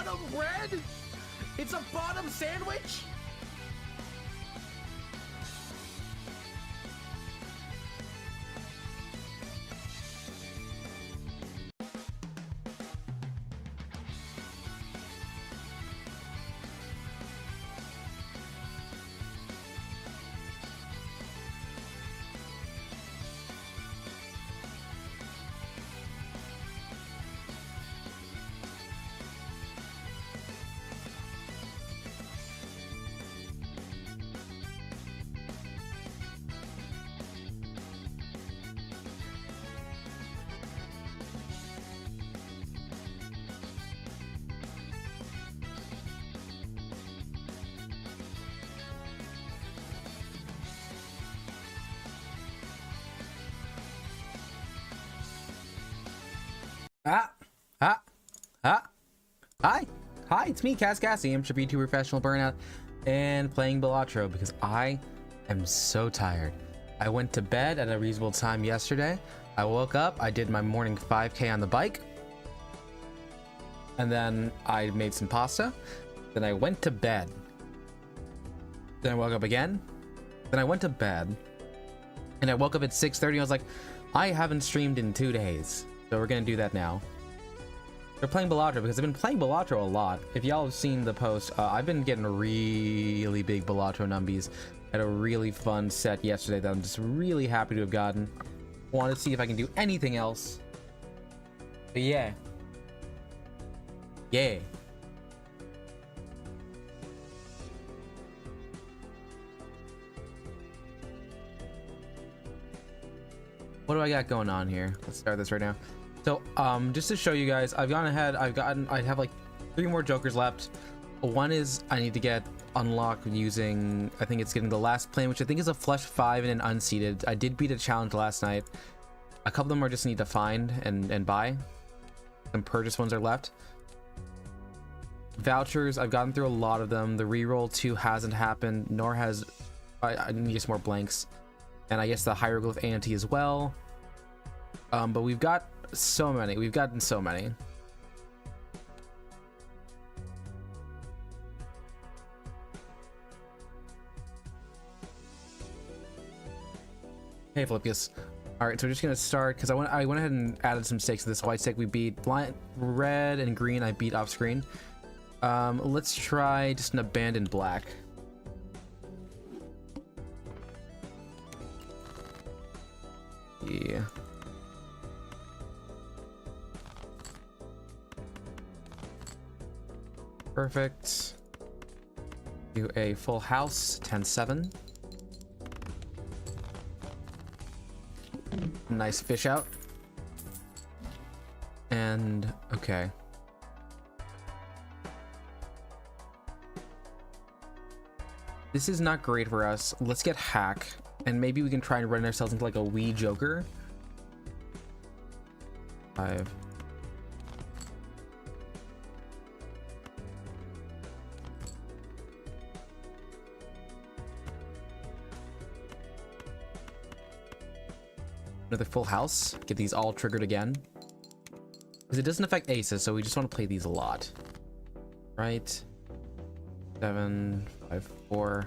bottom bread? It's a bottom sandwich? Hi, it's me, KazCassidy. I'm Vtuber professional burnout and playing Balatro because I am so tired. I went to bed at a reasonable time yesterday. I woke up, I did my morning 5K on the bike, and then I made some pasta. Then I went to bed. Then I woke up again. Then I went to bed, and I woke up at 6:30. I was like, I haven't streamed in 2 days, so we're gonna do that now. We're playing Balatro because I've been playing Balatro a lot. If y'all have seen the post, I've been getting really big Balatro numbies. Had a really fun set yesterday that I'm just really happy to have gotten. Want to see if I can do anything else. But yeah. What do I got going on here? Let's start this right now. So, just to show you guys, I've gone ahead, I have like 3 more jokers left. One is I need to get unlocked using, I think it's getting the last plane, which I think is a flush 5 and an unseated. I did beat a challenge last night. A couple of them are just need to find and buy. Some purchase ones are left. Vouchers, I've gotten through a lot of them. The reroll 2 hasn't happened, nor has, I need some more blanks. And I guess the hieroglyph ante as well. But we've got so many. We've gotten so many. Hey, Philippius. All right, so we're just gonna start because I went ahead and added some stakes to this white stake. We beat red and green. I beat off screen. Let's try just an abandoned black. Yeah. Perfect. Do a full house, 10-7. Nice fish out. And okay. This is not great for us. Let's get hack, and maybe we can try and run ourselves into like a wee joker. 5. Another full house. Get these all triggered again. Because it doesn't affect aces, so we just want to play these a lot. Right? 7, 5, 4.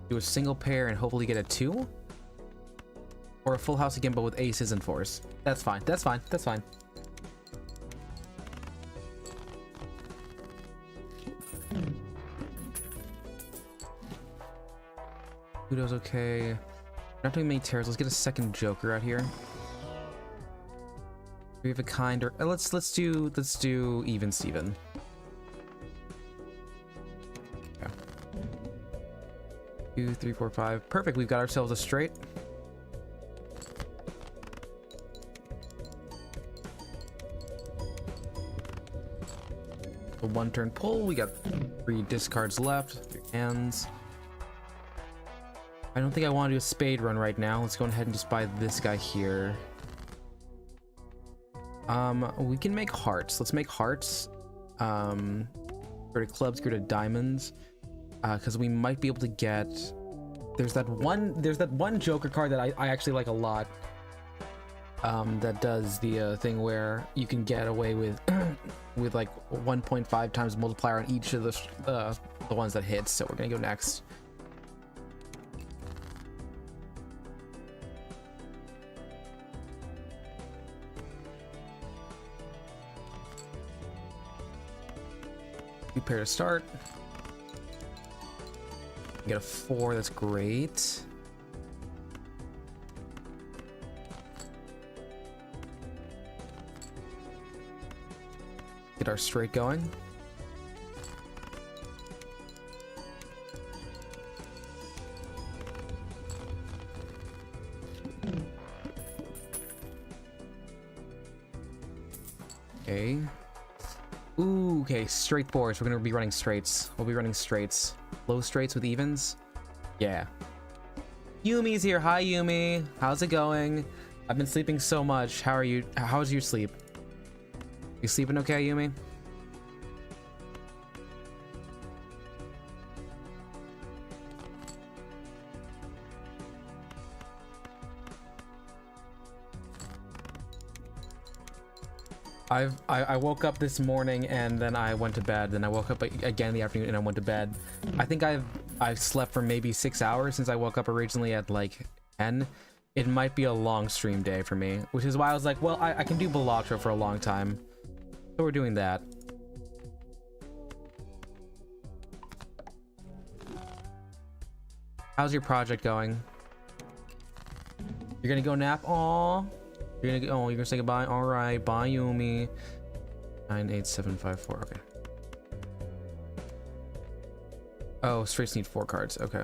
Do a single pair and hopefully get a 2. Or a full house again, but with aces and 4s. That's fine. That's fine. That's fine. Udo's okay. Not doing many tears. Let's get a second joker out here. We have a kind, or let's do even Steven. Yeah. 2, 3, 4, 5. Perfect. We've got ourselves a straight. A 1-turn pull. We got 3 discards left. 3 hands. I don't think I want to do a spade run right now. Let's go ahead and just buy this guy here. We can make hearts. Let's make hearts. Go to clubs, go to diamonds. Because we might be able to get... There's that one joker card that I actually like a lot. that does the thing where you can get away with with like 1.5 times multiplier on each of the ones that hit. So we're gonna go next. Prepare to start. Get a 4, that's great. Get our straight going. Okay. Ooh, okay, straight fours. We're gonna be running straights. We'll be running straights. Low straights with evens. Yeah. Yumi's here. Hi, Yumi. How's it going? I've been sleeping so much. How are you? How's your sleep? You sleeping okay, Yumi? I woke up this morning and then I went to bed. Then I woke up again in the afternoon and I went to bed. I think I've slept for maybe 6 hours since I woke up originally at like 10. It might be a long stream day for me, which is why I was like, well, I can do Balatro for a long time. So we're doing that. How's your project going? You're gonna go nap? Aww. You're gonna go, oh, you're gonna say goodbye? Alright, bye Yumi. 98754, okay. Oh, straights need 4 cards, okay.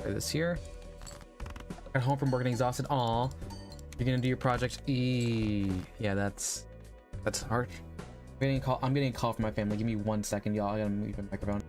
This here. Got home from work and exhausted. Aw. You're gonna do your project. Yeah, that's harsh. I'm getting a call from my family. Give me 1 second, y'all. I gotta move the microphone.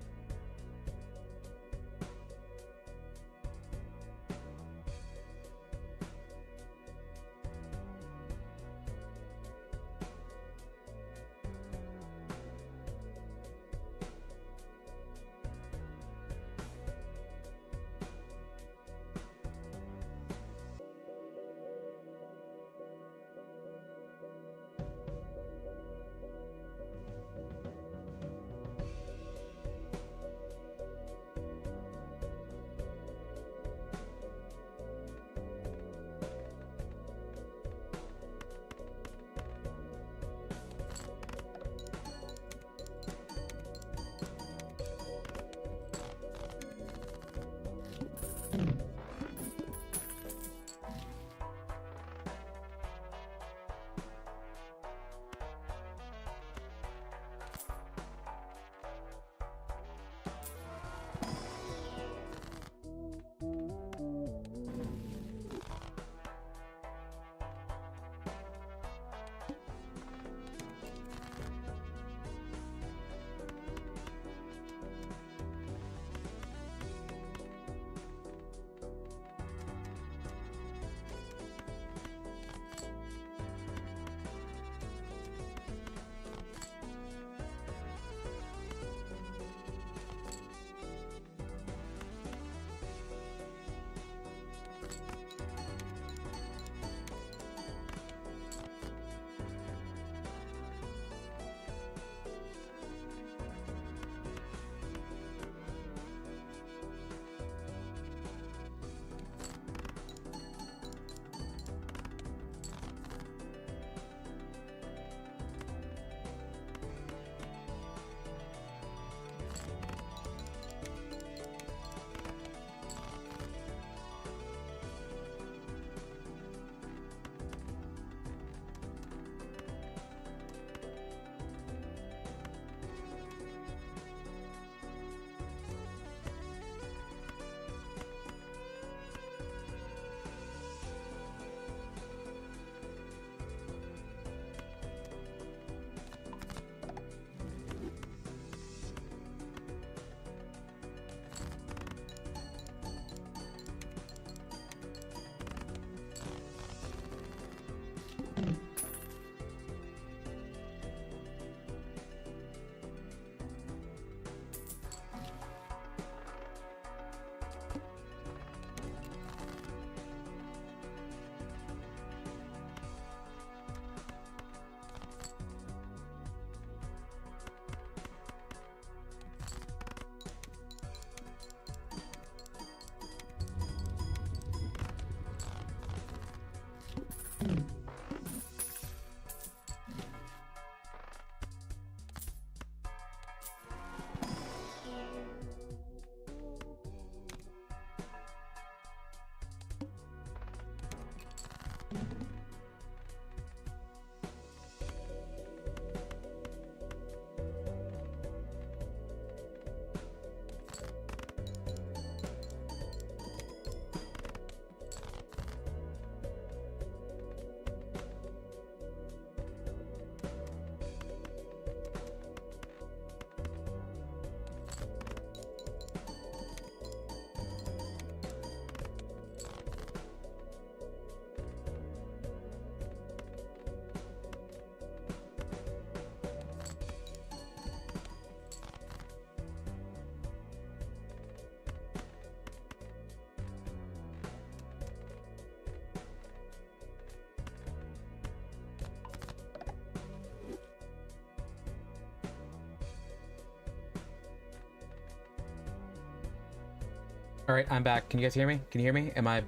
All right, I'm back. Can you guys hear me? Can you hear me? Am I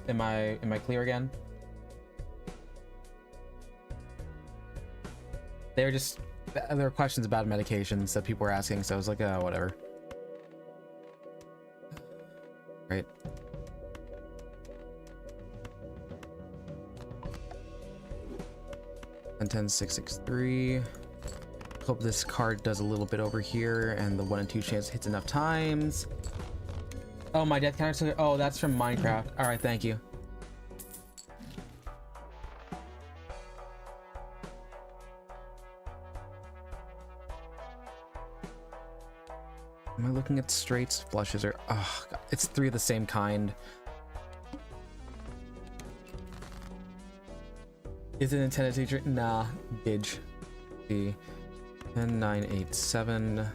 clear again? There were questions about medications that people were asking, so I was like, oh, whatever. Right. And 10663. Hope this card does a little bit over here, and the 1 in 2 chance hits enough times. Oh, my death counter. Oh, that's from Minecraft. All right, thank you. Am I looking at straights, flushes, or oh, God, it's 3 of the same kind. Is it intended teacher? Nah, bitch. The 10987.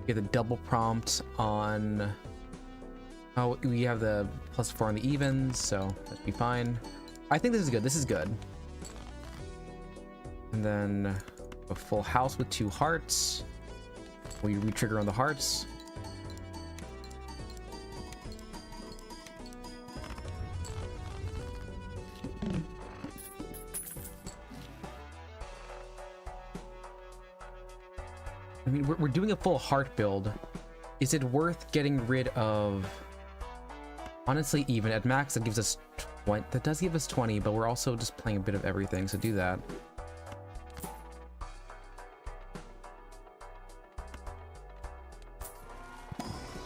Get the double prompt on. Oh, we have the +4 on the evens, so that'd be fine. I think this is good. This is good. And then a full house with 2 hearts. We trigger on the hearts. I mean, we're doing a full heart build. Is it worth getting rid of? Honestly, even at max, that gives us 20. That does give us 20, but we're also just playing a bit of everything, so do that.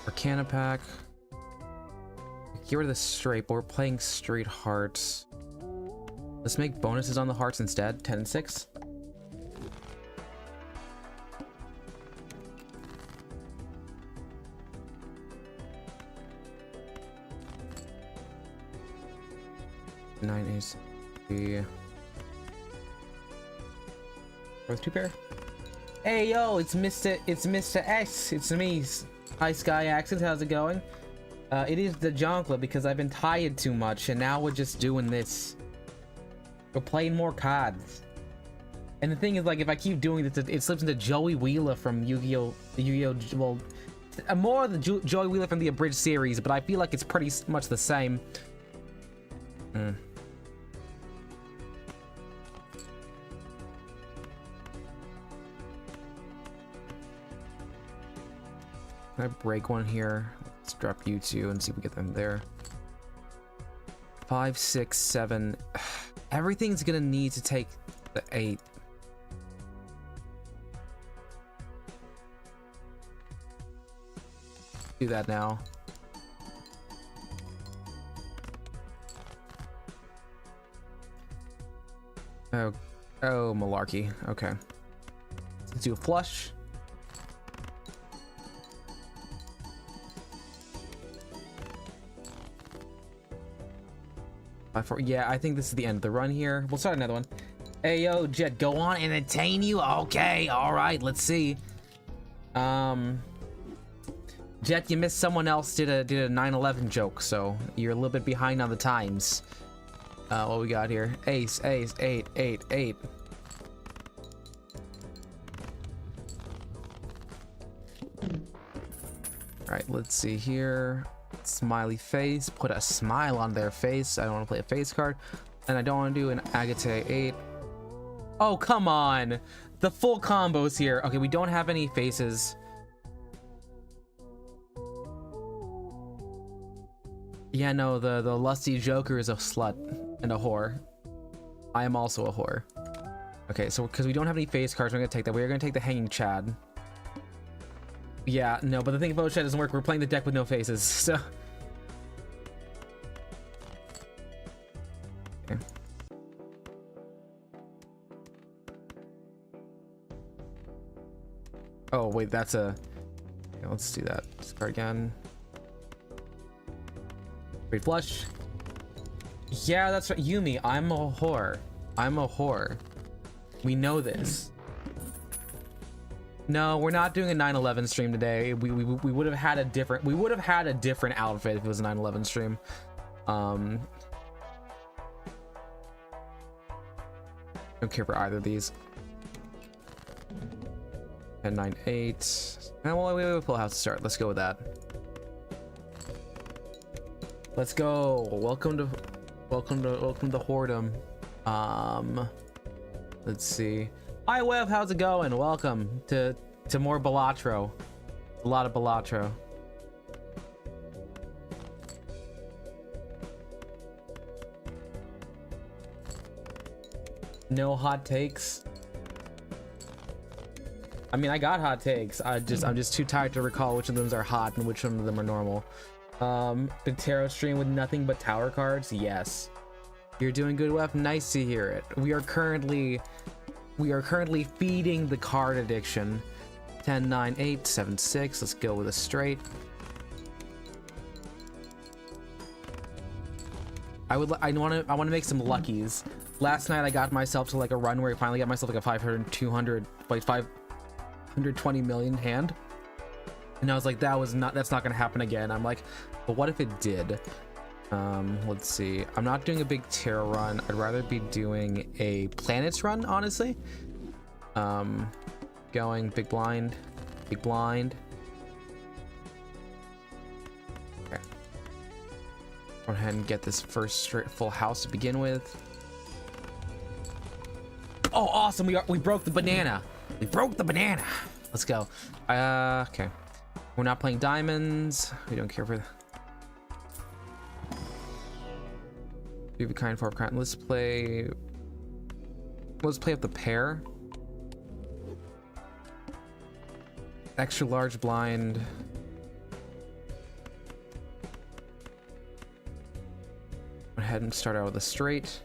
Arcana pack. Get rid of the straight, but we're playing straight hearts. Let's make bonuses on the hearts instead. 10 and 6. Nice. Worth 2 pair. Hey yo, it's Mr. X. It's me. Hi Sky Accent, how's it going? It is the Jonkla because I've been tired too much, and now we're just doing this. We're playing more cards. And the thing is, like, if I keep doing this, it slips into Joey Wheeler from Yu-Gi-Oh! Well, more of the Joey Wheeler from the Abridged series, but I feel like it's pretty much the same. Can I break one here? Let's drop you 2 and see if we get them there. 5, 6, 7. Everything's gonna need to take the 8. Do that now. Oh, malarkey. Okay. Let's do a flush. Yeah, I think this is the end of the run here. We'll start another one. Hey, yo, Jet, go on and entertain you? Okay, all right, let's see. Jet, you missed someone else did a 9/11 joke, so you're a little bit behind on the times. What we got here? Ace, 8, 8, 8. All right, let's see here. Smiley face, put a smile on their face. I don't want to play a face card, and I don't want to do an Agate 8. Oh, come on, the full combos here. Okay, we don't have any faces. Yeah, no, the lusty Joker is a slut and a whore. I am also a whore. Okay, so because we don't have any face cards, we're gonna take that. We're gonna take the Hanging Chad. Yeah, no, but the thing about Chad doesn't work. We're playing the deck with no faces, so. Okay. Oh wait, that's a. Okay, let's do that. Discard again. Great flush. Yeah, that's right. Yumi, I'm a whore. I'm a whore. We know this. No, we're not doing a 9/11 stream today. We would have had a different. We would have had a different outfit if it was a 9/11 stream. Don't care for either of these. 10, 9, 8. And well, we have a full house to start. Let's go with that. Let's go. Welcome to Whoredom. Let's see. Hi Web, how's it going? Welcome to more Balatro. A lot of Balatro. No hot takes. I mean, I got hot takes. I'm just too tired to recall which of them are hot and which of them are normal. The tarot stream with nothing but tower cards. Yes, you're doing good, Wef. Nice to hear it. We are currently feeding the card addiction. 10, 9, 8, 7, 6. Let's go with a straight. I want to make some luckies. Last night I got myself to like a run where I finally got myself like a 500, 200, like 520 million hand, and I was like, that's not gonna happen again. I'm like, but what if it did? Let's see. I'm not doing a big tarot run. I'd rather be doing a planets run, honestly. Going big blind, big blind. Okay. Go ahead and get this first straight full house to begin with. Oh, awesome! We broke the banana. We broke the banana. Let's go. Okay. We're not playing diamonds. We don't care for the. Do the kind for kind. Let's play up the pair. Extra large blind. Go ahead and start out with a straight.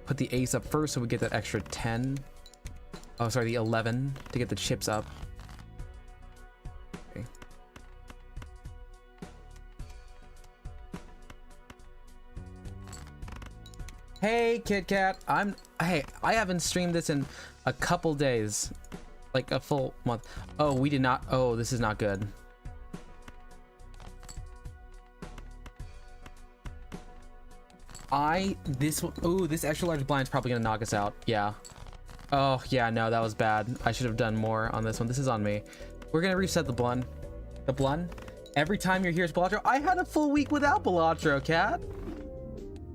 Put the ace up first so we get that extra 10. Oh, sorry, the 11 to get the chips up. Okay. Hey, Kit Kat. Hey, I haven't streamed this in a couple days. Like a full month. Oh, we did not. Oh, this is not good. This extra large blind is probably gonna knock us out. Yeah. Oh yeah, no, that was bad. I should have done more on this one. This is on me. We're gonna reset the blun. The blun. Every time you're here is Balatro. I had a full week without Balatro, Cat.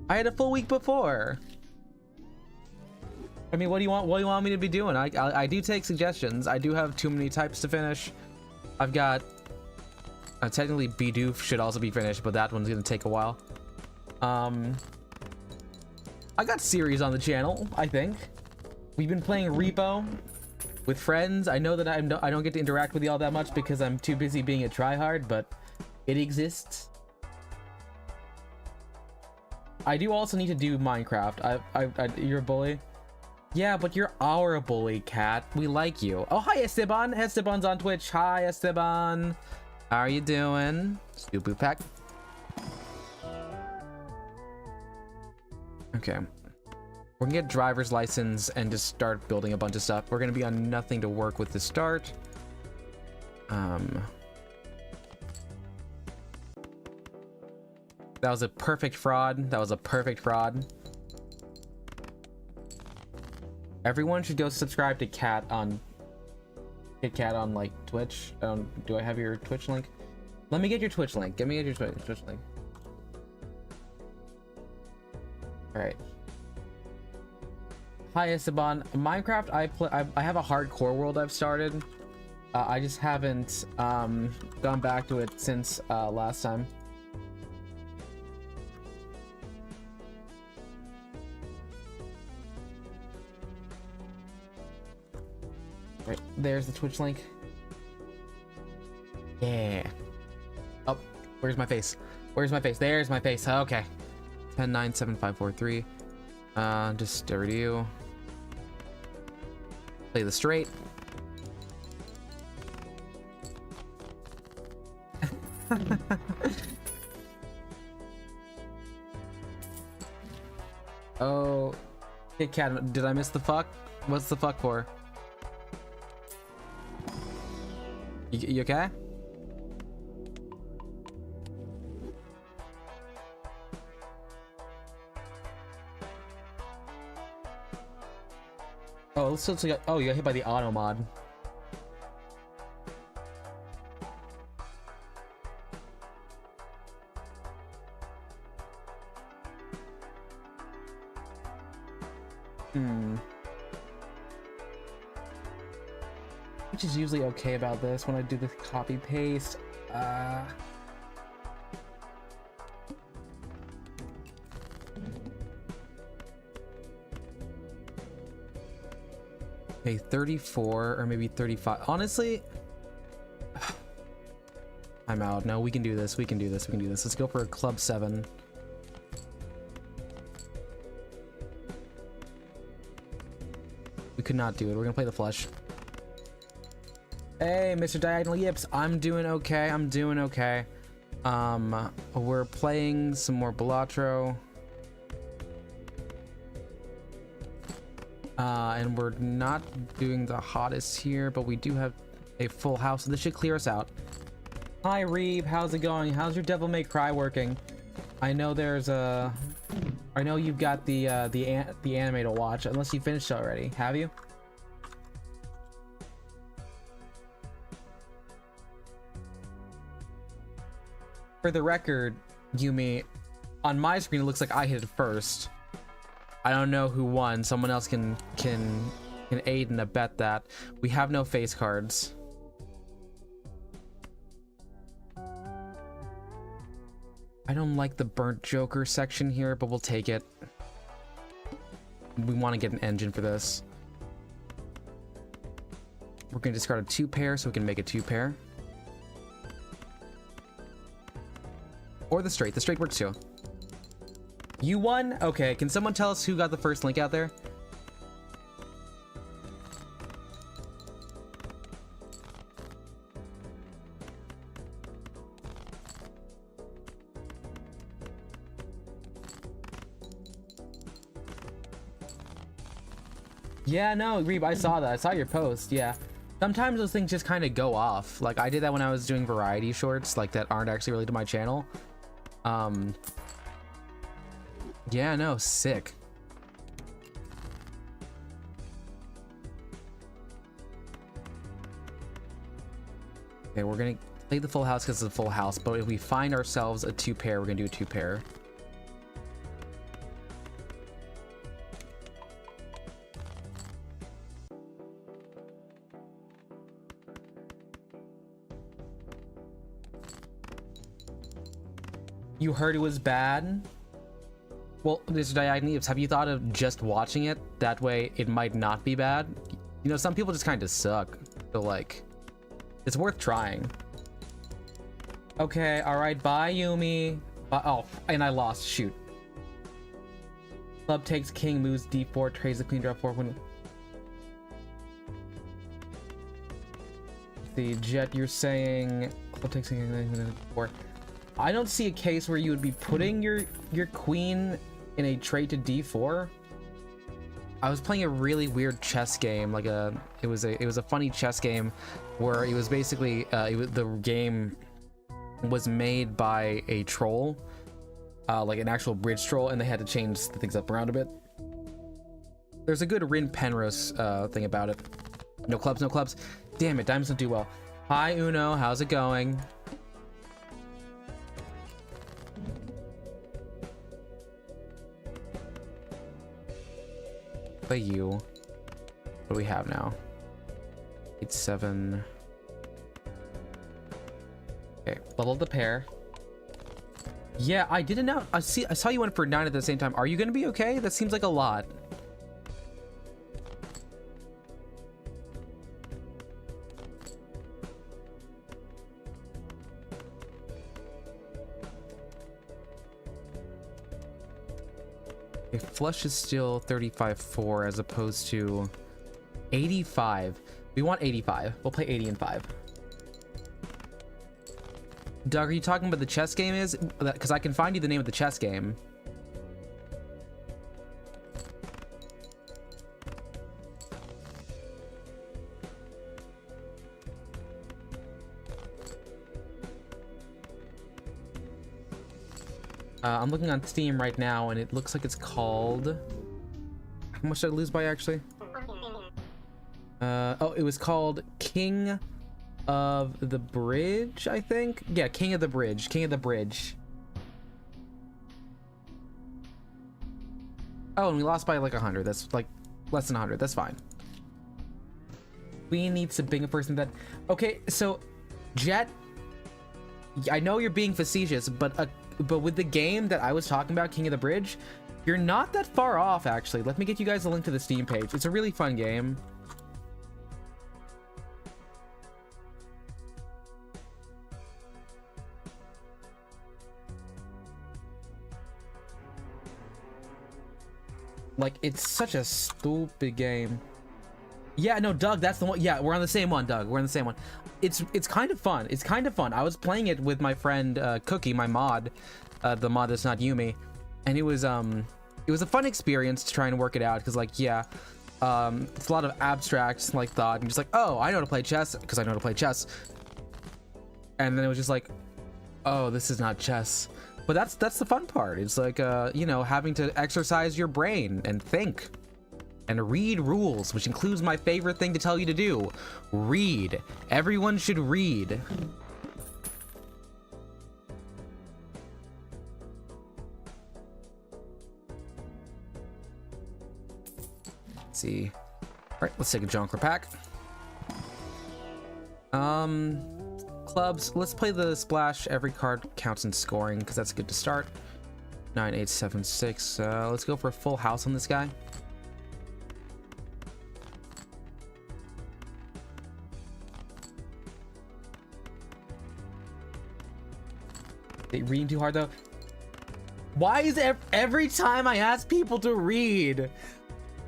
I had a full week before. I mean, what do you want me to be doing? I do take suggestions. I do have too many types to finish. I've got technically Bidoof should also be finished, but that one's gonna take a while. I got series on the channel, I think. We've been playing Repo with friends. I know that I don't get to interact with y'all that much because I'm too busy being a tryhard, but it exists. I do also need to do Minecraft. You're a bully? Yeah, but you're our bully, Cat. We like you. Oh, hi, Esteban. Esteban's on Twitch. Hi, Esteban. How are you doing? Stupid pack. Okay. We're gonna get driver's license and just start building a bunch of stuff. We're gonna be on nothing to work with to start. That was a perfect fraud. That was a perfect fraud. Everyone should go subscribe to Cat on like Twitch. Do I have your Twitch link? Let me get your Twitch link. Give me your Twitch link. All right. Hi Esteban. Minecraft. I have a hardcore world I've started. I just haven't gone back to it since last time. Right, there's the Twitch link. Yeah. Oh, where's my face? Where's my face? There's my face. Okay. 10, 9, 7, 5, 4, 3. Just over to you. Play the straight. Oh, hey Cat, did I miss the fuck? What's the fuck for? You okay? Oh, let's still got. Oh, you got hit by the auto mod. Which is usually okay about this when I do the copy paste. Okay, 34 or maybe 35. Honestly, I'm out. No, we can do this. We can do this. We can do this. Let's go for a club 7. We could not do it. We're gonna play the flush. Hey, Mr. Diagonal Yips. I'm doing okay. I'm doing okay. We're playing some more Balatro. And we're not doing the hottest here, but we do have a full house, so this should clear us out. Hi, Reeve. How's it going? How's your Devil May Cry working? I know there's a... I know you've got the anime to watch, unless you finished already. Have you? For the record, Yumi, on my screen it looks like I hit it first. I don't know who won. Someone else can aid and abet that. We have no face cards. I don't like the burnt Joker section here, but we'll take it. We want to get an engine for this. We're going to discard a 2-pair so we can make a 2-pair. Or the straight. The straight works too. You won? Okay, can someone tell us who got the first link out there? Yeah, no, Reeb, I saw that. I saw your post, yeah. Sometimes those things just kind of go off. Like, I did that when I was doing variety shorts, like, that aren't actually related to my channel. Yeah, no, sick. Okay, we're gonna play the full house because it's a full house, but if we find ourselves a 2-pair, we're gonna do a 2-pair. You heard it was bad? Well, Mr. Diagonal, have you thought of just watching it? That way it might not be bad. You know, some people just kind of suck. So, like, it's worth trying. Okay, alright, bye, Yumi. Oh, and I lost. Shoot. Club takes king, moves d4, trades the queen, draw 4. When the jet, you're saying club takes king, 4. I don't see a case where you would be putting your queen in a trade to d4. I was playing a really weird chess game, like it was a funny chess game where it was basically the game was made by a troll, like an actual bridge troll, and they had to change the things up around a bit. There's a good Rin Penrose thing about it. No clubs, no clubs. Damn it, diamonds don't do well. Hi Uno, how's it going? Play you. What do we have now? 8-7. Okay, leveled the pair. Yeah, I didn't know. I saw you went for 9 at the same time. Are you gonna be okay? That seems like a lot. Okay, flush is still 35-4 as opposed to 85. We want 85. We'll play 80 and 5. Doug, are you talking about the chess game is? Because I can find you the name of the chess game. I'm looking on Steam right now, and it looks like it's called... How much did I lose by, actually? Oh, it was called King of the Bridge, I think? Yeah, King of the Bridge. King of the Bridge. Oh, and we lost by like 100. That's like Less than 100. That's fine. We need some bigger person that. Okay, so Jet, I know you're being facetious, but with the game that I was talking about, King of the Bridge, you're not that far off, actually. Let me get you guys a link to the Steam page. It's a really fun game. Like, it's such a stupid game. Yeah, no, Doug, that's the one. Yeah, we're on the same one, Doug. We're on the same one. It's kind of fun. It's kind of fun. I was playing it with my friend Cookie, my mod, the mod that's not Yumi, and it was a fun experience to try and work it out. Because, like, yeah, it's a lot of abstract like thought, and just like, oh, I know how to play chess because I know how to play chess. And then it was just like, oh, this is not chess. But that's the fun part. It's like, you know, having to exercise your brain and think and read rules, which includes my favorite thing to tell you to do: read. Everyone should read. Let's see. All right, let's take a Jonker pack. Clubs. Let's play the splash. Every card counts in scoring because that's good to start. 9, 8, 7, 6. Let's go for a full house on this guy. They reading too hard though. Why is every time I ask people to read,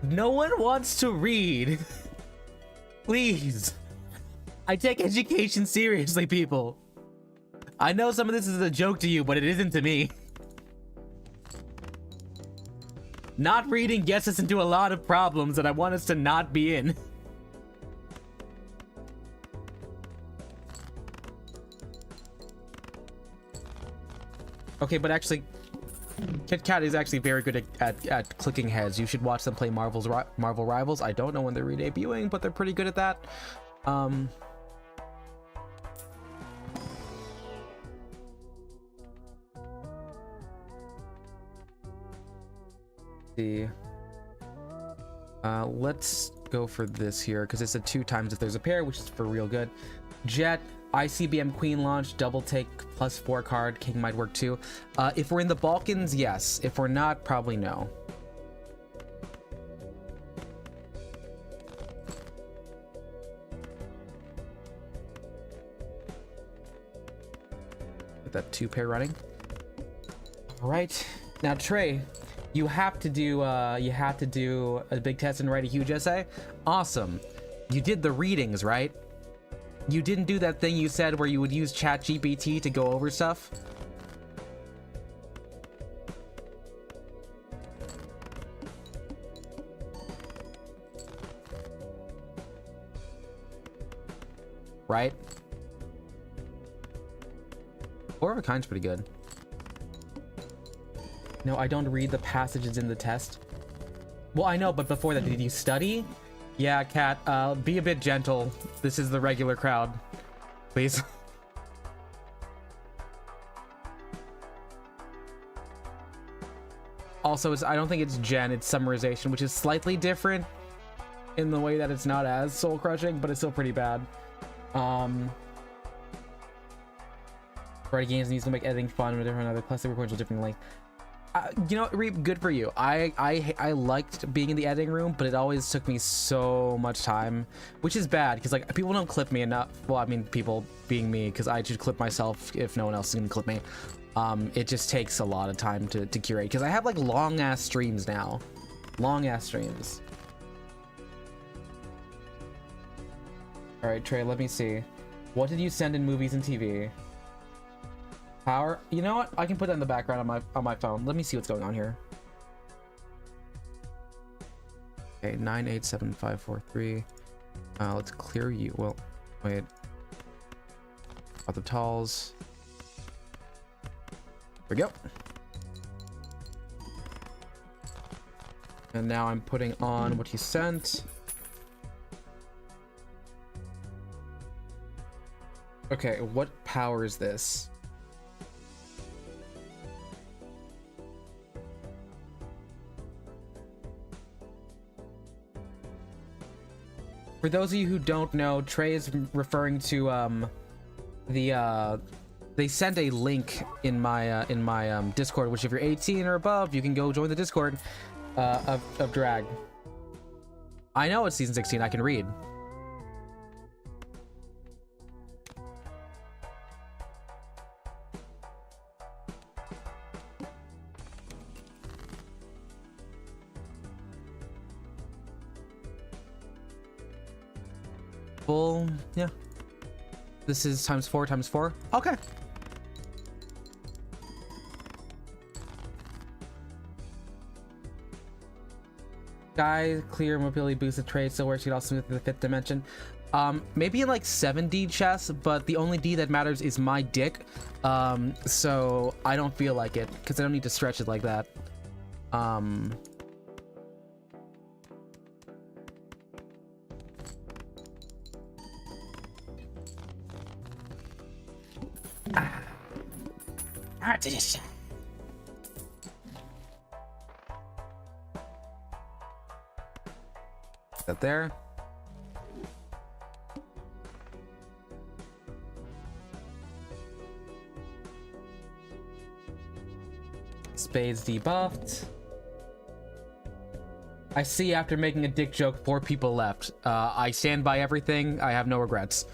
no one wants to read? Please. I take education seriously, people. I know some of this is a joke to you, but it isn't to me. Not reading gets us into a lot of problems that I want us to not be in. Okay, but actually, KazCassidy is actually very good at clicking heads. You should watch them play Marvel Rivals. I don't know when they're re-debuting, but they're pretty good at that. Let's go for this here because it's a 2 times if there's a pair, which is for real good. Jet, ICBM Queen launch, double take +4 card. King might work too. If we're in the Balkans, yes. If we're not, probably no. Get that 2 pair running. All right, now Trey, you have to do a big test and write a huge essay. Awesome. You did the readings, right? You didn't do that thing you said where you would use ChatGPT to go over stuff? Right? Four of a Kind's pretty good. No, I don't read the passages in the test. Well, I know, but before that, did you study? Yeah, Cat, be a bit gentle. This is the regular crowd. Please. Also, I don't think it's Gen, it's summarization, which is slightly different in the way that it's not as soul-crushing, but it's still pretty bad. Variety games needs to make editing fun with different other classic recordings with different length. You know, Reap, good for you. I liked being in the editing room, but it always took me so much time, which is bad because like people don't clip me enough. Well, I mean, people being me, because I should clip myself if no one else is gonna clip me. It just takes a lot of time to curate because I have like long ass streams now, long ass streams. All right, Trey, let me see. What did you send in movies and TV? Power. You know what? I can put that in the background on my phone. Let me see what's going on here. Okay, 987543. Let's clear you. Well, wait. Got the talls. There we go. And now I'm putting on what he sent. Okay, what power is this? For those of you who don't know, Trey is referring to they sent a link in my Discord, which if you're 18 or above, you can go join the Discord of Drag. I know it's season 16. I can read. Full, yeah. This is times 4 times 4. Okay. Sky clear mobility boosted trade still works. You can also move to the 5th dimension. Maybe in like 7D chess, but the only D that matters is my dick. So I don't feel like it because I don't need to stretch it like that. That there. Spades debuffed. I see after making a dick joke, 4 people left. I stand by everything. I have no regrets.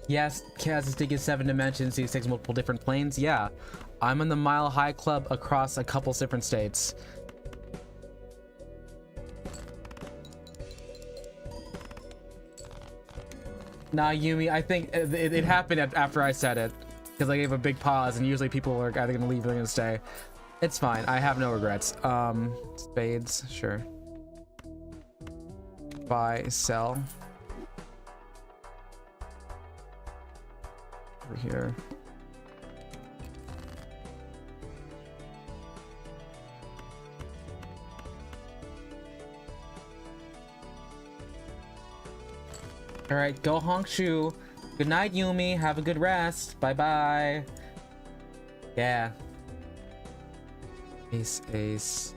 Yes, KazCassidy is 7 dimensions, so he takes multiple different planes. Yeah, I'm in the Mile High Club across a couple different states. Nah, Yumi, I think it happened after I said it, because I gave a big pause, and usually people are either gonna leave or they're gonna stay. It's fine. I have no regrets. Spades, sure. Buy, sell. Over here. All right, go Hongshu. Good night, Yumi. Have a good rest. Bye bye. Yeah. Ace, ace.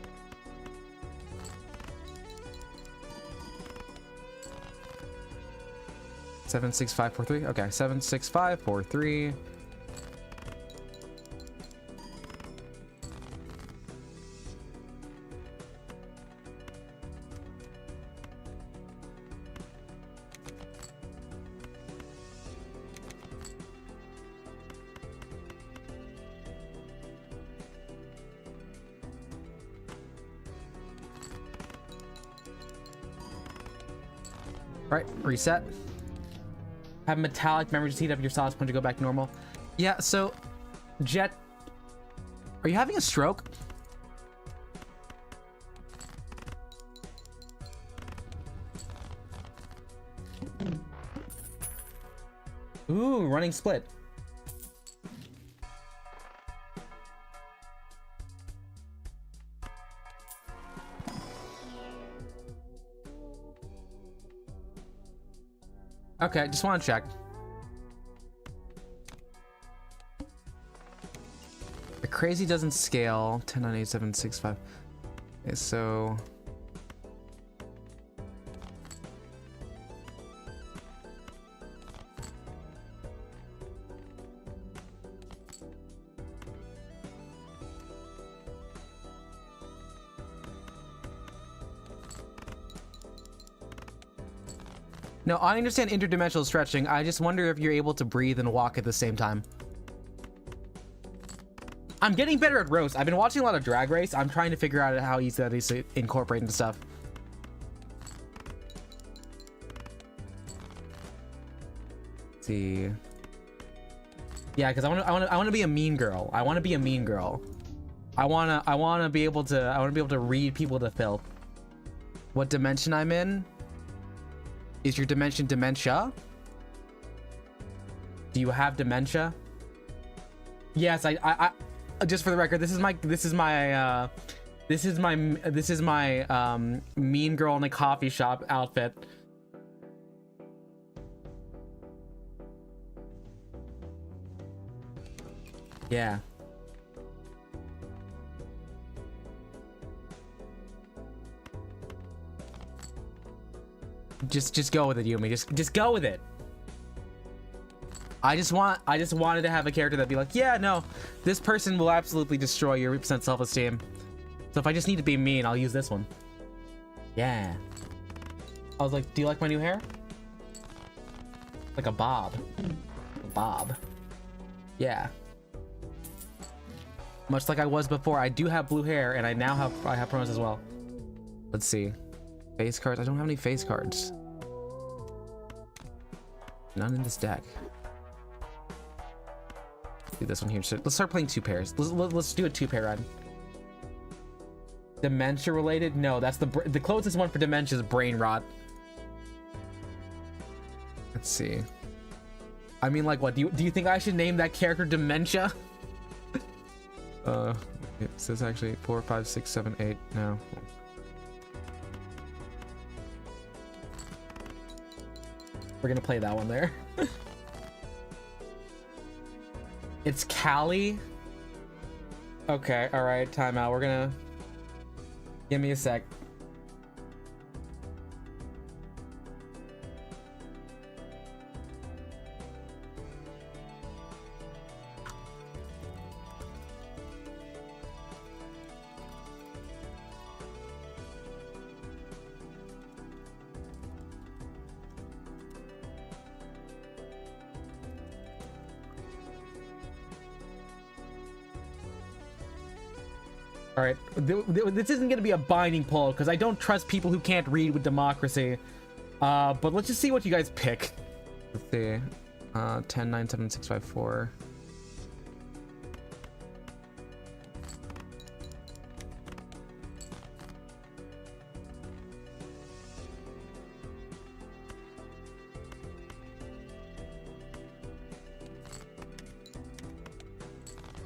Seven, 6, 5, 4, 3. Okay, 7, 6, 5, 4, 3. Right, reset. Have metallic memory, just heat up your sauce point to go back to normal. Yeah, so Jet, are you having a stroke? Ooh, running split. Okay, just want to check. The crazy doesn't scale. 10, 9, 8, 7, 6, 5. Okay, so no, I understand interdimensional stretching. I just wonder if you're able to breathe and walk at the same time. I'm getting better at roast. I've been watching a lot of Drag Race. I'm trying to figure out how easy that is to incorporate into stuff. Let's see. Yeah, because I want to be a mean girl. I want to be a mean girl. I want to be able to read people to filth. What dimension I'm in? Is your dimension dementia? Do you have dementia? Yes, I just for the record, this is my mean girl in a coffee shop outfit. Yeah. Just go with it, Yumi. Just go with it. I just wanted to have a character that'd be like, yeah, no, this person will absolutely destroy your % self-esteem. So if I just need to be mean, I'll use this one. Yeah. I was like, do you like my new hair? Like a bob. A bob. Yeah. Much like I was before, I do have blue hair, and I have pronouns as well. Let's see. Face cards. I don't have any face cards. None in this deck. Do this one here. So let's start playing 2 pairs. Let's do a 2-pair run. Dementia related? No, that's the closest one for dementia is brain rot. Let's see. I mean, like, what do you think I should name that character Dementia? It says actually 4, 5, 6, 7, 8. No. We're gonna play that one there. It's Callie. Okay, all right, timeout. We're gonna give me a sec. All right, this isn't going to be a binding poll because I don't trust people who can't read with democracy. But let's just see what you guys pick. Let's see. 10, 9, 7, 6, 5, 4.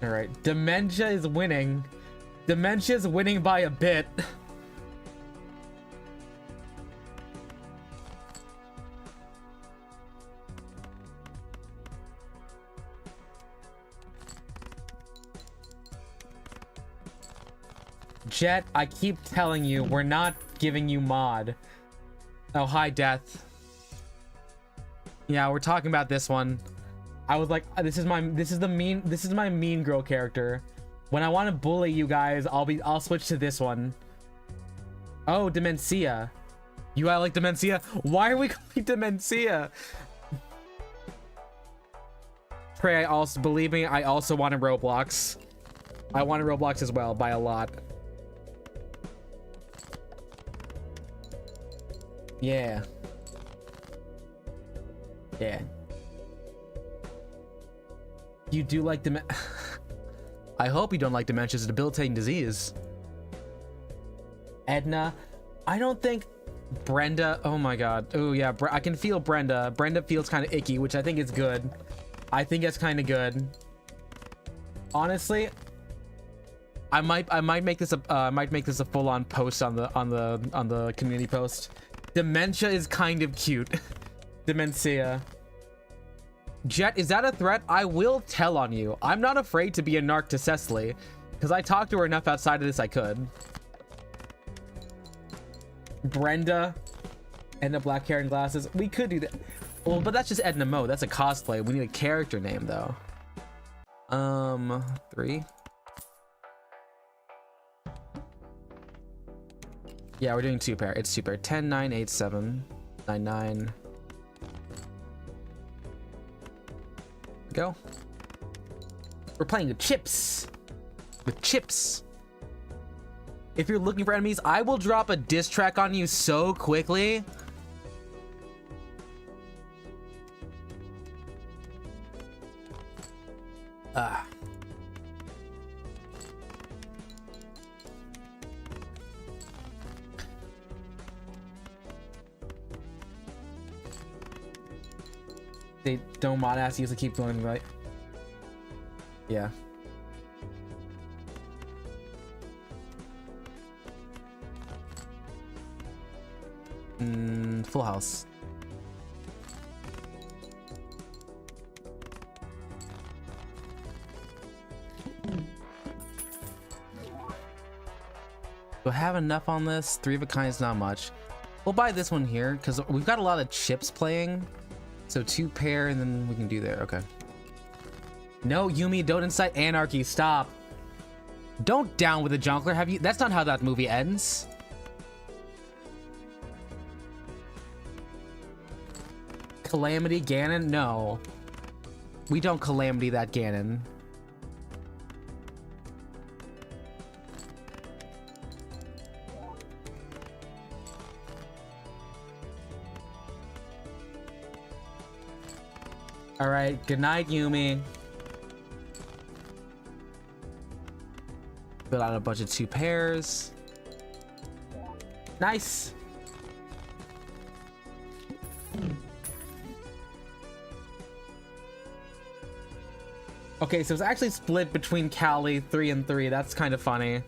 All right, Dementia is winning. Dementia's winning by a bit. Jet, I keep telling you, we're not giving you mod. Oh, hi, Death. Yeah, we're talking about this one. I was like, this is my mean girl character. When I want to bully you guys, I'll switch to this one. Oh, Demencia. You like Demencia? Why are we calling Demencia? Trey, believe me, I also wanted Roblox. I wanted Roblox as well, by a lot. Yeah. Yeah. You do like I hope you don't like dementia. It's a debilitating disease. Edna. I don't think Brenda. Oh my god. Oh yeah, I can feel Brenda. Brenda feels kind of icky, which I think is good. I think that's kind of good. Honestly, I might make this a full-on post on the community post. Dementia is kind of cute. Demencia. Jet, is that a threat? I will tell on you. I'm not afraid to be a narc to Cecily, because I talked to her enough outside of this I could. Brenda. Edna, black hair and glasses. We could do that. Well, but that's just Edna Mode. That's a cosplay. We need a character name, though. 3. Yeah, we're doing 2-pair. It's 2-pair. 10, 9, 8, 7, 9, 9. Go. We're playing with chips. With chips. If you're looking for enemies, I will drop a diss track on you so quickly. They don't mod ass, you to keep going right. Yeah. Full house. Do I have enough on this? 3 of a kind is not much. We'll buy this one here because we've got a lot of chips playing. So 2 pair and then we can do there. Okay. No, Yumi, don't incite anarchy. Stop. Don't down with the Jonkler. Have you? That's not how that movie ends. Calamity Ganon? No. We don't calamity that Ganon. Alright, good night, Yumi. Fill out a bunch of 2 pairs. Nice. Okay, so it's actually split between Callie 3 and 3. That's kind of funny.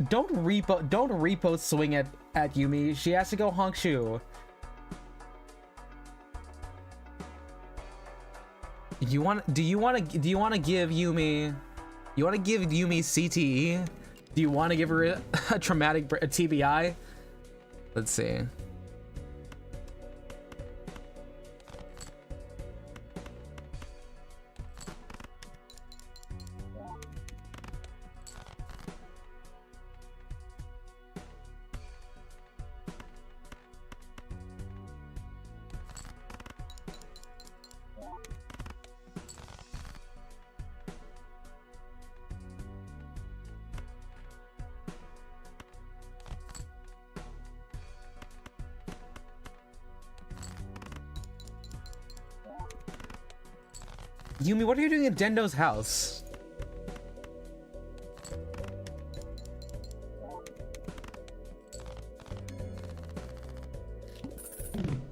Don't repo swing at Yumi. She has to go Honkshu. Do you want to give Yumi? You want to give Yumi CTE? Do you want to give her a traumatic TBI? Let's see. Yumi, what are you doing at Dendo's house?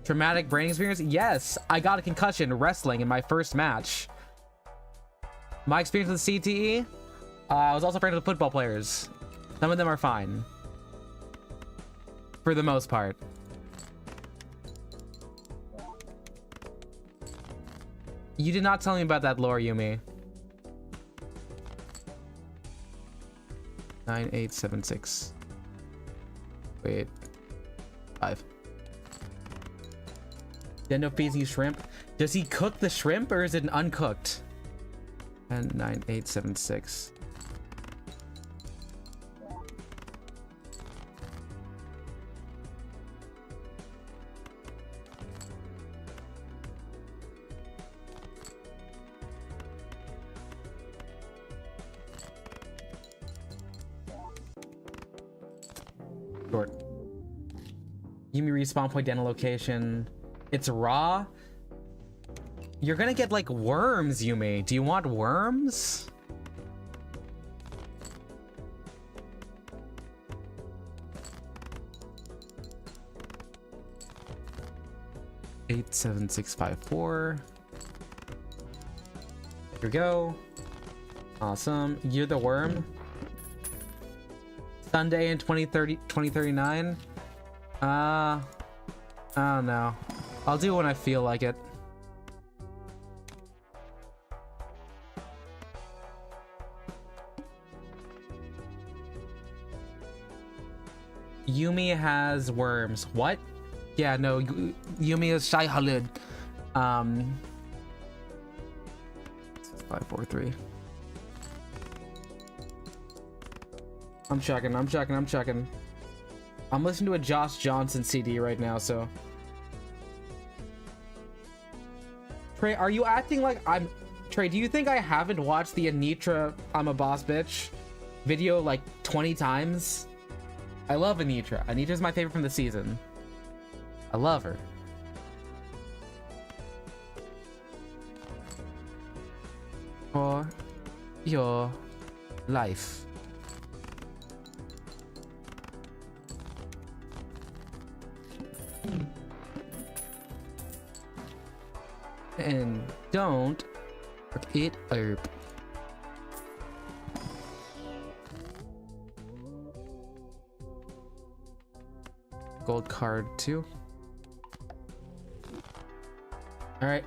Traumatic brain experience? Yes, I got a concussion wrestling in my first match. My experience with CTE? I was also friends with football players. Some of them are fine. For the most part. You did not tell me about that lore, Yumi. 9876. Wait. 5. Dendo feeds you shrimp. Does he cook the shrimp or is it uncooked? And 9876. Short. Yumi respawn point Deno location. It's raw. You're gonna get like worms, Yumi. Do you want worms? Eight, 7, 6, 5, 4. Here we go. Awesome. You're the worm. Sunday in 2039. I don't know. I'll do it when I feel like it. Yumi has worms. What? Yeah, no. Yumi is Shai Halid. 5, 4, 3. I'm checking. I'm listening to a Josh Johnson CD right now, so. Trey, are you acting like I'm... Trey, do you think I haven't watched the Anitra I'm a Boss Bitch video like 20 times? I love Anitra. Anitra's my favorite from the season. I love her. For your life. And don't fuck it up. Gold card 2. All right.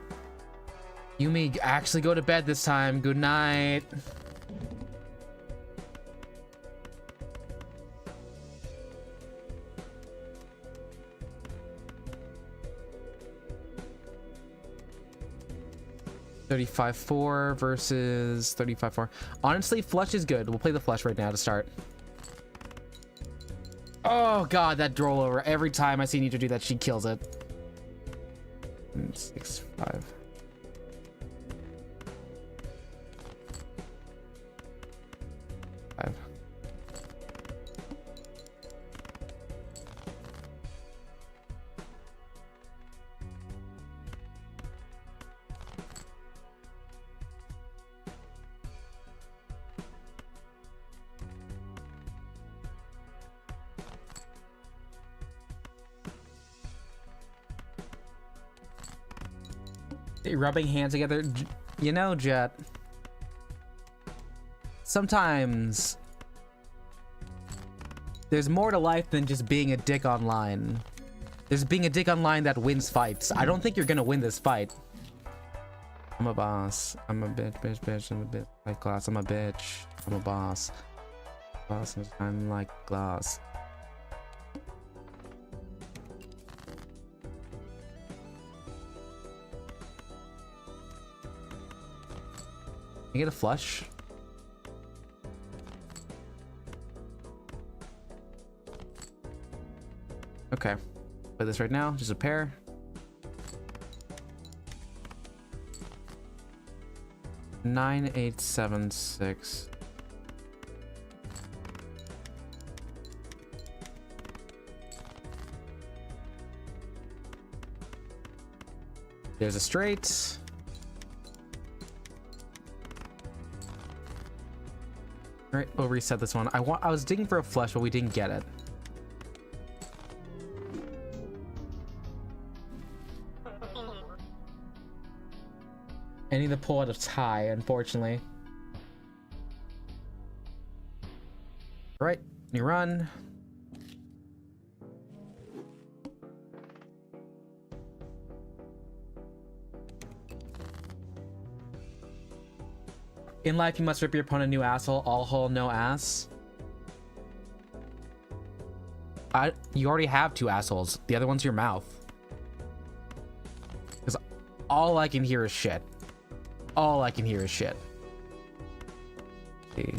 You may actually go to bed this time. Good night. $35.4 versus $35.4. Honestly, flush is good. We'll play the flush right now to start. Oh god, that roll over. Every time I see Nitra do that, she kills it. 6, 5. Rubbing hands together, you know, Jet, sometimes there's more to life than just being a dick online. There's being a dick online that wins fights. I don't think you're gonna win this fight. I'm a boss. I'm a bitch, bitch, bitch. I'm a bitch. Like glass. I'm a bitch. I'm a boss. Boss is I'm like glass. Can you get a flush? Okay. Play this right now. Just a pair. Nine, 8, 7, 6. There's a straight. All right, we'll reset this one. I was digging for a flush, but we didn't get it. I need to pull out a tie, unfortunately. All right, you run. In life, you must rip your opponent a new asshole. All hole, no ass. You already have 2 assholes. The other one's your mouth. Because all I can hear is shit. All I can hear is shit. See.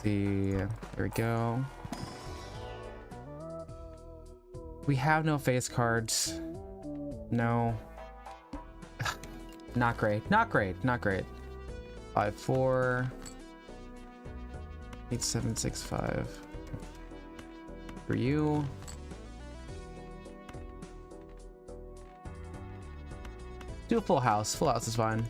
See. Here we go. We have no face cards. No. Not great. Not great. Not great. 5, 4. 8, 7, 6, 5. For you. Do a full house. Full house is fine.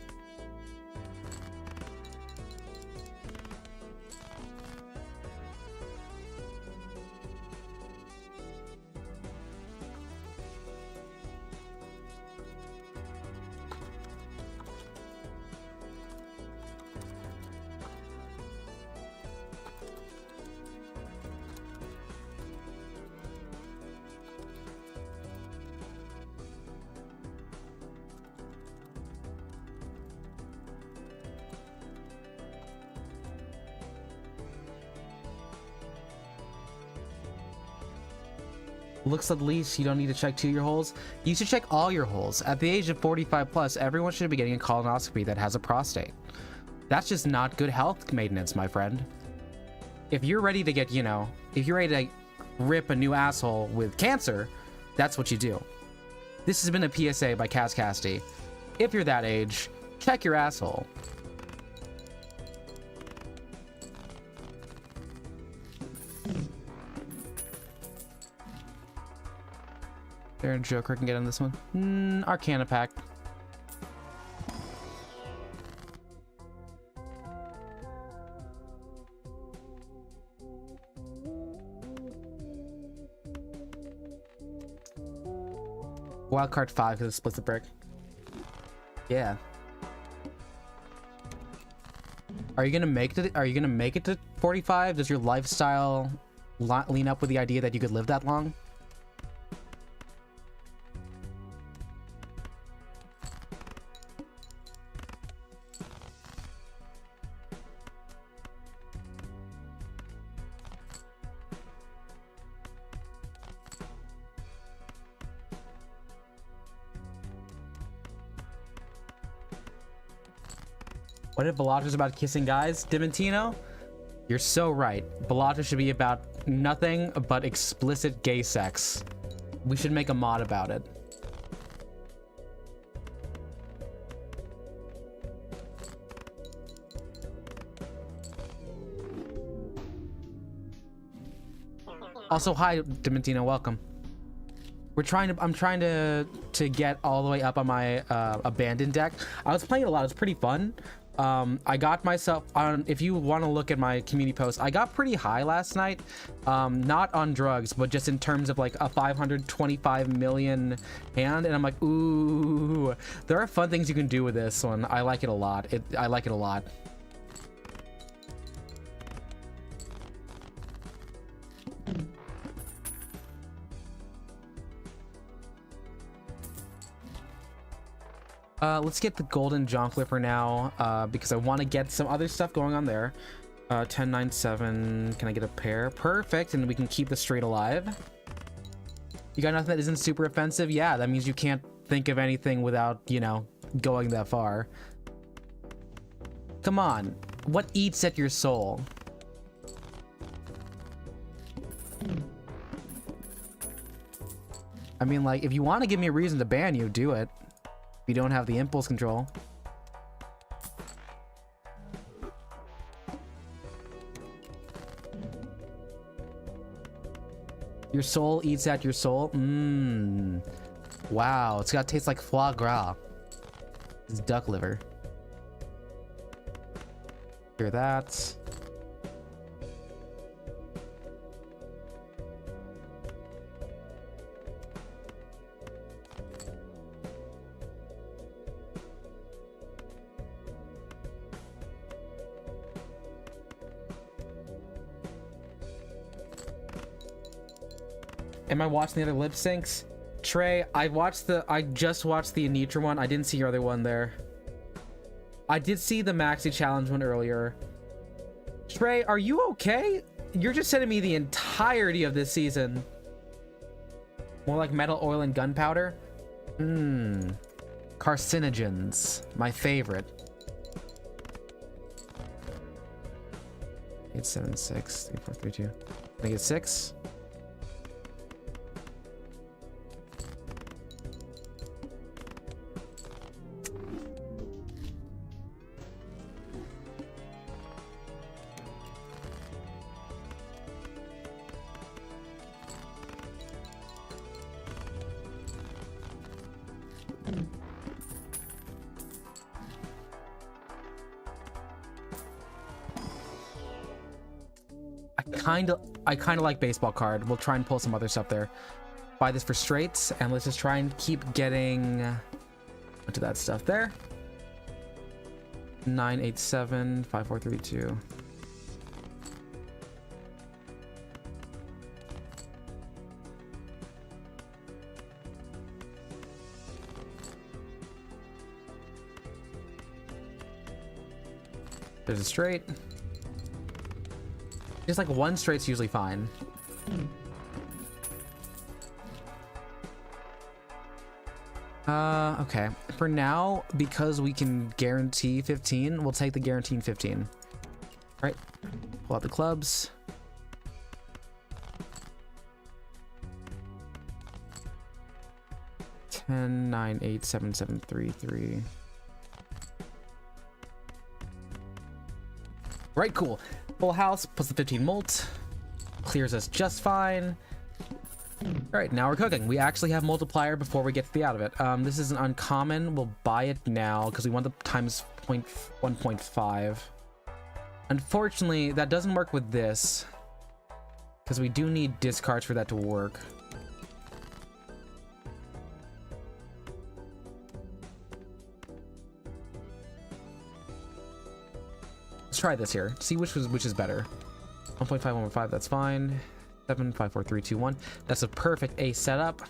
Looks at least you don't need to check 2 of your holes. You should check all your holes. At the age of 45 plus, everyone should be getting a colonoscopy that has a prostate. That's just not good health maintenance, my friend. If you're ready to get, you know, if you're ready to rip a new asshole with cancer, that's what you do. This has been a PSA by KazCassidy. If you're that age, check your asshole. There and Joker can get on this one. Arcana pack. Wildcard 5 because it splits the brick. Yeah. Are you gonna make it? Are you gonna make it to 45? Does your lifestyle lean up with the idea that you could live that long? What if Balatro's about kissing guys? Dimantino? You're so right. Balatro should be about nothing but explicit gay sex. We should make a mod about it. Also, hi, Dimantino, welcome. I'm trying to get all the way up on my abandoned deck. I was playing it a lot. It was pretty fun. I got myself on, if you want to look at my community post, I got pretty high last night. Not on drugs, but just in terms of like a 525 million hand, and I'm like, ooh, there are fun things you can do with this one. I like it a lot. I like it a lot. Let's get the golden jongleur for now, because I want to get some other stuff going on there. 10, 9, 7. Can I get a pair? Perfect, and we can keep the straight alive. You got nothing that isn't super offensive? Yeah, that means you can't think of anything without, you know, going that far. Come on. What eats at your soul? I mean, like, if you want to give me a reason to ban you, do it. You don't have the impulse control. Your soul eats at your soul. Mmm. Wow, it's gotta taste like foie gras. It's duck liver. Hear that. Am I watching the other lip syncs? Trey, I just watched the Anitra one. I didn't see your other one there. I did see the Maxi Challenge one earlier. Trey, are you okay? You're just sending me the entirety of this season. More like metal, oil, and gunpowder? Mmm. Carcinogens. My favorite. 8, 7, 6, 3, 4, 3, 2. Can I get 6? I kind of like baseball card. We'll try and pull some other stuff there. Buy this for straights, and let's just try and keep getting to that stuff there. 9, 8, 7, 5, 4, 3, 2. There's a straight. Just like one straight's usually fine. Okay. For now, because we can guarantee 15, we'll take the guaranteed 15. All right. Pull out the clubs. Ten, 9, 8, 7, 7, 3, 3. Right, cool. Full house plus the 15 molt. Clears us just fine. Alright, now we're cooking. We actually have multiplier before we get to the out of it. This is an uncommon. We'll buy it now because we want the times 1.5. Unfortunately, that doesn't work with this because we do need discards for that to work. Let's try this here. See which is better. 1.5, 1.5, that's fine. 7, 5, 4, 3, 2, 1. That's a perfect ace setup.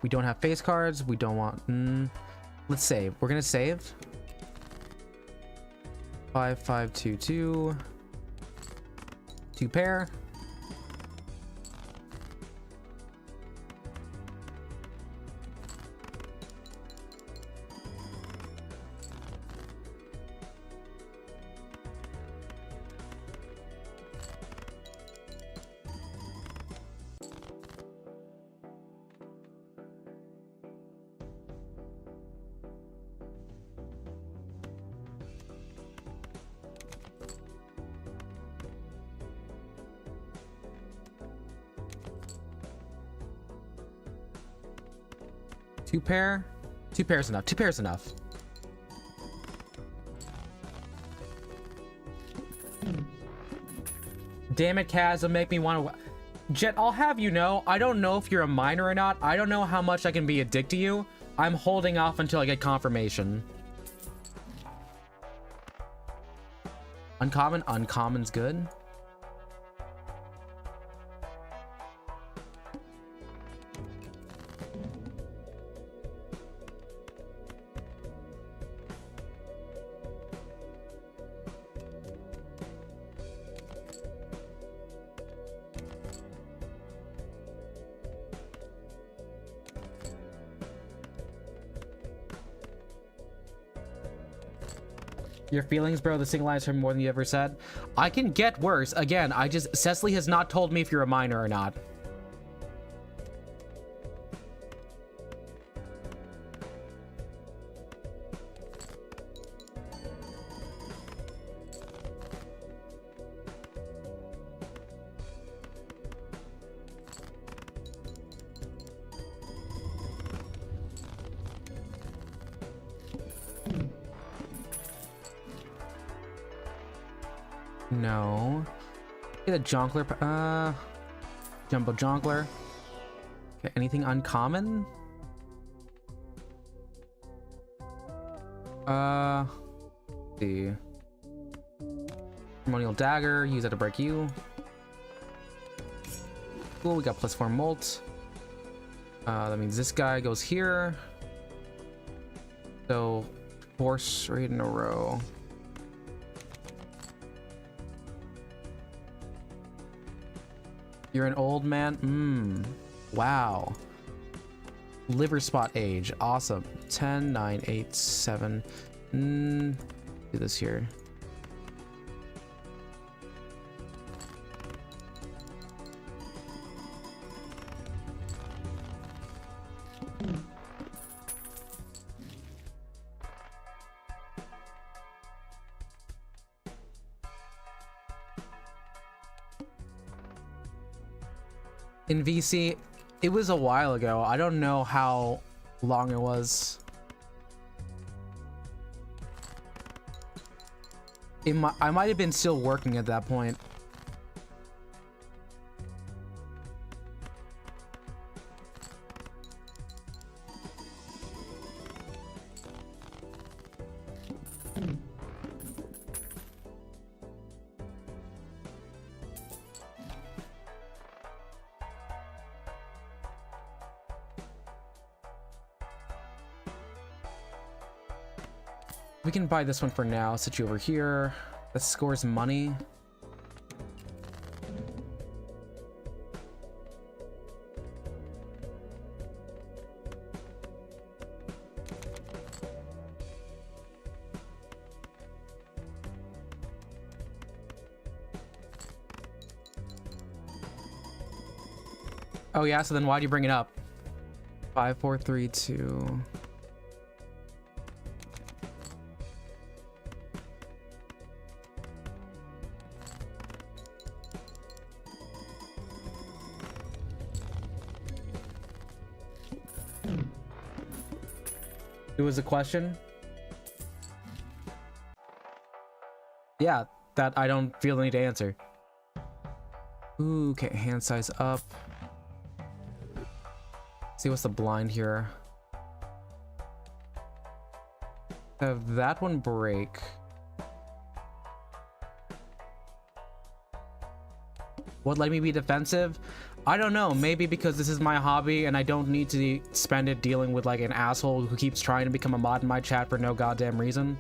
We don't have face cards. We don't want... let's save. We're gonna save. 5, 5, 2, 2. 2 pair. Two pair? 2 pairs enough. 2 pairs enough. Damn it, Kaz, it'll make me want to... Jet, I'll have you know, I don't know if you're a minor or not. I don't know how much I can be a dick to you. I'm holding off until I get confirmation. Uncommon? Uncommon's good. Your feelings, bro, the single lines hurt more than you ever said. I can get worse. Again, Cecily has not told me if you're a minor or not. No. Get a Jonkler. Jumbo Jonkler. Okay, anything uncommon? Let's see. Ceremonial Dagger. Use that to break you. Cool, we got +4 molt. That means this guy goes here. So, 4 straight in a row. You're an old man? Wow. Liver spot age. Awesome. 10, 9, 8, 7. Do this here. In VC, it was a while ago. I don't know how long it was. I might have been still working at that point. We can buy this one for now. Sit you over here. That scores money. Oh yeah, so then why do you bring it up? 5, 4, 3, 2. It was a question? Yeah, that I don't feel the need to answer. Ooh, okay, hand size up. See what's the blind here. Have that one break. What let me be defensive? I don't know, maybe because this is my hobby and I don't need to spend it dealing with like an asshole who keeps trying to become a mod in my chat for no goddamn reason.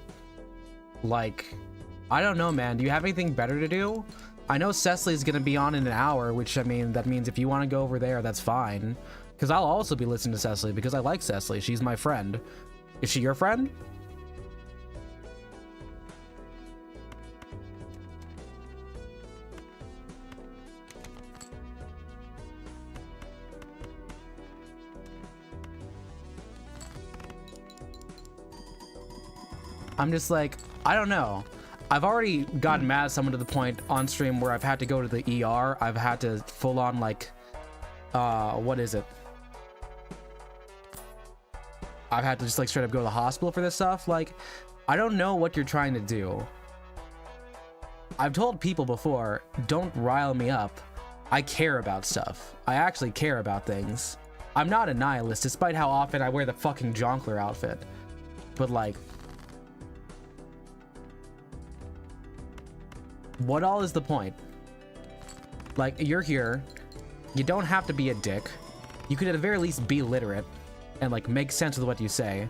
Like, I don't know, man. Do you have anything better to do? I know Cecily's gonna be on in an hour, which, I mean, that means if you want to go over there, that's fine. Because I'll also be listening to Cecily because I like Cecily. She's my friend. Is she your friend? I'm just like, I don't know. I've already gotten mad at someone to the point on stream where I've had to go to the ER. I've had to full on like, what is it? I've had to just like straight up go to the hospital for this stuff. Like, I don't know what you're trying to do. I've told people before, don't rile me up. I care about stuff. I actually care about things. I'm not a nihilist, despite how often I wear the fucking Jonkler outfit. But like, what all is the point? Like, you're here. You don't have to be a dick. You could at the very least be literate and like make sense with what you say.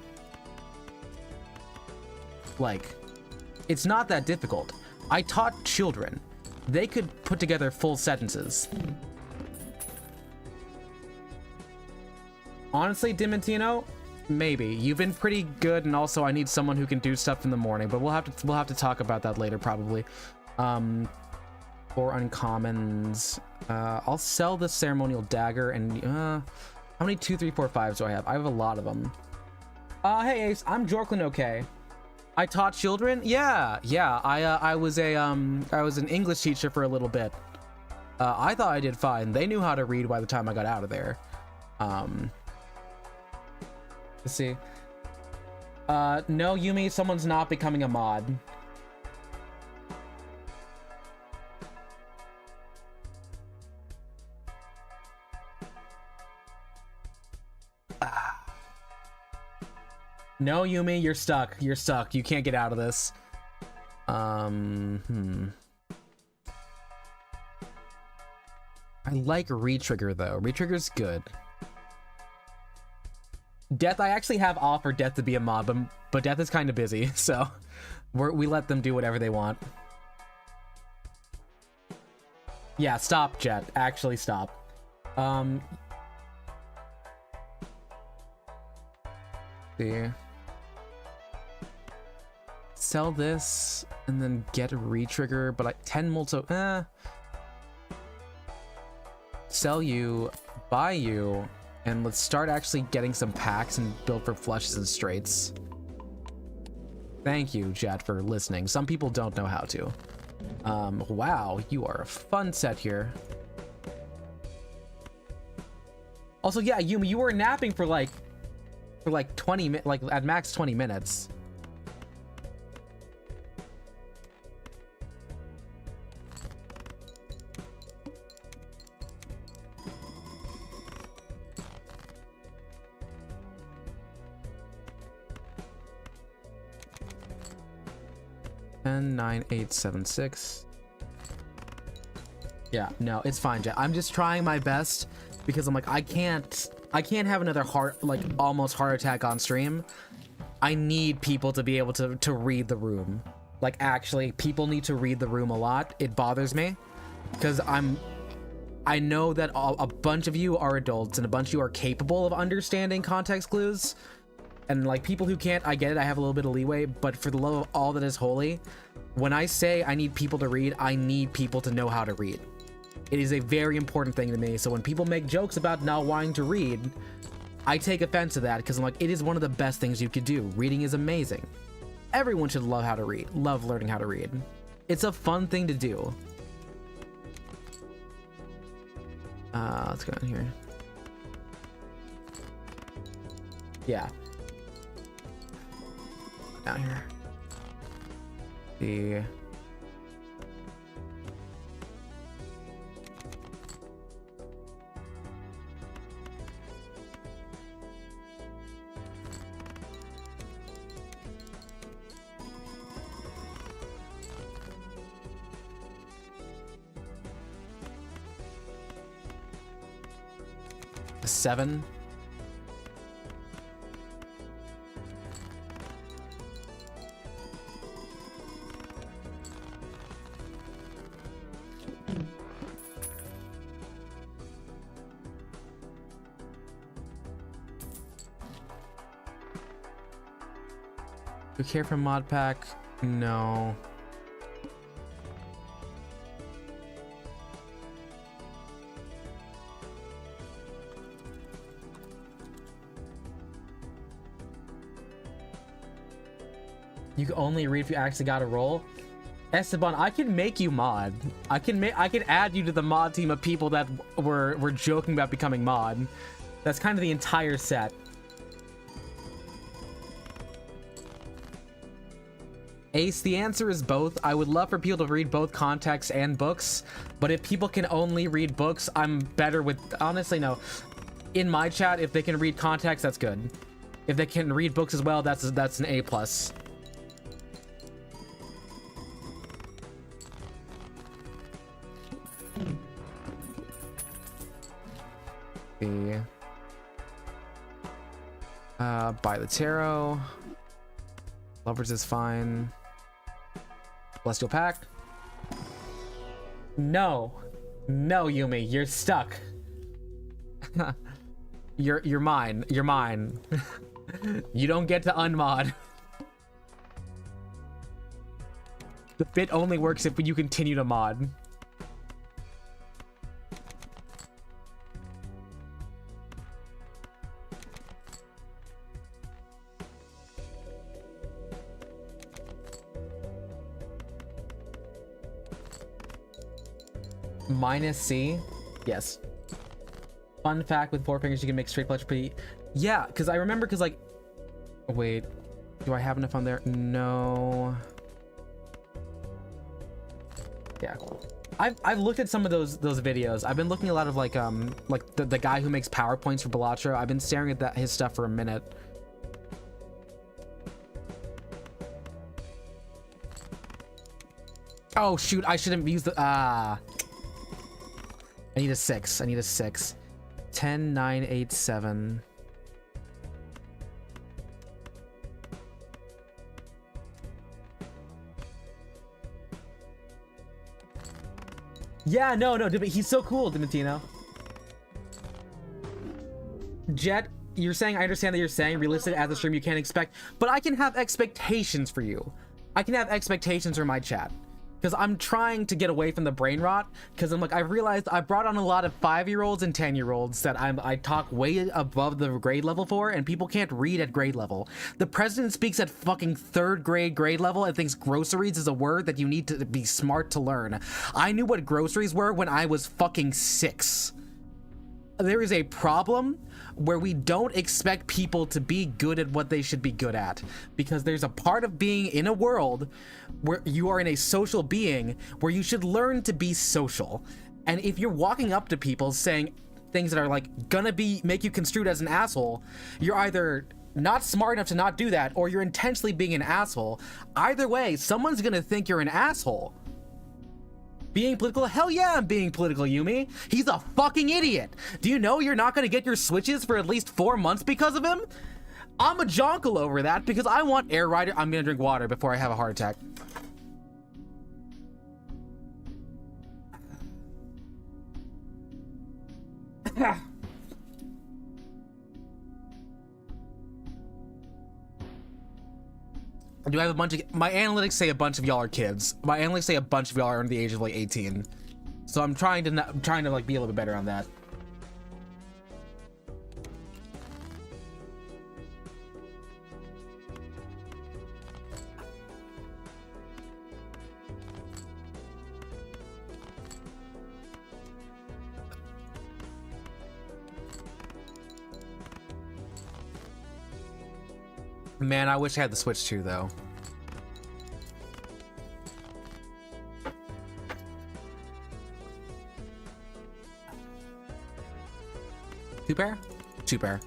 Like, it's not that difficult. I taught children. They could put together full sentences. Honestly, Dimentino, maybe. You've been pretty good, and also I need someone who can do stuff in the morning, but we'll have to talk about that later probably. For uncommons, I'll sell the ceremonial dagger. And how many 2, 3, 4, 5s do I have? I have a lot of them. Hey Ace, I'm Jorklin. Okay, I taught children. Yeah. I was an English teacher for a little bit. I thought I did fine. They knew how to read by the time I got out of there. Let's see. No, Yumi, someone's not becoming a mod. No, Yumi, you're stuck. You're stuck. You can't get out of this. I like Retrigger, though. Retrigger's good. Death, I actually have offered Death to be a mod, but Death is kind of busy, so we let them do whatever they want. Yeah, stop, Jet. Actually, stop. See. Sell this and then get a retrigger, but 10 multo. Sell you, buy you, and let's start actually getting some packs and build for flushes and straights. Thank you, Jet, for listening. Some people don't know how to. Wow, you are a fun set here. Also, yeah, Yumi, you were napping for like 20 minutes, like at max 20 minutes. And 9876. Yeah, no, it's fine, Jet. I'm just trying my best because I'm like, I can't have another almost heart attack on stream. I need people to be able to read the room. Like, actually, people need to read the room a lot. It bothers me because I know that a bunch of you are adults and a bunch of you are capable of understanding context clues. And like, people who can't, I get it, I have a little bit of leeway, but for the love of all that is holy, when I say I need people to read, I need people to know how to read. It is a very important thing to me. So when people make jokes about not wanting to read, I take offense to that because I'm like, it is one of the best things you could do. Reading is amazing. Everyone should love how to read, love learning how to read. It's a fun thing to do. Let's go in here. Yeah. Down here. 7. Do you care for mod pack? No. You can only read if you actually got a roll. Esteban, I can make you mod. I can add you to the mod team of people that were joking about becoming mod. That's kind of the entire set. Ace, the answer is both. I would love for people to read both context and books, but if people can only read books, I'm better with, honestly, no. In my chat, if they can read context, that's good. If they can read books as well, that's an A+. Buy the tarot. Lovers is fine. Celestial pack. No, Yumi, you're stuck. you're mine. You're mine. You don't get to unmod. The fit only works if you continue to mod. -C? Yes. Fun fact, with 4 fingers you can make straight fletch pretty. Yeah, because I remember, because like, wait, do I have enough on there? No. Yeah, I've looked at some of those videos. I've been looking at a lot of like the guy who makes PowerPoints for Balatro. I've been staring at his stuff for a minute. Oh shoot, I shouldn't use the I need a 6. I need a 6. 10, 9, 8, 7. Yeah, no, but he's so cool, Dimitino. Jet, you're saying, I understand that you're saying realistic as a stream you can't expect, but I can have expectations for you. I can have expectations for my chat. Because I'm trying to get away from the brain rot. Because I'm like, I've realized I brought on a lot of 5-year-olds and 10-year-olds that I talk way above the grade level for, and people can't read at grade level. The president speaks at fucking 3rd grade level and thinks groceries is a word that you need to be smart to learn. I knew what groceries were when I was fucking 6. There is a problem where we don't expect people to be good at what they should be good at, because there's a part of being in a world where you are in a social being where you should learn to be social. And if you're walking up to people saying things that are like gonna make you construed as an asshole, you're either not smart enough to not do that, or you're intentionally being an asshole. Either way, someone's gonna think you're an asshole. Being political? Hell yeah, I'm being political, Yumi. He's a fucking idiot. Do you know you're not gonna get your Switches for at least 4 months because of him? I'm a jonkel over that because I want Air Rider. I'm gonna drink water before I have a heart attack. Do I have a bunch of... My analytics say a bunch of y'all are kids. My analytics say a bunch of y'all are under the age of like 18. So I'm trying to like be a little bit better on that. Man, I wish I had the Switch too, though. Two pair? 2 pair.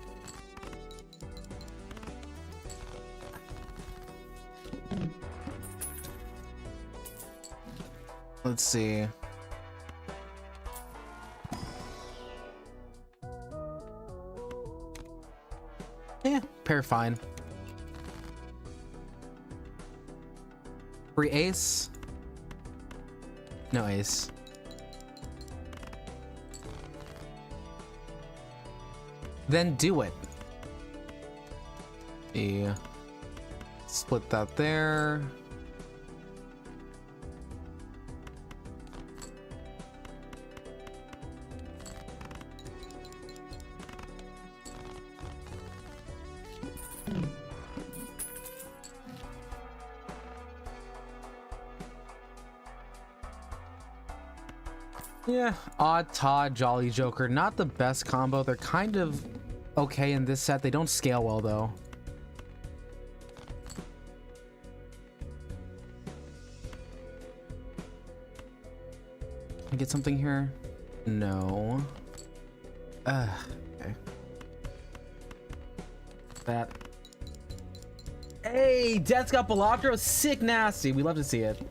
Let's see. Pair fine. Free ace. No ace. Then do it. Yeah. Split that there. Yeah, Odd Todd, Jolly Joker, not the best combo. They're kind of okay in this set. They don't scale well though. Can I get something here? No. Okay. That. Hey, Death's got Balatro. Sick nasty. We love to see it.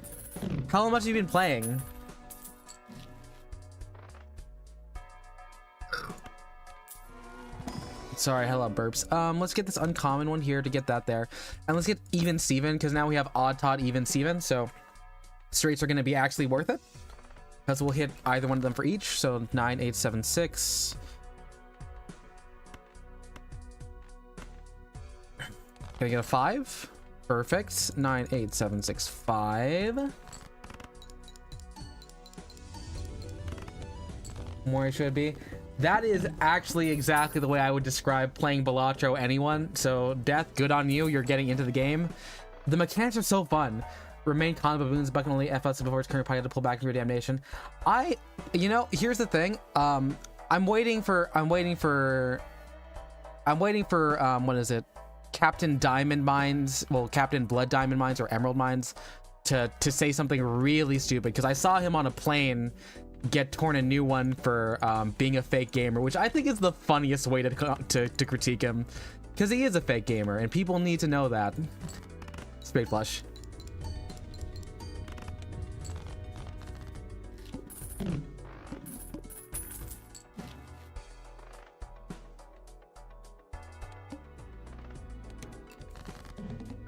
How much have you been playing? Sorry, hello burps. Let's get this uncommon one here to get that there. And let's get even Steven, because now we have Odd Todd, even Steven. So straights are going to be actually worth it. Because we'll hit either one of them for each. So 9, 8, 7, 6. Gonna get a 5. Perfect. 9, 8, 7, 6, 5. More it should be. That is actually exactly the way I would describe playing Balatro anyone. So Death, good on you. You're getting into the game. The mechanics are so fun. Remain calm, baboons, buck only FS before its current pilot to pull back from your damnation. You know, here's the thing. I'm waiting for what is it? Captain Diamond Mines, well, Captain Blood Diamond Mines or Emerald Mines to say something really stupid, because I saw him on a plane get torn a new one for being a fake gamer, which I think is the funniest way to critique him, because he is a fake gamer and people need to know that. Spade flush.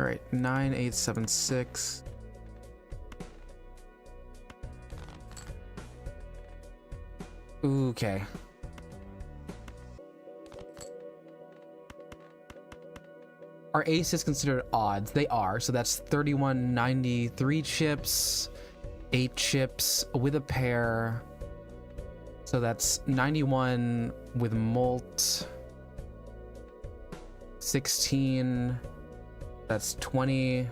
All right, 9, 8, 7, 6. Okay. Are aces considered odds? They are. So that's 3193 chips, 8 chips with a pair. So that's 91 with molt. 16. That's 20.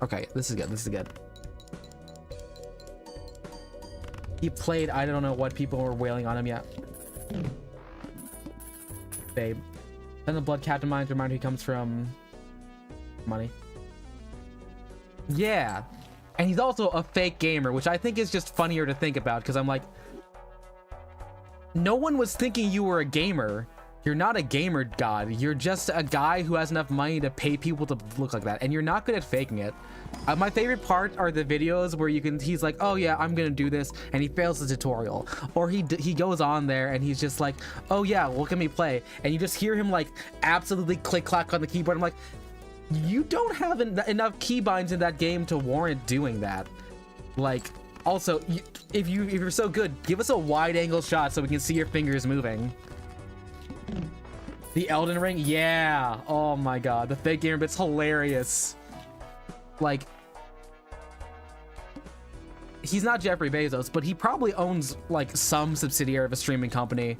Okay, this is good. This is good. He played, I don't know what people were wailing on him yet. Babe. Then the Blood Captain Mines reminder he comes from money. Yeah. And he's also a fake gamer, which I think is just funnier to think about, because I'm like, no one was thinking you were a gamer. You're not a gamer god. You're just a guy who has enough money to pay people to look like that, and you're not good at faking it. My favorite part are the videos where he's like, oh yeah, I'm gonna do this, and he fails the tutorial, or he goes on there and he's just like, oh yeah, look at me play, and you just hear him like absolutely click clack on the keyboard. I'm like, you don't have enough keybinds in that game to warrant doing that. Like, also, if you're so good, give us a wide angle shot so we can see your fingers moving. The Elden Ring, yeah. Oh my god, the fake gamer bit's hilarious. Like, he's not Jeffrey Bezos, but he probably owns like some subsidiary of a streaming company.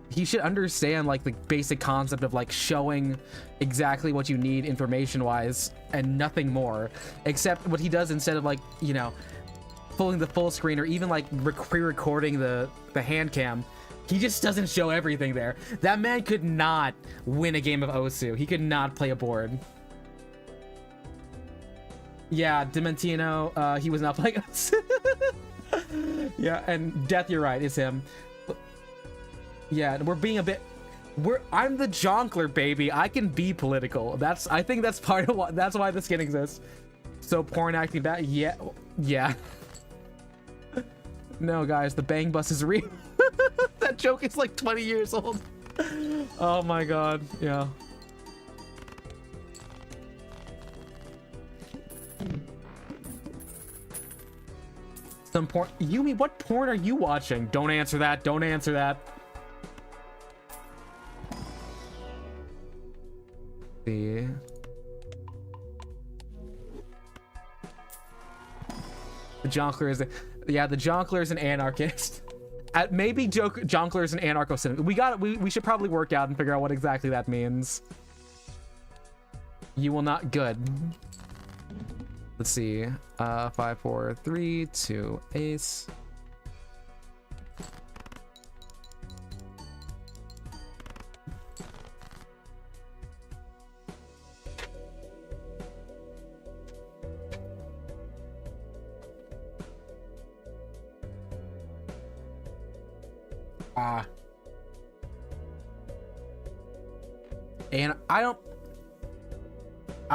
He should understand like the basic concept of like showing exactly what you need information wise and nothing more, except what he does instead of like, you know, pulling the full screen or even like pre-recording the hand cam. He just doesn't show everything there. That man could not win a game of Osu. He could not play a board. Yeah, Dementino, he was not playing Osu. Yeah, and Death, you're right, it's him. Yeah, we're being a bit... I'm the jonkler, baby. I can be political. I think that's part of that's why the skin exists. So porn acting bad? Yeah. Yeah. No, guys, the bang bus is real. That joke is like 20 years old. Oh my god, yeah. Some porn. Yumi, what porn are you watching? Don't answer that. Don't answer that. See. The Jonkler is yeah, the Jonkler is an anarchist. Maybe Jonkler is an anarcho-cinema. We should probably work out and figure out what exactly that means. You will not good. Let's see. 5, 4, 3, 2, ace. And I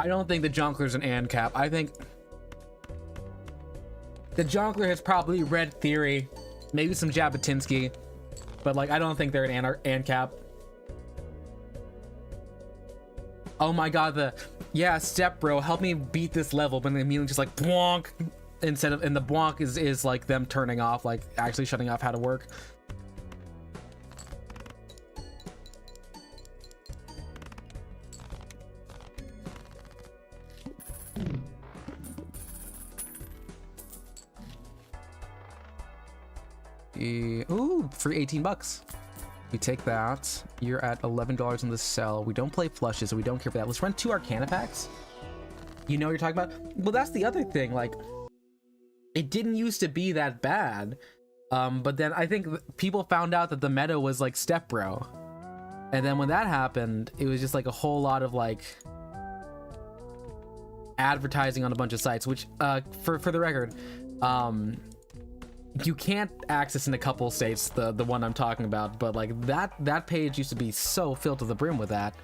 don't think the Jonkler's an and cap. I think the Jonkler has probably read theory, maybe some Jabotinsky, but like I don't think they're an and cap. Oh my god, yeah, step bro, help me beat this level, but then immediately just like bonk instead of, and the bonk is like them turning off, like actually shutting off how to work. Ooh, free 18 bucks. We take that. You're at $11 in the cell. We don't play flushes, so we don't care for that. Let's run 2 Arcana packs. You know what you're talking about? Well, that's the other thing. Like, it didn't used to be that bad. But then I think people found out that the meta was like step bro. And then when that happened, it was just like a whole lot of like advertising on a bunch of sites, which for the record, you can't access in a couple states, the one I'm talking about, but like that page used to be so filled to the brim with that.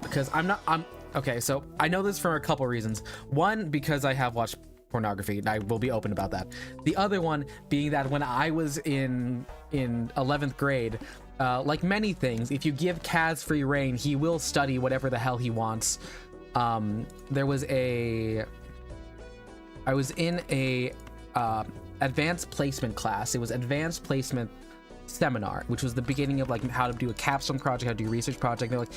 Because I'm okay, so I know this for a couple reasons. One, because I have watched pornography, and I will be open about that. The other one being that when I was in 11th grade, like many things, if you give Kaz free reign, he will study whatever the hell he wants. I was in a advanced placement class. It was advanced placement seminar, which was the beginning of like how to do a capstone project, how to do a research project. They're like,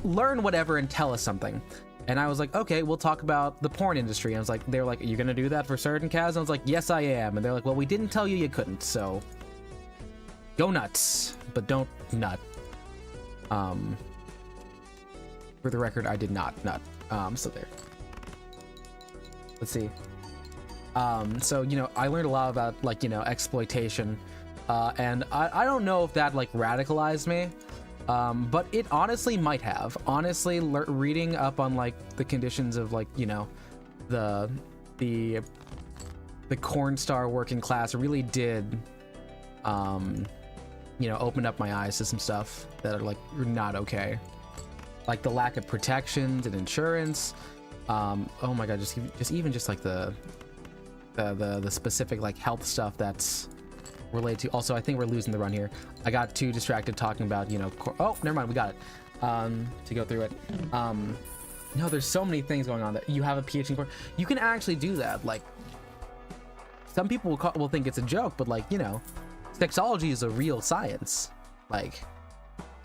learn whatever and tell us something. And I was like, okay, we'll talk about the porn industry. And I was like, they're like, are you gonna do that for certain, Kaz? And I was like, yes, I am. And they're like, well, we didn't tell you you couldn't, so go nuts, but don't nut. For the record, I did not nut. So there. Let's see. So, you know, I learned a lot about like, you know, exploitation, and I don't know if that like radicalized me, but it honestly might have. Honestly, reading up on like the conditions of like, you know, the corn star working class really did, you know, open up my eyes to some stuff that are like not okay, like the lack of protections and insurance. Oh my god, just like the specific like health stuff that's related to. Also, I think we're losing the run here. I got too distracted talking about, you know, oh, never mind, we got it. To go through it. No, there's so many things going on that you have a PhD in. You can actually do that. Like, some people will think it's a joke, but like, you know, sexology is a real science. Like,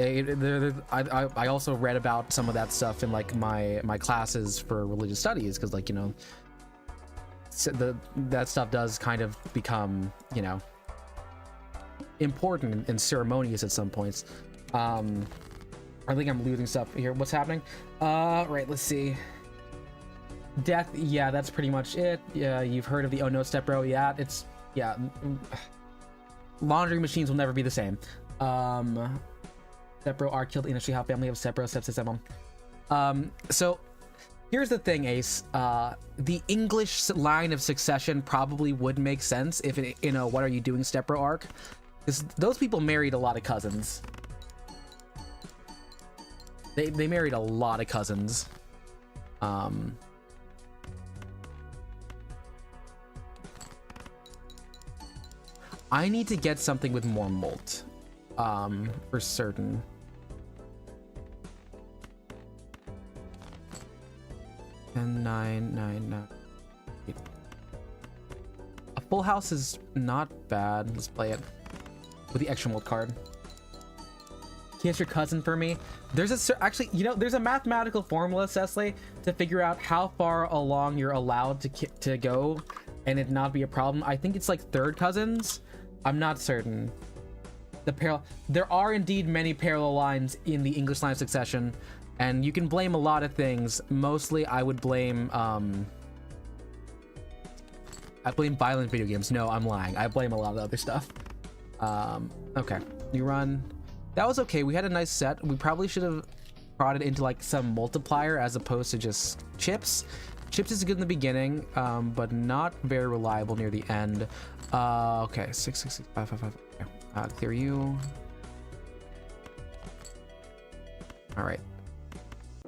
I also read about some of that stuff in like my classes for religious studies, because like, you know, that stuff does kind of become, you know, important and ceremonious at some points. I think I'm losing stuff here. What's happening? Right, let's see. Death, yeah, that's pretty much it. Yeah, you've heard of the oh no step bro. Yeah, it's, yeah, laundry machines will never be the same. Step bro are killed industry, how family of step bro steps to stepmom. So here's the thing, Ace. The English line of succession probably would make sense if it, in a what are you doing step bro arc, because those people married a lot of cousins. They married a lot of cousins. I need to get something with more molt, for certain. And 9, 9, 9. Full House is not bad. Let's play it with the extra mold card. Kiss your cousin for me. There's actually, you know, there's a mathematical formula, Cecily, to figure out how far along you're allowed to go and it not be a problem. I think it's like third cousins. I'm not certain. There are indeed many parallel lines in the English line of succession, and you can blame a lot of things. Mostly, I would blame violent video games. No, I'm lying. I blame a lot of other stuff. Okay, you run. That was okay. We had a nice set. We probably should have brought it into like some multiplier as opposed to just chips. Chips is good in the beginning, but not very reliable near the end. Okay, 6, 6, 6, 5, 5, 5. Okay. Clear you. All right.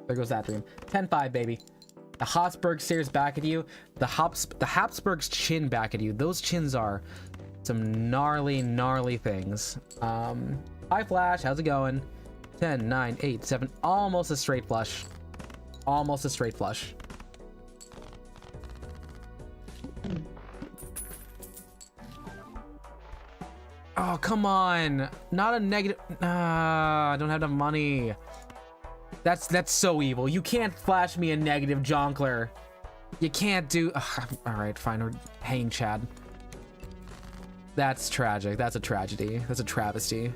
There goes that dream. 10-5, baby. The Habsburg stares back at you. The Habsburg's chin back at you. Those chins are some gnarly, gnarly things. Hi, Flash. How's it going? 10, 9, 8, 7. Almost a straight flush. Almost a straight flush. Oh, come on. Not a negative. I don't have enough money. That's so evil. You can't flash me a negative Jonkler. You can't do. All right, fine. We're hanging Chad. That's tragic. That's a tragedy. That's a travesty.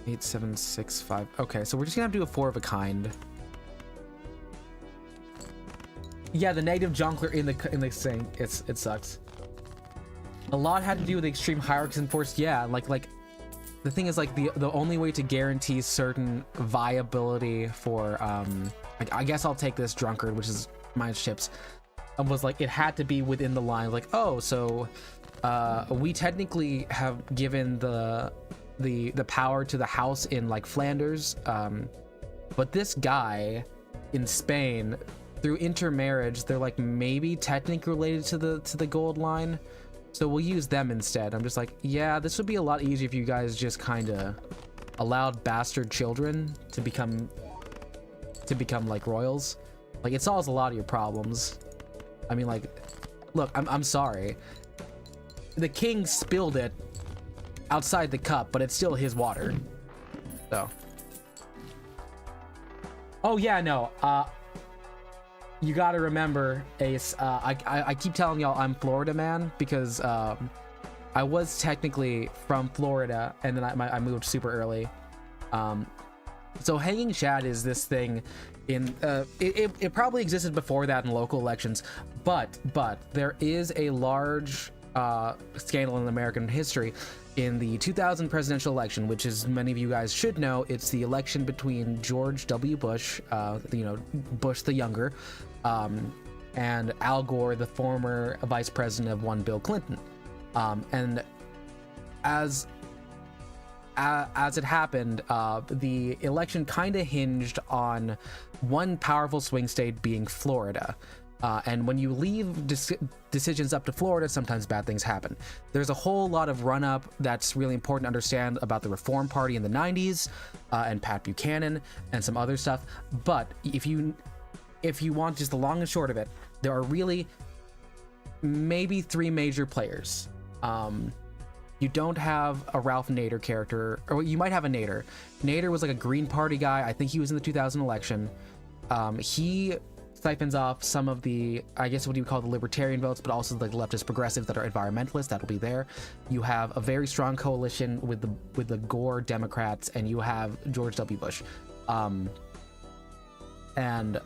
8, 7, 6, 5. Okay, so we're just gonna have to do a 4 of a kind. Yeah, the negative Jonkler in the thing. It sucks. A lot had to do with the extreme hierarchies enforced. Yeah, like the thing is like the only way to guarantee certain viability for I guess I'll take this drunkard, which is minus chips. Was like it had to be within the line. Like, oh, so we technically have given the power to the house in like Flanders, but this guy in Spain, through intermarriage, they're like maybe technically related to the gold line, so we'll use them instead. I'm just like, yeah, this would be a lot easier if you guys just kind of allowed bastard children to become like royals. Like, it solves a lot of your problems. I mean, like, look, I'm sorry. The king spilled it outside the cup, but it's still his water. So. Oh yeah, no. You gotta remember, Ace. I keep telling y'all I'm Florida man because I was technically from Florida, and then I moved super early. So hanging Chad is this thing in it probably existed before that in local elections, but there is a large scandal in American history in the 2000 presidential election, which, as many of you guys should know, it's the election between George W. Bush, Bush the younger, and Al Gore, the former vice president of one Bill Clinton. And as it happened, the election kind of hinged on one powerful swing state being Florida. And when you leave decisions up to Florida, sometimes bad things happen. There's a whole lot of run-up that's really important to understand about the Reform Party in the 90s, and Pat Buchanan, and some other stuff. But if you want just the long and short of it, there are really maybe 3 major players. You don't have a Ralph Nader character, or you might have a Nader. Nader was like a Green Party guy. I think he was in the 2000 election. He siphons off some of the, I guess what you would call the libertarian votes, but also the leftist progressives that are environmentalists. That'll be there. You have a very strong coalition with the Gore Democrats, and you have George W. Bush. And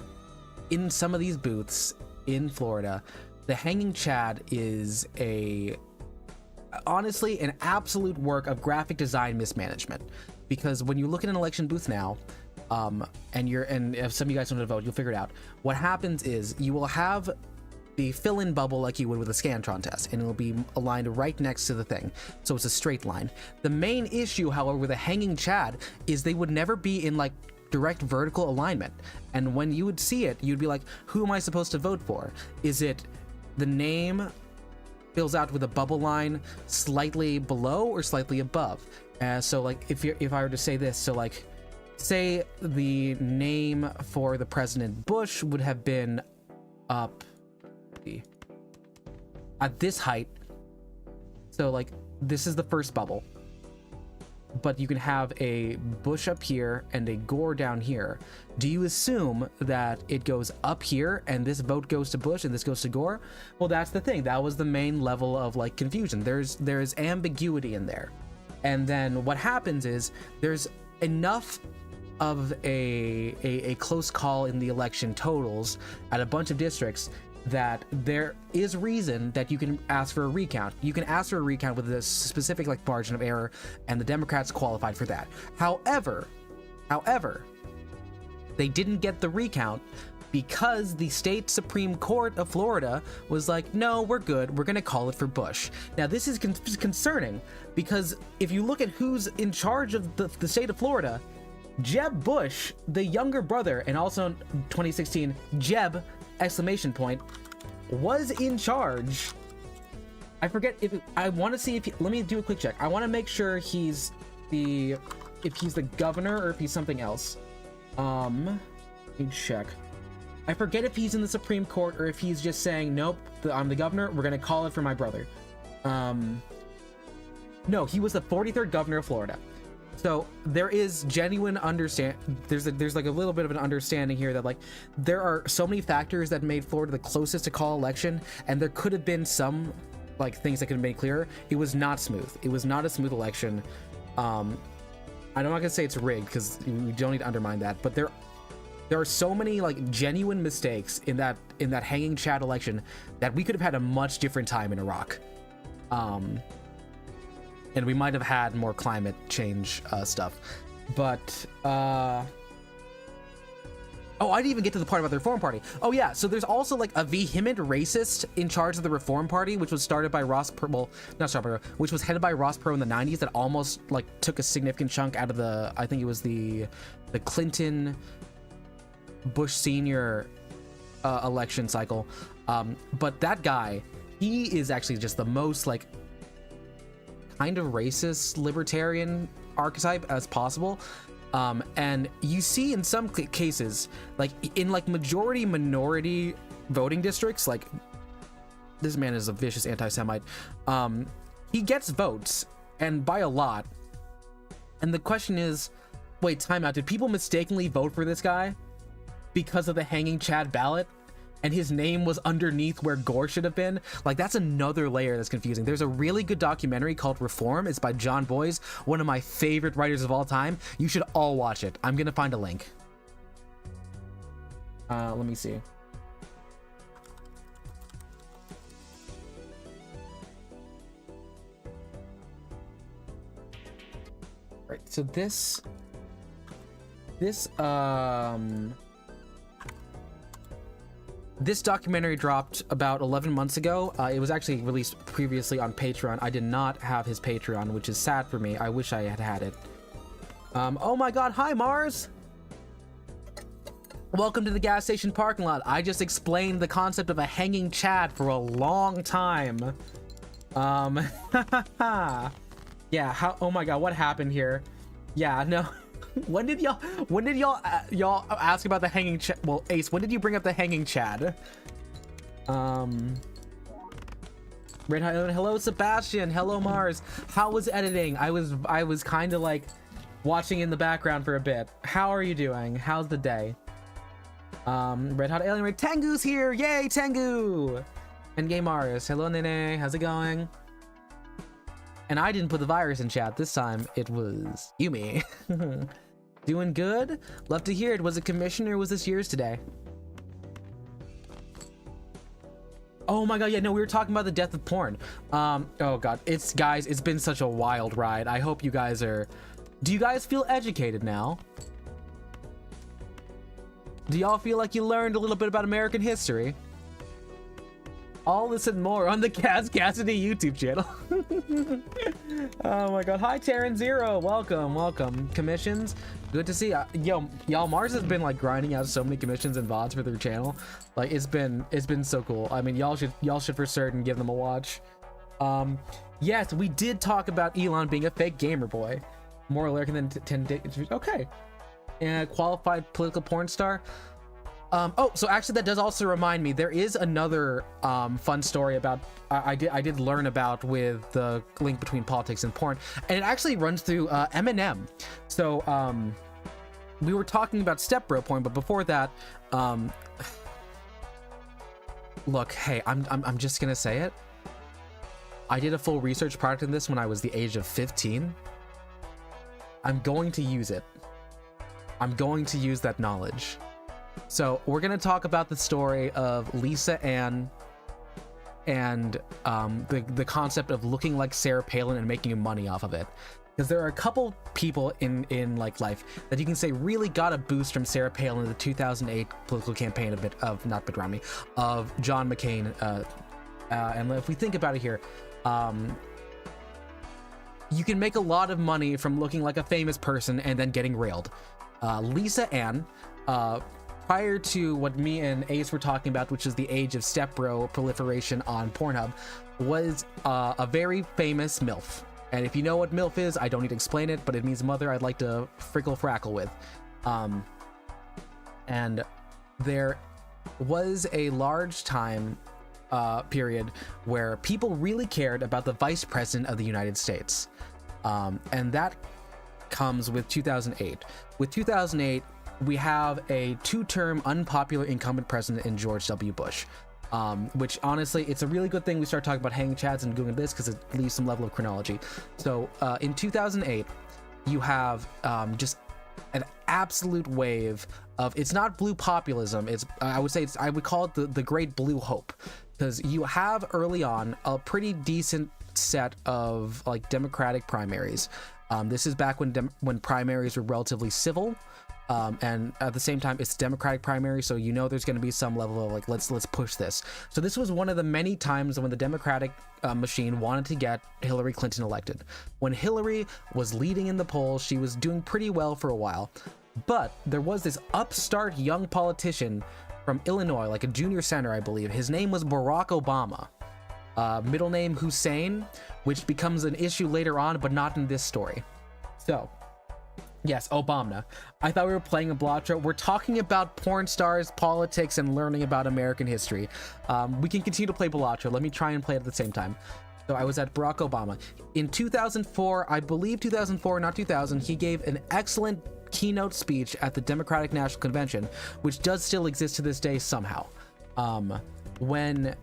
in some of these booths in Florida, the Hanging Chad is honestly an absolute work of graphic design mismanagement. Because when you look at an election booth now, and if some of you guys want to vote, you'll figure it out. What happens is you will have the fill-in bubble like you would with a Scantron test, and it will be aligned right next to the thing, so it's a straight line. The main issue, however, with a Hanging Chad is they would never be in like direct vertical alignment, and when you would see it, you'd be like, who am I supposed to vote for? Is it the name fills out with a bubble line slightly below or slightly above? So like if I were to say this, so like say the name for the President Bush would have been up at this height. So like this is the first bubble, but you can have a Bush up here and a Gore down here. Do you assume that it goes up here and this vote goes to Bush and this goes to Gore? Well, that's the thing. That was the main level of like confusion. There's ambiguity in there. And then what happens is there's enough of a close call in the election totals at a bunch of districts that there is reason that you can ask for a recount. You can ask for a recount with a specific like margin of error, and the Democrats qualified for that. However, they didn't get the recount because the state Supreme Court of Florida was like, no, we're good. We're going to call it for Bush. Now, this is concerning because if you look at who's in charge of the state of Florida, Jeb Bush, the younger brother, and also in 2016, Jeb, ! Was in charge. I forget if I want to see if let me do a quick check. I want to make sure if he's the governor or if he's something else. Let me check. I forget if he's in the Supreme Court or if he's just saying, nope, I'm the governor. We're gonna call it for my brother. No, he was the 43rd governor of Florida. So there is genuine there's like a little bit of an understanding here that like there are so many factors that made Florida the closest to call election, and there could have been some like things that could have made clearer. It was not smooth. It was not a smooth election. I'm not gonna say it's rigged because we don't need to undermine that, but there are so many like genuine mistakes in that hanging Chad election that we could have had a much different time in Iraq. And we might have had more climate change stuff. But, oh, I didn't even get to the part about the Reform Party. Oh yeah, so there's also like a vehement racist in charge of the Reform Party, which was started by which was headed by Ross Perot in the 90s that almost like took a significant chunk out of I think it was the Clinton Bush Sr. Election cycle. But that guy, he is actually just the most like kind of racist libertarian archetype as possible, and you see in some cases like in like majority minority voting districts, like this man is a vicious anti-Semite. He gets votes, and by a lot, and the question is, wait, time out, did people mistakenly vote for this guy because of the hanging Chad ballot and his name was underneath where Gore should have been? Like, that's another layer that's confusing. There's a really good documentary called Reform. It's by John Boyes, one of my favorite writers of all time. You should all watch it. I'm gonna find a link. Let me see. Right, so this documentary dropped about 11 months ago. It was actually released previously on Patreon. I did not have his Patreon, which is sad for me. I wish I had had it. Oh my god, hi Mars! Welcome to the gas station parking lot. I just explained the concept of a hanging Chad for a long time. Yeah, oh my god, what happened here? Yeah, no. When did y'all ask about the hanging Chad? Well, Ace, when did you bring up the hanging Chad? Red Hot, hello Sebastian, hello Mars. How was editing? I was kind of like watching in the background for a bit. How are you doing? How's the day? Red Hot Alien Red Tengu's here. Yay, Tengu! And Gay Mars. Hello Nene, how's it going? And I didn't put the virus in chat this time. It was Yumi. Doing good? Love to hear it. Was it commission or was this yours today? Oh my god, yeah, no, we were talking about the death of porn. Oh god, guys, it's been such a wild ride. I hope you guys are... Do you guys feel educated now? Do y'all feel like you learned a little bit about American history? All this and more on the KazCassidy YouTube channel. Oh my god. Hi, Terran Zero. Welcome, welcome. Commissions. Good to see. Yo, y'all, Mars has been like grinding out so many commissions and VODs for their channel. Like, it's been so cool. I mean, y'all should for certain give them a watch. Yes, we did talk about Elon being a fake gamer boy. More American than 10 days. Okay. qualified political porn star. Oh, so actually that does also remind me, there is another fun story about I did learn about with the link between politics and porn, and it actually runs through Eminem. So we were talking about stepbro porn, but before that, look, hey, I'm just gonna say it. I did a full research project in this when I was the age of 15. I'm going to use it. I'm going to use that knowledge. So we're going to talk about the story of Lisa Ann and the concept of looking like Sarah Palin and making money off of it. Because there are a couple people in like life that you can say really got a boost from Sarah Palin in the 2008 political campaign of John McCain. And if we think about it here, you can make a lot of money from looking like a famous person and then getting railed. Lisa Ann, prior to what me and Ace were talking about, which is the age of stepbro proliferation on Pornhub, was a very famous MILF. And if you know what MILF is, I don't need to explain it, but it means mother I'd like to frickle frackle with. And there was a large time period where people really cared about the vice president of the United States. And that comes with 2008. With 2008, we have a two-term unpopular incumbent president in George W. Bush, which honestly, it's a really good thing we start talking about hanging chads and doing this because it leaves some level of chronology. So in 2008, you have just an absolute wave of, it's not blue populism, it's I would call it the great blue hope, because you have early on a pretty decent set of like Democratic primaries. This is back when primaries were relatively civil, and at the same time it's Democratic primary, so you know there's going to be some level of like let's push this. So this was one of the many times when the Democratic machine wanted to get Hillary Clinton elected. When Hillary was leading in the polls, she was doing pretty well for a while, but there was this upstart young politician from Illinois, like a junior senator, I believe. His name was Barack Obama. Middle name Hussein, which becomes an issue later on, but not in this story. So, yes, Obama. I thought we were playing a Balatro. We're talking about porn stars, politics, and learning about American history. We can continue to play Balatro. Let me try and play it at the same time. So I was at Barack Obama. In 2004, I believe 2004, not 2000, he gave an excellent keynote speech at the Democratic National Convention, which does still exist to this day somehow. When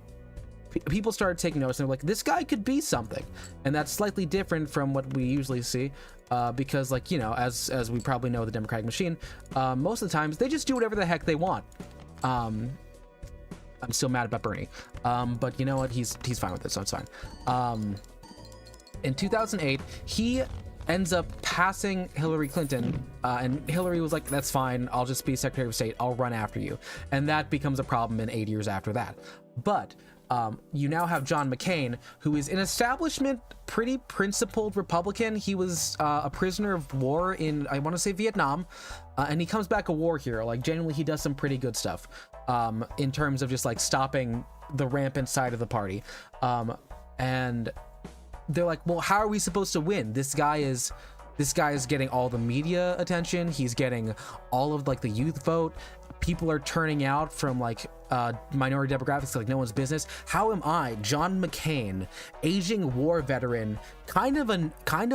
people started taking notice, and they're like, this guy could be something. And that's slightly different from what we usually see, because, like, you know, as we probably know, the Democratic machine, most of the times they just do whatever the heck they want. I'm still mad about Bernie, but you know what, he's fine with it, so it's fine. In 2008, he ends up passing Hillary Clinton, and Hillary was like, that's fine, I'll just be Secretary of State, I'll run after you. And that becomes a problem in 8 years after that. But you now have John McCain, who is an establishment, pretty principled Republican. He was a prisoner of war in, I want to say, Vietnam, and he comes back a war hero. Like, genuinely, he does some pretty good stuff in terms of just like stopping the rampant side of the party. And they're like, well, how are we supposed to win? This guy is getting all the media attention. He's getting all of like the youth vote. People are turning out from like minority demographics like no one's business. How am I, John McCain, aging war veteran, kind of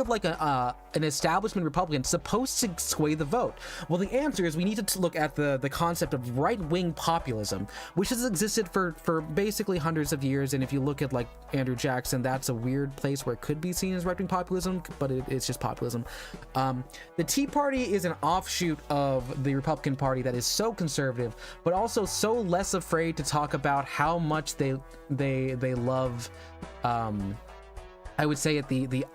like an establishment Republican, supposed to sway the vote? Well, the answer is we need to look at the concept of right-wing populism, which has existed for basically hundreds of years. And if you look at like Andrew Jackson, that's a weird place where it could be seen as right-wing populism, but it's just populism. The Tea Party is an offshoot of the Republican Party that is so conservative, but also so less afraid to talk about how much they love, I would say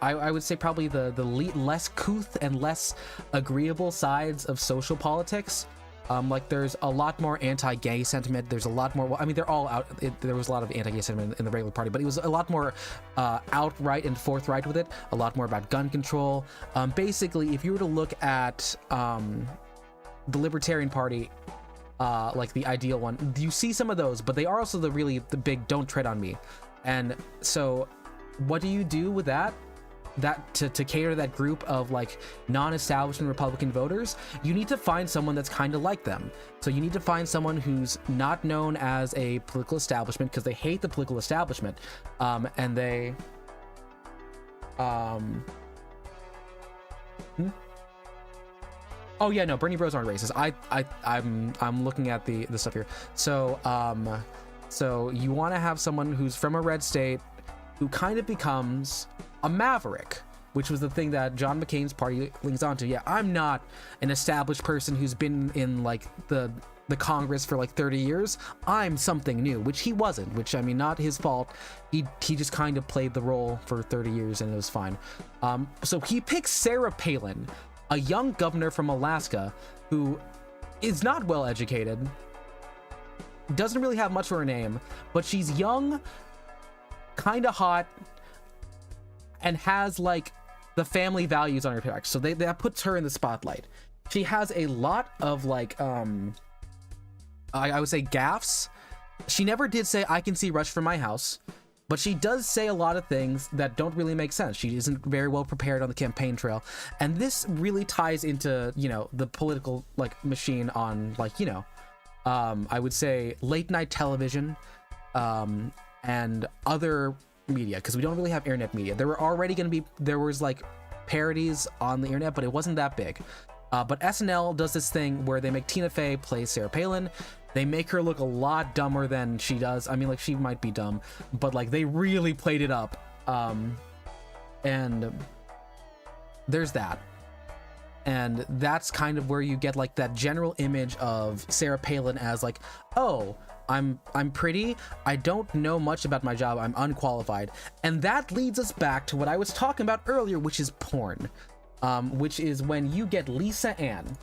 I would say probably the less couth and less agreeable sides of social politics. Like there's a lot more anti-gay sentiment. There's a lot more, I mean, they're all out. There was a lot of anti-gay sentiment in the regular party, but it was a lot more outright and forthright with it. A lot more about gun control. Basically, if you were to look at the Libertarian Party, like the ideal one, you see some of those, but they are also the big don't tread on me. And so what do you do with that? to cater to that group of like non-establishment Republican voters, you need to find someone that's kind of like them. So you need to find someone who's not known as a political establishment, because they hate the political establishment, and they Oh yeah, no, Bernie Bros aren't racist. I'm looking at the stuff here. So so you want to have someone who's from a red state, who kind of becomes a maverick, which was the thing that John McCain's party links onto. Yeah, I'm not an established person who's been in like the Congress for like 30 years. I'm something new, which he wasn't, which I mean, not his fault. He just kind of played the role for 30 years and it was fine. So he picks Sarah Palin, a young governor from Alaska who is not well educated, doesn't really have much for her name, but she's young, kind of hot, and has like the family values on her back. So that puts her in the spotlight. She has a lot of like I would say gaffes. She never did say I can see Rush from my house, but she does say a lot of things that don't really make sense. She isn't very well prepared on the campaign trail, and this really ties into, you know, the political like machine on like, you know, I would say late night television and other media, because we don't really have internet media. There was like parodies on the internet, but it wasn't that big. But SNL does this thing where they make Tina Fey play Sarah Palin. They make her look a lot dumber than she does. I mean, like, she might be dumb, but like they really played it up. And there's that. And that's kind of where you get like that general image of Sarah Palin as like, oh, I'm pretty, I don't know much about my job, I'm unqualified. And that leads us back to what I was talking about earlier, which is porn. Which is when you get Lisa Ann.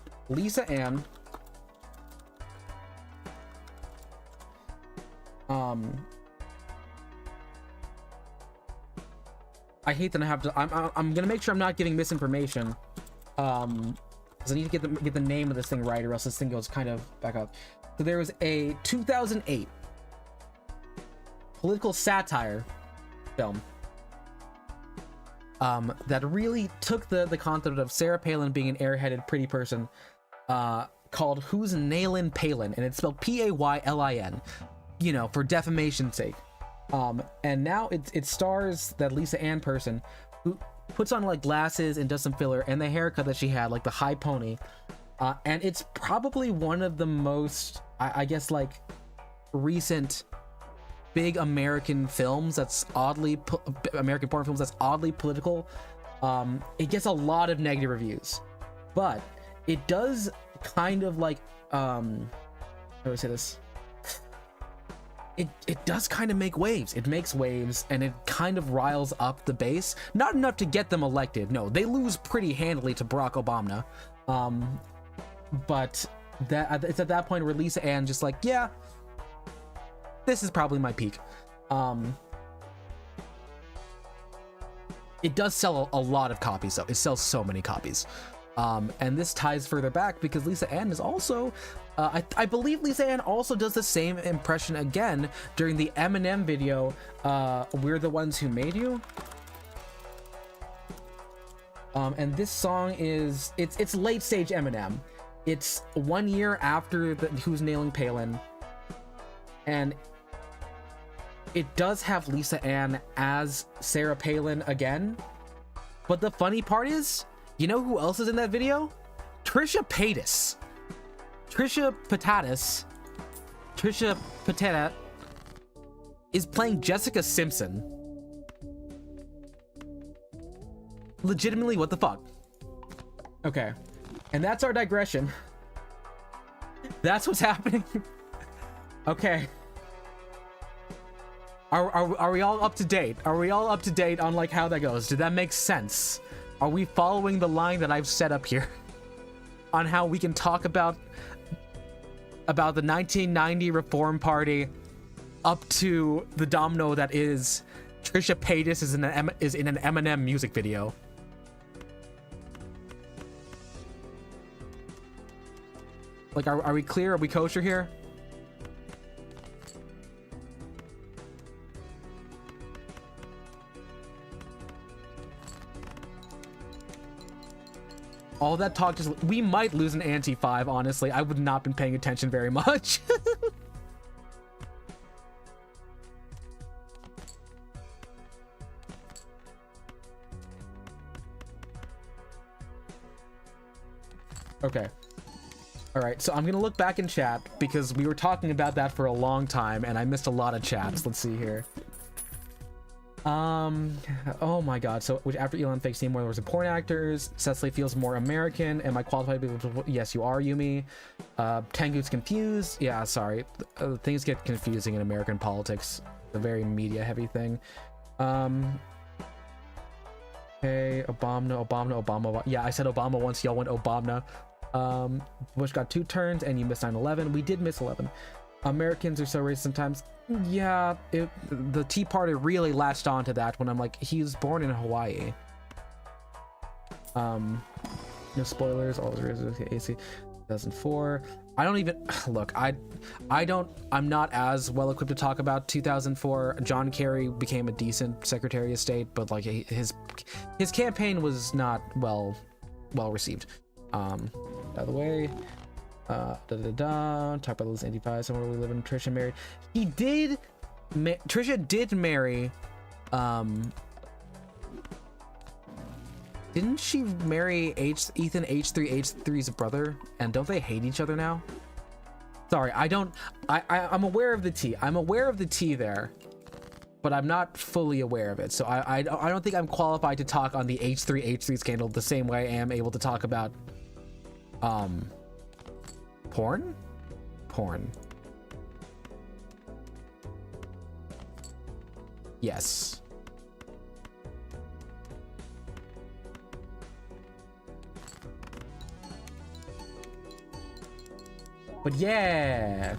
I hate that I have to. I'm gonna make sure I'm not giving misinformation. Because I need to get the name of this thing right, or else this thing goes kind of back up. So there was a 2008 political satire film that really took the concept of Sarah Palin being an airheaded pretty person, called Who's Nailin' Palin, and it's spelled Paylin, you know, for defamation's sake. And now it stars that Lisa Ann person who puts on like glasses and does some filler, and the haircut that she had, like the high pony, and it's probably one of the most, I guess, like recent big American films that's oddly American porn films that's oddly political. It gets a lot of negative reviews, but it does kind of like how do I say this? It does kind of make waves. It makes waves, and it kind of riles up the base. Not enough to get them elected. No, they lose pretty handily to Barack Obama. But it's at that point where Lisa Ann just like, yeah, this is probably my peak. It does sell a lot of copies, though. It sells so many copies. And this ties further back because Lisa Ann is also, I believe Lisa Ann also does the same impression again during the Eminem video, We're the Ones Who Made You. And this song is, it's late stage Eminem. It's 1 year after Who's Nailing Palin. And it does have Lisa Ann as Sarah Palin again. But the funny part is, you know who else is in that video? Trisha Paytas. Trisha Paytas is playing Jessica Simpson. Legitimately, what the fuck? Okay. And that's our digression. That's what's happening. Okay. Are we all up to date? Are we all up to date on like how that goes? Did that make sense? Are we following the line that I've set up here on how we can talk about the 1990 Reform Party up to the domino that is Trisha Paytas is in an Eminem music video? Like, are we clear? Are we kosher here? All that talk just... We might lose an anti-5, honestly. I would not been paying attention very much. Okay. Alright, so I'm gonna look back in chat because we were talking about that for a long time and I missed a lot of chats. Let's see here. Oh my god. So after Elon fakes Seymour, there was a porn actors. Cecily feels more American. Am I qualified to be able to... Yes, you are, Yumi. Tengu's confused. Yeah, sorry. Things get confusing in American politics. It's a very media heavy thing. Okay, Obama. Yeah, I said Obama once, y'all went Obama. Bush got 2 turns and you missed 9/11. We did miss 11. Americans are so racist sometimes. Yeah, the Tea Party really latched on to that when I'm like, he was born in Hawaii. No spoilers, all the AC 2004. I don't even look, I'm not as well equipped to talk about 2004. John Kerry became a decent Secretary of State, but like his campaign was not well received. By the way, talk about those 85 somewhere we live in. Trisha married. Trisha did marry. Didn't she marry Ethan H3's brother? And don't they hate each other now? Sorry, I'm aware of the tea. I'm aware of the tea there, but I'm not fully aware of it. So I don't think I'm qualified to talk on the H3 scandal the same way I am able to talk about porn. Yes. But yeah.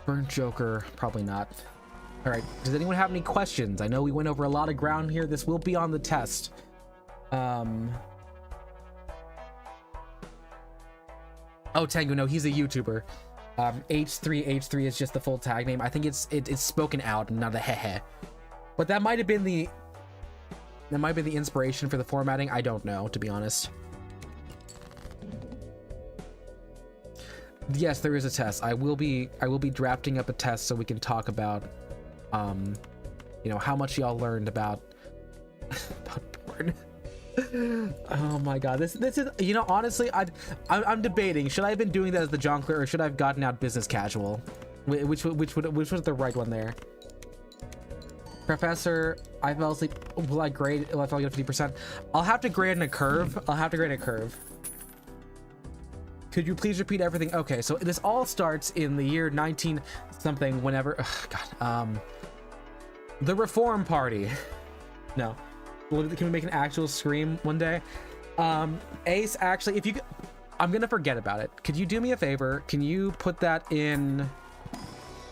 Burnt Joker, probably not. All right, does anyone have any questions? I know we went over a lot of ground here. This will be on the test. Oh, Tango, no, he's a YouTuber. H3 is just the full tag name. I think it's spoken out, not a heh. But that might have been the inspiration for the formatting. I don't know, to be honest. Yes, there is a test. I will be drafting up a test so we can talk about you know, how much y'all learned about porn. Oh my god, this is, you know, honestly, I'm debating, should I have been doing that as the Jonkler or should I have gotten out business casual? Which was the right one there? Professor, I fell asleep. Will I grade? Will I fall get 50%? I'll have to grade in a curve. Could you please repeat everything? Okay, so this all starts in the year 19 something, whenever. Oh god. The Reform Party. No. Can we make an actual scream one day? Ace, actually, if you, I'm gonna forget about it. Could you do me a favor? Can you put that in?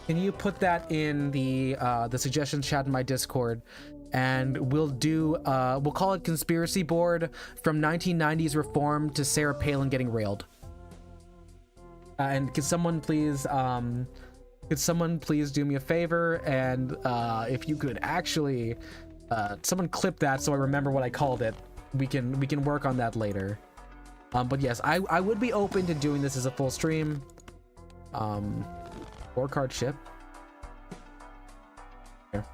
Can you put that in the suggestions chat in my Discord, and we'll call it Conspiracy Board from 1990s Reform to Sarah Palin getting railed. And could someone please do me a favor, and if you could actually someone clip that so I remember what I called it. We can work on that later. But yes, I would be open to doing this as a full stream. 4-card ship. Here.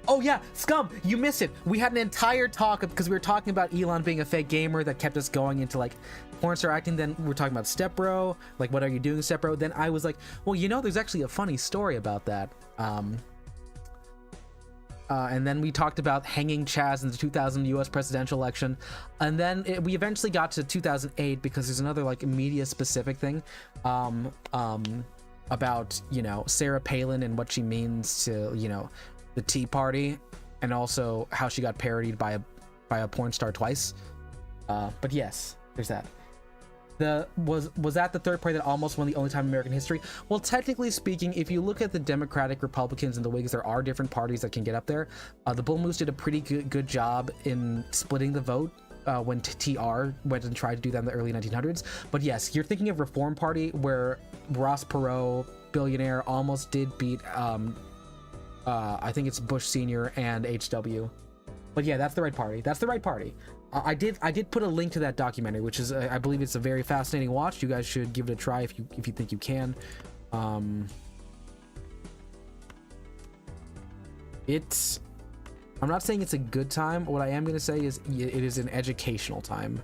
Oh yeah, Scum, you missed it. We had an entire talk because we were talking about Elon being a fake gamer that kept us going into like porn star acting. Then we were talking about Step Bro, like what are you doing, Step Bro? Then I was like, well, you know, there's actually a funny story about that. And then we talked about hanging Chaz in the 2000 US presidential election. And then we eventually got to 2008 because there's another like media specific thing about, you know, Sarah Palin and what she means to, you know, the Tea Party, and also how she got parodied by a porn star twice. But yes, there's that. Was that the third party that almost won the only time in American history? Well, technically speaking, if you look at the Democratic, Republicans, and the Whigs, there are different parties that can get up there. The Bull Moose did a pretty good job in splitting the vote when TR went and tried to do that in the early 1900s. But yes, you're thinking of Reform Party, where Ross Perot, billionaire, almost did beat I think it's Bush Senior and HW. But yeah, that's the right party. That's the right party. I did put a link to that documentary, which is I believe it's a very fascinating watch. You guys should give it a try if you think you can. I'm not saying it's a good time. What I am going to say is it is an educational time.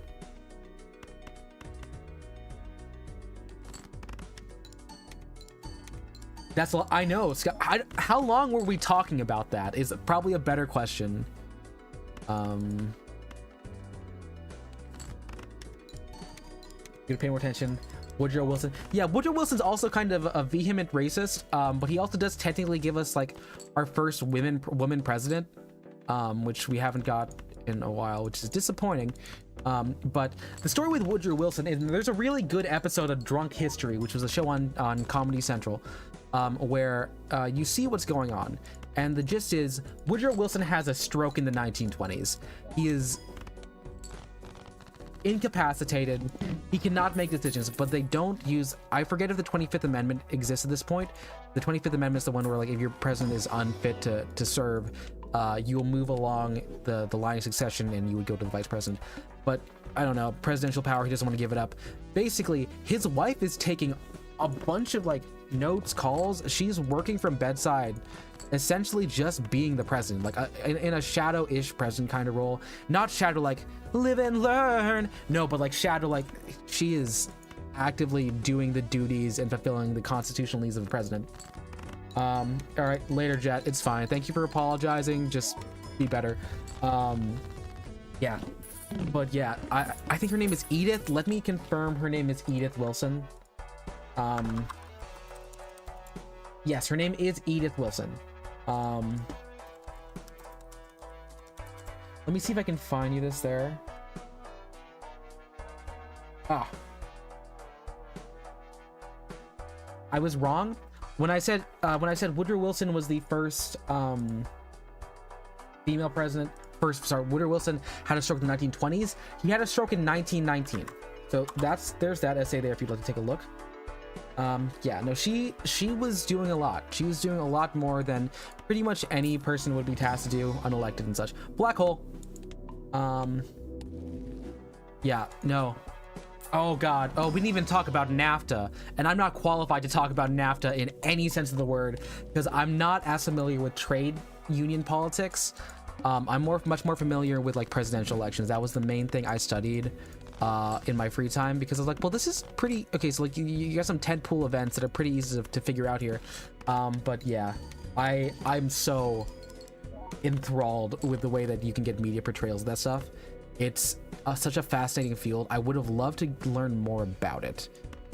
That's I know, Scott. How long were we talking about that? Is probably a better question. You pay more attention. Woodrow Wilson. Yeah, Woodrow Wilson's also kind of a vehement racist, but he also does technically give us like our first woman president, which we haven't got in a while, which is disappointing. But the story with Woodrow Wilson, and there's a really good episode of Drunk History, which was a show on Comedy Central, where you see what's going on. And the gist is Woodrow Wilson has a stroke in the 1920s. He is incapacitated. He cannot make decisions, but they don't use, I forget if the 25th Amendment exists at this point. The 25th Amendment is the one where like if your president is unfit to serve, you will move along the line of succession and you would go to the vice president. But I don't know, presidential power, he doesn't want to give it up. Basically, his wife is taking a bunch of like notes, calls. She's working from bedside, essentially just being the president, like in a shadow-ish president kind of role. Not shadow like live and learn, no, but like shadow like she is actively doing the duties and fulfilling the constitutional needs of the president. All right, later, Jet, it's fine. Thank you for apologizing, just be better. Yeah, but yeah, I think her name is Edith. Let me confirm her name is Edith Wilson. Yes, her name is Edith Wilson. Let me see if I can find you this there. Ah, I was wrong when I said Woodrow Wilson was the first female president. Woodrow Wilson had a stroke in the 1920s. He had a stroke in 1919. So there's that essay there if you'd like to take a look. Yeah, no, she was doing a lot. She was doing a lot more than pretty much any person would be tasked to do, unelected and such. Black hole. Yeah, no. Oh god. Oh, we didn't even talk about NAFTA, and I'm not qualified to talk about NAFTA in any sense of the word because I'm not as familiar with trade union politics. I'm much more familiar with like presidential elections. That was the main thing I studied in my free time because I was like, well, this is pretty okay. So like you got some tentpole events that are pretty easy to figure out here. But yeah, I'm so enthralled with the way that you can get media portrayals of that stuff. It's such a fascinating field. I would have loved to learn more about it.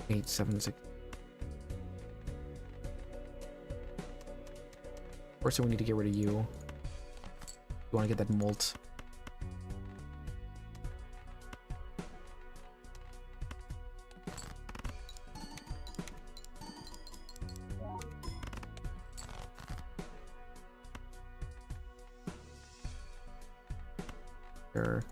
876. First, we need to get rid of you. You want to get that molt. There.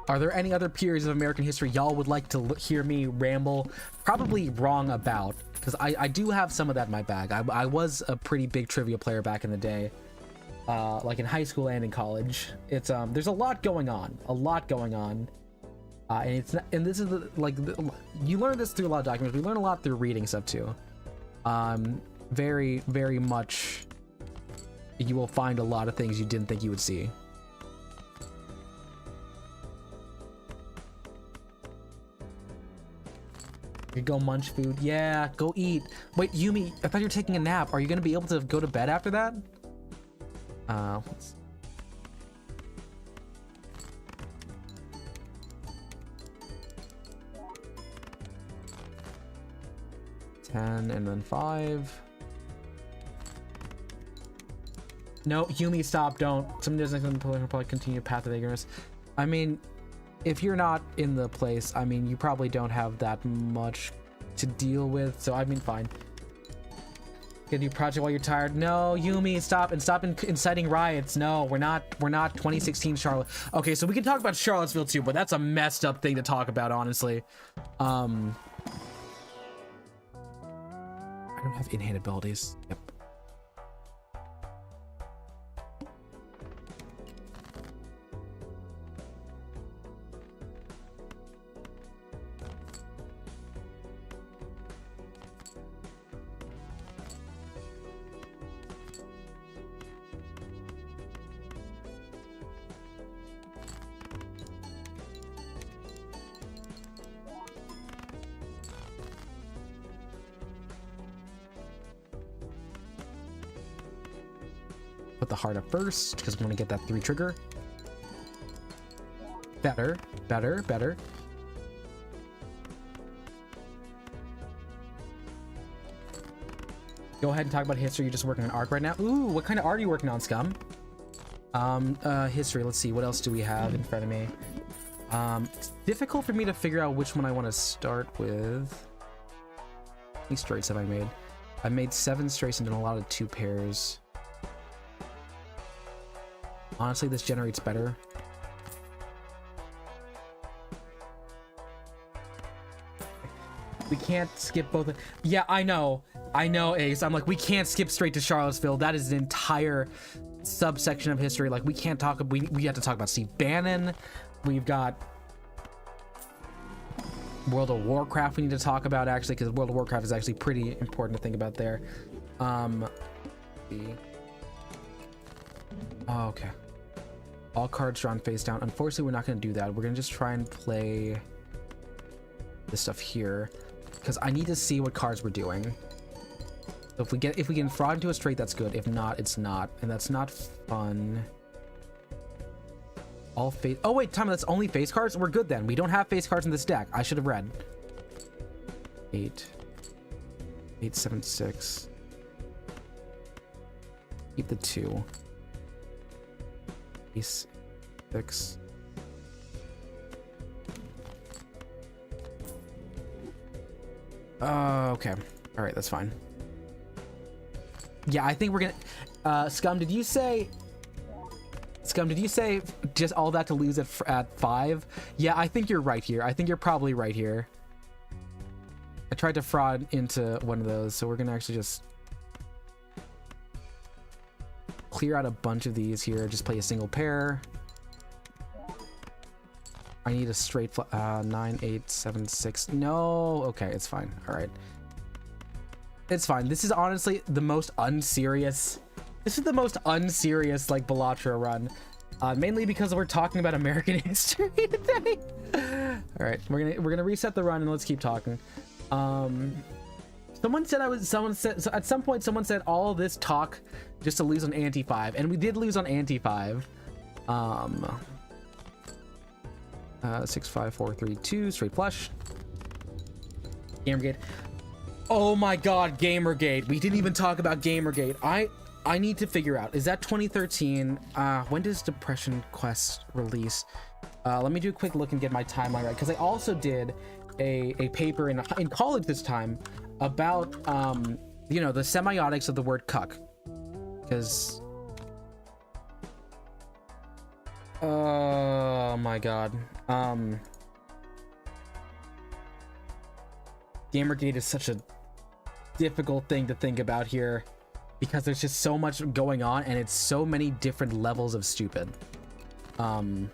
Are there any other periods of American history y'all would like to hear me ramble? Probably wrong about, because I do have some of that in my bag. I was a pretty big trivia player back in the day, like in high school and in college. It's there's a lot going on, and it's not, and this is you learn this through a lot of documents. We learn a lot through reading stuff too. Very, very much. You will find a lot of things you didn't think you would see. You go munch food. Yeah, go eat. Wait, Yumi, I thought you were taking a nap. Are you gonna be able to go to bed after that? Let's... $10 and then $5. No, Yumi, stop, don't. Somebody doesn't probably continue path of ignorance. I mean, if you're not in the place, I mean, you probably don't have that much to deal with, so I mean, fine. Get a new project while you're tired. No, Yumi, stop and stop inciting riots. No, we're not 2016 Charlotte. Okay, so we can talk about Charlottesville too, but that's a messed up thing to talk about, honestly. I don't have in-hand abilities. Yep. Put the heart up first because we want to get that 3 trigger. Better, better, better. Go ahead and talk about history. You're just working on arc right now. Ooh, what kind of art are you working on, Scum? History. Let's see. What else do we have in front of me? It's difficult for me to figure out which one I want to start with. How many straights have I made? I've made 7 straights and done a lot of 2 pairs. Honestly, this generates better. We can't skip both. Yeah, I know, Ace. I'm like, we can't skip straight to Charlottesville. That is an entire subsection of history. Like, we can't talk. We have to talk about Steve Bannon. We've got World of Warcraft. We need to talk about actually, because World of Warcraft is actually pretty important to think about there. Oh, okay. All cards drawn face down. Unfortunately, we're not going to do that. We're going to just try and play this stuff here because I need to see what cards we're doing. So if we can fraud into a straight, that's good. If not, it's not, and that's not fun. All face. Oh wait, time. That's only face cards. We're good then. We don't have face cards in this deck. I should have read. 8, 8, 7, 6. Keep the 2. Ace, 6. Okay. All right, that's fine. Yeah, I think we're gonna. Scum, did you say just all that to lose at 5? Yeah, I think you're right here. I think you're probably right here. I tried to fraud into one of those, so we're gonna actually just clear out a bunch of these here. Just play a single pair. I need a straight 9, 8, 7, 6. No, okay, it's fine. All right, it's fine. This is honestly the most unserious. This is the most unserious like Balatro run, mainly because we're talking about American history today. All right, we're gonna reset the run and let's keep talking. Someone said so at some point someone said all this talk just to lose on ante 5, and we did lose on ante 5. 6, 5, 4, 3, 2 straight flush. Gamergate. Oh my god, Gamergate. We didn't even talk about Gamergate. I need to figure out, is that 2013? When does Depression Quest release? Let me do a quick look and get my timeline right, because I also did a paper in college this time about you know, the semiotics of the word cuck, because oh my god, Gamergate is such a difficult thing to think about here because there's just so much going on and it's so many different levels of stupid. And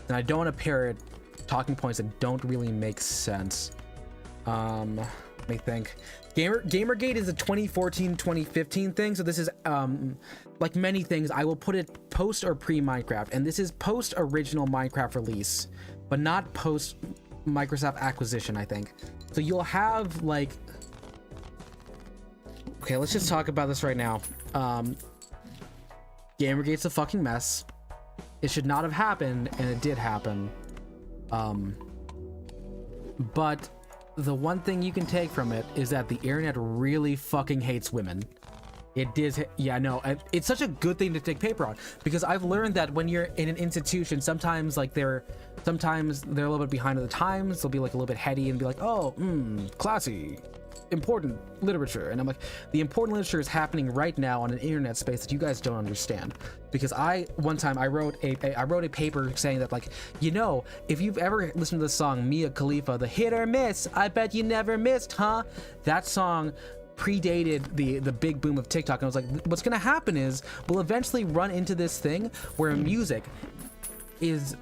I don't want to parrot talking points that don't really make sense. Let me think. Gamergate is a 2014-2015 thing, so this is like many things, I will put it post or pre-Minecraft, and this is post original Minecraft release, but not post Microsoft acquisition, I think. So you'll have like, okay, let's just talk about this right now. Gamergate's a fucking mess. It should not have happened, and it did happen. But the one thing you can take from it is that the internet really fucking hates women. It does. Yeah, no, it's such a good thing to take paper on, because I've learned that when you're in an institution, sometimes they're a little bit behind the times. They'll be like a little bit heady and be like, oh, classy. important literature. And I'm like, the important literature is happening right now on an internet space that you guys don't understand. Because one time I wrote a paper saying that, like, you know, if you've ever listened to the song Mia Khalifa, the hit or miss, I bet you never missed, huh? That song predated the big boom of TikTok. And I was like, what's gonna happen is we'll eventually run into this thing where music is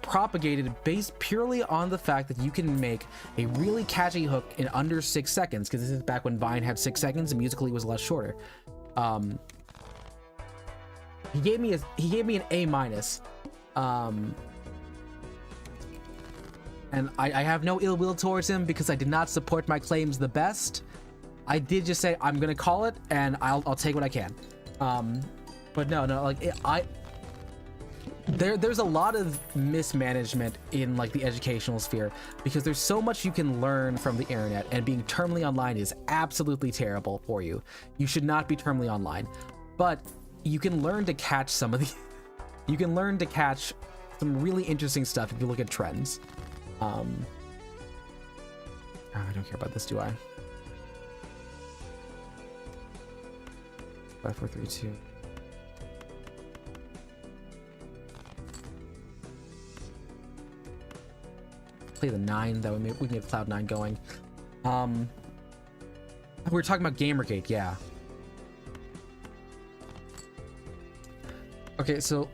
propagated based purely on the fact that you can make a really catchy hook in under 6 seconds, because this is back when Vine had 6 seconds and Musical.ly was a lot shorter. He gave me an A-. And I have no ill will towards him because I did not support my claims the best. I did just say I'm gonna call it, and I'll take what I can. But no, like there's a lot of mismanagement in like the educational sphere, because there's so much you can learn from the internet, and being terminally online is absolutely terrible for you. You should not be terminally online, but you can learn to catch some of the you can learn to catch some really interesting stuff if you look at trends. Oh, I don't care about this, do I? 5, 4, 3, 2. Play the 9. That we can get Cloud 9 going. We were talking about Gamergate, yeah. Okay, so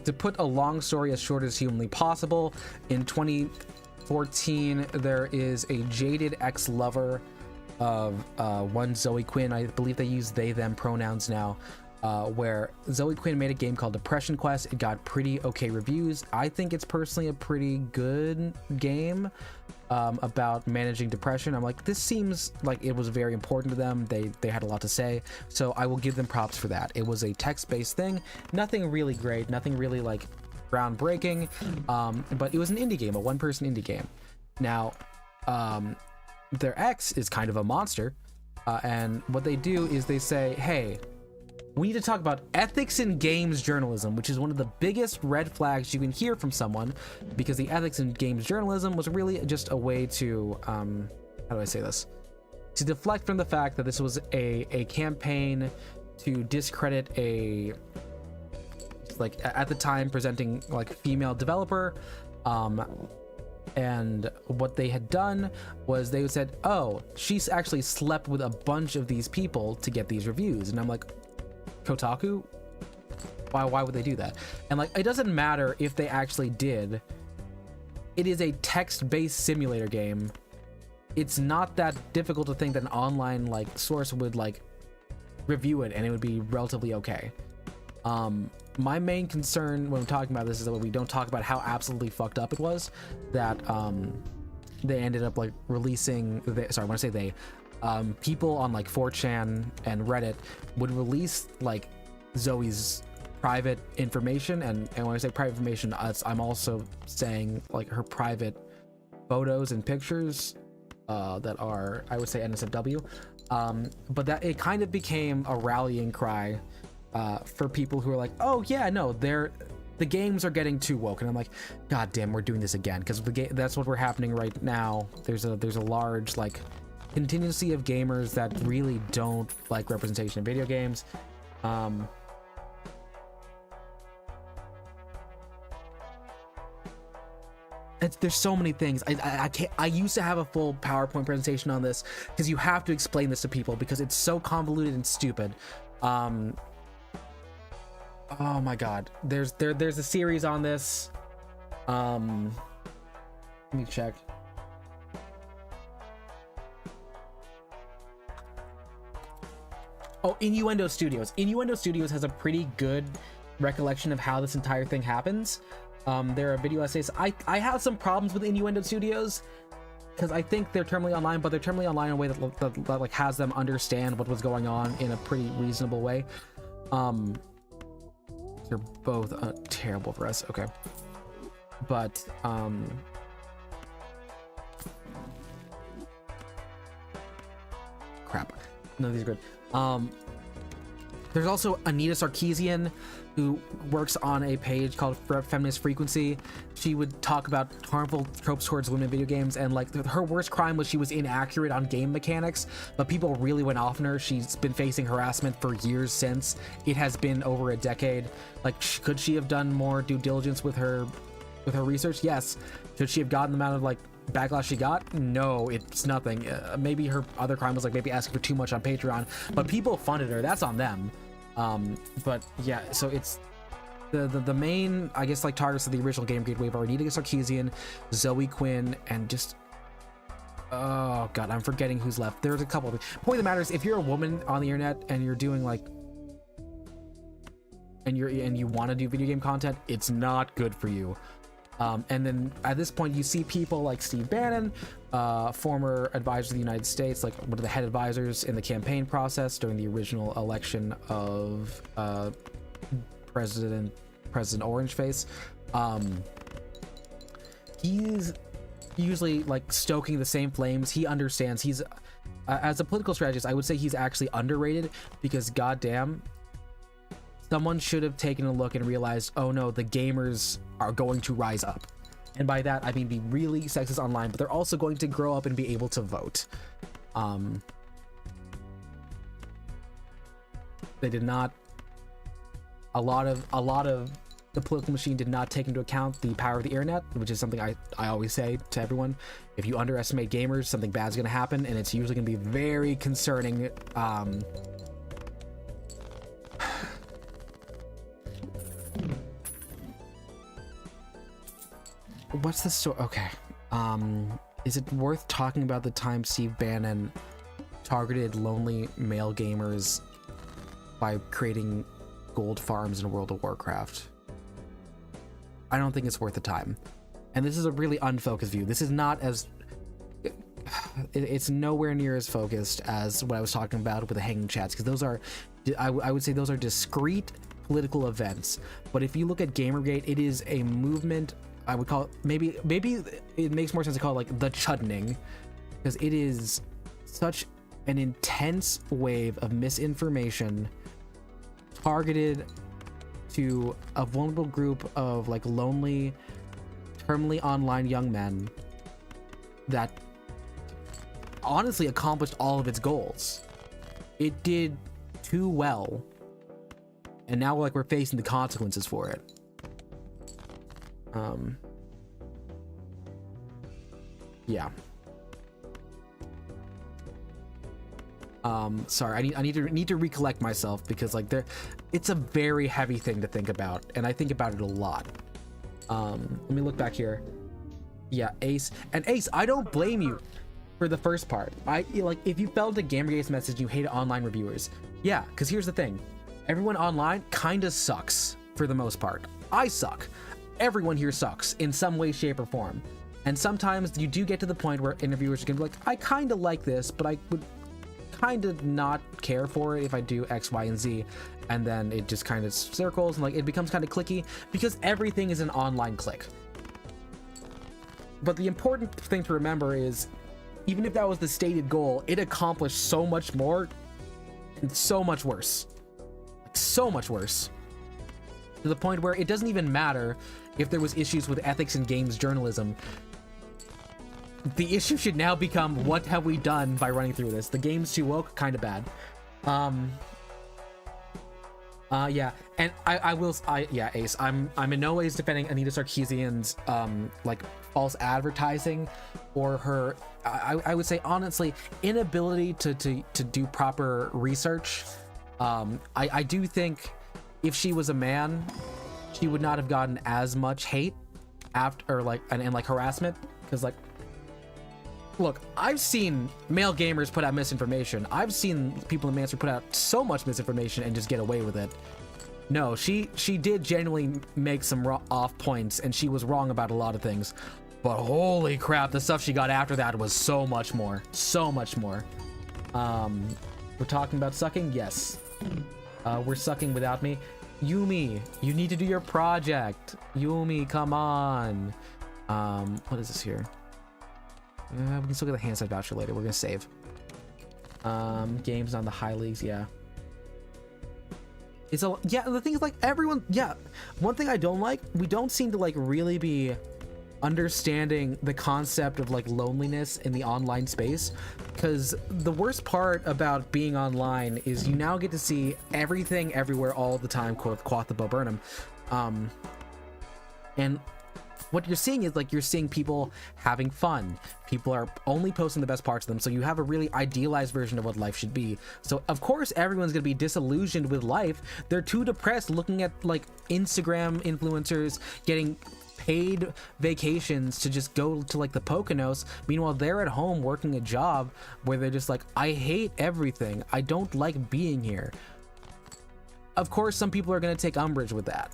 to put a long story as short as humanly possible, in 2014 there is a jaded ex-lover of one Zoe Quinn. I believe they use they them pronouns now, where Zoe Quinn made a game called Depression Quest. It got pretty okay reviews. I think it's personally a pretty good game about managing depression. I'm like, this seems like it was very important to them. They had a lot to say, so I will give them props for that. It was a text-based thing, nothing really great, nothing really like groundbreaking, but it was an indie game, a one-person indie game. Now their ex is kind of a monster, and what they do is they say, hey, we need to talk about ethics in games journalism, which is one of the biggest red flags you can hear from someone, because the ethics in games journalism was really just a way to, how do I say this? To deflect from the fact that this was a campaign to discredit a, like, at the time presenting like female developer. And what they had done was they said, oh, she's actually slept with a bunch of these people to get these reviews. And I'm like, Kotaku? Why would they do that? And like, it doesn't matter if they actually did. It is a text-based simulator game. It's not that difficult to think that an online like source would like review it and it would be relatively okay. My main concern when I'm talking about this is that we don't talk about how absolutely fucked up it was, that they ended up like releasing sorry, when I say they, people on like 4chan and Reddit would release like Zoe's private information, and when I say private information, I'm also saying like her private photos and pictures that are, I would say, NSFW, but that it kind of became a rallying cry for people who are like, oh yeah, no, the games are getting too woke. And I'm like, god damn, we're doing this again, because that's what we're happening right now. There's a large like contingency of gamers that really don't like representation in video games. There's so many things. I can't. I used to have a full PowerPoint presentation on this, because you have to explain this to people because it's so convoluted and stupid. Oh my god, there's a series on this. Let me check. Oh, Innuendo Studios. Innuendo Studios has a pretty good recollection of how this entire thing happens. There are video essays. I have some problems with Innuendo Studios because I think they're terminally online, but they're terminally online in a way that like has them understand what was going on in a pretty reasonable way. They're both terrible for us. Okay, but crap. None of these are good. There's also Anita Sarkeesian, who works on a page called Feminist Frequency. She would talk about harmful tropes towards women in video games, and like her worst crime was she was inaccurate on game mechanics, but people really went off on her. She's been facing harassment for years since. It has been over a decade. Like, could she have done more due diligence with her research? Yes. Should she have gotten the amount of like backlash she got? No, it's nothing. Maybe her other crime was like maybe asking for too much on Patreon, but people funded her. That's on them. But yeah, so it's the main, I guess, like targets of the original Gamergate wave are Anita Sarkeesian, Zoe Quinn, and just, oh god, I'm forgetting who's left. There's a couple of them. Point of the matter is, if you're a woman on the internet and you're doing like, and you want to do video game content, it's not good for you. And then at this point, you see people like Steve Bannon, former advisor of the United States, like one of the head advisors in the campaign process during the original election of President Orangeface. He's usually like stoking the same flames. He understands. He's as a political strategist, I would say he's actually underrated, because goddamn, someone should have taken a look and realized, oh no, the gamers are going to rise up. And by that, I mean be really sexist online, but they're also going to grow up and be able to vote. They did not, a lot of the political machine did not take into account the power of the internet, which is something I always say to everyone. If you underestimate gamers, something bad's gonna happen, and it's usually gonna be very concerning. What's the story? Okay. Is it worth talking about the time Steve Bannon targeted lonely male gamers by creating gold farms in World of Warcraft? I don't think it's worth the time. And this is a really unfocused view. This is not as... It's nowhere near as focused as what I was talking about with the hanging chats, because those are... I would say those are discrete political events. But if you look at Gamergate, it is a movement... I would call it, maybe it makes more sense to call it like the chuddening, because it is such an intense wave of misinformation targeted to a vulnerable group of like lonely, terminally online young men that honestly accomplished all of its goals. It did too well, and now we're facing the consequences for it. Yeah. Sorry, I need to recollect myself, because like it's a very heavy thing to think about, and I think about it a lot. Let me look back here. Yeah, Ace, I don't blame you for the first part. Like, if you felt a Gamergate's message, you hate online reviewers. Yeah, because here's the thing. Everyone online kinda sucks for the most part. I suck. Everyone here sucks in some way, shape, or form. And sometimes you do get to the point where interviewers are gonna be like, I kind of like this, but I would kind of not care for it if I do X, Y, and Z. And then it just kind of circles, and like it becomes kind of clicky, because everything is an online click. But the important thing to remember is, even if that was the stated goal, it accomplished so much more and so much worse. Like, so much worse. To the point where it doesn't even matter if there was issues with ethics in games journalism. The issue should now become, what have we done by running through this? The game's too woke, kind of bad. Yeah, and yeah, Ace, I'm in no ways defending Anita Sarkeesian's like false advertising, or her, I would say honestly, inability to do proper research. I do think if she was a man, she would not have gotten as much hate after, or like, and like harassment, because like, look, I've seen male gamers put out misinformation. I've seen people in Mansour put out so much misinformation and just get away with it. No, she did genuinely make some off points, and she was wrong about a lot of things. But holy crap, the stuff she got after that was so much more. So much more. We're talking about sucking? Yes. We're sucking without me. Yumi, you need to do your project. Yumi, come on. What is this here? We can still get the hand side voucher later. We're gonna save. Games on the high leagues, yeah. It's a, yeah, the thing is, like, everyone, yeah, one thing I don't like, we don't seem to, like, really be understanding the concept of, like, loneliness in the online space, because the worst part about being online is you now get to see everything everywhere all the time, quoth the Bo Burnham, and what you're seeing is, like, you're seeing people having fun. People are only posting the best parts of them, so you have a really idealized version of what life should be. So of course everyone's gonna be disillusioned with life. They're too depressed looking at, like, Instagram influencers getting paid vacations to just go to, like, the Poconos. Meanwhile, they're at home working a job where they're just like, I hate everything. I don't like being here. Of course, some people are gonna take umbrage with that.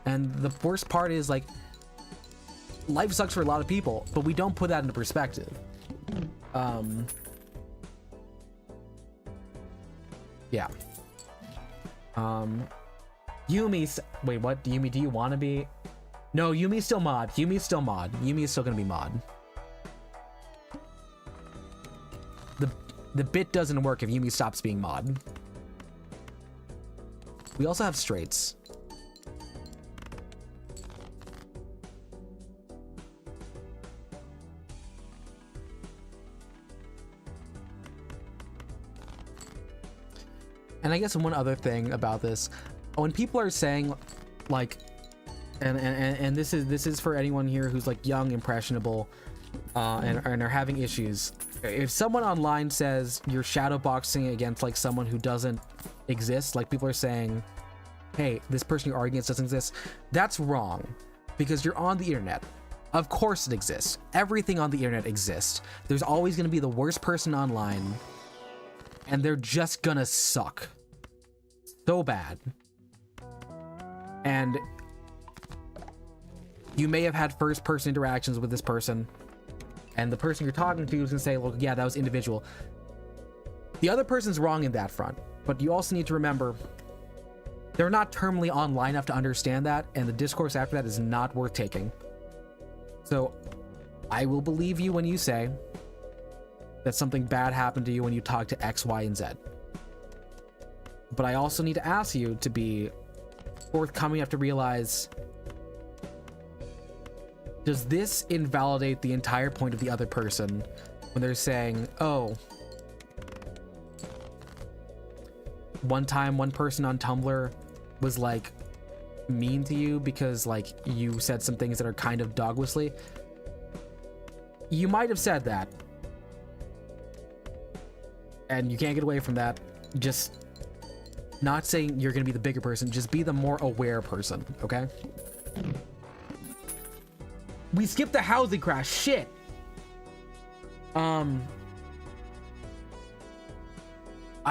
And the worst part is, like, life sucks for a lot of people, but we don't put that into perspective. Yeah. Yumi, wait, what? Yumi, do you want to be? No, Yumi's still mod. Yumi's still mod. Yumi's still gonna be mod. The bit doesn't work if Yumi stops being mod. We also have straights. And I guess one other thing about this, when people are saying, like, and this is for anyone here who's, like, young, impressionable, and are having issues. If someone online says you're shadowboxing against, like, someone who doesn't exist, like, people are saying, hey, this person you're arguing against doesn't exist, that's wrong, because you're on the internet. Of course it exists. Everything on the internet exists. There's always going to be the worst person online, and they're just gonna suck so bad. And you may have had first person interactions with this person, and the person you're talking to is gonna say, well, yeah, that was individual. The other person's wrong in that front, but you also need to remember they're not terminally online enough to understand that, and the discourse after that is not worth taking. So I will believe you when you say that something bad happened to you when you talk to X, Y, and Z. But I also need to ask you to be forthcoming enough to realize, does this invalidate the entire point of the other person when they're saying, oh, one time one person on Tumblr was, like, mean to you because, like, you said some things that are kind of dog whistly? You might have said that, and you can't get away from that. Just not saying you're gonna be the bigger person, just be the more aware person, okay? We skipped the housing crash, shit! I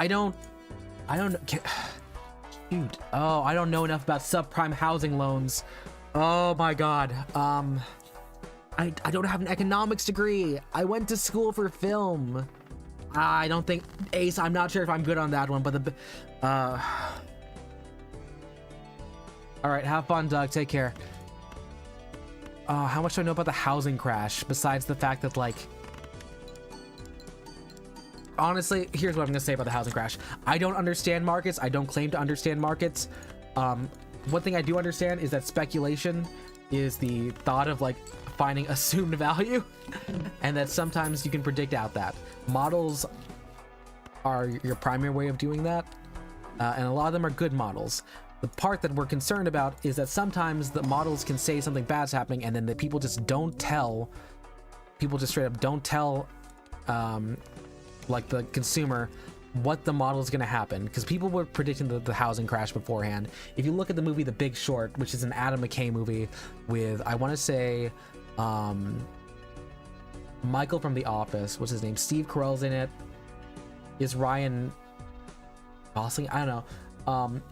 don't shoot. Oh, I don't know enough about subprime housing loans. Oh my god. I don't have an economics degree. I went to school for film. I don't think, Ace, I'm not sure if I'm good on that one, but all right, have fun, Doug. Take care. How much do I know about the housing crash besides the fact that, like, honestly, here's what I'm gonna say about the housing crash. I don't understand markets. I don't claim to understand markets. One thing I do understand is that speculation is the thought of, like, finding assumed value, and that sometimes you can predict out that. Models are your primary way of doing that, and a lot of them are good models. The part that we're concerned about is that sometimes the models can say something bad's happening, and then the people just don't tell, people just straight up don't tell, like, the consumer what the model is going to happen, because people were predicting the housing crash beforehand. If you look at the movie The Big Short, which is an Adam McKay movie with, I want to say, Michael from The Office, what's his name, Steve Carell's in it, is Ryan Gosling, I don't know.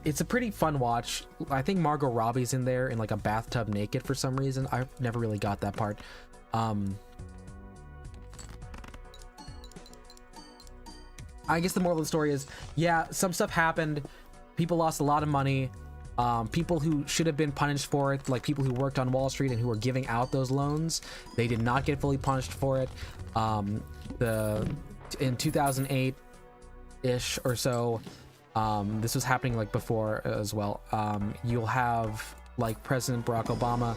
It's a pretty fun watch. I think Margot Robbie's in there in, like, a bathtub naked for some reason. I never really got that part. I guess the moral of the story is, yeah, some stuff happened. People lost a lot of money. People who should have been punished for it, like people who worked on Wall Street and who were giving out those loans, they did not get fully punished for it. In 2008-ish or so, This was happening like before as well. You'll have like President Barack Obama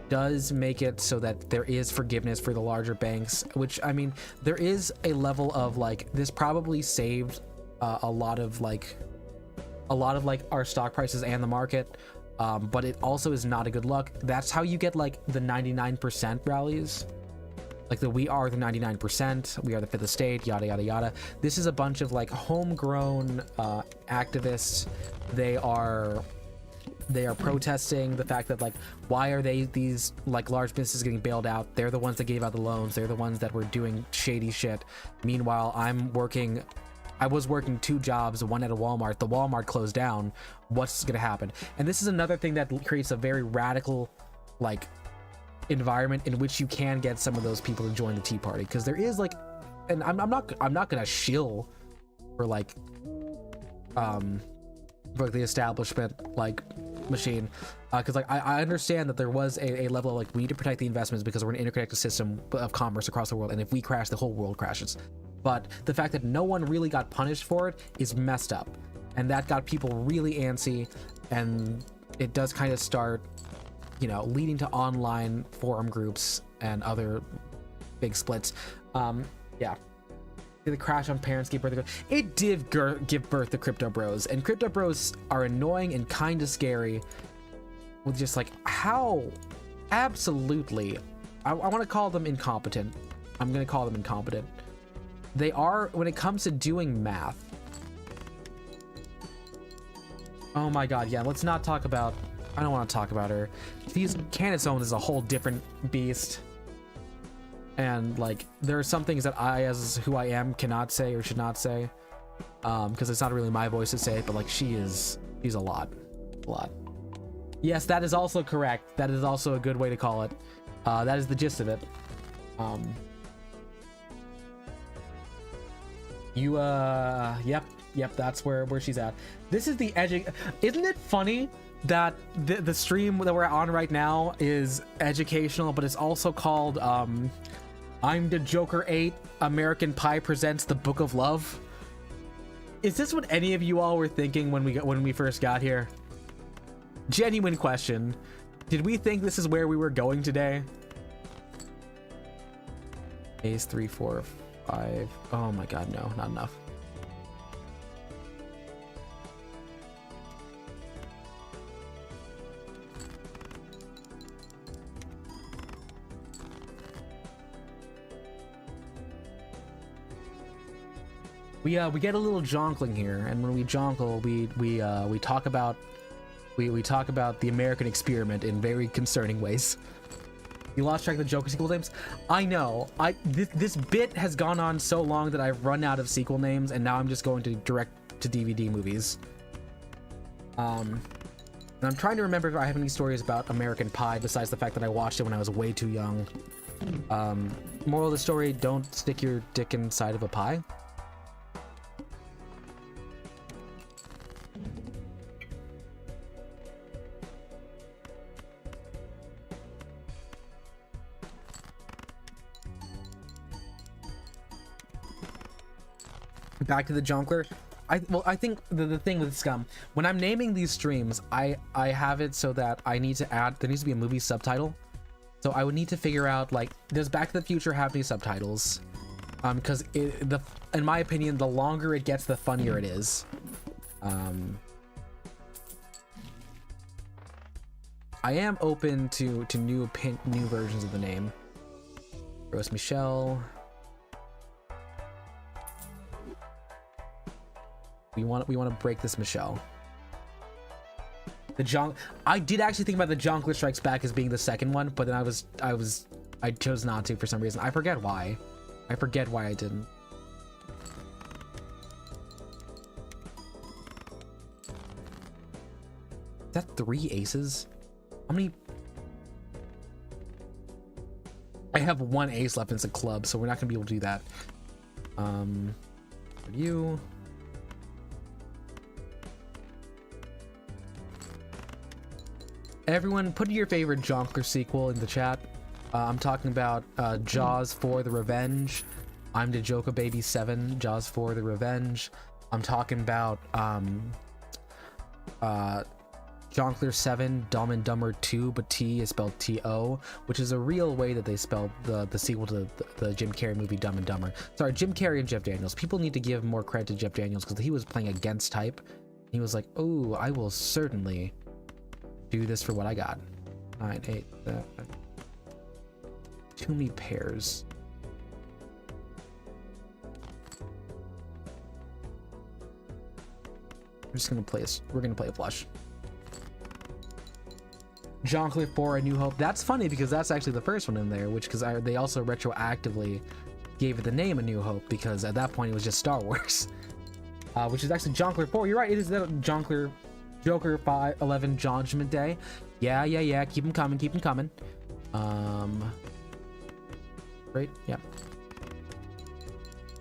does make it so that there is forgiveness for the larger banks, which, I mean, there is a level of like, this probably saved a lot of like our stock prices and the market, but it also is not a good luck. That's how you get like the 99% rallies, like the we are the 99%, we are the fifth estate, yada yada yada. This is a bunch of like homegrown activists. They are protesting the fact that, like, why are these like large businesses getting bailed out? They're the ones that gave out the loans. They're the ones that were doing shady shit. Meanwhile, I was working 2 jobs, one at a Walmart. The Walmart closed down. What's gonna happen? And this is another thing that creates a very radical, like, environment in which you can get some of those people to join the Tea Party, because there is like, and I'm not gonna shill for like the establishment like machine, because like I understand that there was a level of like, we need to protect the investments because we're an interconnected system of commerce across the world, and if we crash, the whole world crashes. But the fact that no one really got punished for it is messed up, and that got people really antsy, and it does kind of start, you know, leading to online forum groups and other big splits. Yeah. The crash on parents gave birth to, it did give birth to crypto bros, and crypto bros are annoying and kind of scary with just like how absolutely, I want to call them incompetent. I'm going to call them incompetent. They are when it comes to doing math. Oh my god, yeah, let's not talk about, I don't want to talk about her. Candace Owens is a whole different beast. And like, there are some things that I, as who I am, cannot say or should not say, because it's not really my voice to say it, but like, she's a lot. Yes, that is also correct. That is also a good way to call it. That is the gist of it. Yep, that's where she's at. This is the isn't it funny that the stream that we're on right now is educational, but it's also called I'm the Joker 8, American Pie presents the Book of Love? Is this what any of you all were thinking when we first got here? Genuine question. Did we think this is where we were going today? Ace 3, 4, 5. Oh my god, no, not enough. We get a little jonkling here, and when we jonkle, we talk about the American experiment in very concerning ways. You lost track of the Joker sequel names? I know. This bit has gone on so long that I've run out of sequel names, and now I'm just going to direct to DVD movies. And I'm trying to remember if I have any stories about American Pie besides the fact that I watched it when I was way too young. Moral of the story: don't stick your dick inside of a pie. Back to the Jonkler. I think the thing with Scum, when I'm naming these streams, I have it so that I need to add, there needs to be a movie subtitle. So I would need to figure out, like, does Back to the Future have any subtitles? Because in my opinion, the longer it gets, the funnier it is. I am open to new versions of the name. Rose Michelle. We want to break this Michelle. I did actually think about the Jonkler Strikes Back as being the second one, but then I chose not to for some reason. I forget why. I didn't. Is that 3 aces? How many? I have 1 ace left and it's a club, so we're not gonna be able to do that. For you. Everyone, put your favorite Jonkler sequel in the chat. I'm talking about Jaws 4: The Revenge. I'm the Joker Baby 7, Jaws 4: The Revenge. I'm talking about Jongleur 7, Dumb and Dumber 2, but T is spelled T-O, which is a real way that they spelled the sequel to the Jim Carrey movie Dumb and Dumber. Sorry, Jim Carrey and Jeff Daniels. People need to give more credit to Jeff Daniels because he was playing against type. He was like, oh, I will certainly do this for what I got. 9, 8, too many pairs. We're gonna play a flush. Jongleur 4, A New Hope. That's funny because that's actually the first one in there, which because they also retroactively gave it the name A New Hope because at that point it was just Star Wars. Which is actually Jongleur 4. You're right, it is the Joker 5, 11 Judgment Day. Yeah. Keep them coming. Right? Yeah.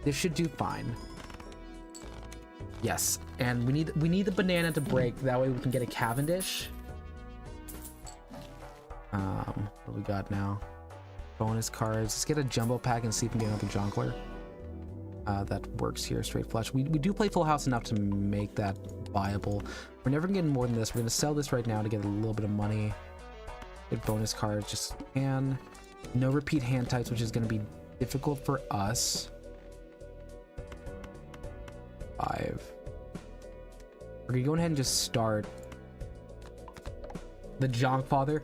This should do fine. Yes, and we need the banana to break. That way we can get a Cavendish. What do we got now? Bonus cards. Let's get a jumbo pack and see if we can get another Jongleur. That works here. Straight flush. We do play full house enough to make that viable. We're never getting more than this. We're gonna sell this right now to get a little bit of money. Get bonus cards. Just can. No repeat hand types, which is gonna be difficult for us. 5. We're gonna go ahead and just start the Jonkfather.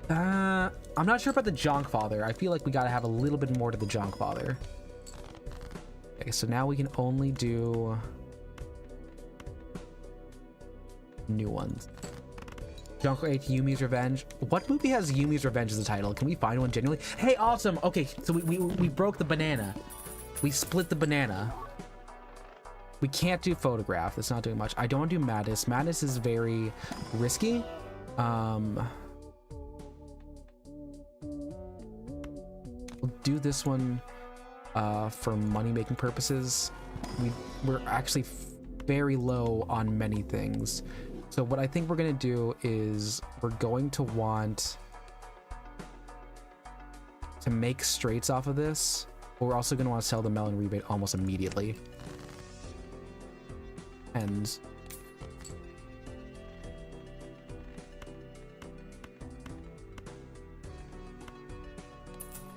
I'm not sure about the Jonkfather. I feel like we gotta have a little bit more to the Jonkfather. Okay, so now we can only do new ones. Jongleur 8, Yumi's Revenge. What movie has Yumi's Revenge as the title? Can we find one genuinely? Hey, awesome. Okay, so we broke the banana. We split the banana. We can't do Photograph. That's not doing much. I don't want to do Madness. Madness is very risky. We'll do this one for money-making purposes. We're actually very low on many things. So what I think we're going to do is we're going to want to make straights off of this, but we're also going to want to sell the melon rebate almost immediately. And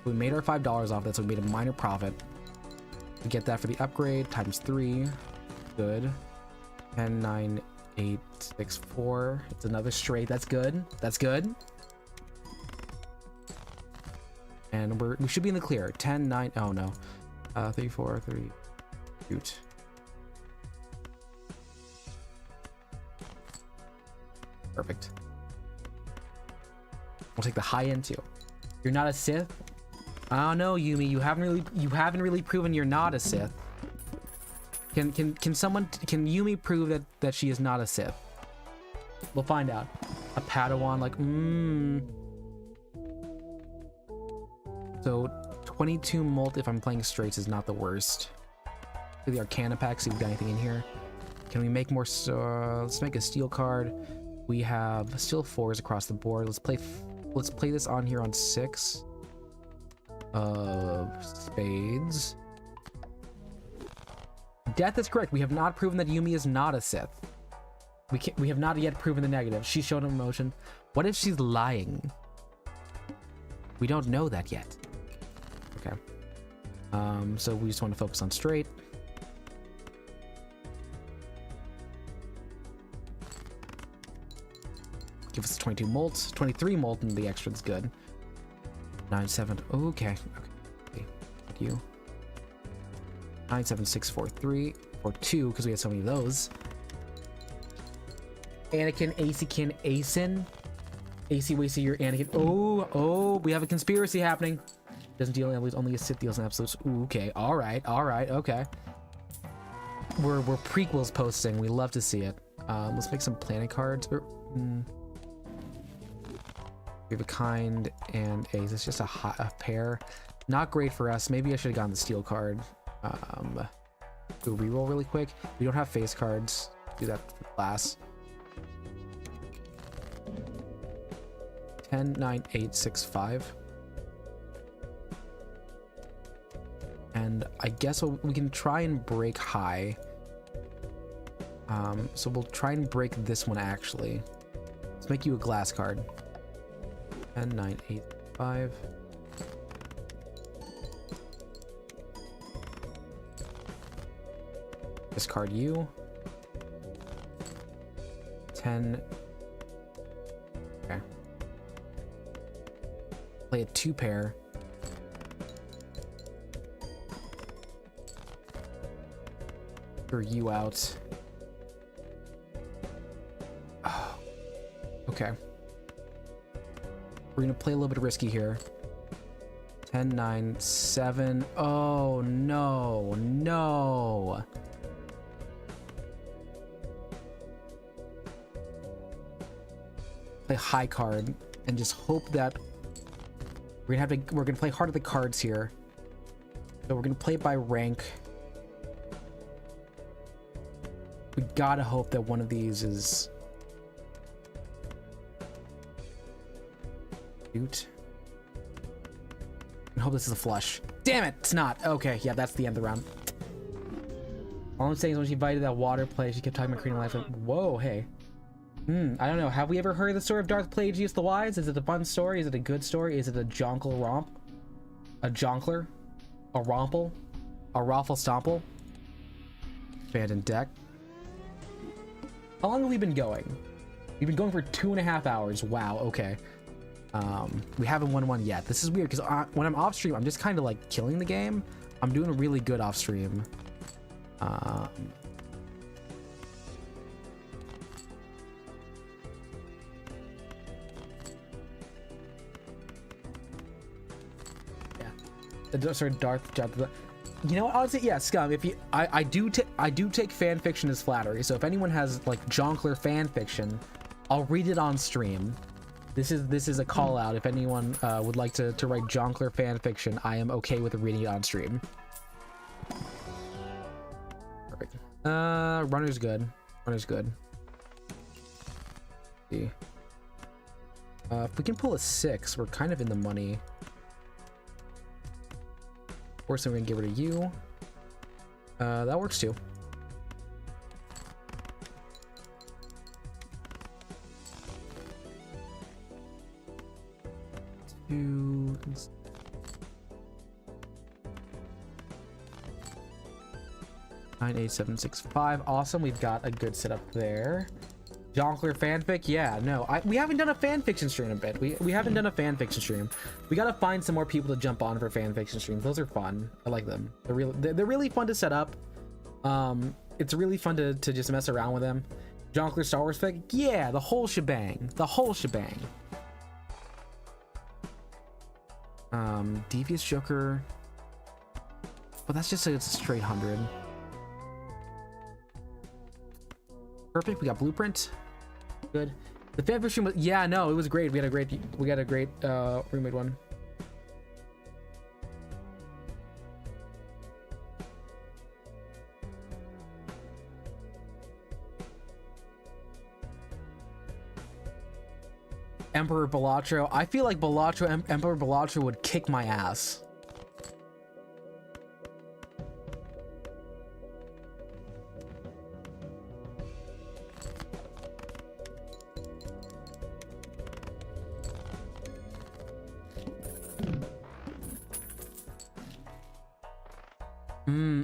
we made our $5 off that, so we made a minor profit. We get that for the upgrade times 3. Good. 10, 9, 8, 6, 4. It's another straight. That's good. That's good. And we should be in the clear. 10, 9. Oh no. 3, 4, 3. Shoot. Perfect. We'll take the high end too. You're not a Sith? I don't know, Yumi. You haven't really proven you're not a Sith. Can Yumi prove that she is not a Sith? We'll find out. A Padawan, like, So 22 mult if I'm playing straights is not the worst. Do the Arcana pack, see if we got anything in here. Can we make more? Let's make a steel card. We have still 4s across the board. Let's play this on here on 6 of spades. Death is correct. We have not proven that Yumi is not a Sith. We have not yet proven the negative. She showed emotion. What if she's lying? We don't know that yet. Okay. So we just want to focus on straight. Give us 22 molt, 23 molt, and the extra is good. 9, 7. Okay. Thank you. 9, 7, 6, 4, 3, 4, 2, because we had so many of those. Anakin, Acikin, Acin. AC Wacy, your Anakin. Oh, we have a conspiracy happening. Doesn't deal in absolutes, only a Sith deals in absolutes. Ooh, okay. Alright, okay. We're prequels posting. We love to see it. Let's make some planet cards. We have a kind and a. It's just a pair. Not great for us. Maybe I should have gotten the steel card. Do a reroll really quick. We don't have face cards. Do that for class. 10, 9, 8, 6, 5. And I guess we can try and break high. So we'll try and break this one actually. Let's make you a glass card. 10, 9, 8, 5. Discard you. 10. Okay. Play a 2 pair. Figure you out. Oh. Okay. We're gonna play a little bit risky here. 10, 9, 7. Oh no, no. Play high card and just hope that we're gonna play hard at the cards here. So we're gonna play it by rank. We gotta hope that one of these is shoot. And hope this is a flush. Damn it, it's not. Okay, yeah, that's the end of the round. All I'm saying is when she invited that water play, she kept talking about creating life. Like, whoa, hey. I don't know. Have we ever heard the story of Darth Plagueis the Wise? Is it a fun story? Is it a good story? Is it a jonkle romp? A jonkler? A romple? A raffle stomple? Abandoned deck. How long have we been going? We've been going for 2.5 hours. Wow, okay. We haven't won one yet. This is weird because when I'm off stream, I'm just kind of like killing the game. I'm doing really good off stream. Sorry, Darth. You know what? Honestly, yeah, Scum. If you, I do take fan fiction as flattery. So if anyone has like jonkler fan fiction, I'll read it on stream. This is a call out. If anyone would like to write jonkler fan fiction, I am okay with reading it on stream. Perfect. Runner's good. Runner's good. Let's see. If we can pull a 6, we're kind of in the money. Of course, then we're gonna get rid of you. That works too. Two. 9, 8, 7, 6, 5. Awesome. We've got a good setup there. Jonkler fanfic? Yeah, no. We haven't done a fanfiction stream in a bit. We haven't done a fanfiction stream. We gotta find some more people to jump on for fanfiction streams. Those are fun. I like them. They're really fun to set up. It's really fun to just mess around with them. Jonkler Star Wars fic? Yeah, the whole shebang. The whole shebang. Devious Joker. Well, that's just it's a straight 100. Perfect. We got blueprint. Good. The fanfic stream was, yeah, no, it was great. We got a great remade one. Emperor Balatro. I feel like Emperor Balatro would kick my ass.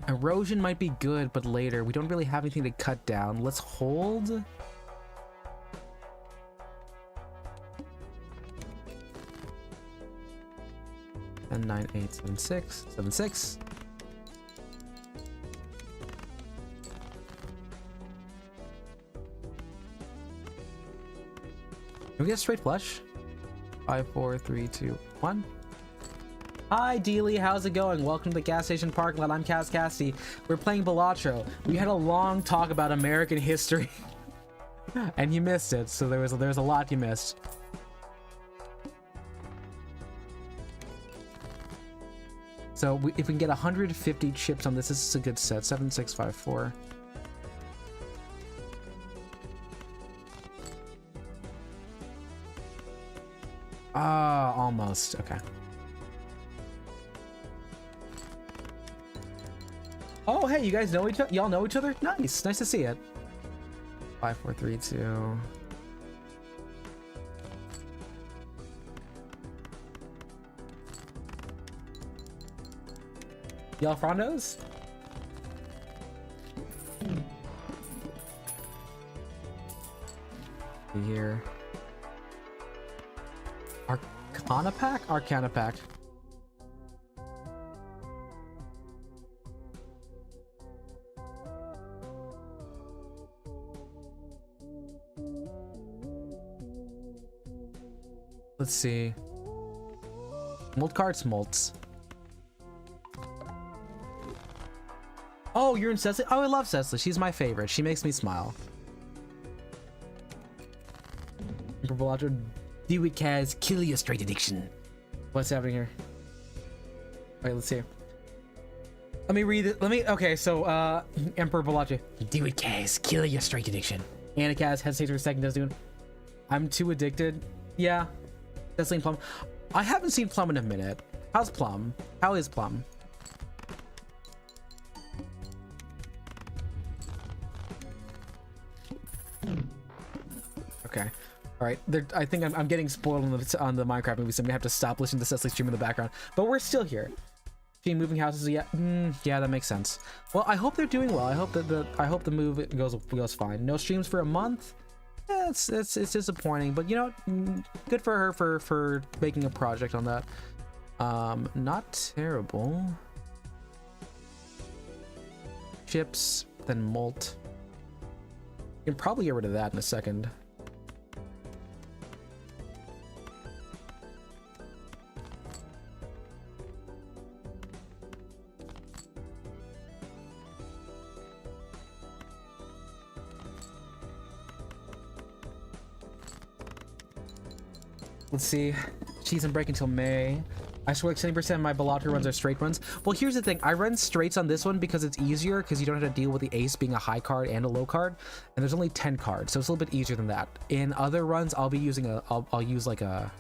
Erosion might be good, but later. We don't really have anything to cut down. Let's hold. And 9, 8, 7, 6, 7, 6. Can we get a straight flush? 5, 4, 3, 2, 1. Hi Dealey, how's it going? Welcome to the gas station parking lot. I'm KazCassidy. We're playing Balatro. We had a long talk about American history, and you missed it. So there was a lot you missed. So if we can get 150 chips on this is a good set. 7, 6, 5, 4. Almost. Okay. Oh, hey, you guys know each other? Y'all know each other? Nice. Nice to see it. 5, 4, 3, 2. Y'all Frondos? Here. Arcana pack? Arcana pack. Let's see. Molt cards, molts. Oh, you're in Cecily? Oh, I love Cecily. She's my favorite. She makes me smile. Balatro, deal with Kaz, kill your straight addiction. What's happening here? Wait, let's see. Let me read it. Okay, so, Emperor Balatro, deal with Kaz, kill your straight addiction. Anna Kaz hesitates for a second, does doing. I'm too addicted. Yeah. Cecily and Plum. I haven't seen Plum in a minute. How's Plum? How is Plum? Okay. All right. I think I'm getting spoiled on the Minecraft movie, so I'm gonna have to stop listening to Cecily's stream in the background. But we're still here. Moving houses. Yeah. Yeah, that makes sense. Well, I hope they're doing well. I hope that the move goes fine. No streams for a month. Yeah, it's disappointing, but you know, good for her for making a project on that. Not terrible. Chips, then molt. You can probably get rid of that in a second. Let's see. Cheese and break until May. I swear like 70% of my Balatro runs are straight runs. Well, here's the thing. I run straights on this one because it's easier because you don't have to deal with the ace being a high card and a low card. And there's only 10 cards, so it's a little bit easier than that. In other runs, I'll be using I'll use like a...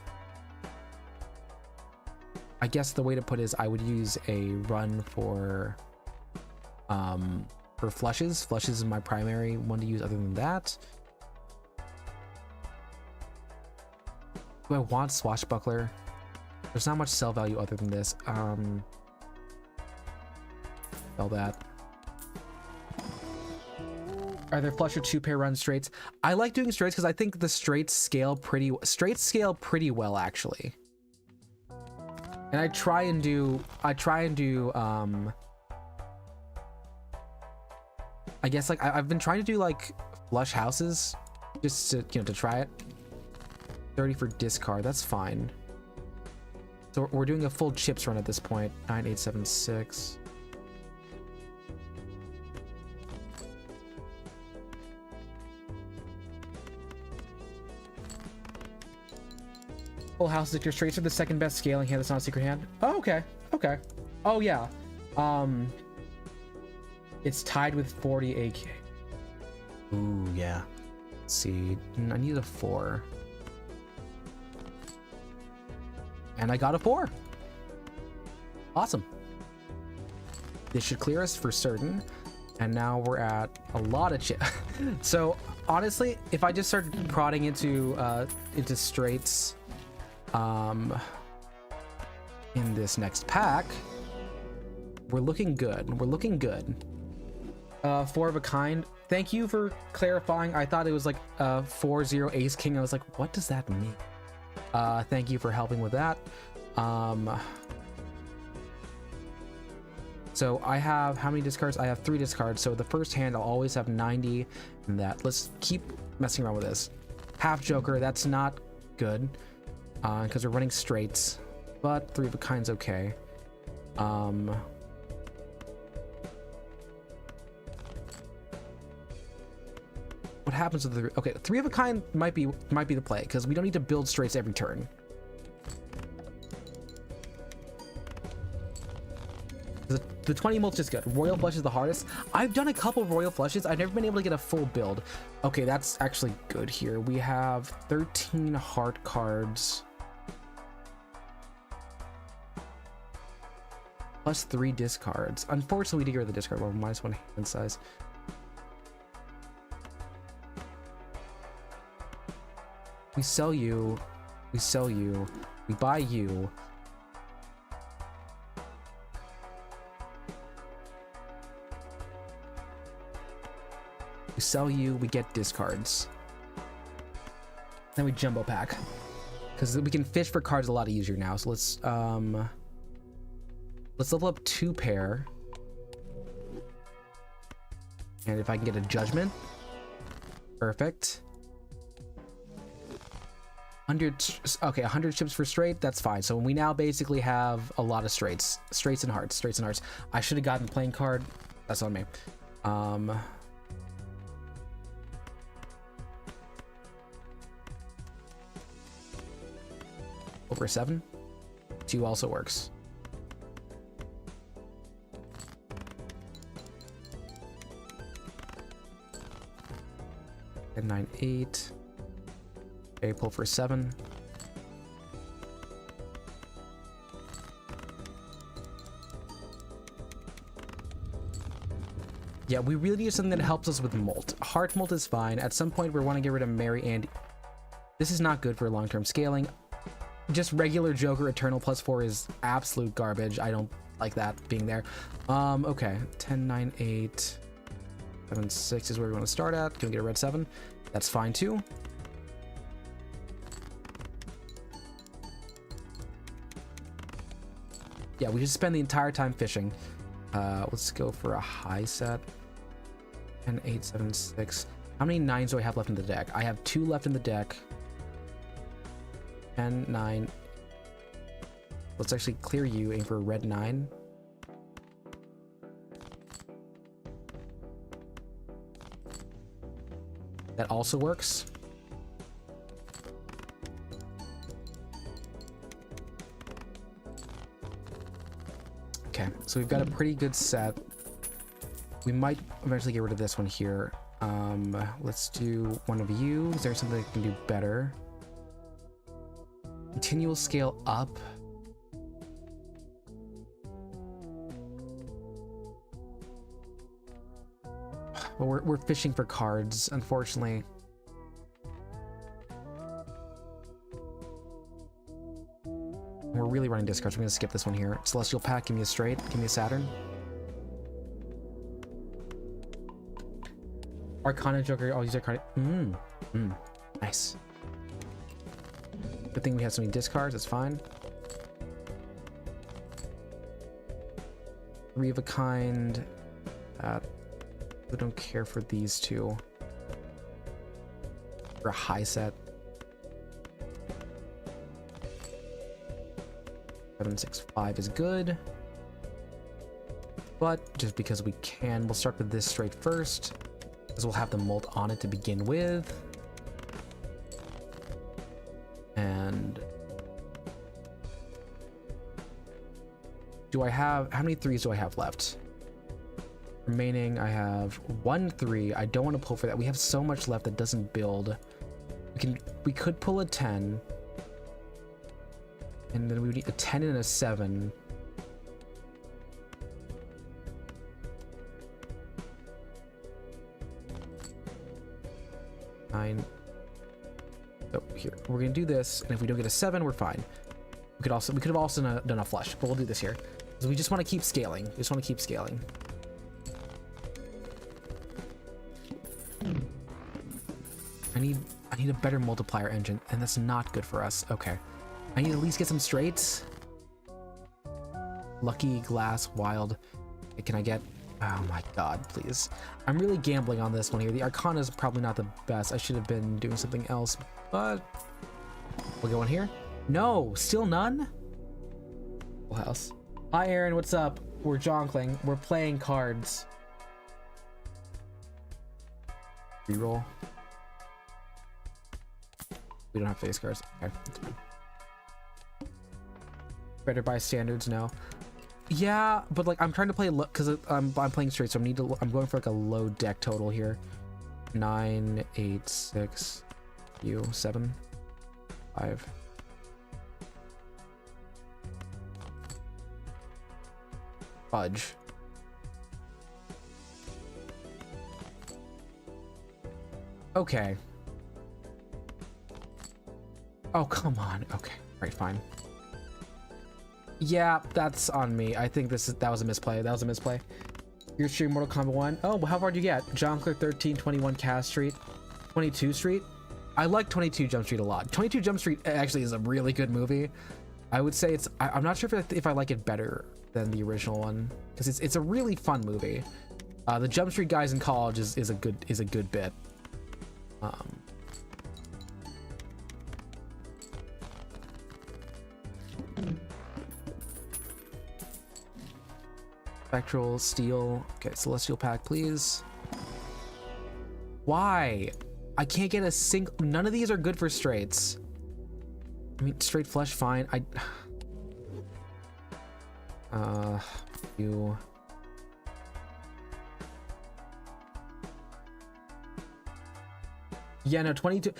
I guess the way to put it is I would use a run for flushes. Flushes is my primary one to use other than that. Do I want Swashbuckler? There's not much sell value other than this. Sell that. Are there flush or 2-pair run straights? I like doing straights because I think the straights scale pretty well actually. And I try and do I guess like I've been trying to do like flush houses just to, you know, to try it. 30 for discard, that's fine. So we're doing a full chips run at this point. 9876. Full houses, if your straights are the second best scaling hand, that's not a secret hand. Oh, okay. Okay. Oh yeah. It's tied with 40 AK. Ooh, yeah. Let's see. I need a 4. And I got a 4. Awesome. This should clear us for certain. And now we're at a lot of chip. So honestly, if I just start prodding into straights in this next pack, we're looking good. We're looking good. 4 of a kind. Thank you for clarifying. I thought it was like 4-0 ace king. I was like, what does that mean? Thank you for helping with that. So I have how many discards? I have 3 discards. So the first hand I'll always have 90 in that. Let's keep messing around with this. Half Joker, that's not good because we're running straights, but 3 of a kind's okay. What happens with the... Okay, 3 of a kind might be the play, because we don't need to build straights every turn. The 20 mulch is good. Royal Flush is the hardest. I've done a couple of Royal Flushes. I've never been able to get a full build. Okay, that's actually good here. We have 13 heart cards. Plus 3 discards. Unfortunately, we did get rid of the discard one. -1 hand size. We sell you. We sell you. We buy you. We sell you. We get discards. Then we jumbo pack. Because we can fish for cards a lot easier now. So let's level up 2 pair. And if I can get a judgment. Perfect. 100 chips for straight, that's fine. So we now basically have a lot of straights and hearts. I should have gotten the playing card. That's on me. Over 7. 2 also works. And 9, 8. Okay, pull for 7. Yeah, we really need something that helps us with molt. Heart molt is fine. At some point, we want to get rid of Mary and... This is not good for long-term scaling. Just regular Joker Eternal +4 is absolute garbage. I don't like that being there. Okay. 10, 9, 8... 7, 6 is where we want to start at. Can we get a red 7? That's fine too. Yeah, we just spend the entire time fishing. Let's go for a high set. 10, 8, 7, 6. How many 9s do I have left in the deck? I have 2 left in the deck. 10, 9. Let's actually clear you, aim for a red 9. That also works. Okay, so we've got a pretty good set. We might eventually get rid of this one here. Let's do one of you. Is there something that can do better? Continual scale up. Well, we're fishing for cards, unfortunately. We're really running discards. I'm gonna skip this one here. Celestial Pack, give me a straight, give me a Saturn. Arcana Joker, I'll use Arcana. Nice. Good thing we have so many discards, that's fine. 3 of a kind. We don't care for these two. For a high set. 7, 6, 5 is good. But just because we can, we'll start with this straight first. Because we'll have the molt on it to begin with. And do I have, how many 3s do I have left? Remaining, I have 1 3. I don't want to pull for that. We have so much left that doesn't build. We could pull a 10. And then we would need a 10 and a 7. Nine. So here, we're gonna do this, and if we don't get a 7, we're fine. We could have also done a flush, but we'll do this here. Because we just want to keep scaling. We just want to keep scaling. I need a better multiplier engine, and that's not good for us. Okay. I need to at least get some straights. Lucky, glass, wild. Can I get... Oh my god, please. I'm really gambling on this one here. The Arcana is probably not the best. I should have been doing something else, but... We'll go in here. No! Still none? Full house. Hi, Aaron. What's up? We're jonkling. We're playing cards. Reroll. We don't have face cards. Okay, that's fine. Better by standards, no. Yeah, but like I'm trying to play low because I'm playing straight, so I'm going for like a low deck total here. 9, 8, 6, 7, 5. Fudge. Okay. Oh, come on. Okay. Right, fine. Yeah, that's on me. I think that was a misplay. That was a misplay. You're streaming Mortal Kombat 1. Oh, how far did you get? John Clear 13, 21 Cass Street, 22 Street. I like 22 Jump Street a lot. 22 Jump Street actually is a really good movie. I would say I'm not sure if I like it better than the original one, because it's a really fun movie. The Jump Street guys in college is a good bit. Spectral, Steel. Okay, Celestial Pack, please. Why? I can't get a single... None of these are good for straights. I mean, straight flesh, fine. You... Yeah, no, 22...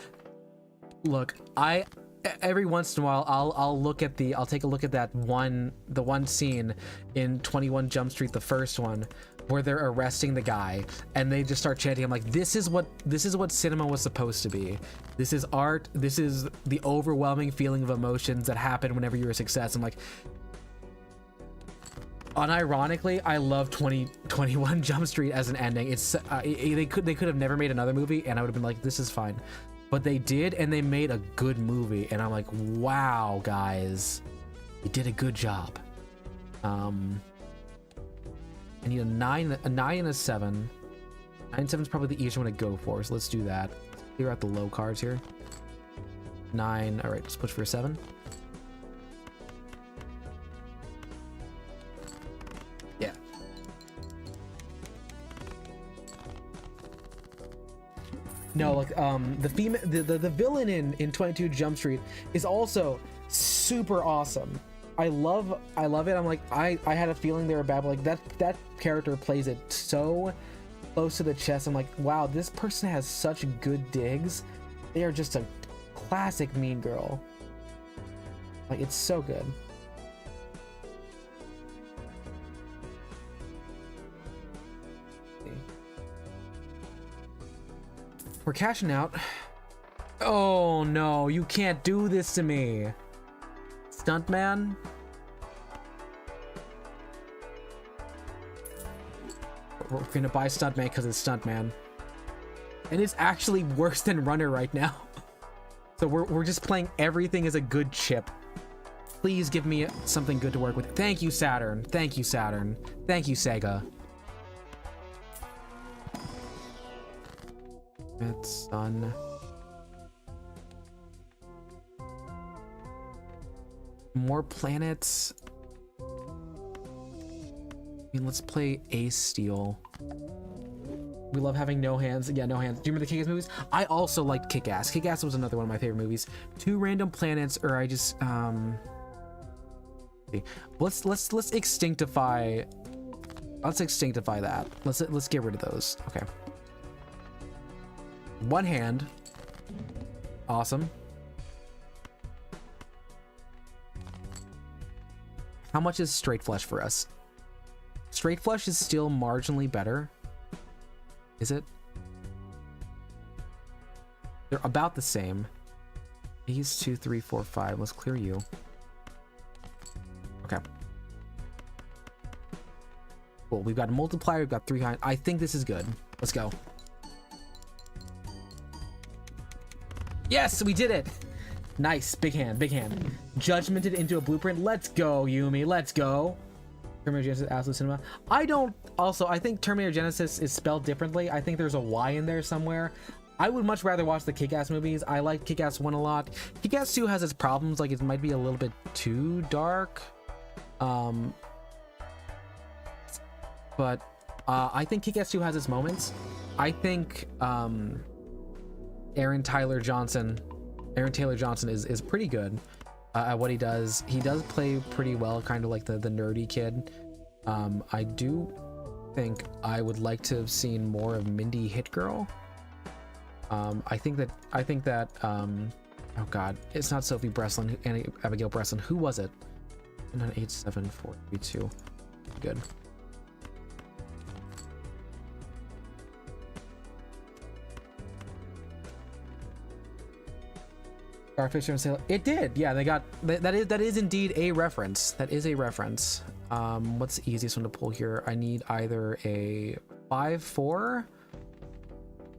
Look, every once in a while I'll take a look at the one scene in 21 Jump Street, the first one, where they're arresting the guy and they just start chanting. I'm like, this is what cinema was supposed to be. This is art. This is the overwhelming feeling of emotions that happen whenever you're a success. I'm like, unironically, I love 21 Jump Street as an ending. It's they could have never made another movie and I would have been like, this is fine. But they did, and they made a good movie, and I'm like, wow, guys, you did a good job. I need a 9 and a 7. 9 and 7 is probably the easiest one to go for, so let's do that. Let's clear out the low cards here. 9, all right, let's push for a 7. Yeah. No, like the villain in 22 Jump Street is also super awesome. I love it. I'm like, I had a feeling they were bad, but like that character plays it so close to the chest. I'm like, wow, this person has such good digs. They are just a classic Mean Girl. Like, it's so good. We're cashing out. Oh no, you can't do this to me. Stuntman? We're gonna buy Stuntman because it's Stuntman. And it's actually worse than Runner right now. So we're just playing everything as a good chip. Please give me something good to work with. Thank you, Saturn. Thank you, Saturn. Thank you, Sega. It's done. More planets. I mean, let's play Ace Steel. We love having no hands. Yeah, no hands. Do you remember the Kick-Ass movies? I also liked Kick-Ass. Kick-Ass was another one of my favorite movies. 2 random planets, or I just let's extinctify. Let's extinctify that. Let's get rid of those. Okay. 1 hand. Awesome. How much is straight flesh for us? Straight flesh is still marginally better. Is it? They're about the same. These 2, 3, 4, 5. Let's clear you. Okay. Cool. We've got a multiplier. We've got 3 high. I think this is good. Let's go. Yes, we did it. Nice. Big hand. Big hand. Judgmented into a blueprint. Let's go, Yumi. Let's go. Terminator Genesis, Absolute Cinema. I think Terminator Genesis is spelled differently. I think there's a Y in there somewhere. I would much rather watch the Kick-Ass movies. I like Kick-Ass 1 a lot. Kick-Ass 2 has its problems. Like, it might be a little bit too dark. But I think Kick-Ass 2 has its moments. I think Aaron Taylor Johnson is pretty good at what he does. He does play pretty well, kind of like the nerdy kid. I do think I would like to have seen more of Mindy Hit Girl. I think that oh god, it's not Sophie Breslin and Abigail Breslin. Who was it? 98742. Good. Starfish on sale. It did. Yeah, they got that is indeed a reference. That is a reference. What's the easiest one to pull here? I need either a 5-4.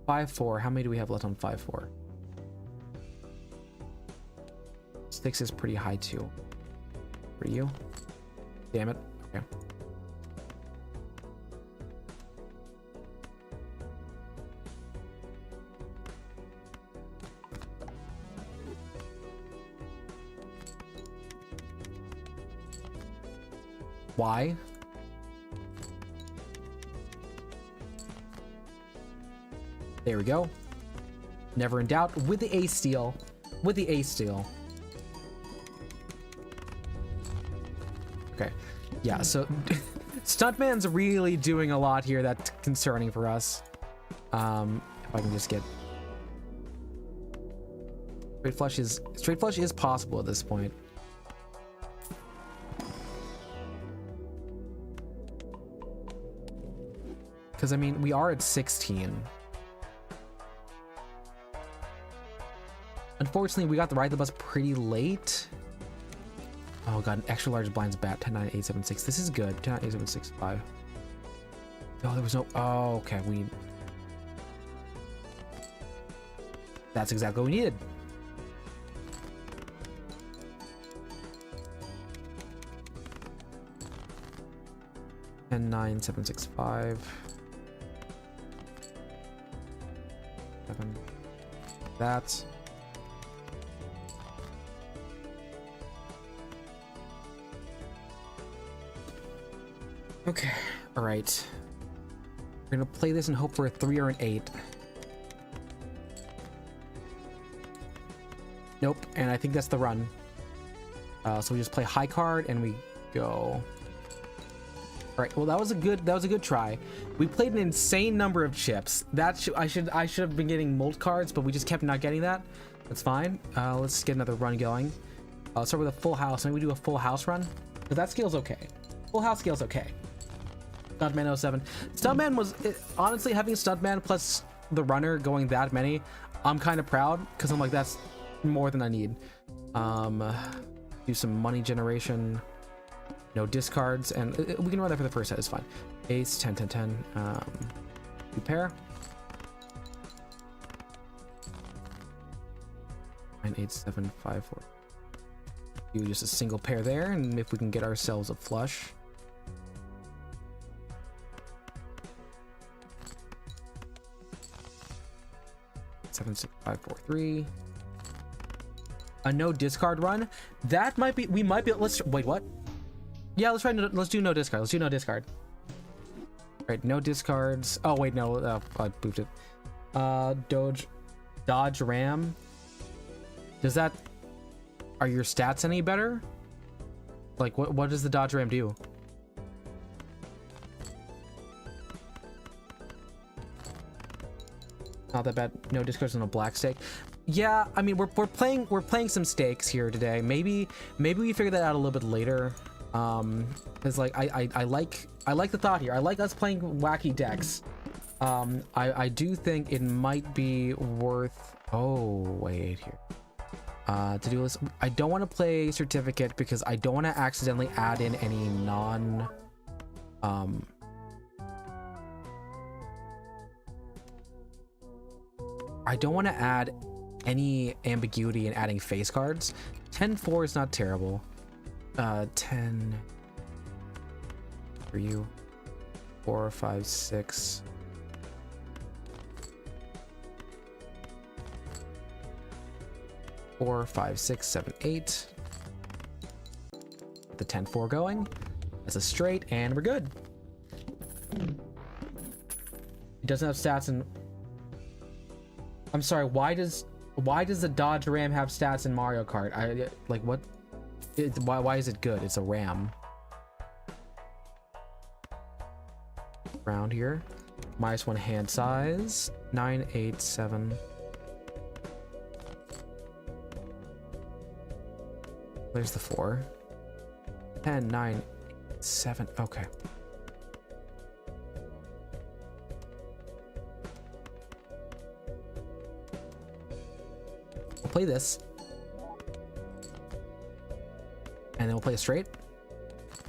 5-4. How many do we have left on 5-4? 6 is pretty high too. For you? Damn it. Okay. Why? There we go. Never in doubt with the ace steal. With the ace steal. Okay. Yeah, so Stuntman's really doing a lot here that's concerning for us. If I can just get straight flush is possible at this point. Because, I mean, we are at 16. Unfortunately, we got the ride the bus pretty late. Oh god, an extra large blinds bat. 10, 9, 8, 7, 6. This is good. 10, 9, 8, 7, 6, 5. Oh, there was no... Oh, okay. We need... That's exactly what we needed. And 9, 7, 6, 5. 7. That. Okay, all right. We're gonna play this and hope for a 3 or an 8. Nope, and I think that's the run. So we just play high card and we go. All right. Well, that was a good try. We played an insane number of chips. I should have been getting molt cards, but we just kept not getting that. That's fine. Let's get another run going. Let's start with a full house. Maybe we do a full house run, because that scale's okay. Full house scale's okay. Stuntman 07. Stuntman was honestly having Stuntman plus the runner going that many. I'm kind of proud because I'm like, that's more than I need. Do some money generation. No discards, and we can run that for the first set. It's fine. Ace, 10, 10, 10. Two pair. 9, 8, 7, 5, 4. Do just a single pair there, and if we can get ourselves a flush. Seven, 6, 5, 4, 3. A no discard run. That might be. We might be. Let's wait. What? Yeah, let's try. Let's do no discard. Let's do no discard. All right, no discards. Oh wait, no. I boofed it. Dodge Ram. Does that? Are your stats any better? Like, what does the Dodge Ram do? Not that bad. No discards on a black stake. Yeah, I mean we're playing some stakes here today. Maybe we figure that out a little bit later. Because like I like the thought here. I like us playing wacky decks. I do think it might be worth. Oh wait here. To do this, I don't want to play certificate because I don't want to accidentally add in any non. I don't want to add any ambiguity in adding face cards. 10-4 is not terrible. 10 for you. 4, 5, 6. Four, 5, 6, 7, 8. The 10-4 going. That's a straight, and we're good. It doesn't have stats in. I'm sorry. Why does the Dodge Ram have stats in Mario Kart? I like what? Why is it good? It's a Ram. Round here. -1 hand size. 9, 8, 7. There's the 4. 10, 9, 8, 7. Okay. We'll play this. And then we'll play a straight.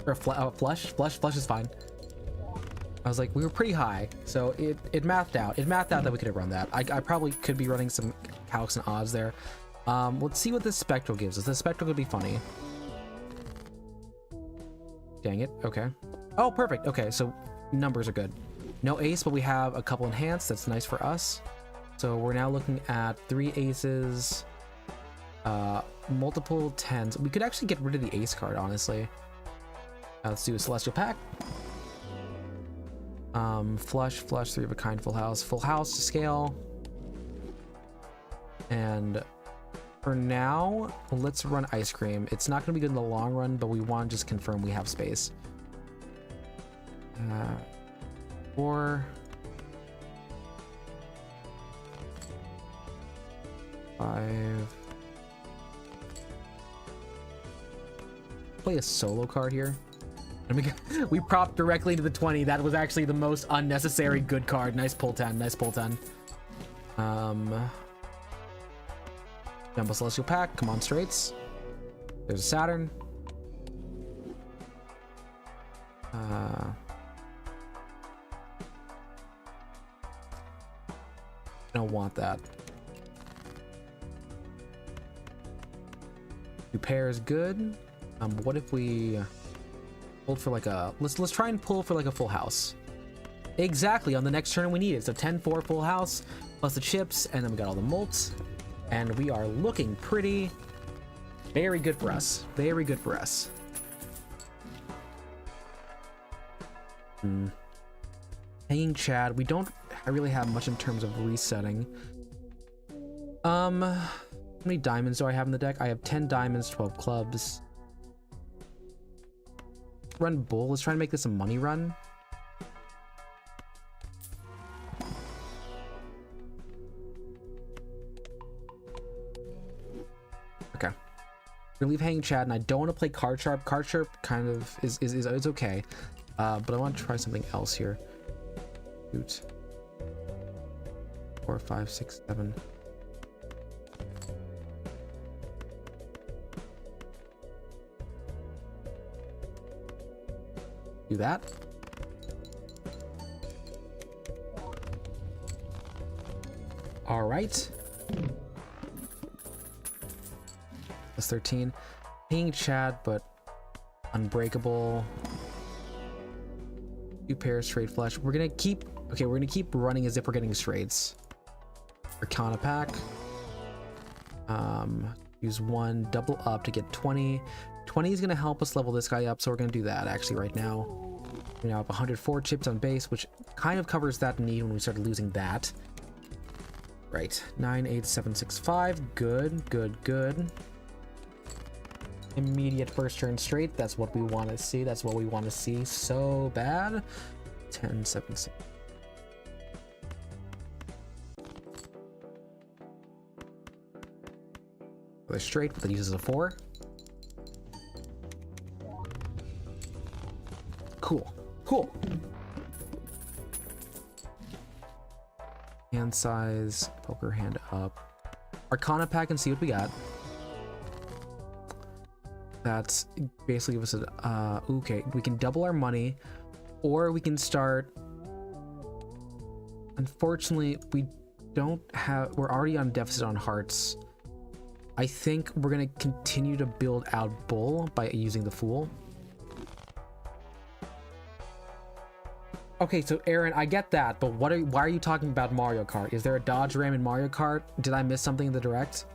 Or a flush. Flush is fine. I was like, we were pretty high, so it mathed out. It mathed out that we could have run that. I probably could be running some calcs and odds there. Let's see what this spectral gives us. This spectral could be funny. Dang it. Okay. Oh, perfect. Okay, so numbers are good. No ace, but we have a couple enhanced. That's nice for us. So we're now looking at 3 aces, multiple 10s. We could actually get rid of the ace card, honestly. Let's do a celestial pack. Flush, 3 of a kind, full house to scale. And for now, let's run ice cream. It's not going to be good in the long run, but we want to just confirm we have space. 4, 5. Play a solo card here. And we propped directly to the 20. That was actually the most unnecessary good card. Nice pull 10. Nice pull 10. Jumbo Celestial Pack. Come on, straights. There's a Saturn. I don't want that. 2 pairs good. What if we pulled for like a let's try and pull for like a full house. Exactly, on the next turn we need it. So 10-4 full house plus the chips, and then we got all the mults, and we are looking pretty very good for us. Very good for us. Hanging Chad. We don't really have much in terms of resetting. How many diamonds do I have in the deck? I have 10 diamonds, 12 clubs. Run bull. Let's try and make this a money run. Okay. We're gonna leave hanging Chad, and I don't want to play card sharp. Card sharp kind of is okay, but I want to try something else here. Shoot. 4, 5, 6, 7. Do that. All right. Plus 13. Hanging Chad, but unbreakable. 2 pairs, straight flush. We're gonna keep running as if we're getting straights. Arcana pack. Use 1, double up to get 20. 20 is gonna help us level this guy up, so we're gonna do that actually right now. We now have 104 chips on base, which kind of covers that need when we started losing that. Right. 9, 8, 7, 6, 5. Good, good, good. Immediate first turn straight. That's what we want to see. That's what we want to see so bad. 10, 7, 6. Go straight, but that uses a 4. Cool. Cool. Hand size, poker hand up. Arcana pack and see what we got. That's basically gives us a, okay, we can double our money, or we can start. Unfortunately, we're already on deficit on hearts. I think we're gonna continue to build out bull by using the fool. Okay, so Aaron, I get that, but why are you talking about Mario Kart? Is there a dodge ram in Mario Kart? Did I miss something in the direct?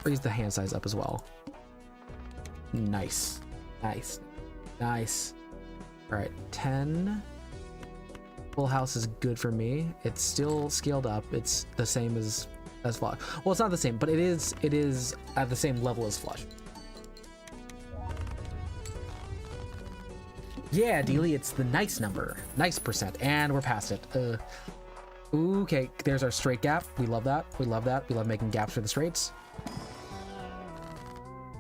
Raise the hand size up as well. Nice. Nice. Nice. All right, 10. Full house is good for me. It's still scaled up. It's the same as flush. Well, it's not the same, but it is at the same level as flush. Yeah, Dealey, it's the nice number. Nice percent. And we're past it. Okay, there's our straight gap. We love that. We love that. We love making gaps for the straights.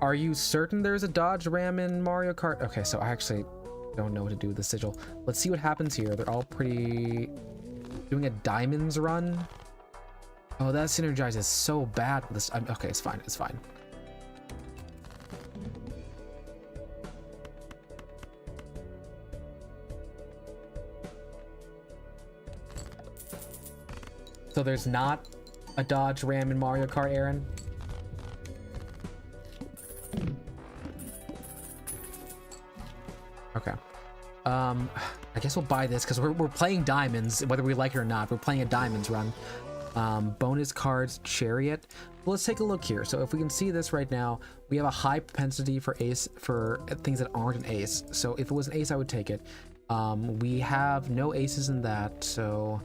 Are you certain there's a dodge ram in Mario Kart? Okay, so I actually don't know what to do with the sigil. Let's see what happens here. They're all pretty... Doing a diamonds run? Oh, that synergizes so bad with this. Okay, it's fine. It's fine. So there's not a Dodge Ram in Mario Kart, Aaron? Okay. I guess we'll buy this because we're playing diamonds, whether we like it or not. We're playing a diamonds run. Bonus cards, chariot. Well, let's take a look here. So if we can see this right now, we have a high propensity for ace for things that aren't an ace. So if it was an ace, I would take it. We have no aces in that. So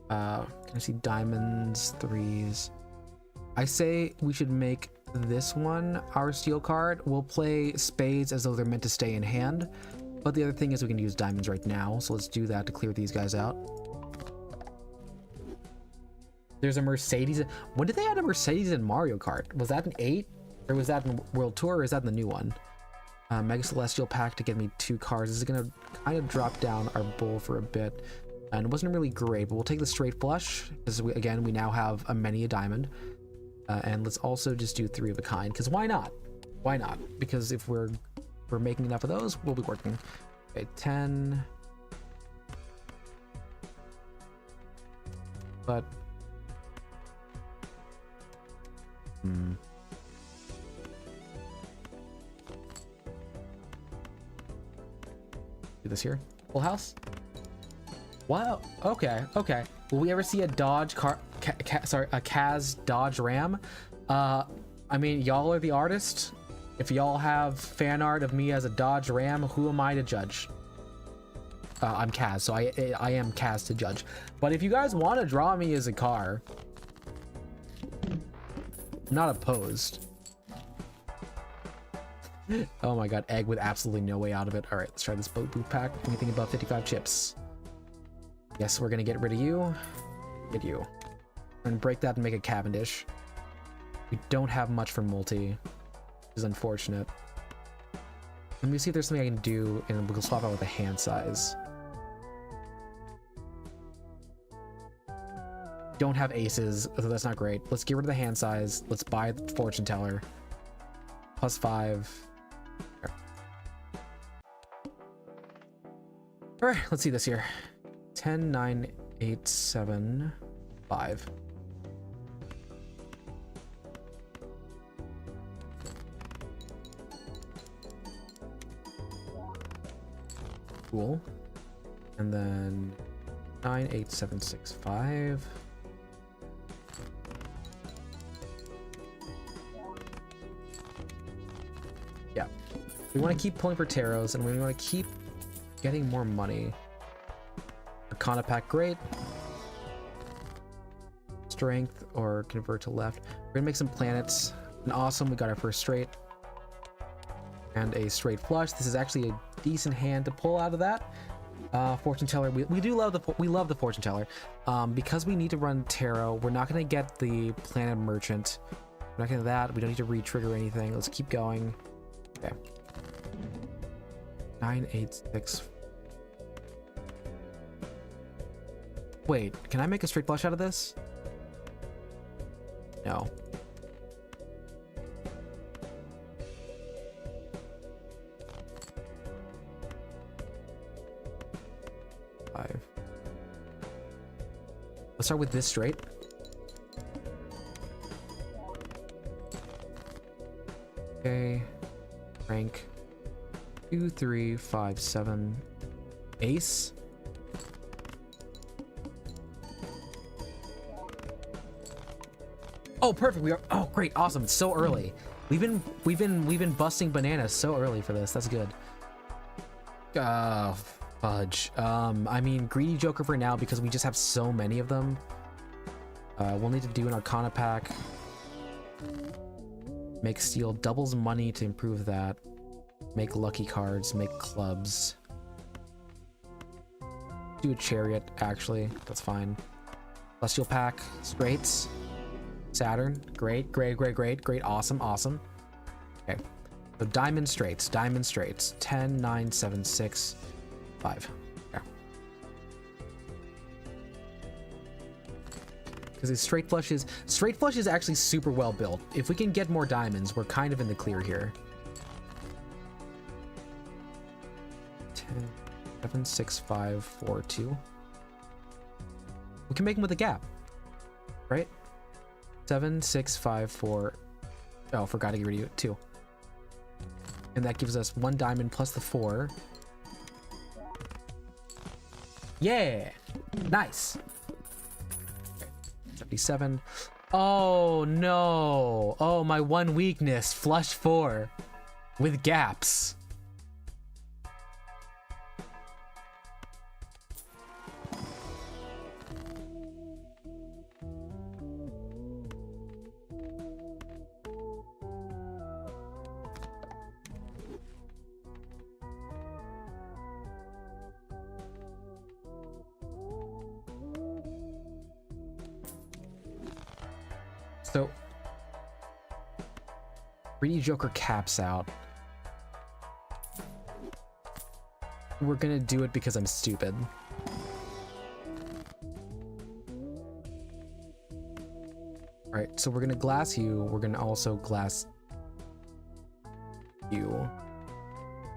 can I see diamonds, threes? I say we should make this one our steal card. We'll play spades as though they're meant to stay in hand. But the other thing is we can use diamonds right now. So let's do that to clear these guys out. There's a Mercedes. When did they add a Mercedes in Mario Kart? Was that an 8? Or was that in World Tour, or is that in the new one? Mega Celestial Pack to get me 2 cards. This is going to kind of drop down our bull for a bit. And it wasn't really great, but we'll take the straight flush. Because, again, we now have a many a diamond. And let's also just do 3 of a kind. Because why not? Why not? Because if we're making enough of those, we'll be working. Okay, 10. But... Do this here. Full house? Wow. Okay. Okay. Will we ever see a Dodge car? A Kaz Dodge Ram? I mean, y'all are the artist. If y'all have fan art of me as a Dodge Ram, who am I to judge? I'm Kaz, so I am Kaz to judge. But if you guys want to draw me as a car, I'm not opposed. Oh my god, egg with absolutely no way out of it. All right, let's try this boat boot pack. Anything above 55 chips. Yes, we're gonna get rid of you. Get you. And break that and make a Cavendish. We don't have much for multi, which is unfortunate. Let me see if there's something I can do, and we'll swap out with a hand size. Don't have aces, so that's not great. Let's get rid of the hand size. Let's buy the fortune teller. +5. All right, let's see this here. 10, 9, 8, 7, 5. Cool. And then 9, 8, 7, 6, 5. Yeah. We want to keep pulling for taros, and we want to keep getting more money. Arcana pack, great. Strength or convert to left. We're gonna make some planets. And awesome, we got our first straight. And a straight flush. This is actually a decent hand to pull out of that. Fortune teller, we do love the fortune teller. Because we need to run tarot, we're not gonna get the planet merchant. We're not gonna that. We don't need to re-trigger anything. Let's keep going. Okay. 9, 8, 6. Wait, can I make a straight flush out of this? No. Let's start with this straight. Okay. Rank 2, 3, 5, 7. Ace. Oh, perfect. We are. Oh, great. Awesome. It's so early. We've been busting bananas so early for this. That's good. Fudge. I mean, greedy Joker for now because we just have so many of them. We'll need to do an Arcana pack. Make steel, doubles money to improve that. Make lucky cards, make clubs. Do a chariot, actually. That's fine. Celestial pack, straights. Saturn, great, great, great, great, great, awesome, awesome. Okay, so diamond straights, 10, 9, 7, 6, 5. Okay. Because his straight flush is actually super well built. If we can get more diamonds, we're kind of in the clear here. 10, 7, 6, 5, 4, 2. We can make him with a gap. 7, 6, 5, 4. Oh, forgot to get rid of you. 2. And that gives us 1 diamond plus the 4. Yeah! Nice! Okay. 77. Oh, no! Oh, my one weakness. Flush 4. With gaps. So, Greedy Joker caps out. We're gonna do it because I'm stupid. Alright, so we're gonna glass you. We're gonna also glass you.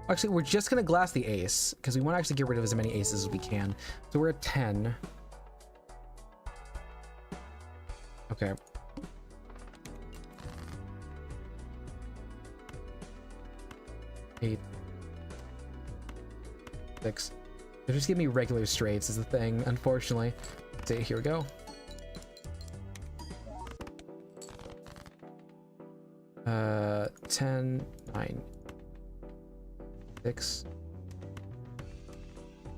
Actually, we're just gonna glass the ace because we want to actually get rid of as many aces as we can. So we're at 10. Okay. Eight. 6. They just give me regular straights is the thing, unfortunately. So here we go. 10, 9, 6,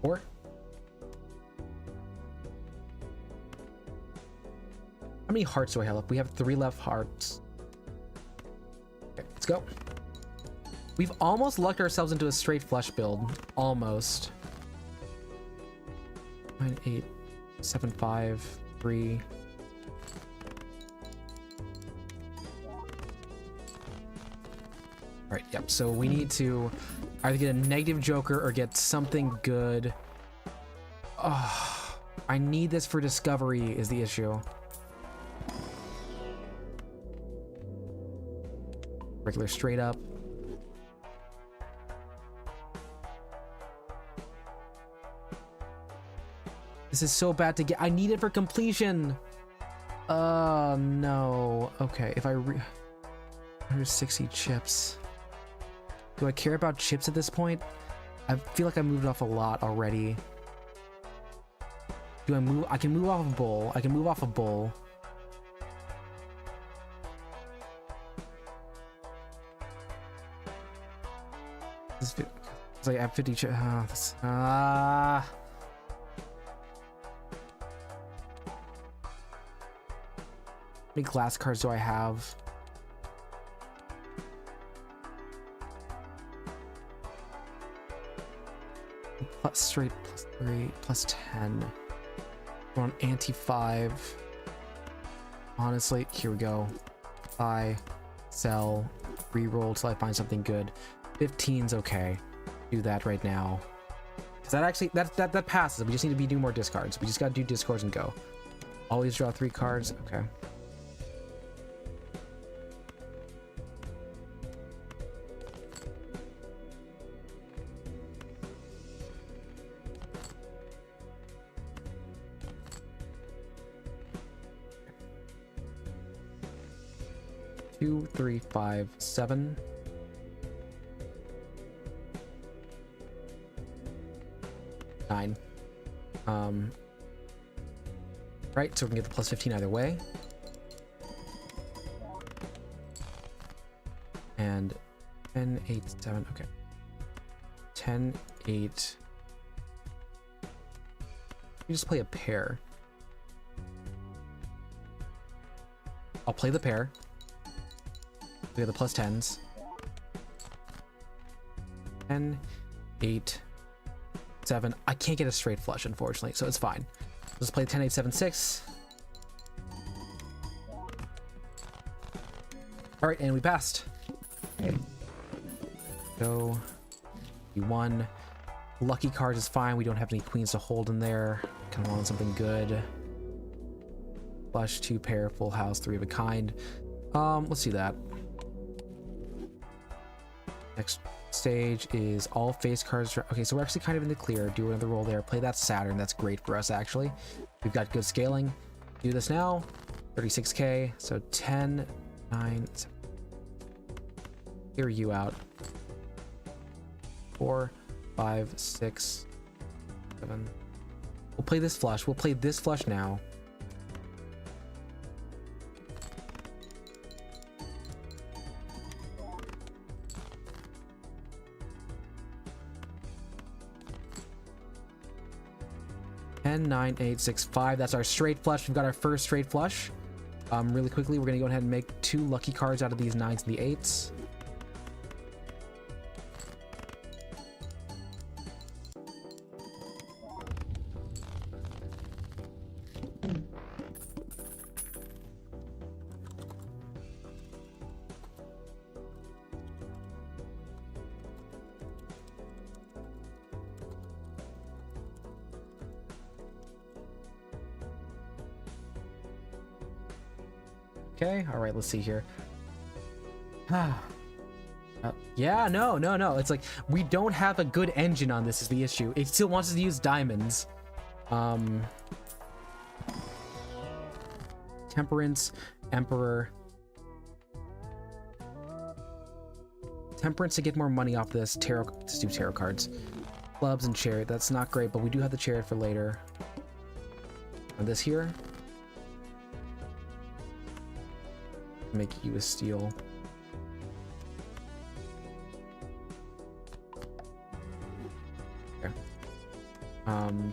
4. How many hearts do I have left? We have 3 left hearts. Okay, let's go. We've almost lucked ourselves into a straight flush build. Almost. 9, 8, 7, 5, 3. Alright, yep. So we need to either get a negative joker or get something good. Oh, I need this for discovery is the issue. Regular straight up. This is so bad to get. I need it for completion. No. Okay, if I 160 chips. Do I care about chips at this point? I feel like I moved off a lot already. Do I move? I can move off a bull. I can move off a bull. It's like I have 50 chips. How many glass cards do I have? Plus straight, plus 3, plus 10. We're on anti 5. Honestly, here we go. Buy, sell, re-roll till I find something good. 15's okay. Do that right now. Cause that actually that passes. We just need to do more discards. We just gotta do discards and go. Always draw 3 cards. Okay. Two, 3, 5, 7. Nine. Right, so we can get the plus 15 either way. And 10, 8, 7, okay. 10, 8. You just play a pair. I'll play the pair. We have the plus 10s. 10, 8, 7. I can't get a straight flush, unfortunately, so it's fine. Let's play 10, 8, 7, 6. Alright, and we passed. Okay. So, we won. Lucky cards is fine. We don't have any queens to hold in there. Kind of want something good. Flush, 2 pair, full house, 3 of a kind. Let's do that. Next stage is all face cards. Okay, so we're actually kind of in the clear. Do another roll there. Play that Saturn. That's great for us, actually. We've got good scaling. Do this now. 36k, so 10, 9, 7. Hear you out. 4, 5, 6, 7. We'll play this flush. We'll play this flush now. Ten, 9, 8, 6, 5. That's our straight flush. We've got our first straight flush. Really quickly, we're gonna go ahead and make 2 lucky cards out of these 9s and the 8s. Okay, all right, let's see here. Yeah, no. It's like we don't have a good engine on this is the issue. It still wants us to use diamonds. Temperance, Emperor. Temperance to get more money off this. Tarot, let's do tarot cards. Clubs and Chariot, that's not great, but we do have the Chariot for later. And this here. Make you a steal. Okay.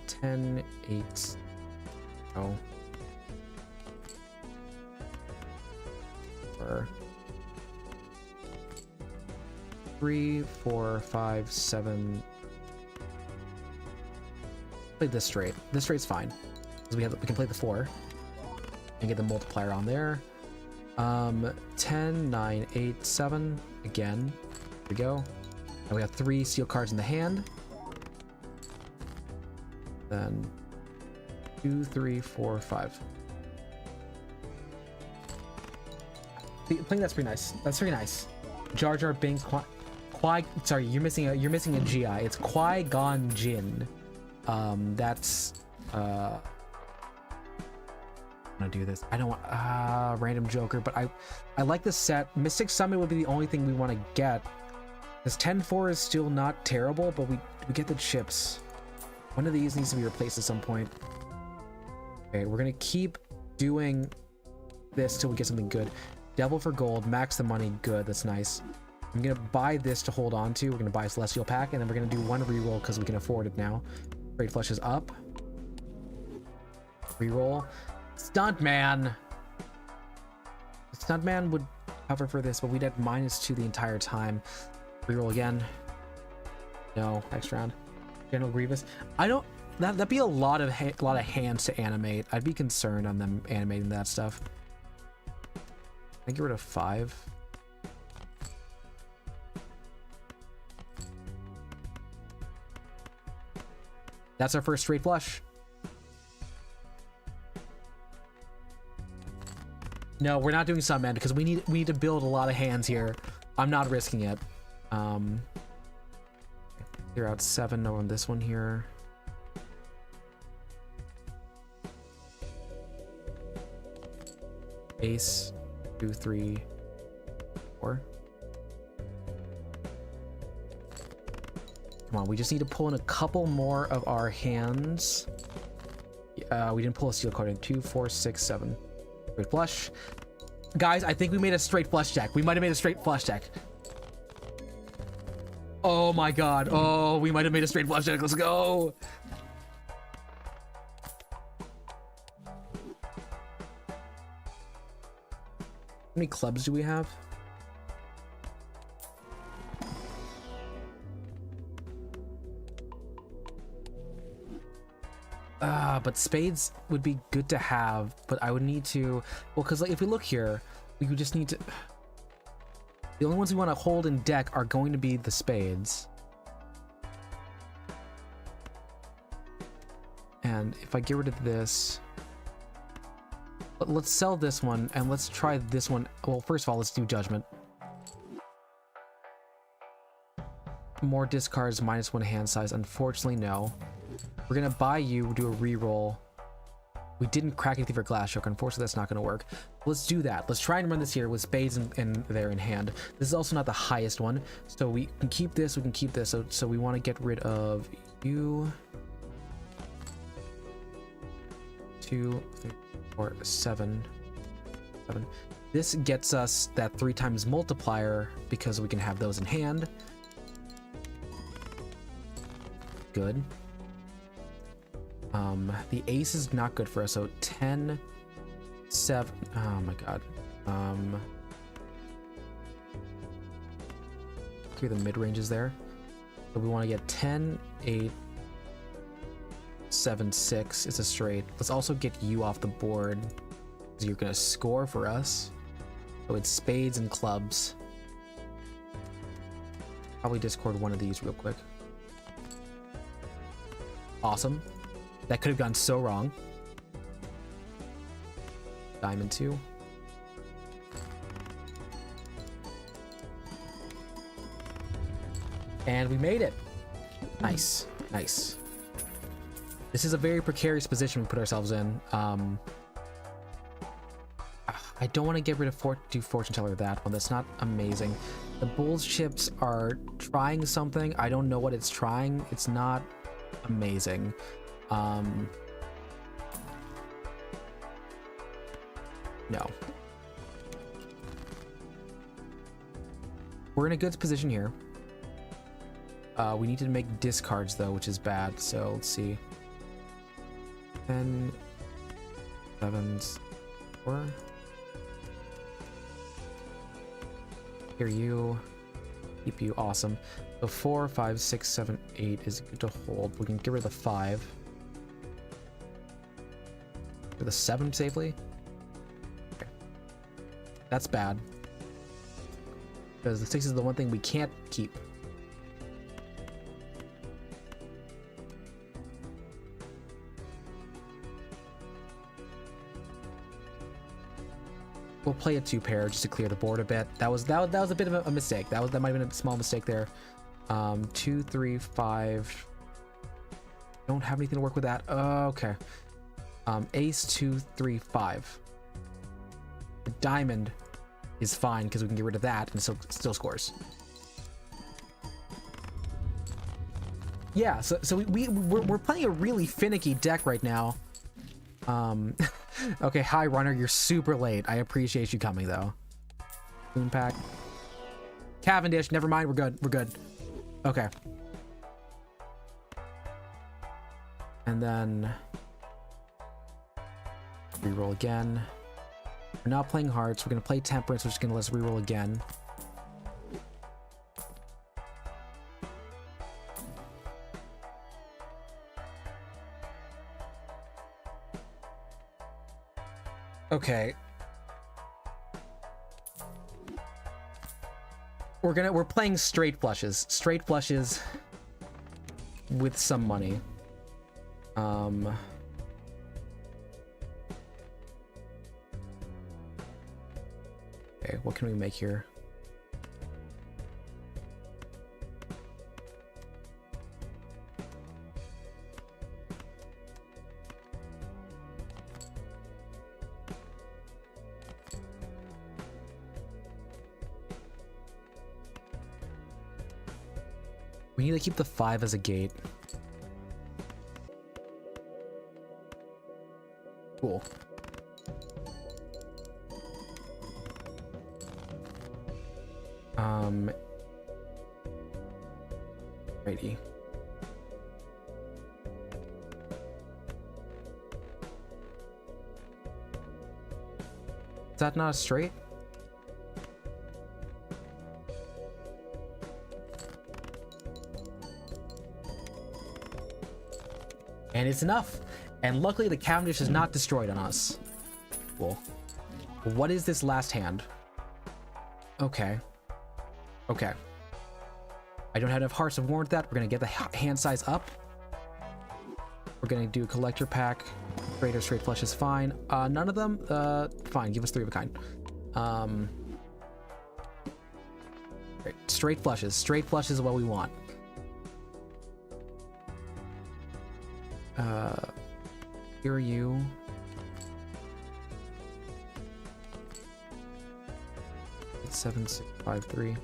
10, 8. Oh. 4. 3, 4, 5, 7. Play this straight. This straight's fine. Because we can play the 4 and get the multiplier on there. 10, 9, 8, 7. Again. Here we go. And we have 3 steel cards in the hand. Then 2, 3, 4, 5. I think that's pretty nice. That's pretty nice. Jar Jar Binks, sorry, you're missing a GI. It's Qui-Gon Jinn. That's want to do this. I don't want random Joker, but I like this set. Mystic Summon would be the only thing we want to get. This 10-4 is still not terrible, but we get the chips. One of these needs to be replaced at some point. Okay, we're gonna keep doing this till we get something good. Devil for gold, max the money, good, that's nice. I'm gonna buy this to hold on to. We're gonna buy a Celestial Pack, and then we're gonna do 1 reroll because we can afford it now. Great Flush is up. Reroll. Stuntman! Stuntman would cover for this, but we'd have -2 the entire time. Reroll again. No, next round. General Grievous. I don't... That'd be a lot of hands to animate. I'd be concerned on them animating that stuff. I get rid of 5. That's our first straight flush. No, we're not doing Stuntman because we need to build a lot of hands here. I'm not risking it. Clear out 7 on this one here. Ace, 2, 3, 4. Come on, we just need to pull in a couple more of our hands. We didn't pull a steel card in. 2, 4, 6, 7. Great flush. Guys, I think we made a straight flush deck. We might have made a straight flush deck. Oh my god. Oh, we might have made a straight flush deck. Let's go. How many clubs do we have? But spades would be good to have, but I would need to... Well, because like, if we look here, we would just need to... The only ones we want to hold in deck are going to be the spades. And if I get rid of this... Let's sell this one, and let's try this one. Well, first of all, let's do Judgment. More discards, -1 hand size. Unfortunately, no. We're gonna buy you, do a reroll. We didn't crack anything for glass stroke. Unfortunately, that's not going to work. Let's do that. Let's try and run this here with spades in there in hand. This is also not the highest one, so we can keep this. We can keep this. So we want to get rid of you. 2, 3, 4, 7. This gets us that 3 times multiplier because we can have those in hand. Good. The ace is not good for us, so 10, 7. Oh my god. Here the mid ranges there. So we want to get 10, 8, 7, 6. It's a straight. Let's also get you off the board, because you're gonna score for us. So it's spades and clubs. Probably discord one of these real quick. Awesome. That could have gone so wrong. Diamond 2. And we made it. Nice. Nice. This is a very precarious position we put ourselves in. I don't want to get rid of do fortune teller that one. That's not amazing. The Bulls chips are trying something. I don't know what it's trying. It's not amazing. No. We're in a good position here. We need to make discards though, which is bad. So let's see. 10, 7, 4. Here you. Keep you. Awesome. So 4, 5, 6, 7, 8 is good to hold. We can get rid of the 5. For the 7 safely. Okay. That's bad. Because the 6 is the one thing we can't keep. We'll play a 2 pair just to clear the board a bit. That was a bit of a mistake. That might have been a small mistake there. 2, 3, 5. Don't have anything to work with that. Okay. Ace 2, 3, 5. The diamond is fine because we can get rid of that and it still scores. Yeah. So we're playing a really finicky deck right now. Okay, hi runner, you're super late. I appreciate you coming though. Moon pack. Cavendish, never mind, we're good. Okay. And then reroll again. We're not playing hearts, we're gonna play temperance, which is gonna let us reroll again. Okay. We're playing straight flushes. Straight flushes with some money. Okay, what can we make here? We need to keep the 5 as a gate. Cool. Righty. Is that not a straight? And it's enough. And luckily the Cavendish is not destroyed on us. Cool. What is this last hand? Okay. Okay. I don't have enough hearts to warrant that. We're going to get the hand size up. We're going to do a collector pack. Straight or straight flush is fine. None of them? Fine. Give us 3 of a kind. Right. Straight flushes. Straight flushes is what we want. Here are you. 7653.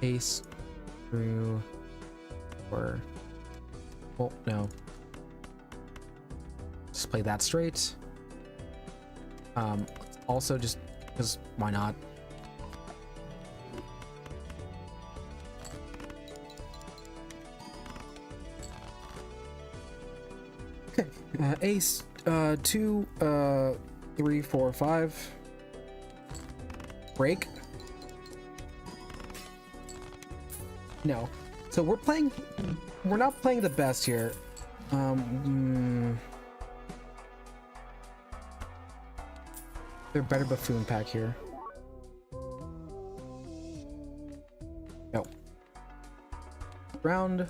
Ace through or oh no. Just play that straight. Also just because why not? Okay. Ace 2 3 4 5 break. No. So we're not playing the best here. They're better buffoon pack here. No. Round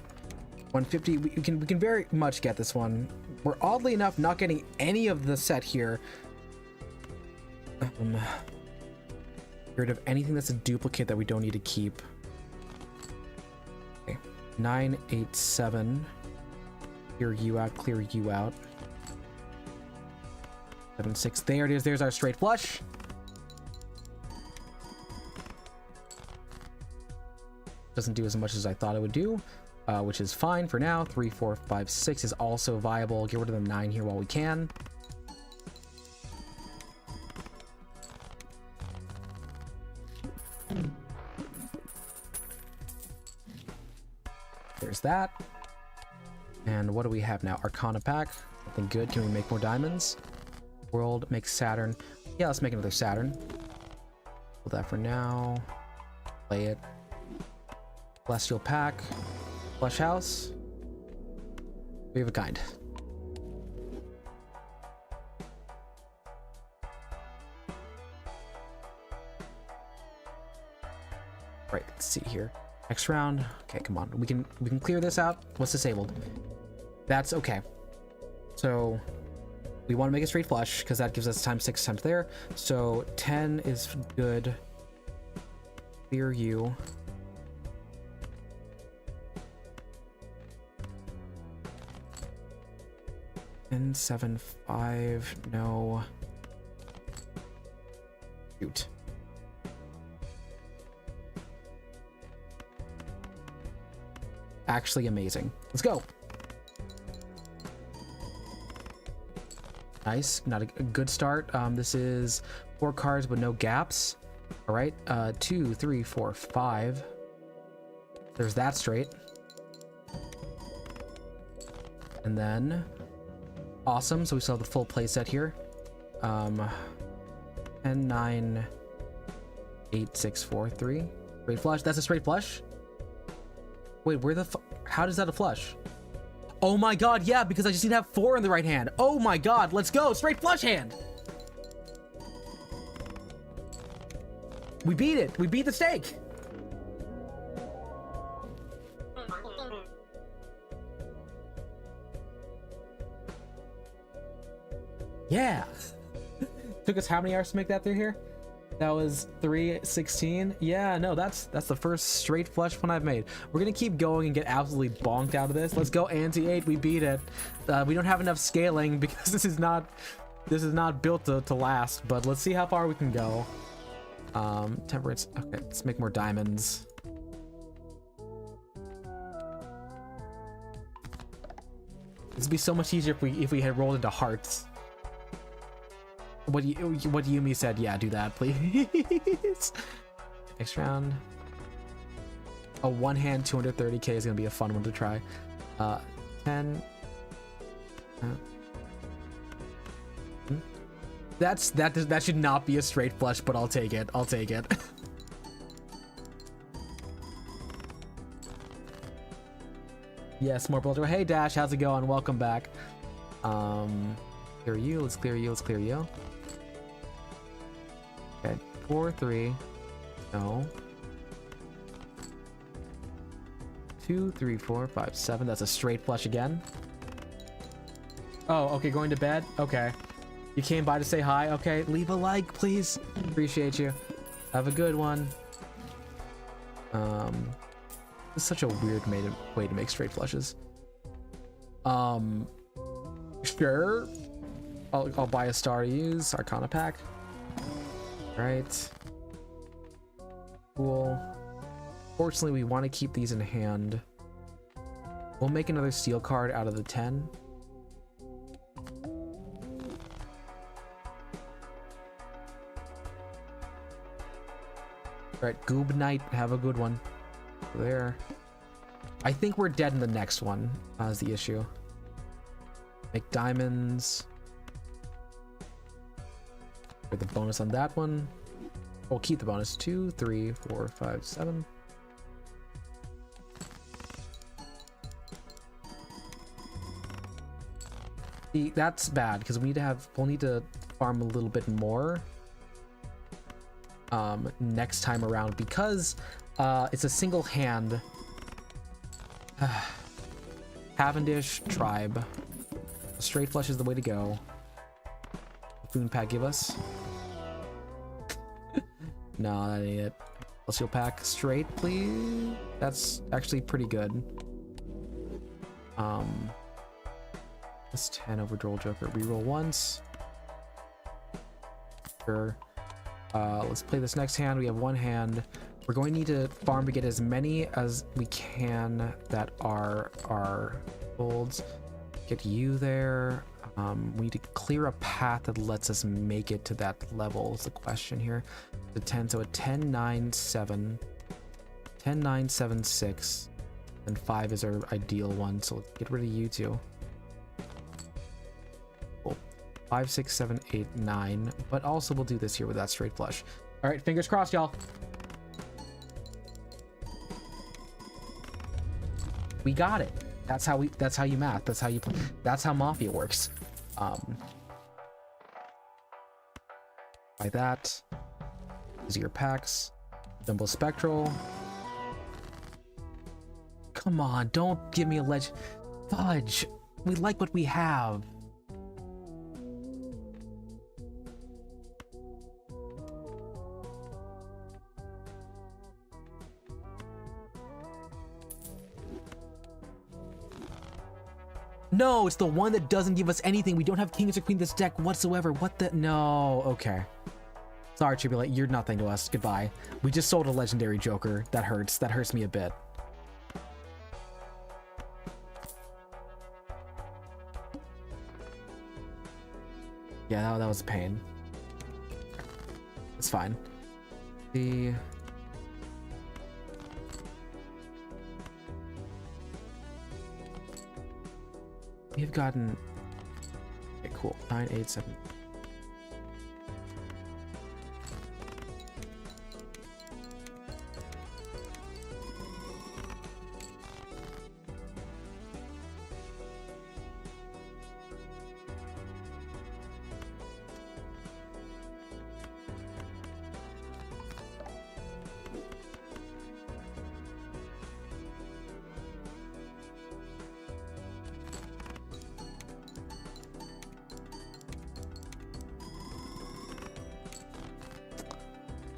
150. We can very much get this one. We're oddly enough not getting any of the set here. Get rid of anything that's a duplicate that we don't need to keep. 9 8 7. Clear you out, clear you out. 7 6. There it is. There's our straight flush. Doesn't do as much as I thought it would do, which is fine for now. 3 4 5 6 is also viable. Get rid of the 9 here while we can. There's that. And what do we have now? Arcana pack. Something good. Can we make more diamonds? World makes Saturn. Yeah, let's make another Saturn. Hold that for now. Play it. Celestial pack. Flush house. We have a kind. Right, let's see here. Next round. Okay, come on. We can clear this out. What's disabled? That's okay. So we want to make a straight flush because that gives us ×6 times there. So 10 is good. Clear you. And 7 5. No. Shoot. Actually amazing. Let's go. Nice. Not a good start. This is 4 cards with no gaps. All right. 2 3 4 5. There's that straight. And then awesome. So we still have the full play set here. 10 9 8 6 4 3. Straight flush. That's a straight flush. Wait, where the how does that a flush? Oh my god, yeah, because I just need to have 4 in the right hand. Oh my god, let's go. Straight flush hand. We beat it. We beat the stake. Yeah. Took us how many hours to make that through here? That was 3:16. Yeah, no, that's the first straight flush one I've made. We're gonna keep going and get absolutely bonked out of this. Let's go anti-8. We beat it. We don't have enough scaling because this is not built to last. But let's see how far we can go. Temperance. Okay, let's make more diamonds. This would be so much easier if we had rolled into hearts. What Yumi said, yeah, do that, please. Next round. A one-hand 230k is gonna be a fun one to try. 10. That should not be a straight flush, but I'll take it. I'll take it. Yes, more Balatro. Hey Dash, how's it going? Welcome back. Clear you. Let's clear you. Let's clear you. Okay, 4 3. No. 2 3 4 5 7. That's a straight flush again. Oh, okay. Going to bed. Okay. You came by to say hi. Okay, leave a like, please. Appreciate you. Have a good one. It's such a weird way to make straight flushes. Sure. I'll buy a star to use. Arcana pack. Right. Cool. Fortunately, we want to keep these in hand. We'll make another steel card out of the 10. Alright, Goob Knight, have a good one. There. I think we're dead in the next one, is the issue. Make diamonds. For the bonus on that one. We'll keep the bonus. 2, 3, 4, 5, 7. See, that's bad because we'll need to farm a little bit more next time around because it's a single hand. Cavendish tribe. Straight flush is the way to go. Boon pack give us. No, that ain't it. Celestial pack straight, please. That's actually pretty good. This 10 over Droll Joker. Reroll once. Sure. Let's play this next hand. We have one hand. We're going to need to farm to get as many as we can that are our golds. Get you there. We need to clear a path that lets us make it to that level is the question here. The 10, so a 10, 9, 7. 10, 9, 7, 6. And 5 is our ideal one, so let's get rid of you two. 5, 6, 7, 8, 9. But also we'll do this here with that straight flush. All right, fingers crossed, y'all. We got it. That's how you math. That's how you play. That's how Mafia works. By that. These are your packs. Jumbo Spectral. Come on, don't give me a legend. Fudge. We like what we have. No, it's the one that doesn't give us anything. We don't have kings or queens in this deck whatsoever. What the? No. Okay. Sorry, Tribulate. You're nothing to us. Goodbye. We just sold a legendary Joker. That hurts. That hurts me a bit. Yeah, that was a pain. It's fine. We've gotten... Okay, cool. 9, 8, 7...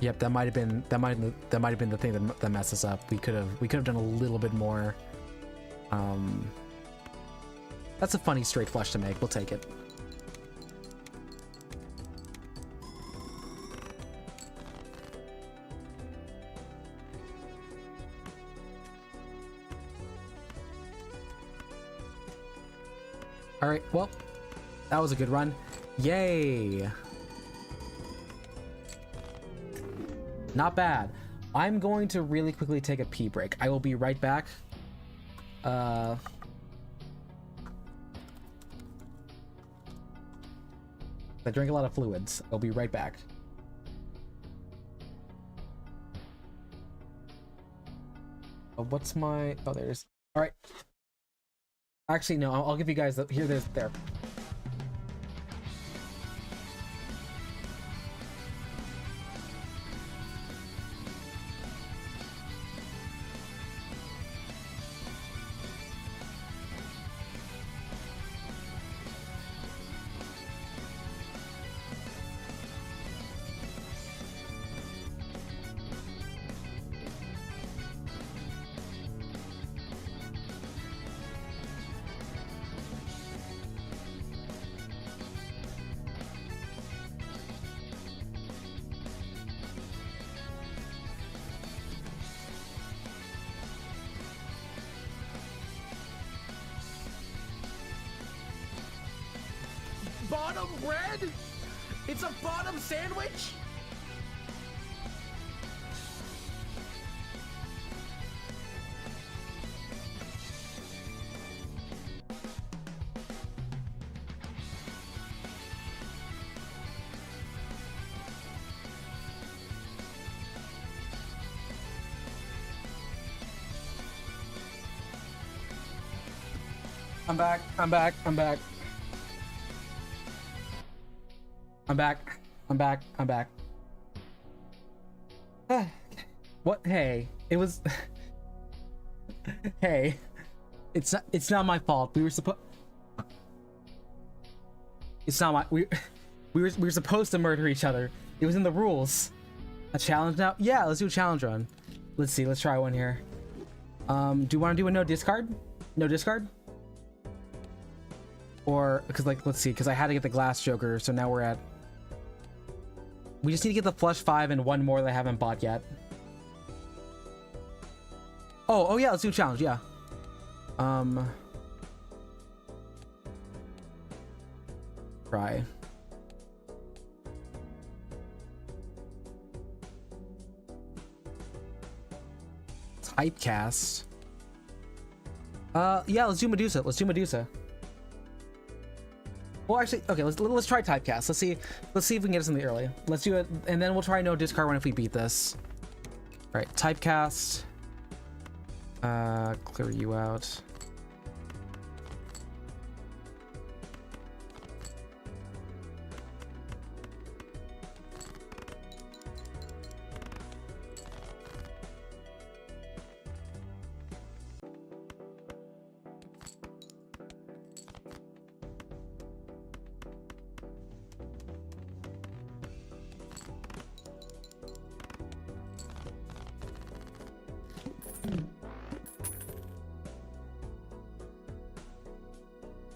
Yep, that might have been the thing that messed us up. We could have done a little bit more. That's a funny straight flush to make. We'll take it. All right, well, that was a good run. Yay! Not bad. I'm going to really quickly take a pee break. I will be right back. I drink a lot of fluids. I'll be right back. What's my... Oh, there's... All right. Actually, no. I'll give you guys the... Here, there's... There. bottom bread? It's a bottom sandwich? I'm back. I'm back. I'm back. I'm back. I'm back. I'm back. What? Hey, it was. Hey, it's not my fault. We were supposed. It's not my. We were supposed to murder each other. It was in the rules. A challenge now? Yeah, let's do a challenge run. Let's see. Let's try one here. Do you want to do a no discard? No discard? Or because like let's see, because I had to get the glass joker, so now we're at. We just need to get the flush 5 and one more that I haven't bought yet. Oh yeah, let's do a challenge. Yeah. Try. Typecast. Yeah, let's do Medusa. Let's do Medusa. Well, actually, okay. Let's try typecast. Let's see if we can get something early. Let's do it, and then we'll try no discard one if we beat this. All right, typecast. Clear you out.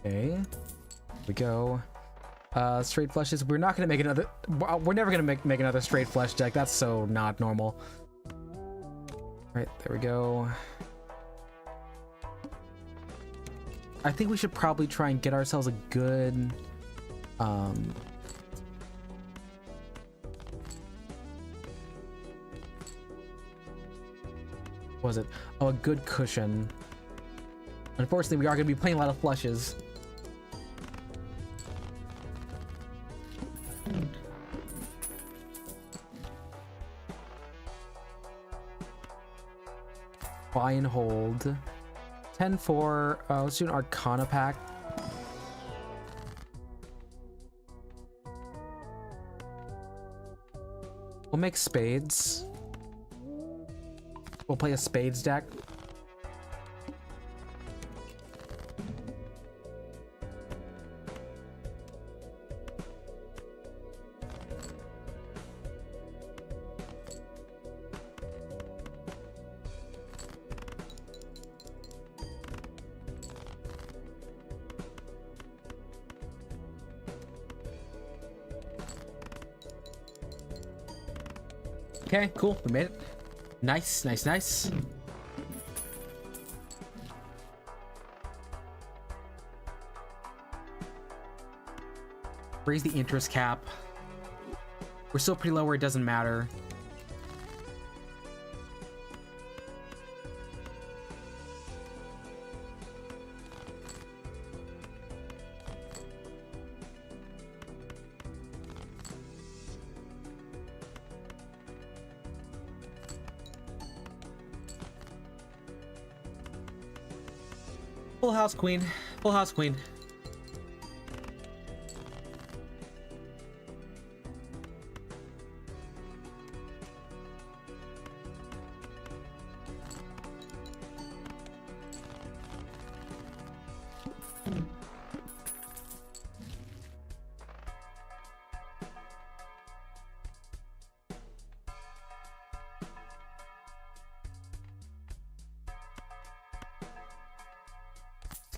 Okay, here we go. Straight flushes. We're not gonna make another. We're never gonna make another straight flush deck. That's so not normal. All right, there we go. I think we should probably try and get ourselves a good. What was it? Oh, a good cushion. Unfortunately, we are gonna be playing a lot of flushes. Buy and hold. 10-4. Let's do an Arcana pack. We'll make spades. We'll play a spades deck. Okay, cool. We made it. Nice, nice, nice. Raise the interest cap. We're still pretty low where it doesn't matter. Full house queen. Full house queen.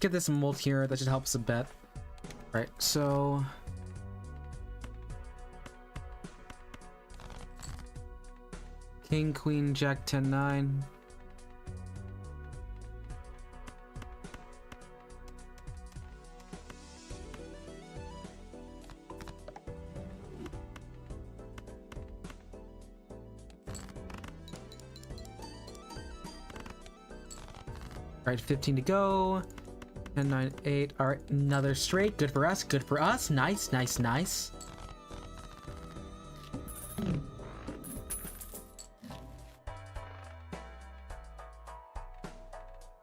Get this mold here. That should help us a bit. Right, so king, queen, jack, 10, 9. right, 15 to go. 10, 9, 8. All right, another straight. Good for us. Good for us. Nice, nice, nice.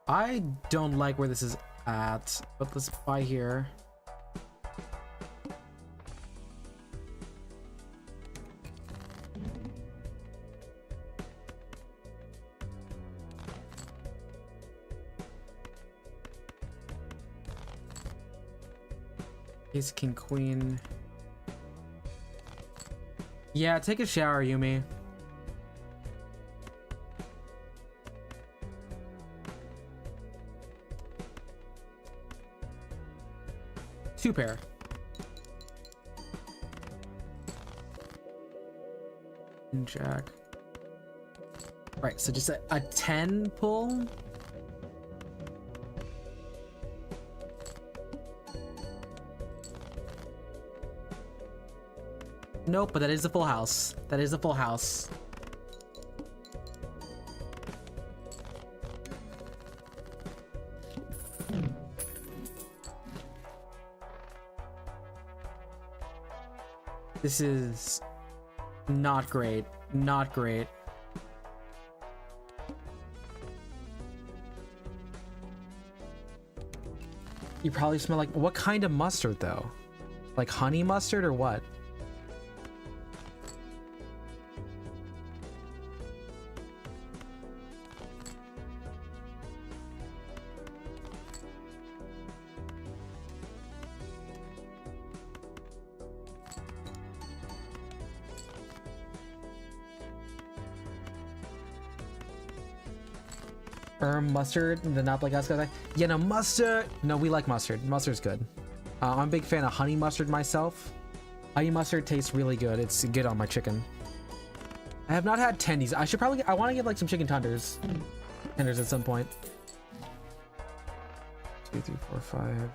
I don't like where this is at, but let's buy here. Ace, king, queen. Yeah, take a shower, Yumi. Two pair. And jack. Right, so just a 10 pull. Nope, but that is a full house. That is a full house. This is not great. Not great. You probably smell like... What kind of mustard, though? Like honey mustard or what? Mustard, the not like us guy. Yeah, no, mustard. No, we like mustard. Mustard's good. I'm a big fan of honey mustard myself. Honey mustard tastes really good. It's good on my chicken. I have not had tendies. I should probably. I want to get like some chicken tenders. Tenders at some point. 2, 3, 4, 5.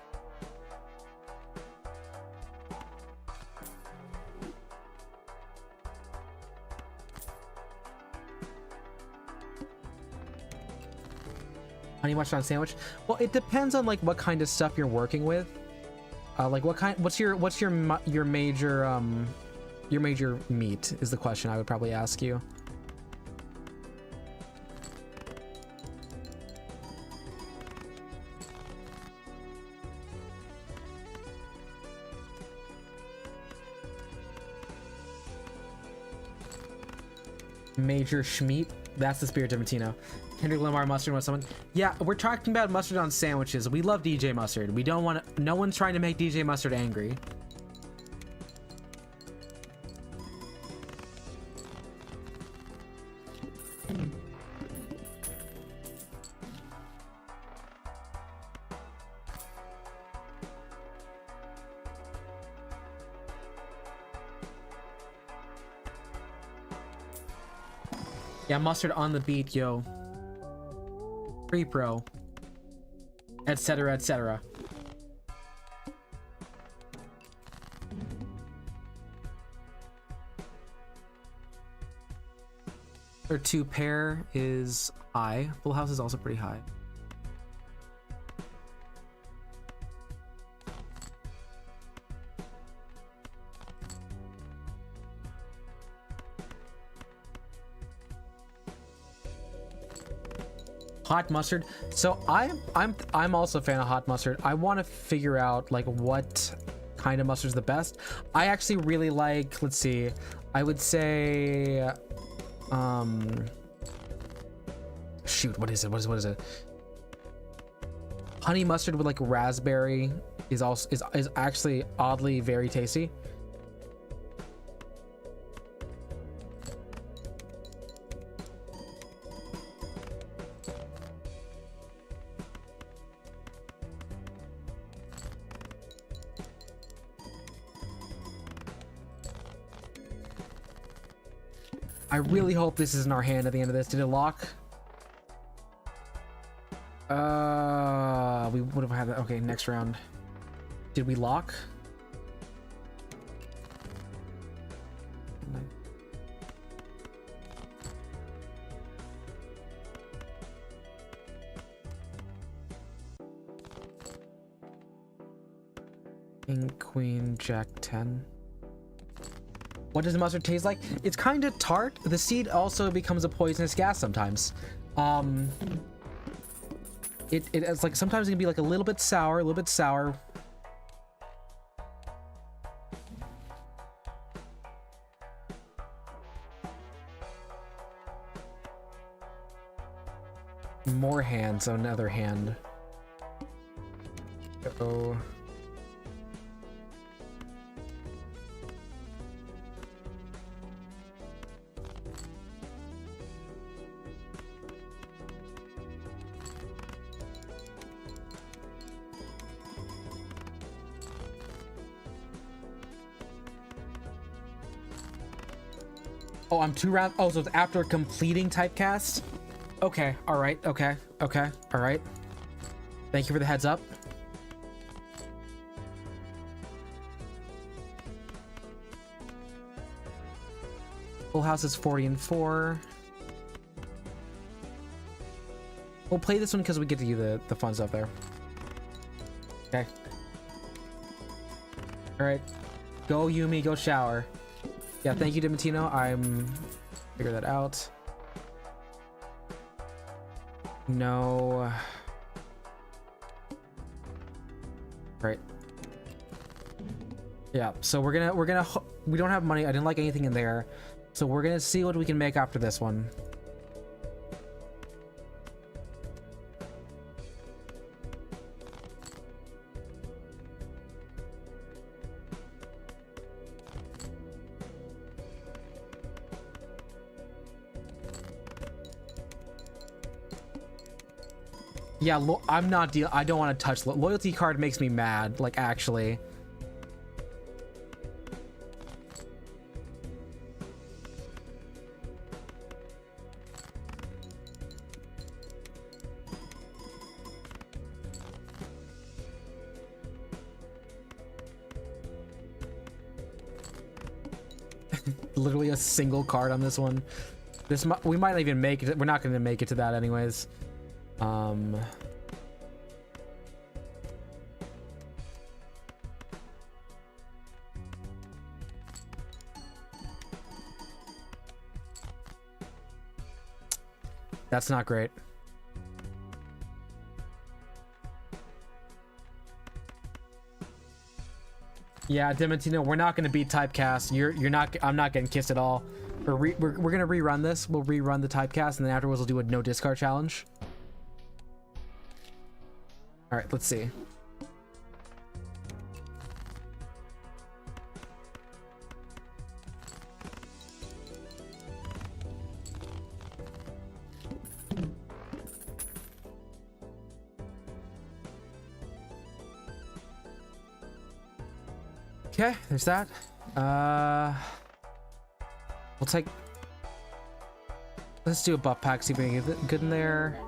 Honey mustard on sandwich. Well, it depends on like what kind of stuff you're working with. Like what kind? What's your major meat is the question I would probably ask you. Major schmeat. That's the spirit of Matino. Kendrick Lamar mustard with someone. Yeah, we're talking about mustard on sandwiches. We love DJ Mustard. We don't want to. No one's trying to make DJ Mustard angry. Yeah, mustard on the beat, yo. Pre-pro, etc., etc. Or 2 pair is high. Full house is also pretty high. Hot mustard. So I'm also a fan of hot mustard. I want to figure out like what kind of mustard is the best. I actually really like, let's see, I would say shoot, what is it? Honey mustard with like raspberry is actually oddly very tasty. I really hope this isn't our hand at the end of this. Did it lock? We would have had that. Okay, next round. Did we lock? King, queen, jack 10. What does the mustard taste like? It's kind of tart. The seed also becomes a poisonous gas sometimes. It's like sometimes it can be like a little bit sour, a little bit sour. More hands on the other hand. Oh. Oh, I'm 2 rounds. Oh, so it's after completing typecast? Okay, alright, okay, alright. Thank you for the heads up. Full house is 40 and 4. We'll play this one because we get to do the fun stuff there. Okay. Alright. Go, Yumi, go shower. Yeah, thank you, Dimitino. I'm figure that out. No. Right. Yeah, so we're gonna we don't have money. I didn't like anything in there. So we're gonna see what we can make after this one. Yeah, I'm not I don't want to touch loyalty card. Makes me mad, like, actually. Literally a single card on this one. We might not even make it. We're not going to make it to that anyways. That's not great. Yeah, Dimitino, we're not going to beat typecast. You're not. I'm not getting kissed at all. We're gonna rerun this. We'll rerun the typecast, and then afterwards we'll do a no discard challenge. All right, let's see. Okay, there's that. We'll take. Let's do a buff pack. See if we can get good in there.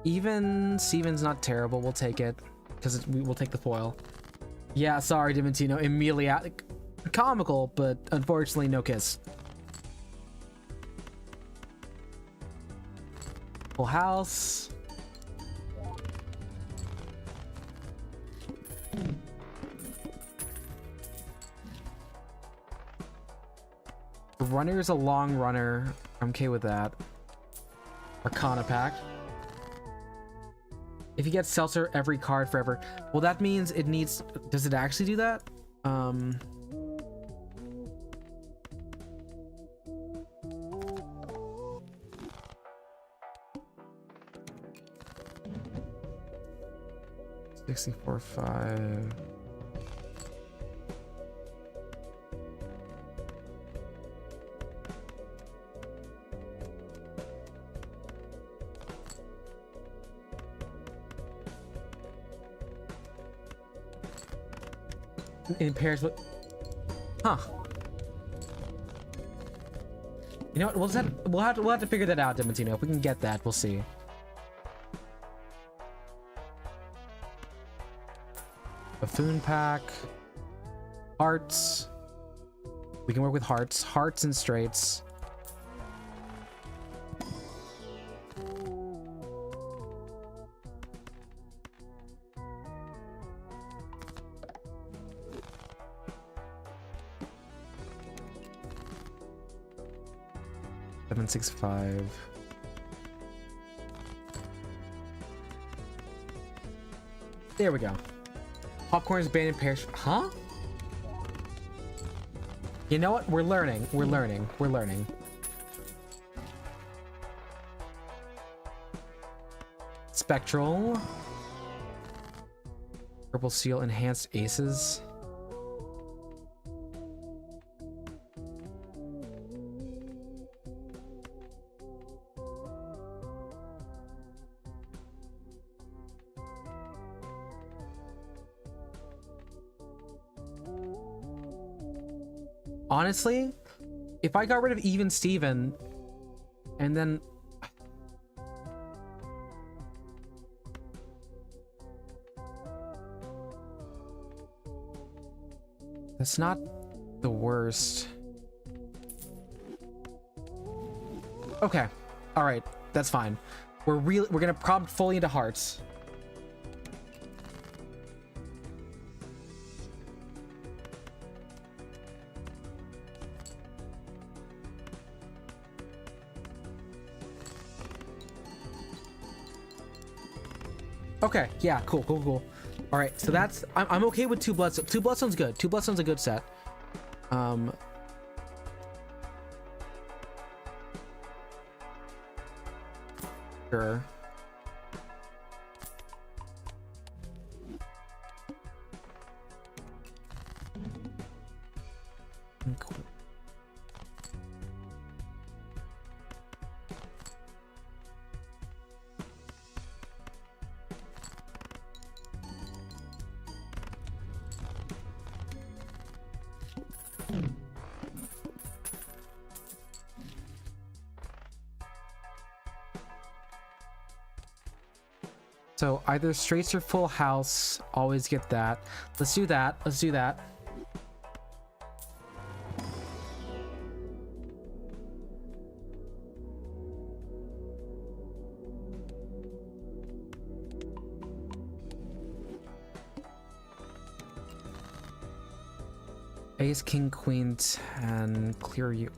Even Steven's not terrible. We'll take it because we will take the foil. Yeah, sorry, Dimitino. Immediately comical, but unfortunately, no kiss. Full house. Runner is a long runner. I'm okay with that. Arcana pack. If you get Seltzer every card forever, well, that means it needs. Does it actually do that? 64.5. In pairs with, huh? You know what? We'll have to figure that out, Dimitino. If we can get that, we'll see. Buffoon pack, hearts. We can work with hearts and straights. 765. There we go. Popcorn is banned in pairs. Huh? You know what? We're learning. We're learning. We're learning. Spectral. Purple Seal enhanced aces. Honestly, if I got rid of Even Steven and then that's not the worst. Okay. All right. That's fine. We're gonna prompt fully into hearts. Okay, yeah, cool, cool, cool. All right, so that's I'm okay with 2 Bloodstones. 2 Bloodstone's good. 2 Bloodstone's a good set. Sure. Cool. So either straights or full house, always get that. Let's do that. Let's do that. Ace, king, queen, and clear you.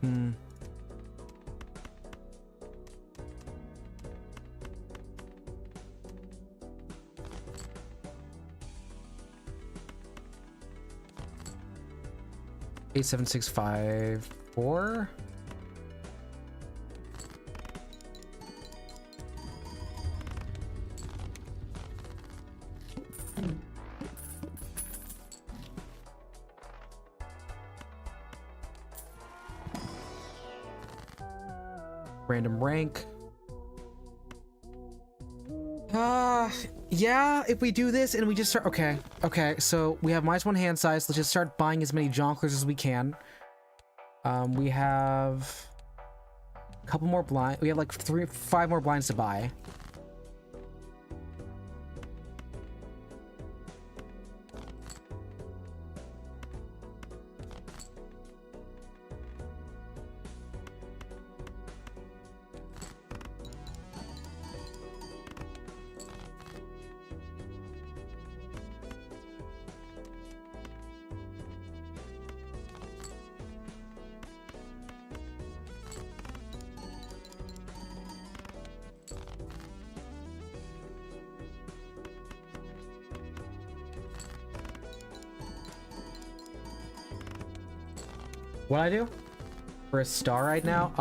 Eight, 7, 6, 5, 4. Random rank. Yeah, if we do this and we just start, okay, so we have -1 hand size. Let's just start buying as many jonglers as we can. We have a couple more blind. We have like 5 more blinds to buy. What I do for a star right now?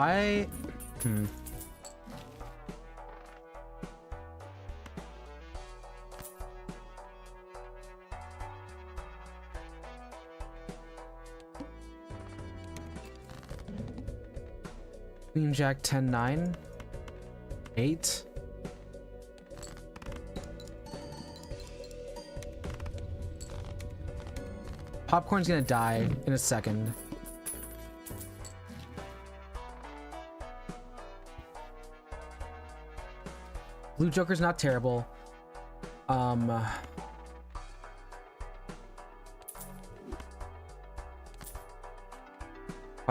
Queen, Jack, 10, 9, 8. Popcorn's gonna die in a second. Blue Joker's not terrible. By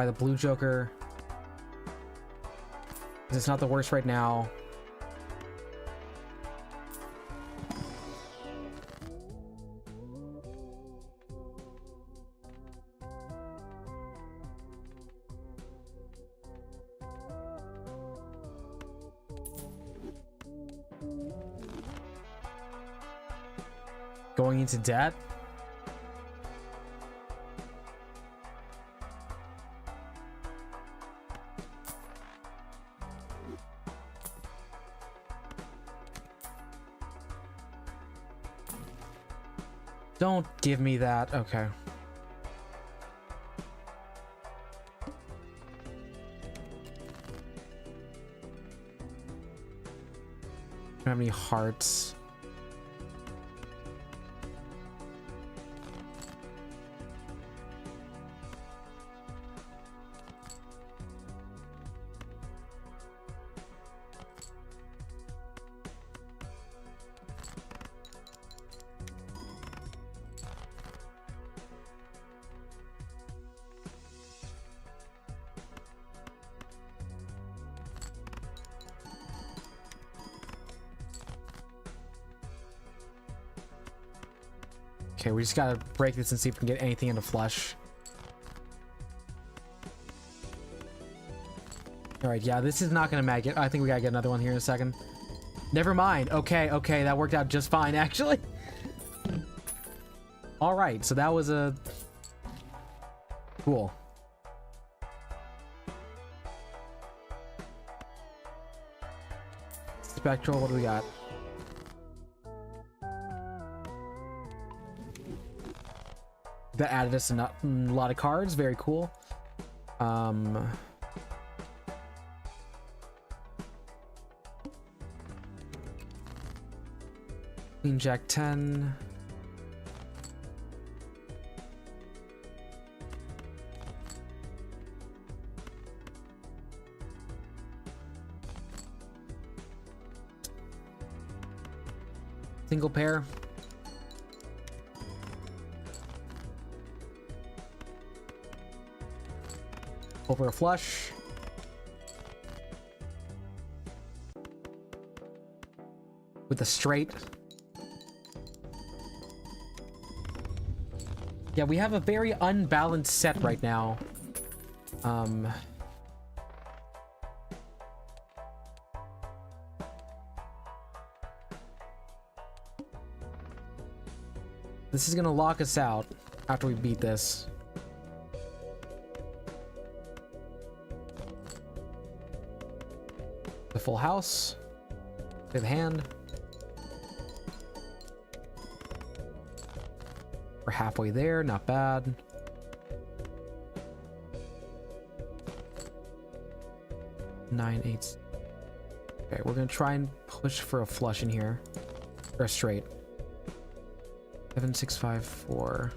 the Blue Joker. It's not the worst right now. Going into debt? Don't give me that. Okay. Don't have any hearts. Okay, we just gotta break this and see if we can get anything into flush. Alright, yeah, this is not gonna make it. I think we gotta get another one here in a second. Never mind. Okay, okay, that worked out just fine, actually. Alright, so that was a... Cool. Spectral, what do we got? That added us a lot of cards. Very cool. Queen Jack 10. Single pair. Over a flush. With a straight. Yeah, we have a very unbalanced set right now. This is gonna lock us out after we beat this. The full house. Play the hand. We're halfway there, not bad. Nine, eight. Okay, we're gonna try and push for a flush in here. Or a straight. 7, 6, 5, 4.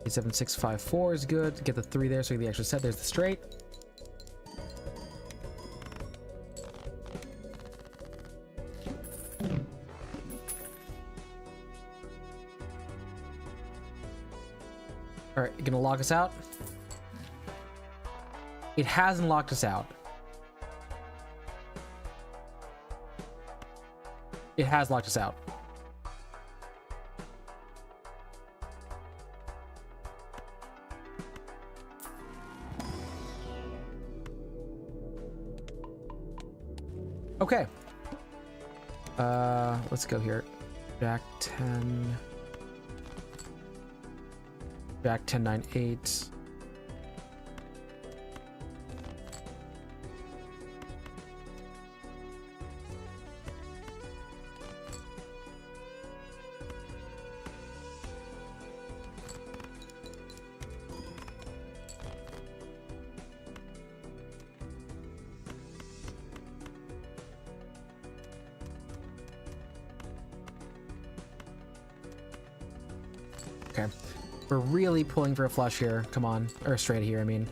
Okay, 7, 6, 5, 4 is good. Get the 3 there so we get the extra set. There's the straight. Alright, you gonna lock us out? It hasn't locked us out. It has locked us out. Okay. Let's go here. Jack 10. Jack 10, 9, 8. Okay. We're really pulling for a flush here. Come on. Or straight here, I mean.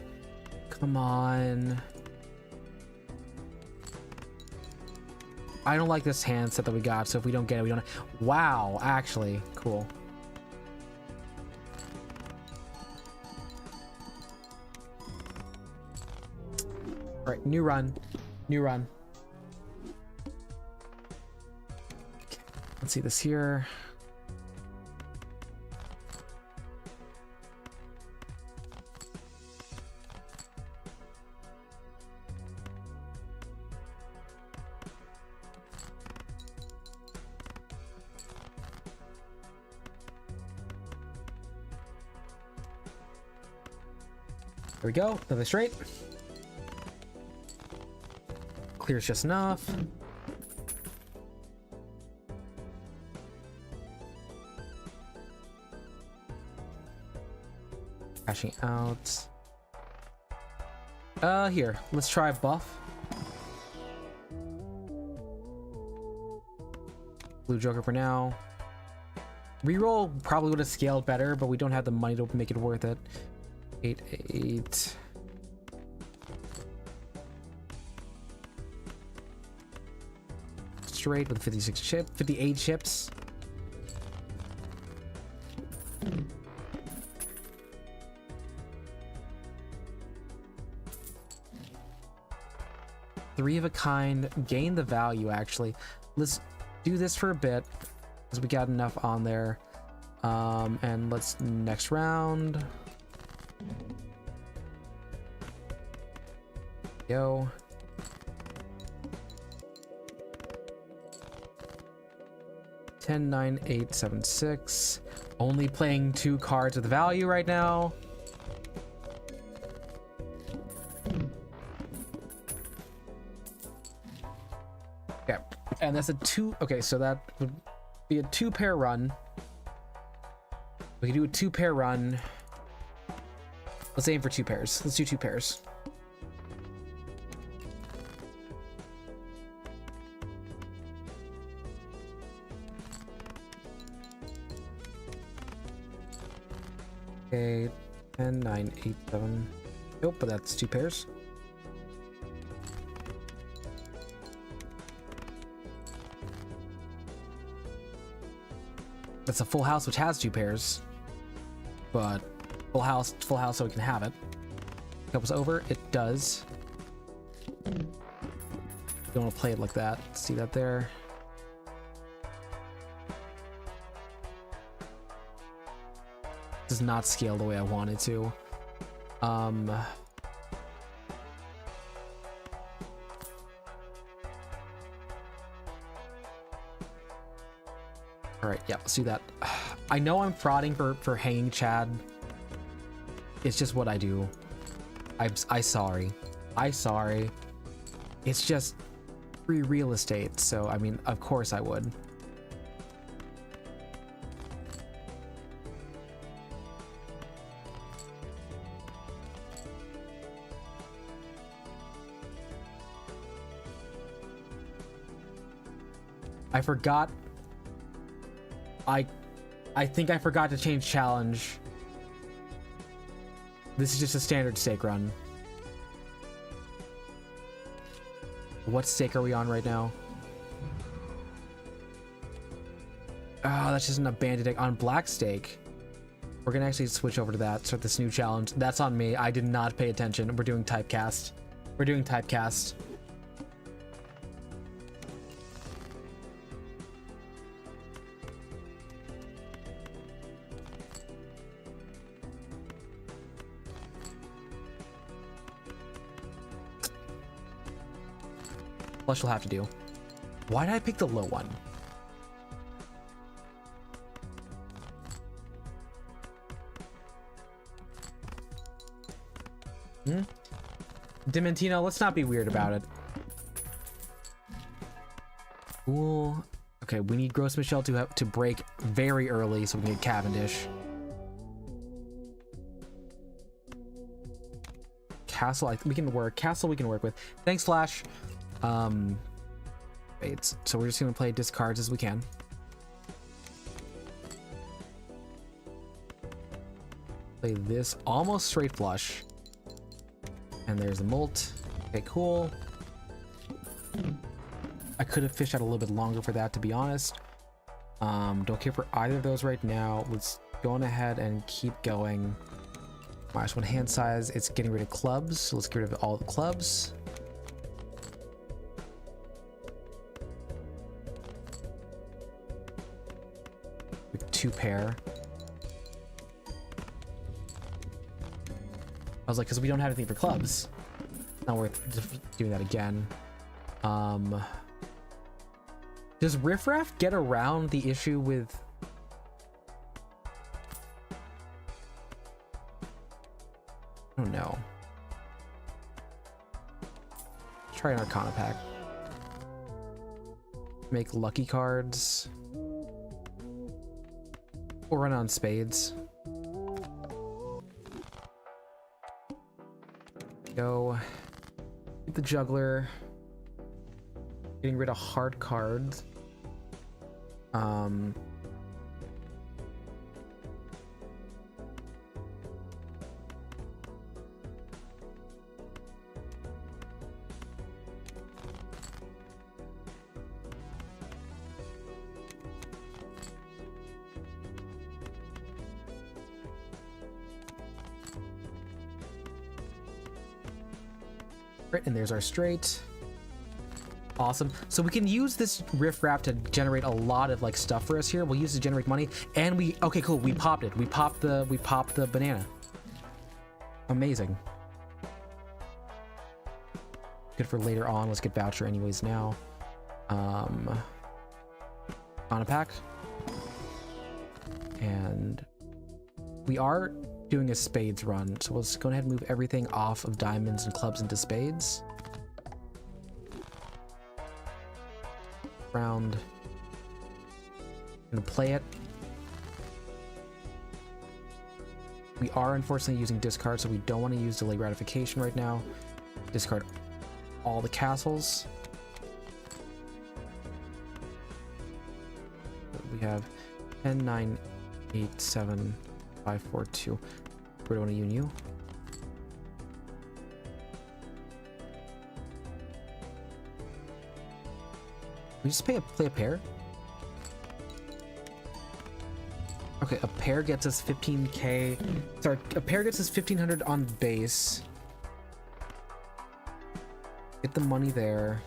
Come on. I don't like this hand set that we got, so if we don't get it, we don't... Wow, actually. Cool. Alright, new run. New run. Okay, let's see this here. There we go. Another straight. Clears just enough. Crashing out. Here. Let's try buff. Blue Joker for now. Reroll probably would have scaled better, but we don't have the money to make it worth it. 8. Straight with 58 chips. Three of a kind, gain the value actually. Let's do this for a bit because we got enough on there. And let's next round. Go. Ten, 9, 8, 7, 6. Only playing 2 cards with value right now. Okay, and that's a 2. Okay, so that would be a 2-pair run. We can do a 2-pair run. Let's aim for 2 pairs. Let's do 2 pairs. Okay, 10, 9, 8, 7. Nope, but that's 2 pairs. That's a full house, which has 2 pairs. But full house so we can have it. Couples over, it does. Don't want to play it like that. See that there? Does not scale the way I want it to. All right, yeah, let's do that. I know I'm frauding for hanging Chad. It's just what I do. I sorry. It's just free real estate, so I mean, of course I would. I forgot. I think I forgot to change challenge. This is just a standard stake run. What stake are we on right now? Oh, that's just an abandoned deck. On black stake, we're gonna actually switch over to that, start this new challenge. That's on me. I did not pay attention. We're doing typecast. Flush will have to do. Why did I pick the low one? Dementino, let's not be weird about it. Cool. Okay, we need Gross Michelle to break very early so we can get Cavendish. Castle, we can work. Castle we can work with. Thanks, Flash. Wait, so we're just gonna play discards as we can. Play this almost straight flush. And there's a molt. Okay, cool. I could have fished out a little bit longer for that, to be honest. Don't care for either of those right now. Let's go on ahead and keep going. -1 hand size. It's getting rid of clubs, so let's get rid of all the clubs. With 2 pair. I was like, because we don't have anything for clubs. Not worth doing that again. Does Riff Raff get around the issue with... I don't know. Let's try an Arcana pack. Make lucky cards. We'll run on spades. Go. Keep the juggler. Getting rid of hard cards. Right, and there's our straight. Awesome. So we can use this riff wrap to generate a lot of like stuff for us here. We'll use it to generate money, and we okay, cool. We popped it. We popped the banana. Amazing. Good for later on. Let's get voucher anyways now. On a pack, and we are doing a spades run, so let's go ahead and move everything off of diamonds and clubs into spades. Round. Gonna play it. We are unfortunately using discard, so we don't want to use delay gratification right now. Discard all the castles. We have 10, 9, 8, 7, 5, 4, 2. Where do I want to uni you? We just play a pair? Okay, a pair gets us 15k. Sorry, a pair gets us 1500 on base. Get the money there.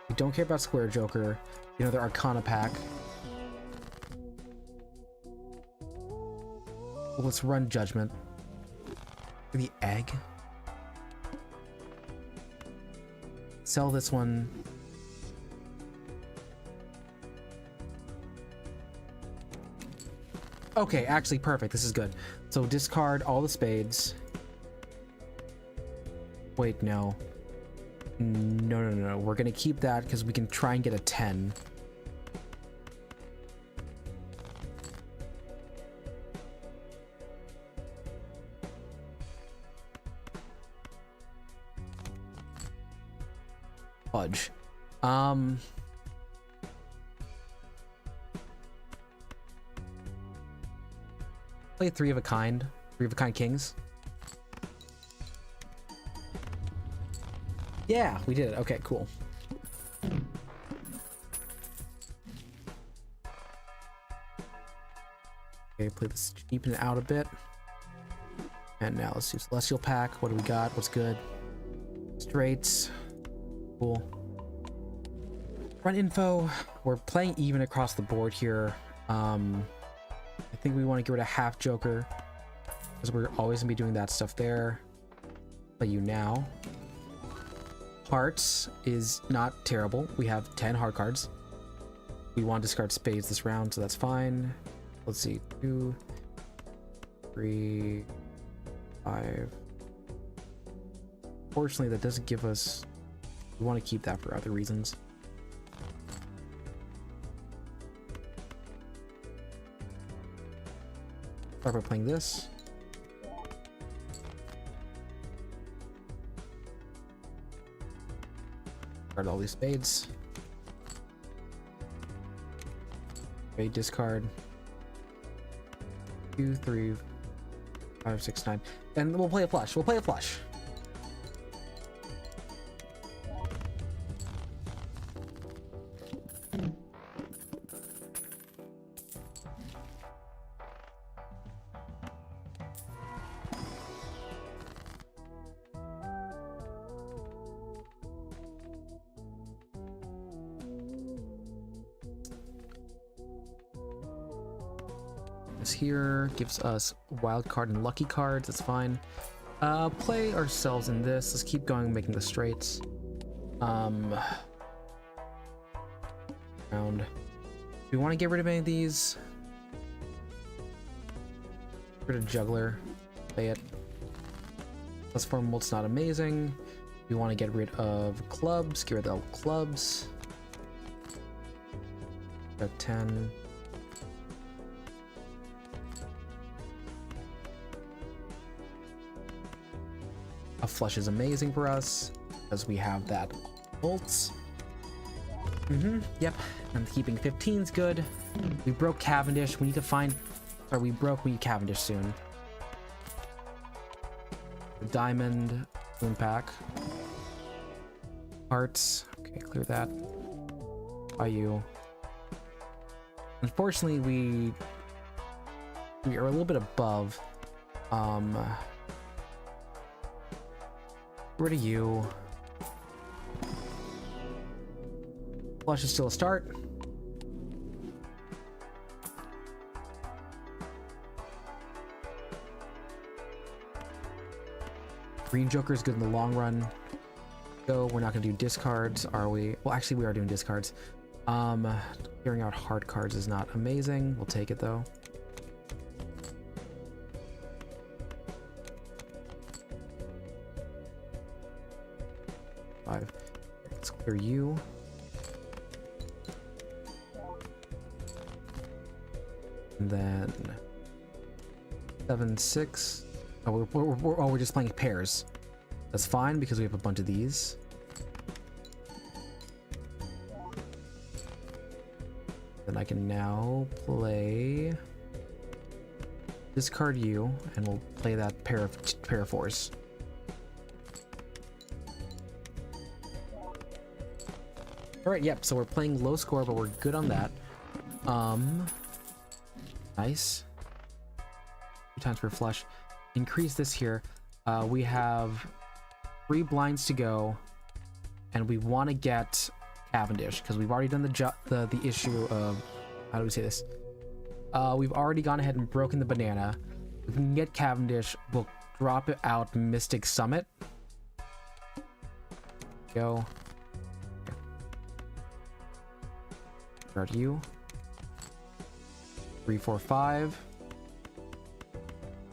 We don't care about Square Joker. You know, their Arcana pack. Well, let's run Judgment. For the egg. Sell this one. Okay, actually perfect. This is good. So discard all the spades. Wait, no. No. We're gonna keep that because we can try and get a 10. Fudge. Play three of a kind kings. Yeah, we did it. Okay, cool. Okay, play this, cheapen it out a bit. And now let's do Celestial Pack. What do we got? What's good? Straights. Cool. Run info. We're playing even across the board here. I think we want to get rid of half Joker because we're always gonna be doing that stuff there. Play you now. Hearts is not terrible. We have 10 hard cards. We want to discard spades this round, so that's fine. Let's see. 2, 3, 5. Fortunately, that doesn't give us... We want to keep that for other reasons. Start by playing this. Discard all these spades. Okay, discard. 2, 3, 5, 6, 9. And we'll play a flush. We'll play a flush. Here gives us wild card and lucky cards. That's fine. Play ourselves in this. Let's keep going, making the straights. Round. Do we want to get rid of any of these? Get rid of juggler. Play it. Plus 4 molt's not amazing. We want to get rid of clubs. Get rid of clubs. Got 10. A flush is amazing for us because we have that bolts. Yep. And keeping 15's good. We broke Cavendish. We need to find. Sorry, we need Cavendish soon. The diamond boom pack. Hearts. Okay, clear that. By you. Unfortunately, we are a little bit above. Rid of you. Flush is still a start. Green Joker is good in the long run. Go. We're not gonna do discards, are we? Well, actually, we are doing discards. Clearing out hard cards is not amazing. We'll take it though. Let's clear you. And then 7, 6. Oh, we're just playing pairs. That's fine because we have a bunch of these. Then I can now play discard you, and we'll play that pair of fours. All right, yep. So we're playing low score, but we're good on that. Nice. 2 times per flush. Increase this here. We have 3 blinds to go, and we want to get Cavendish because we've already done the issue of, how do we say this? We've already gone ahead and broken the banana. If we can get Cavendish, we'll drop it out Mystic Summit. Go. Start you. 3, 4, 5.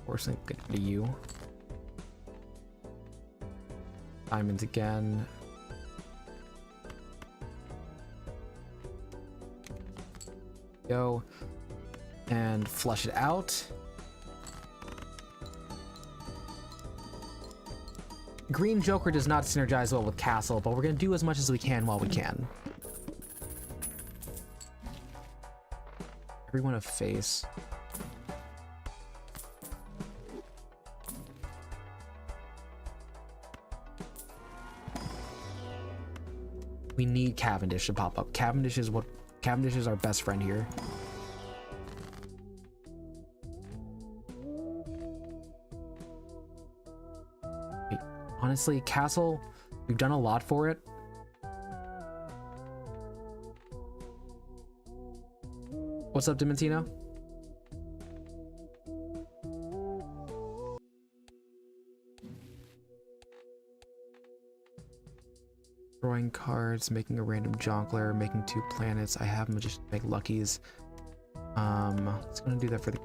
Fortunately, get to you. Diamonds again. Go. And flush it out. Green Joker does not synergize well with Castle, but we're going to do as much as we can while we can. Everyone of face. We need Cavendish to pop up. Cavendish is our best friend here. Wait, honestly, Castle, we've done a lot for it. What's up, Dimentino? Drawing cards, making a random jongleur, making 2 planets. I have Magician make Luckies. It's gonna do that for the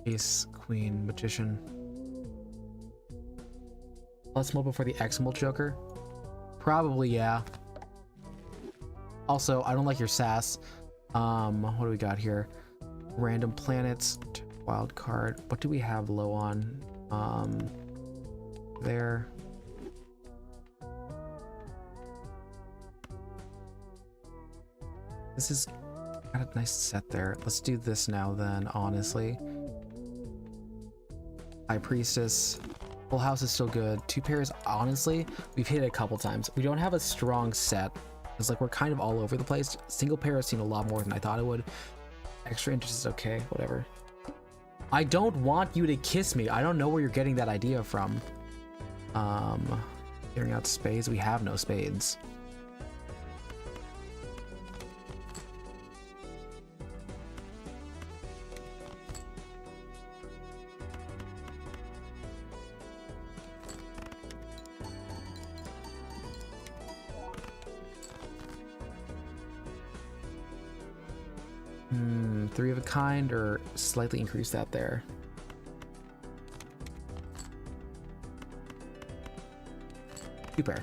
Ace, Queen, Magician. Let's multiple for the X-Mult Joker. Probably, yeah. Also, I don't like your sass. What do we got here? Random planets, wild card. What do we have low on? There. This is got a nice set there. Let's do this now then, honestly. High Priestess. Full House is still good. 2 pairs, honestly, we've hit it a couple times. We don't have a strong set. It's like we're kind of all over the place. Single pair has seen a lot more than I thought it would. Extra interest is okay, whatever. I don't want you to kiss me. I don't know where you're getting that idea from. Clearing out spades. We have no spades. Three of a kind, or slightly increase that there. 2 pair.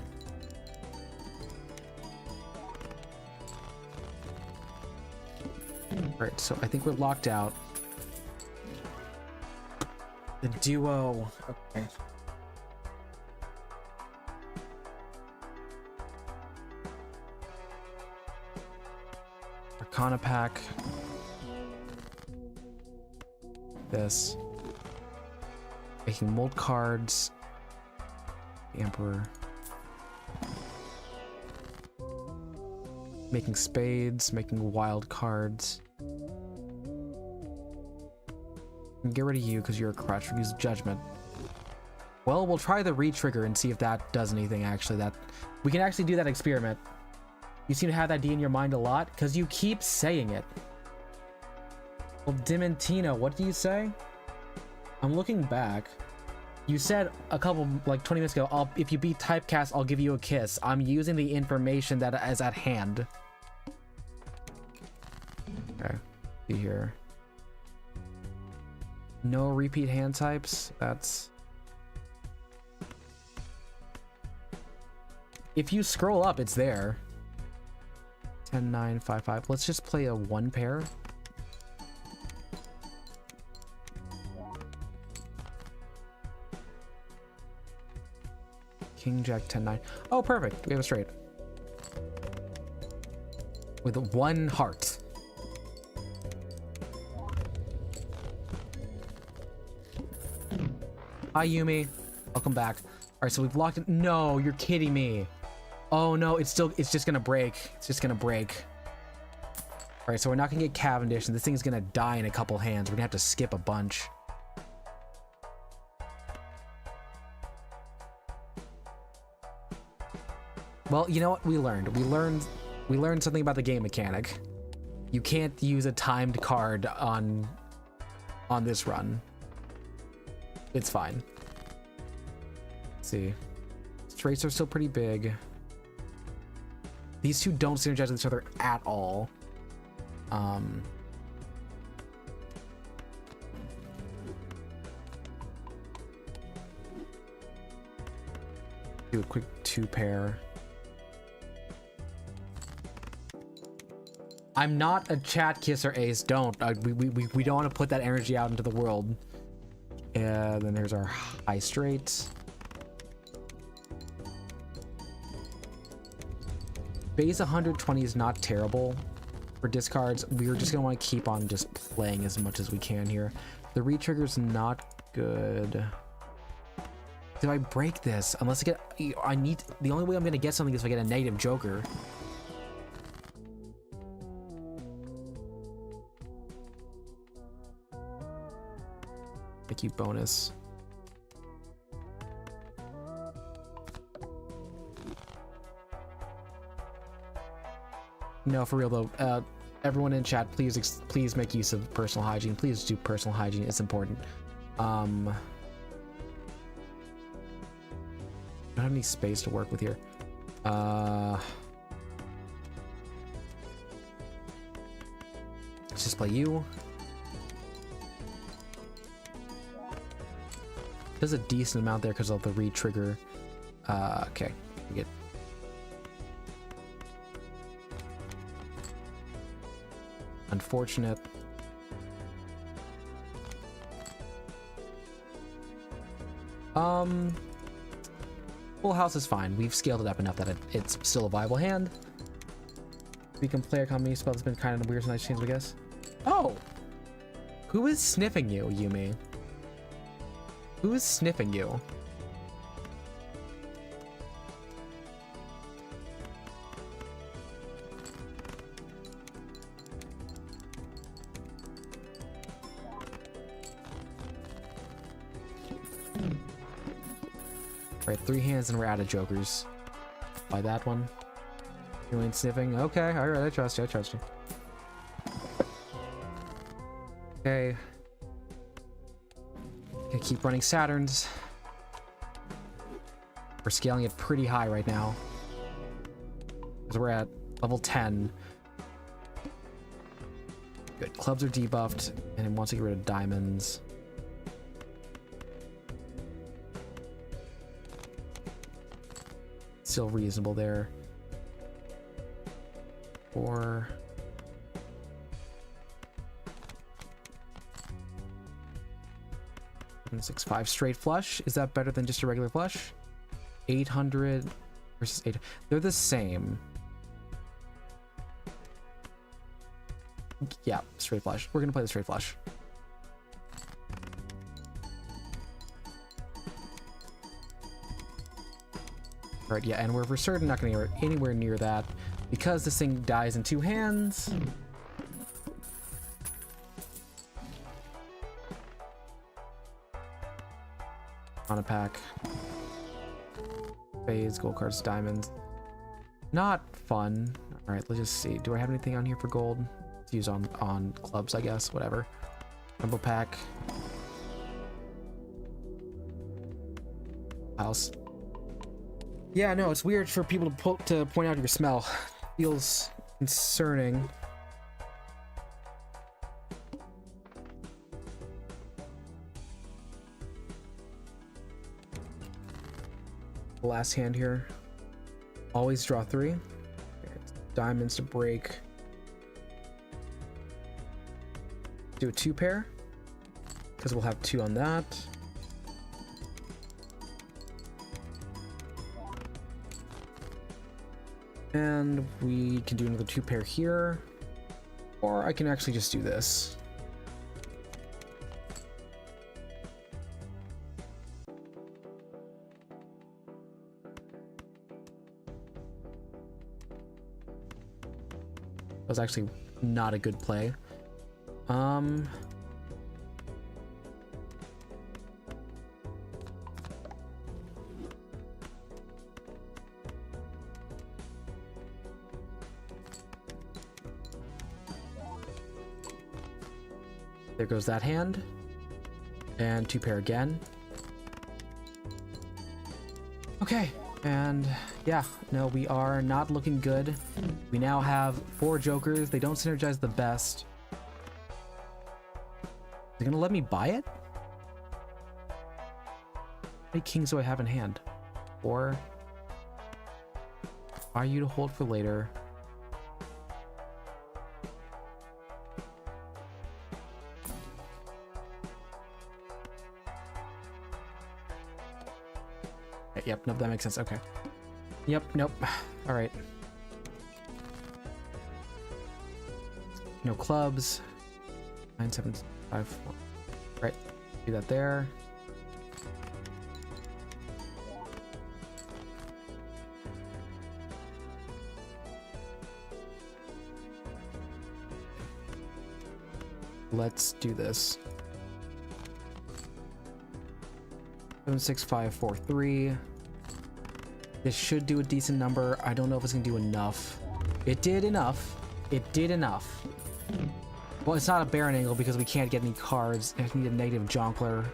Alright, so I think we're locked out. The duo. Okay. Arcana pack. This. Making mold cards. The Emperor. Making spades, making wild cards. And get rid of you because you're a crutch. Use judgment. Well, we'll try the re-trigger and see if that does anything actually. That we can actually do that experiment. You seem to have that idea in your mind a lot because you keep saying it. Well, Dimentino, what do you say? I'm looking back. You said a couple, like 20 minutes ago, if you beat typecast, I'll give you a kiss. I'm using the information that is at hand. Okay, see here. No repeat hand types. That's... If you scroll up, it's there. 10, 9, 5, 5. Let's just play a 1 pair. King, Jack, 10, 9. Oh, perfect. We have a straight. With 1 heart. Hi, Yumi. Welcome back. Alright, so we've locked it. No, you're kidding me. Oh, no, it's just gonna break. It's just gonna break. Alright, so we're not gonna get Cavendish, and this thing's gonna die in a couple hands. We're gonna have to skip a bunch. Well, you know what? We learned something about the game mechanic. You can't use a timed card on this run. It's fine. Let's see. Straights are still pretty big. These two don't synergize with each other at all. Do a quick 2 pair. I'm not a chat kisser, Ace. Don't. We don't want to put that energy out into the world. Then there's our high straight. Base 120 is not terrible for discards. We're just gonna want to keep on just playing as much as we can here. The re-trigger's not good. Did I break this? Unless I need, the only way I'm gonna get something is if I get a negative joker. Thank you, bonus. No, for real though. Everyone in chat, please make use of personal hygiene. Please do personal hygiene. It's important. Don't have any space to work with here. Let's just play you. There's a decent amount there because of the re-trigger. Okay, we get. Unfortunate. Full house is fine. We've scaled it up enough that it's still a viable hand. We can play a combination spell that's been kind of weird, so nice change, I guess. Oh! Who is sniffing you, Yumi? Who is sniffing you? Alright, 3 hands and we're out of jokers. By that one. You ain't sniffing? Okay, alright, I trust you, Okay. Gonna keep running Saturns. We're scaling it pretty high right now. Because we're at level 10. Good. Clubs are debuffed, and it wants to get rid of diamonds. still reasonable there. 4. And 6, 5 straight flush. Is that better than just a regular flush? 800 versus 8. They're the same. Yeah, straight flush. We're gonna play the straight flush. Right, yeah, and we're for certain not gonna get anywhere near that because this thing dies in 2 hands. On a pack. Phase, gold cards, diamonds. Not fun. All right, let's just see. Do I have anything on here for gold? To use on clubs, I guess. Whatever. Rumble pack. House. Yeah, no, it's weird for people to point out your smell. Feels concerning. The last hand here. Always draw 3. Okay, diamonds to break. Do a 2 pair. Because we'll have 2 on that. And we can do another 2 pair here. Or I can actually just do this. That was actually not a good play. There goes that hand. And 2 pair again. Okay, and yeah, no, we are not looking good. We now have 4 jokers. They don't synergize the best. Is it gonna let me buy it? How many kings do I have in hand? 4. Are you to hold for later? Yep, nope, that makes sense. Okay. Yep, nope. All right. No clubs. 9, 7, 5, 4. Right. Do that there. Let's do this. 7, 6, 5, 4, 3. This should do a decent number. I don't know if it's gonna do enough. It did enough. It did enough. Well, it's not a Baron angle because we can't get any cards. I need a negative Jonkler.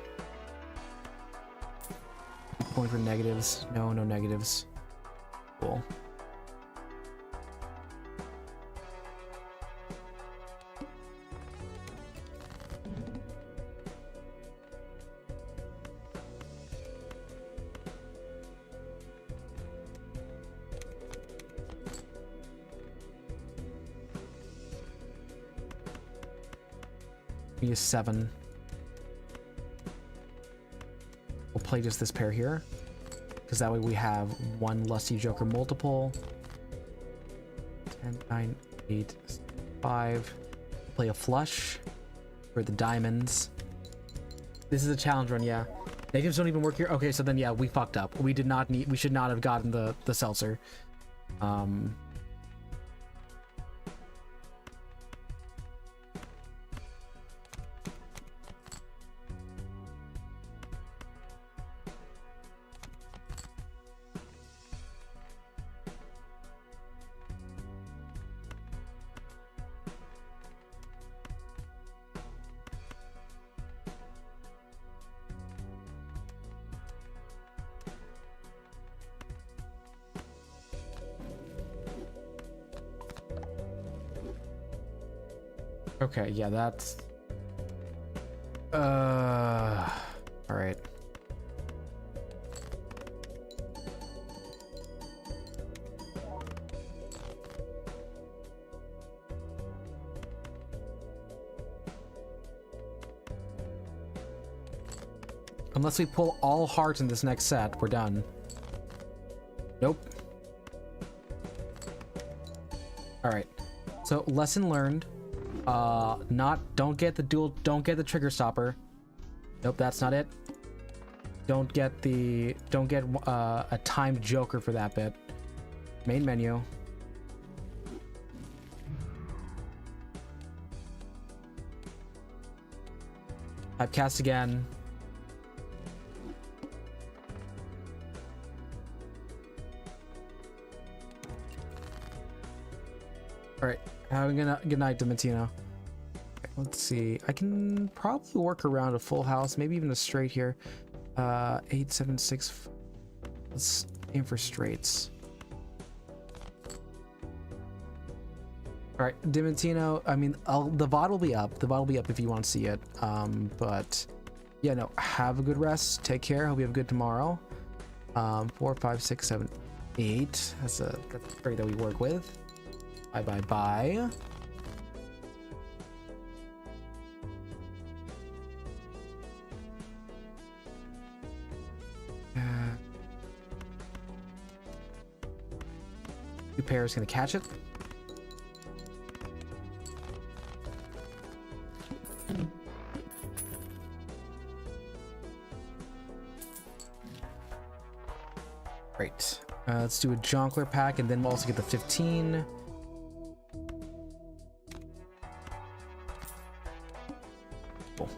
Point for negatives. No, no negatives. Cool. Use 7. We'll play just this pair here, because that way we have 1 Lusty Joker multiple. 10, 9, 8, 5. Play a flush for the diamonds. This is a challenge run, yeah. Negatives don't even work here. Okay, so then yeah, we fucked up. We did not need. We should not have gotten the seltzer. Okay, yeah, that's... Alright. Unless we pull all hearts in this next set, we're done. Nope. Alright. So, lesson learned. Don't get the trigger stopper. Nope, that's not it. Don't get a timed joker for that bit. Main menu. Typecast again. Alright, having a good night, Dimentino. Okay, let's see. I can probably work around a full house, maybe even a straight here. 8, 7, 6. Let's aim for straights. Alright, Dimentino, I mean, the VOD will be up. The VOD will be up if you want to see it. But yeah, no, have a good rest. Take care. Hope you have a good tomorrow. 4, 5, 6, 7, 8. That's a straight that we work with. Bye, bye, bye. Two pairs gonna catch it. Great. Let's do a Jonkler pack, and then we'll also get the 15. Cool.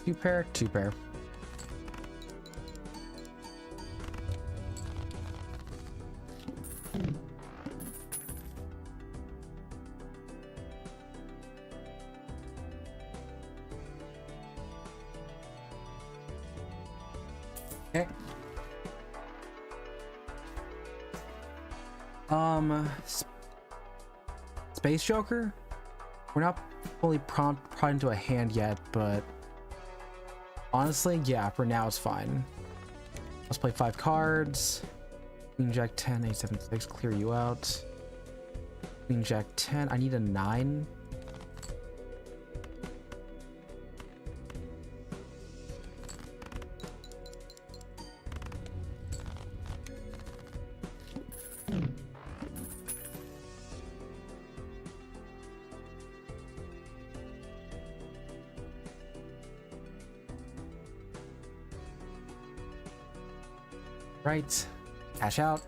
Two pair. Okay. Space Joker? We're not fully brought into a hand yet, but honestly, yeah, for now it's fine. Let's play 5 cards. Queen Jack 10, 8, 7, 6, clear you out. Queen Jack 10, I need a 9. Right, cash out.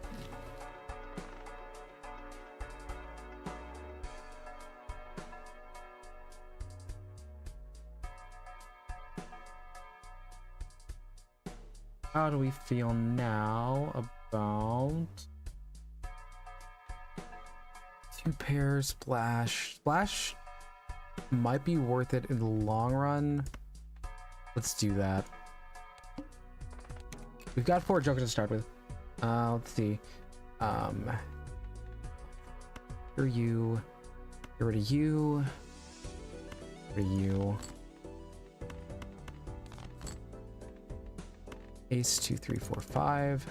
How do we feel now about 2 pairs splash? Splash might be worth it in the long run. Let's do that. We've got 4 jokers to start with. Let's see. Here you. Get rid of you. Get rid of you. Ace 2, 3, 4, 5.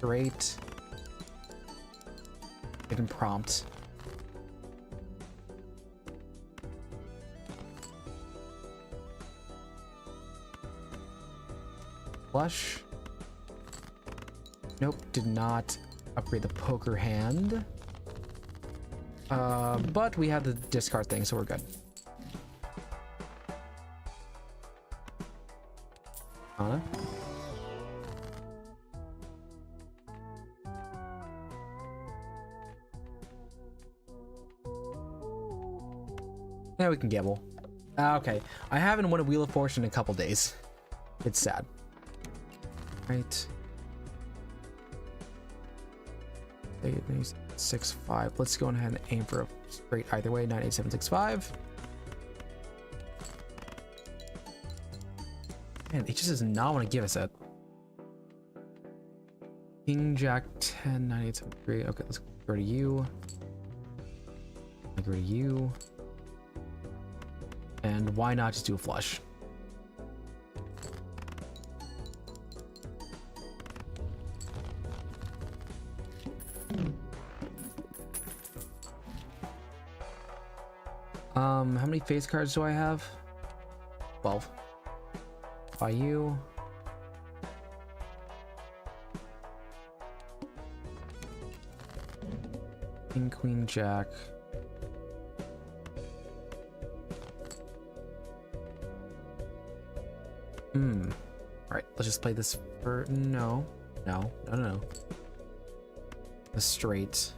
Great. Give him prompt. Flush. Nope, did not upgrade the poker hand. But we have the discard thing, so we're good. Anna? Yeah, we can gamble. Okay, I haven't won a Wheel of Fortune in a couple days. It's sad. Right. 8, 6, 5. Let's go ahead and aim for a straight either way. 9, 8, 7, 6, 5. Man, it just does not want to give us it. King Jack 10, 9, 8, 7, 3. Okay, let's go to you. I'll go to you. And why not just do a flush? How many face cards do I have? 12. By you. King, queen, jack. Alright, let's just play this for... No. The straight.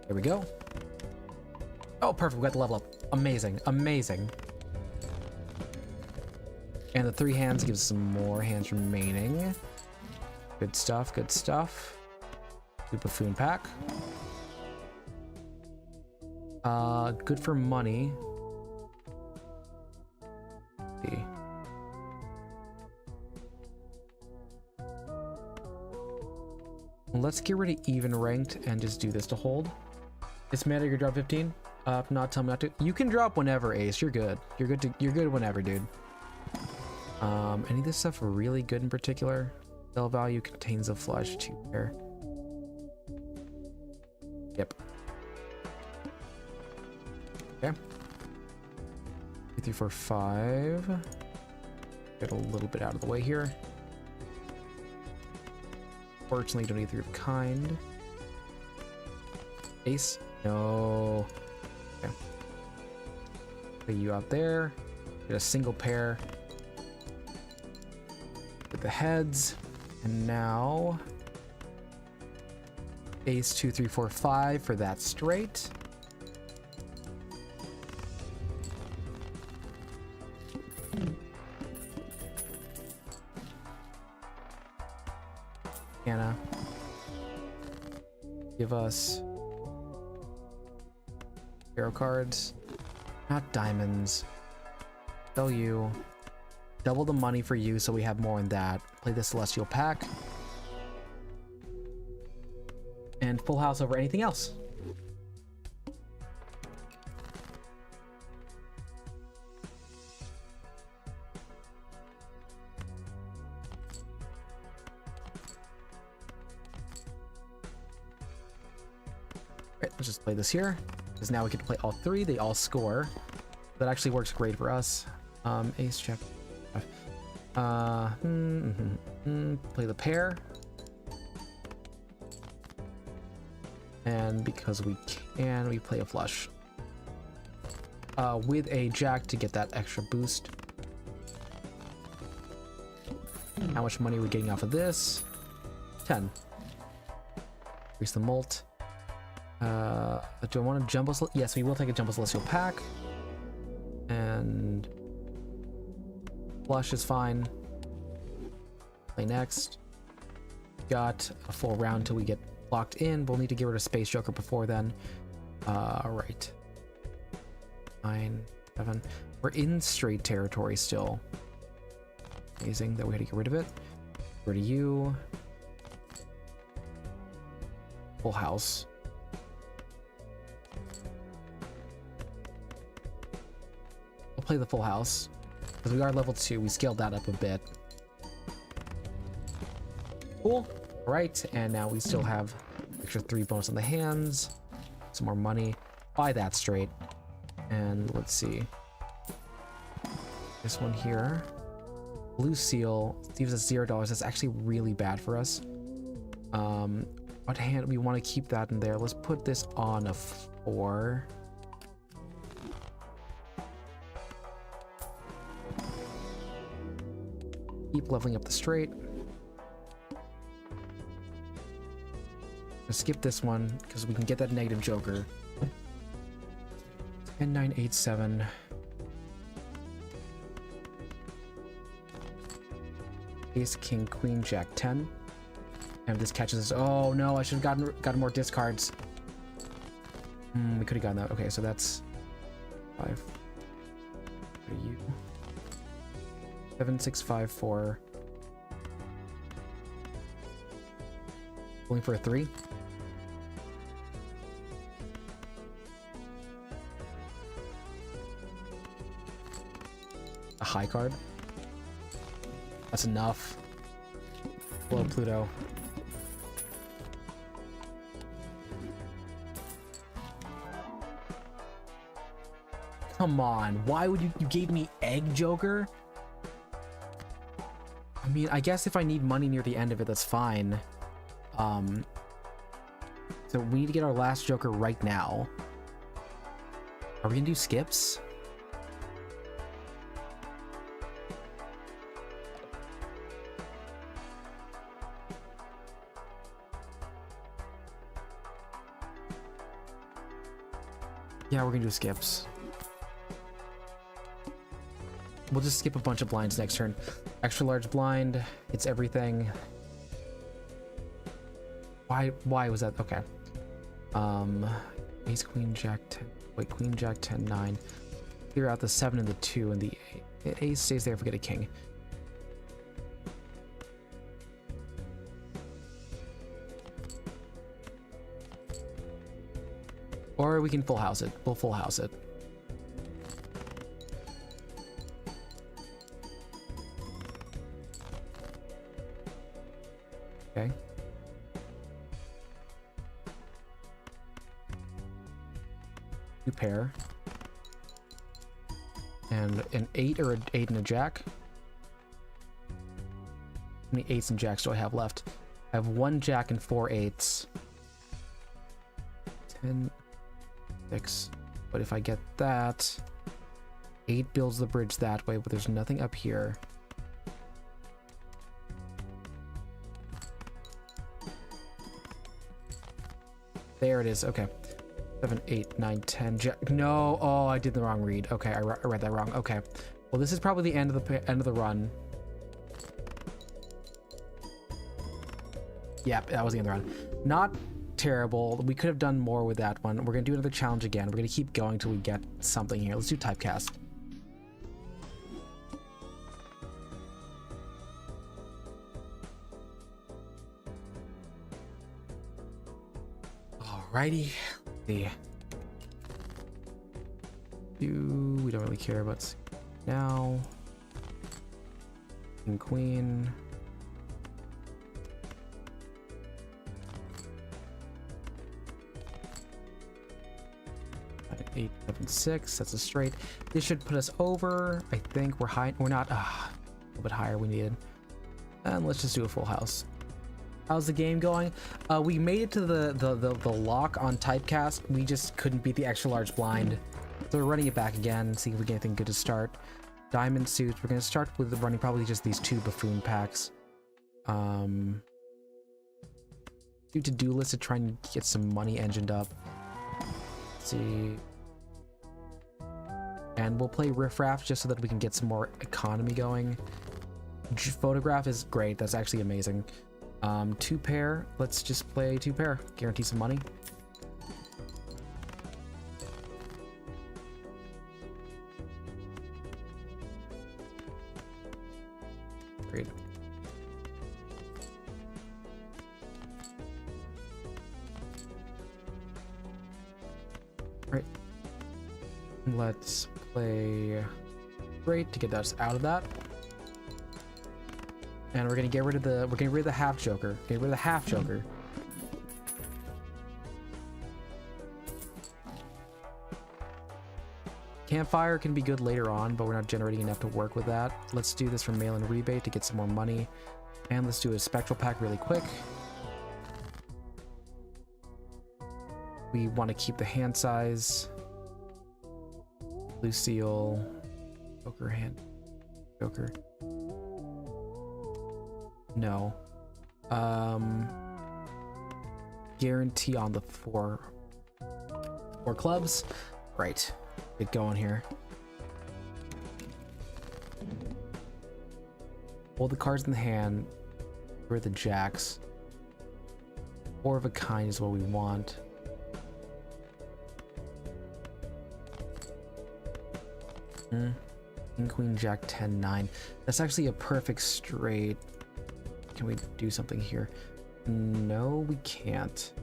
There we go. Oh, perfect. We got the level up. Amazing. Amazing. And the 3 hands gives some more hands remaining. Good stuff. Good stuff. New buffoon pack. Good for money. Let's see. Let's get rid of even ranked and just do this to hold. It's meta, you drop 15. Not tell me not to. You can drop whenever, Ace. You're good. You're good whenever, dude. Any of this stuff really good in particular? Sell value contains a flush 2 pair. Yep. Okay. 2, 3, 4, 5. Get a little bit out of the way here. Fortunately, don't need 3 of a kind. Ace. No. Okay. Put you out there. Get a single pair. Get the heads. And now Ace 2, 3, 4, 5 for that straight. Anna. Give us hero cards, not diamonds. Sell you. Double the money for you so we have more in that. Play the celestial pack. And full house over anything else. Alright, let's just play this here. Because now we can play all 3. They all score. That actually works great for us. Ace, check. Play the pair. And because we can, we play a flush. With a jack to get that extra boost. How much money are we getting off of this? 10. Increase the mult. Do I want a jumbo? Yes, we will take a jumbo celestial pack. And flush is fine. Play next. Got a full round till we get locked in. We'll need to get rid of Space Joker before then. Right. 9, 7. We're in straight territory still. Amazing that we had to get rid of it. Get rid of you. Full house. We'll play the full house. Because we are level 2, we scaled that up a bit. Cool. Right, and now we still have extra 3 bonus on the hands. Some more money. Buy that straight. And let's see. This one here. Blue seal leaves us $0. That's actually really bad for us. What hand? We want to keep that in there. Let's put this on a 4. Keep leveling up the straight. Skip this one because we can get that negative joker. 10, 9, 8, 7. Ace, king, queen, jack, 10. And if this catches us, oh no, I should have gotten more discards. We could have gotten that. Okay, so that's 5. What are you? 7, 6, 5, 4. Going for a 3. high card. That's enough. Hello, Pluto. Come on, why would you gave me Egg Joker? I mean, I guess if I need money near the end of it, that's fine. So we need to get our last Joker right now. Are we gonna do skips? Yeah, we're gonna do skips. We'll just skip a bunch of blinds next turn. Extra large blind, it's everything. Why was that? Okay. Ace, queen, jack, 10. Wait, queen, jack, 10, 9. Clear out the 7 and the 2, and the ace stays there if we get a king. Or we can full house it. We'll full house it. Okay. Two pair. And an 8 or an 8 and a jack. How many 8s and jacks do I have left? I have 1 jack and 4 8s. 10, 6. But if I get that, 8 builds the bridge that way, but there's nothing up here. There it is. Okay. 7, 8, 9, 10. No. Oh, I did the wrong read. Okay, I read that wrong. Okay. Well, this is probably the end of the run. Yep, that was the end of the run. Not terrible. We could have done more with that one. We're gonna do another challenge again. We're gonna keep going till we get something here. Let's do typecast. Alrighty. Let's see. We don't really care about now. King, queen. Eight, 7, 6. That's a straight. This should put us over. I think we're high. We're not. A little bit higher. We needed. And let's just do a full house. How's the game going? We made it to the lock on typecast. We just couldn't beat the extra large blind. So we're running it back again. See if we get anything good to start. Diamond suits. We're gonna start with running probably just these 2 buffoon packs. Do to-do list to try and get some money engined up. Let's see. And we'll play Riff Raff just so that we can get some more economy going. Photograph is great. That's actually amazing. 2 pair. Let's just play 2 pair. Guarantee some money. Great. Right. Let's play great to get us out of that. And we're gonna get rid of the half joker. Get rid of the half joker. Campfire can be good later on, but we're not generating enough to work with that. Let's do this for mail-in rebate to get some more money. And let's do a spectral pack really quick. We want to keep the hand size. Lucille. Joker hand. Joker. No. Guarantee on the 4 clubs. Right. Get going here. Hold the cards in the hand. Where the jacks. 4 of a kind is what we want. King, queen, jack, 10, 9. That's actually a perfect straight. Can we do something here? No, we can't.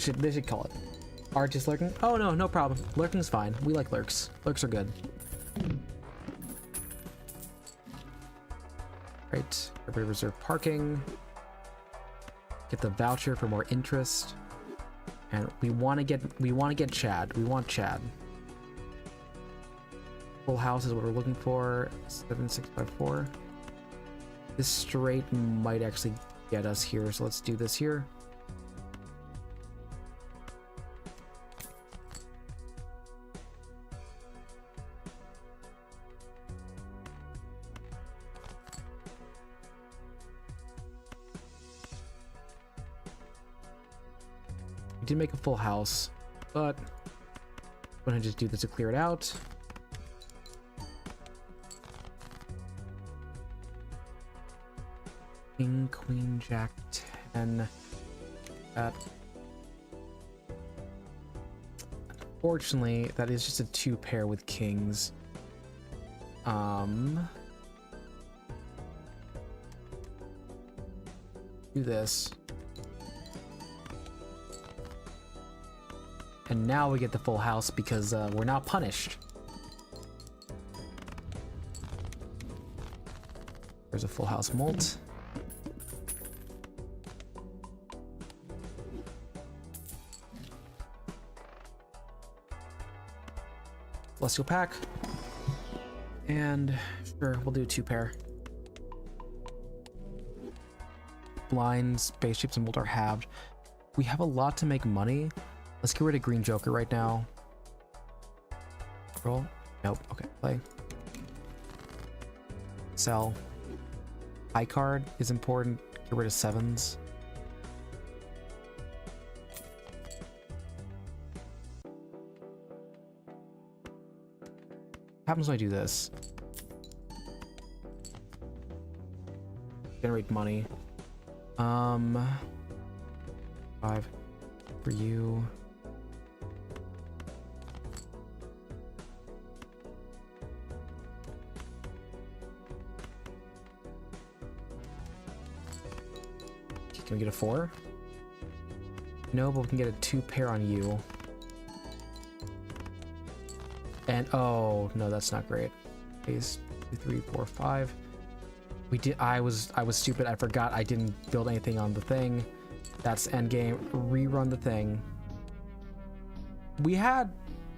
They should call it. Artist lurking? Oh no, no problem. Lurking's fine. We like lurks. Lurks are good. Right. Everybody reserve parking. Get the voucher for more interest. And we want to get Chad. We want Chad. Full house is what we're looking for. 7654. This straight might actually get us here, so let's do this here. We did make a full house, but I'm gonna just do this to clear it out. King, queen, jack, 10. Unfortunately, that is just a 2 pair with kings. Do this. And now we get the full house because we're not punished. There's a full house molt. Celestial pack. And sure, we'll do a 2 pair. Blinds, spaceships, and molt are halved. We have a lot to make money. Let's get rid of green joker right now. Roll. Nope. Okay. Play. Sell. High card is important. Get rid of 7s. What happens when I do this? Generate money. 5 for you. Can we get a 4? No, but we can get a 2 pair on you. And oh no, that's not great. Phase 2, 3, 4, 5. We did. I was stupid. I forgot I didn't build anything on the thing. That's endgame. Rerun the thing. We had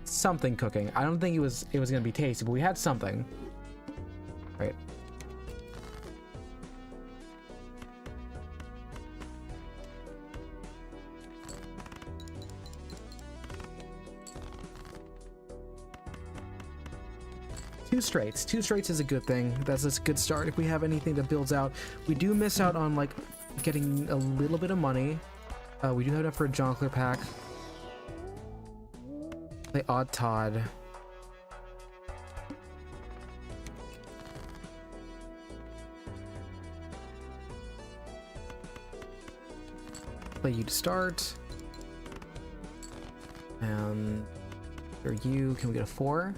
something cooking. I don't think it was gonna be tasty, but we had something. Right. Two straights is a good thing. That's a good start. If we have anything that builds out, we do miss out on like getting a little bit of money. We do have enough for a Jonkler pack. Play Odd Todd. Play you to start. And for you, can we get a 4?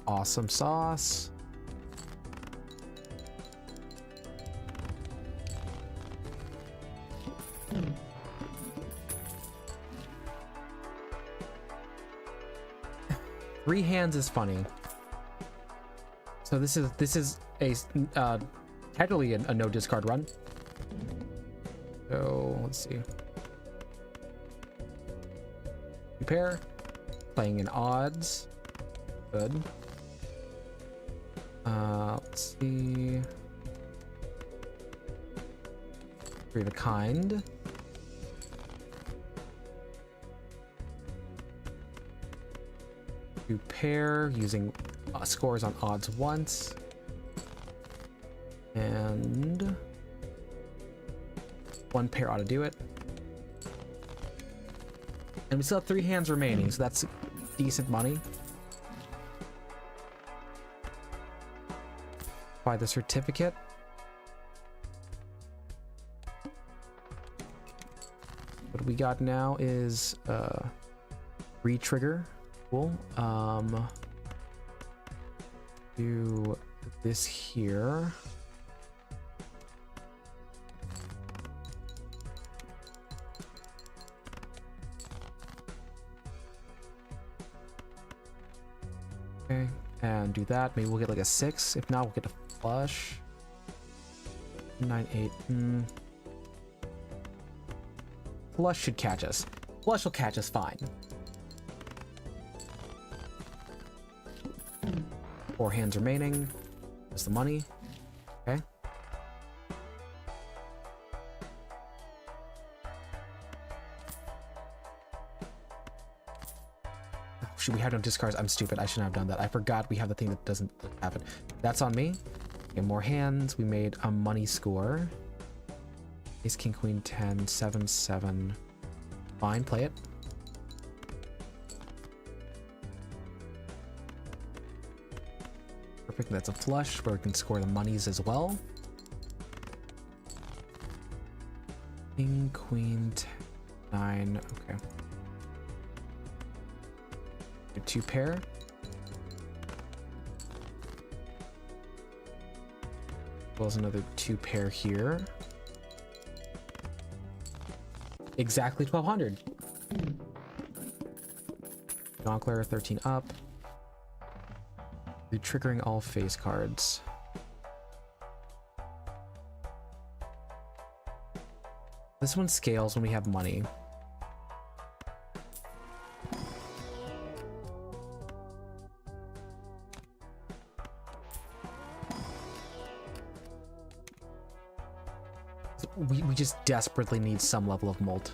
Awesome sauce. Three hands is funny. So this is a technically a no discard run. So let's see. 2 pair. Playing in odds. Good. Let's see. 3 of a kind. Two pair using scores on odds once. And 1 pair ought to do it. And we still have 3 hands remaining, so that's decent money. Buy the certificate. What we got now is re-trigger. Cool. Do this here. Okay, and do that. Maybe we'll get like a 6. If not, we'll get a flush. 9, 8. Flush should catch us. Flush will catch us fine. 4 hands remaining. There's the money. Okay. Oh, shoot, we have no discards. I'm stupid. I shouldn't have done that. I forgot we have the thing that doesn't happen. That's on me. Okay, more hands. We made a money score. Ace, king, queen, 10, 7, 7. Fine, play it. Perfect, that's a flush where we can score the monies as well. King, queen, 10, 9, okay. 2 pair. As well as another 2 pair here. Exactly 1200. Donkler 13 up. We're triggering all face cards. This one scales when we have money. We just desperately need some level of molt.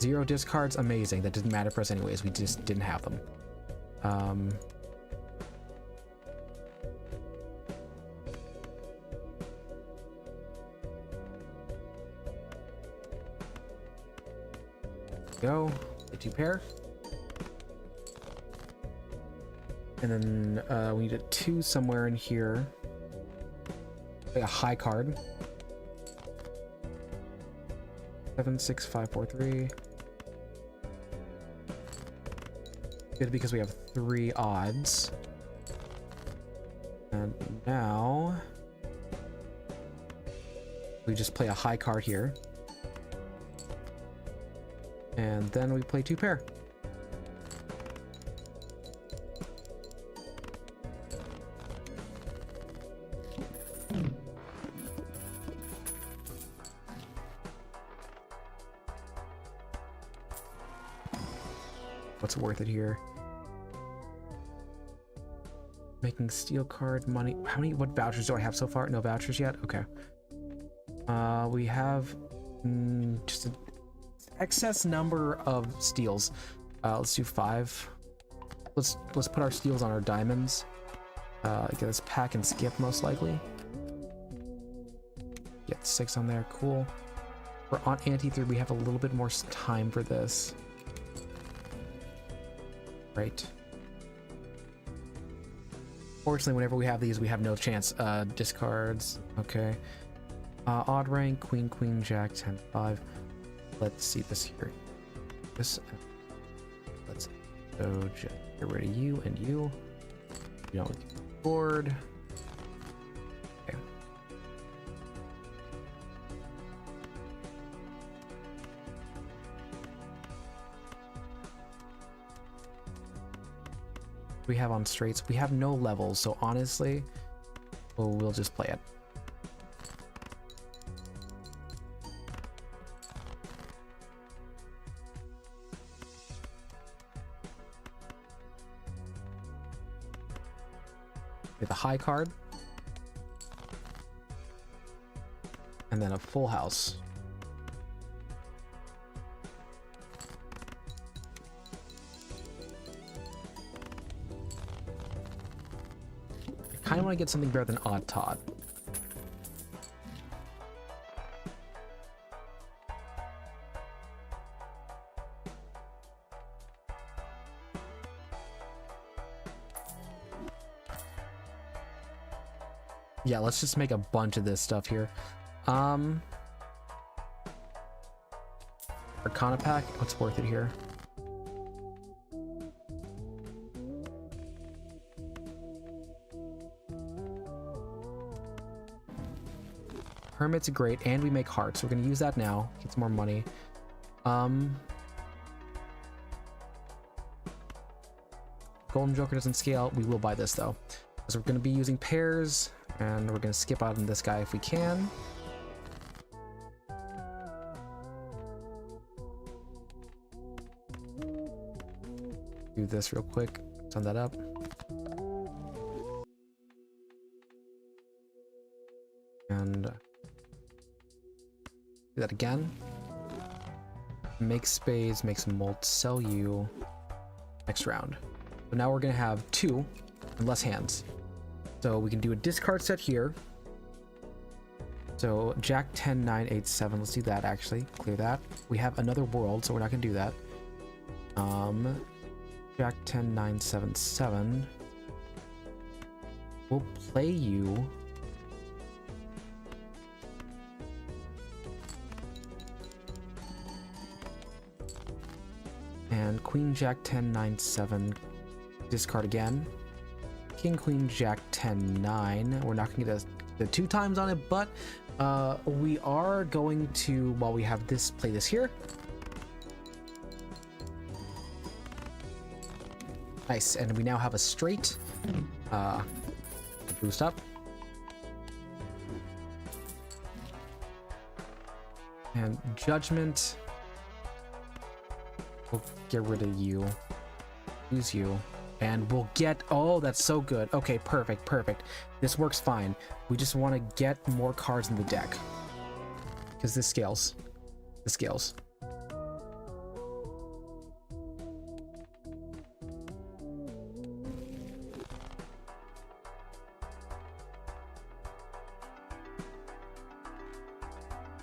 0 discards, amazing. That didn't matter for us anyways. We just didn't have them. Go. A 2 pair. And then we need a 2 somewhere in here. Play a high card. 7, 6, 5, 4, 3. Good because we have 3 odds. And now we just play a high card here. And then we play 2 pair. What's worth it here? Making steel card money. How many? What vouchers do I have so far? No vouchers yet. Okay. We have just an excess number of steals. Let's do 5. Let's put our steals on our diamonds. Get this pack and skip most likely. Get 6 on there. Cool. We're on ante 3. We have a little bit more time for this. Right. Fortunately, whenever we have these, we have no chance. Discards. Okay. Odd rank, queen, queen, jack, 10, 5. Let's see this here. This. Let's go just get rid of you and you. You don't get bored. Okay. We have on straights. We have no levels, so honestly, we'll just play it. Get the high card. And then a full house. I kind of want to get something better than Odd Todd. Yeah, let's just make a bunch of this stuff here. Arcana pack, what's worth it here? Hermit's great, and we make hearts. We're gonna use that now. Get some more money. Golden Joker doesn't scale. We will buy this though, because we're going to be using pairs, and we're going to skip out on this guy if we can. Do this real quick. Sum that up. And do that again. Make spades, make some molt, sell you. Next round. So now we're gonna have 2 and less hands. So we can do a discard set here. So Jack 10, 9, 8, 7. Let's do that actually. Clear that. We have another world, so we're not gonna do that. Jack 10, 9, 7, 7. We'll play you. And Queen Jack 10, 9, 7. Discard again. King Queen Jack 10, 9. We're not gonna get the 2 times on it, but we are going to, while we have this, play this here. Nice, and we now have a straight boost up. And Judgment. We'll get rid of you. Use you. And we'll get... Oh, that's so good. Okay, perfect, perfect. This works fine. We just want to get more cards in the deck. Because this scales. This scales.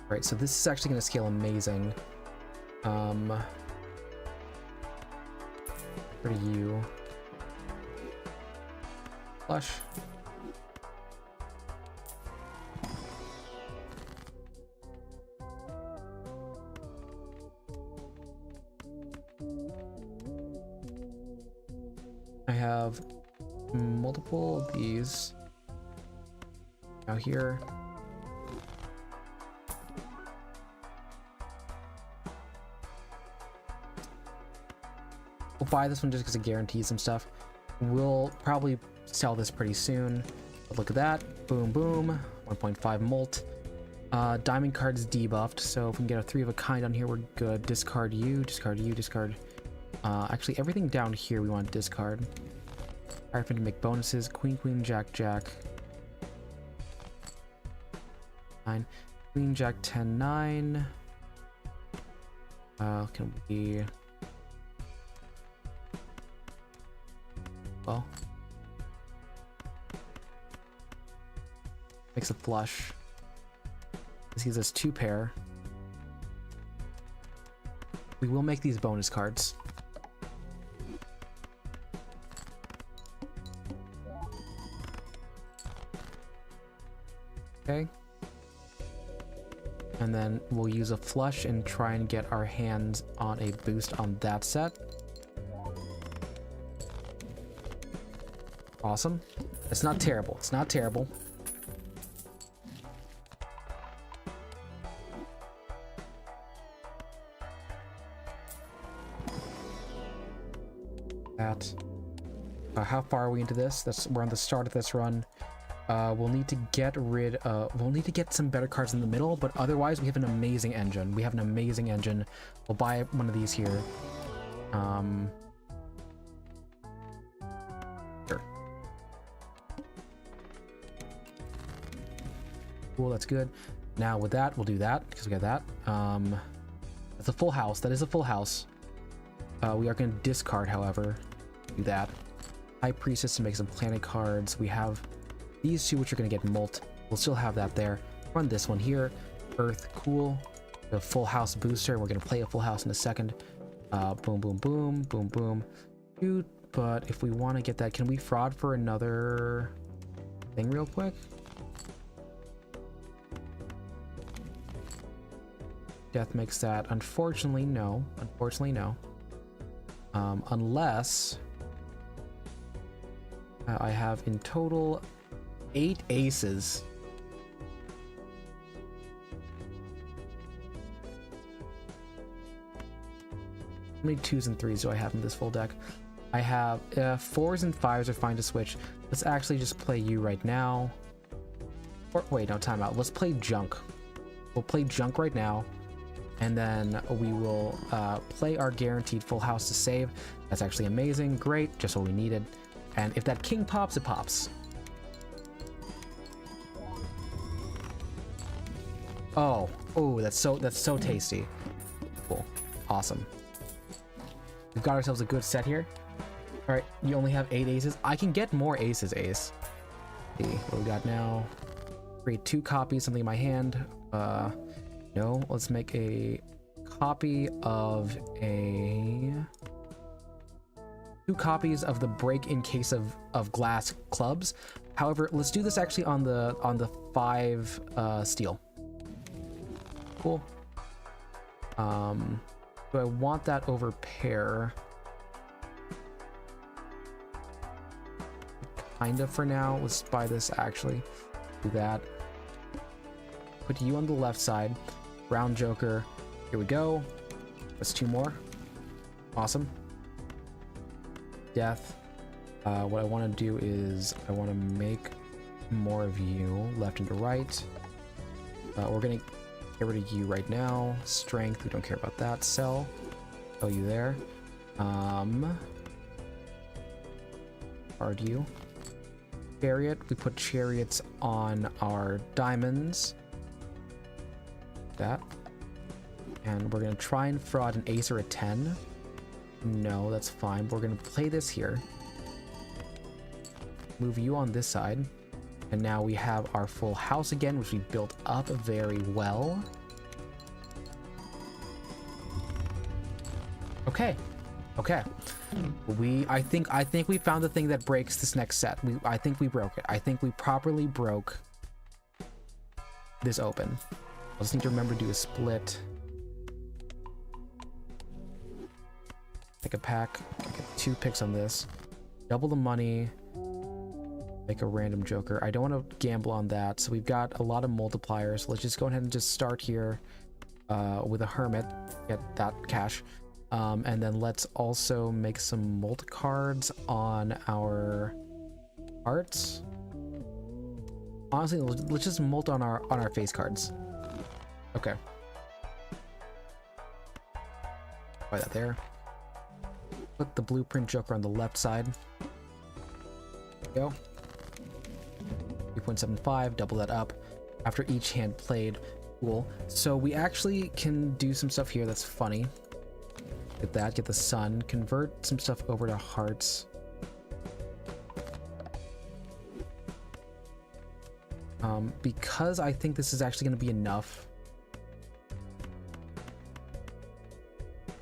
Right, so this is actually going to scale amazing. For you. Flush. I have multiple of these out here. We'll buy this one just because it guarantees some stuff. We'll probably sell this pretty soon. But look at that. Boom, boom. 1.5 molt. Diamond card's debuffed, so if we can get a 3 of a kind on here, we're good. Discard you, discard you, discard. Actually, everything down here we want to discard. Hierophant to make bonuses. Queen, queen, jack, jack. 9. Queen, jack, 10, 9. Can we... Well, makes a flush. This gives us 2 pair. We will make these bonus cards. Okay. And then we'll use a flush and try and get our hands on a boost on that set. Awesome. It's not terrible. It's not terrible. That. How far are we into this? We're on the start of this run. We'll need to get rid of... We'll need to get some better cards in the middle, but otherwise we have an amazing engine. We have an amazing engine. We'll buy one of these here. Sure. Cool, that's good. Now with that, we'll do that, because we got that. That's a full house. That is a full house. We are going to discard, however. Do that. High Priestess to make some planet cards. We have these 2, which are going to get molt. We'll still have that there. Run this one here. Earth, cool. The full house booster. We're going to play a full house in a second. Boom, boom, boom, boom, boom. Dude, but if we want to get that, can we fraud for another thing real quick? Death makes that. Unfortunately, no. Unfortunately, no. Unless I have in total 8 aces. How many 2s and 3s do I have in this full deck? I have 4s and 5s are fine to switch. Let's actually just play you right now. Or wait, no, time out. Let's play junk. We'll play junk right now, and then we will play our guaranteed full house to save. That's actually amazing. Great, just what we needed. And if that king pops, it pops. Oh, that's so tasty. Cool, awesome. We've got ourselves a good set here. All right, you only have 8 aces. I can get more aces, ace. Let's see what we got now. Create 2 copies, something in my hand. No, let's make a copy of 2 copies of the break in case of glass clubs. However, let's do this actually on the 5 steel. Cool. Do I want that over pair? Kind of for now. Let's buy this actually. Do that. Put you on the left side. Brown Joker. Here we go. That's 2 more. Awesome. Death. What I want to do is I want to make more of you left and to right. We're gonna get rid of you right now. Strength, we don't care about that. Sell. Oh, you there. Card you. Chariot, we put chariots on our diamonds. That. And we're gonna try and fraud an ace or a 10. No, that's fine. We're gonna play this here. Move you on this side. And now we have our full house again, which we built up very well. Okay. Okay. I think we found the thing that breaks this next set. I think we broke it. I think we properly broke this open. I just need to remember to do a split. Take a pack. Get 2 picks on this. Double the money. Make a random joker. I don't want to gamble on that. So we've got a lot of multipliers. Let's just go ahead and just start here with a hermit. Get that cash. And then let's also make some molt cards on our hearts. Honestly, let's just molt on our face cards. Okay. Buy that there. Put the blueprint joker on the left side. There we go. 3.75, double that up after each hand played. Cool. So we actually can do some stuff here that's funny. Get that, get the sun, convert some stuff over to hearts. Because I think this is actually going to be enough.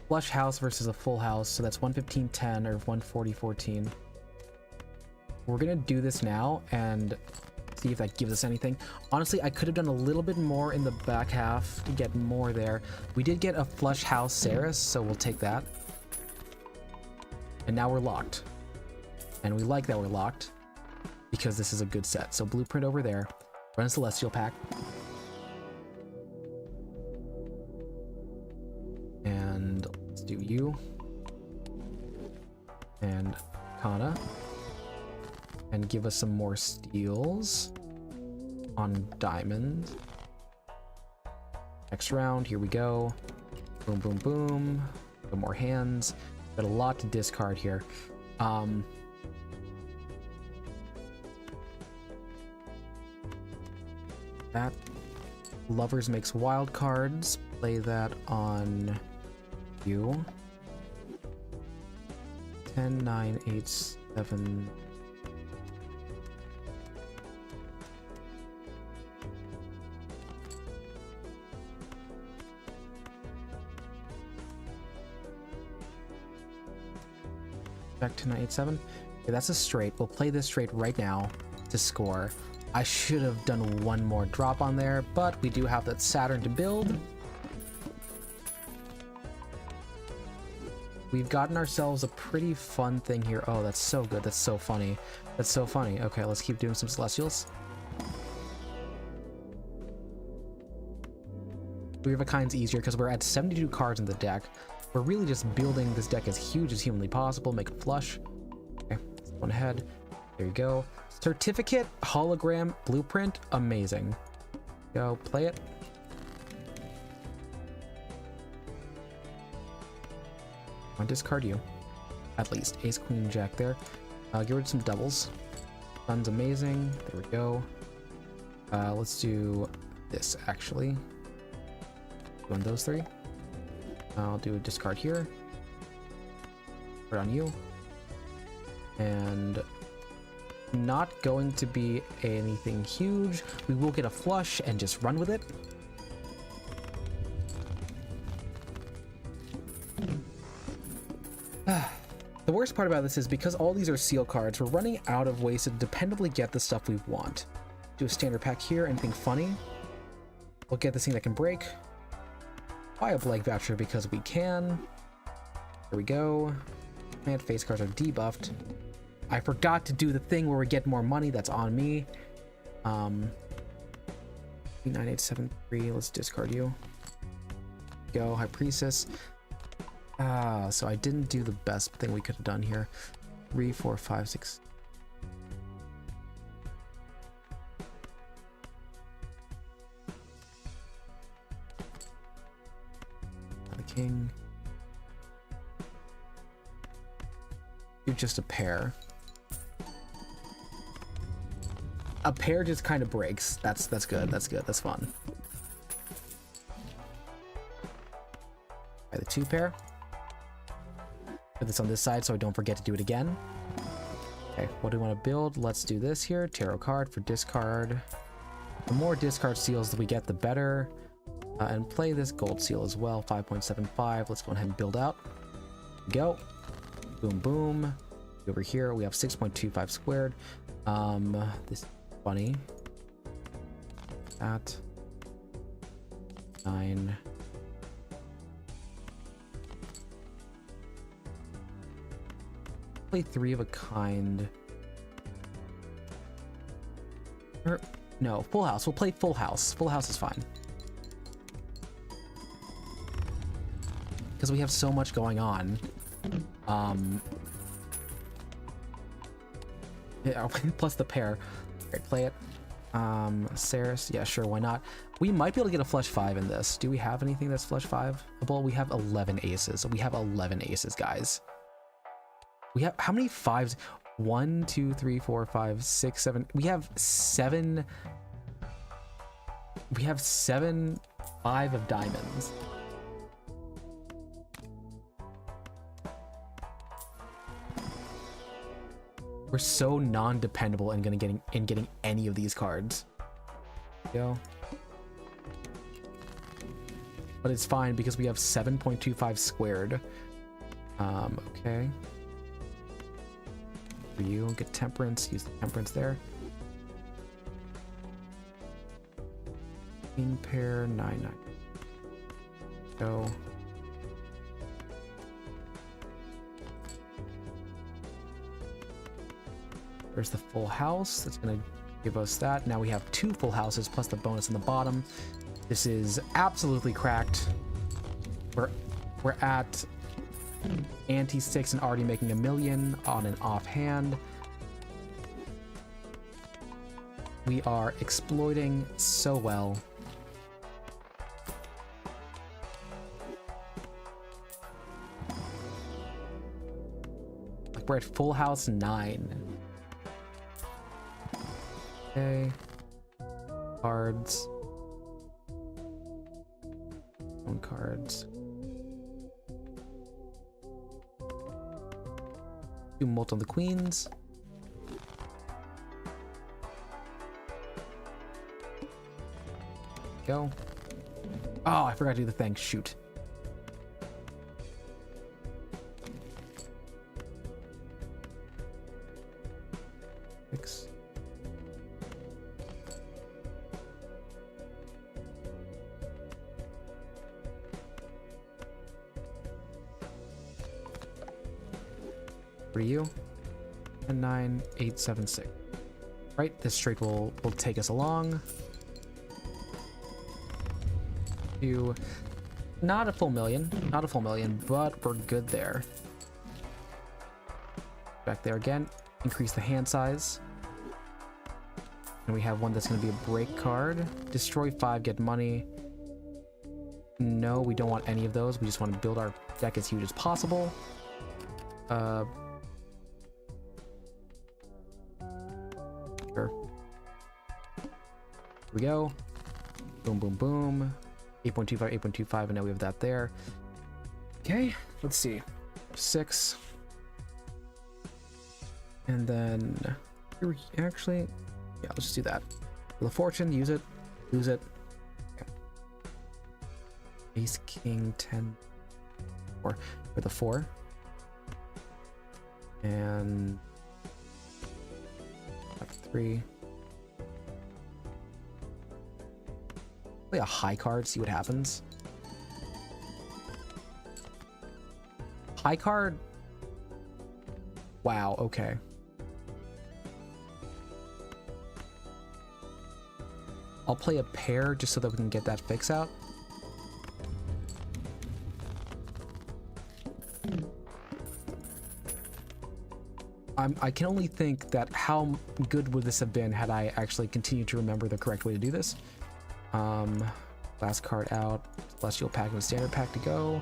Flush house versus a full house, so that's 115-10 or 140-14. We're going to do this now and see if that gives us anything. Honestly, I could have done a little bit more in the back half to get more there. We did get a flush house Saris, so we'll take that. And now we're locked. And we like that we're locked because this is a good set. So blueprint over there. Run a celestial pack. And let's do you. And Kana. And give us some more steals on diamonds. Next round, here we go. Boom, boom, boom. Got more hands. Got a lot to discard here. That Lovers makes wild cards. Play that on you. 10, 9, 8, 7. Back to 987. Okay, that's a straight. We'll play this straight right now to score. I should have done one more drop on there, but we do have that Saturn to build. We've gotten ourselves a pretty fun thing here. Oh, that's so good. That's so funny. That's so funny. Okay, let's keep doing some Celestials. Three of a Kind's easier because we're at 72 cards in the deck. We're really just building this deck as huge as humanly possible, make a flush. Okay, let's go ahead. There you go. Certificate, hologram, blueprint, amazing. Go, play it. I'll discard you. At least. Ace, queen, jack there. Get rid of some doubles. Sun's amazing. There we go. Let's do this, actually. Doing those three. I'll do a discard here. Put it on you. And not going to be anything huge. We will get a flush and just run with it. The worst part about this is because all these are seal cards, we're running out of ways to dependably get the stuff we want. Do a standard pack here, anything funny. We'll get this thing that can break. Buy a blank voucher because we can. There we go. And face cards are debuffed. I forgot to do the thing where we get more money. That's on me. 9873. Let's discard you. Go, High Priestess. So I didn't do the best thing we could have done here. 3, 4, 5, 6. The king. Do just a pair. A pair just kind of breaks. That's good. That's good. That's fun. The 2 pair. Put this on this side so I don't forget to do it again. Okay, what do we want to build? Let's do this here. Tarot card for discard. The more discard seals that we get, the better. And play this gold seal as well. 5.75. Let's go ahead and build out. Go. Boom, boom. Over here, we have 6.25 squared. This is funny. That. 9. Play 3 of a kind. Or, no, full house. We'll play full house. Full house is fine. Because we have so much going on. Yeah, plus the pair. Alright, play it. Saris, yeah, sure, why not? We might be able to get a flush 5 in this. Do we have anything that's flush 5? Well, we have 11 aces. We have 11 aces, guys. We have how many 5s? 1, 2, 3, 4, 5, 6, 7. We have 7. We have 7 5 of diamonds. We're so non-dependable in getting any of these cards. Go. But it's fine because we have 7.25 squared. Okay. For you, get temperance. Use the temperance there. King pair 9/9. Go. There's the full house. That's gonna give us that. Now we have 2 full houses plus the bonus in the bottom. This is absolutely cracked. We're at ante 6 and already making $1 million on an offhand. We are exploiting so well. Like we're at full house 9. Okay. Cards. Own cards. Do molt on the queens. Go. Oh, I forgot to do the thing. Shoot. Six. For you. And 9, 8, 7, 6. Right, this straight will take us along. 2, Not a full million. Not a full million, but we're good there. Back there again. Increase the hand size. And we have one that's going to be a break card. Destroy 5, get money. No, we don't want any of those. We just want to build our deck as huge as possible. Sure. Here we go. Boom, boom, boom. 8.25, 8.25, and now we have that there. Okay, let's see. 6. And then, actually, yeah, let's just do that. The fortune, use it, lose it. Okay. Ace, king, 10, 4 for the 4. And 3. Play a high card, see what happens. High card. Wow, okay. I'll play a pair just so that we can get that fix out. I can only think that how good would this have been had I actually continued to remember the correct way to do this. Last card out. Celestial pack and standard pack to go.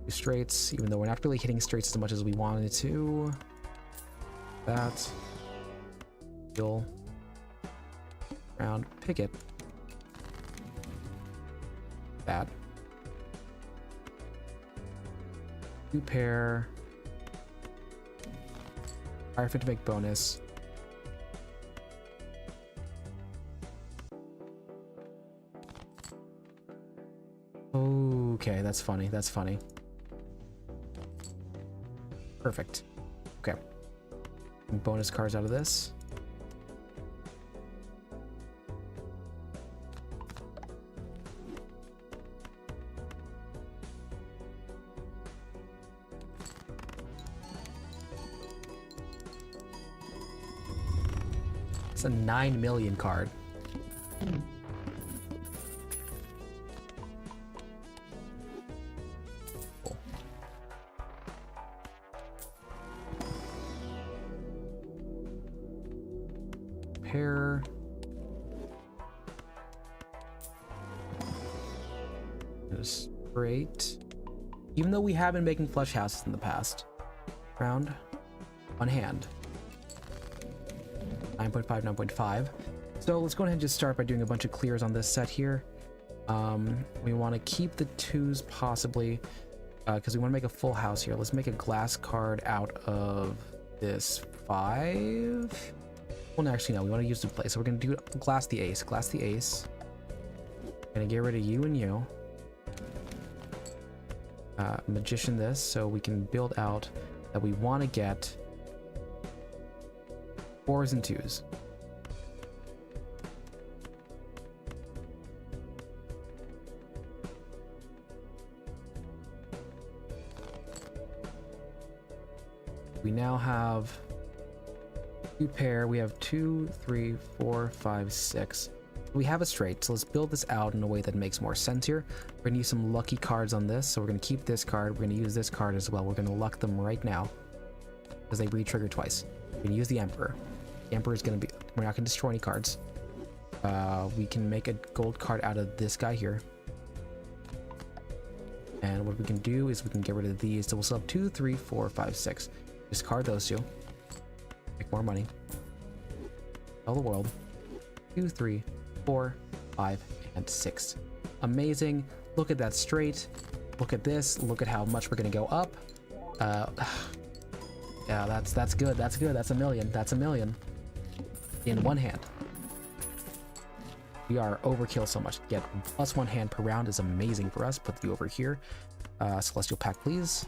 2 straights, even though we're not really hitting straights as much as we wanted to. That. Heal. Round. Pick it. That. 2 pair. Fire fit to make bonus. Okay, that's funny. That's funny. Perfect. Okay. Bonus cards out of this. It's a 9 million card. Cool. Pair. Straight. Even though we have been making flush houses in the past. Round. One hand. 9.5, 9.5. So let's go ahead and just start by doing a bunch of clears on this set here. We want to keep the 2s possibly, because we want to make a full house here. Let's make a glass card out of this 5. Well, no, actually, no, we want to use the play. So we're going to do glass the ace. Glass the ace. Going to get rid of you and you. Magician this, so we can build out that we want to get 4s and 2s. We now have 2 pair. We have 2, 3, 4, 5, 6. We have a straight, so let's build this out in a way that makes more sense here. We're gonna use some lucky cards on this, so we're gonna keep this card. We're gonna use this card as well. We're gonna luck them right now because they re-trigger twice. We're gonna use the Emperor. The Emperor is gonna be, we're not gonna destroy any cards. We can make a gold card out of this guy here. And what we can do is we can get rid of these. So we'll still have 2, 3, 4, 5, 6. Discard those 2. Make more money. Tell the world. 2, 3, 4, 5, and 6. Amazing. Look at that straight. Look at this. Look at how much we're gonna go up. Yeah, that's good. That's good. That's a million. That's a million. In one hand. We are overkill so much. Get +1 hand per round is amazing for us. Put you over here. Celestial pack, please.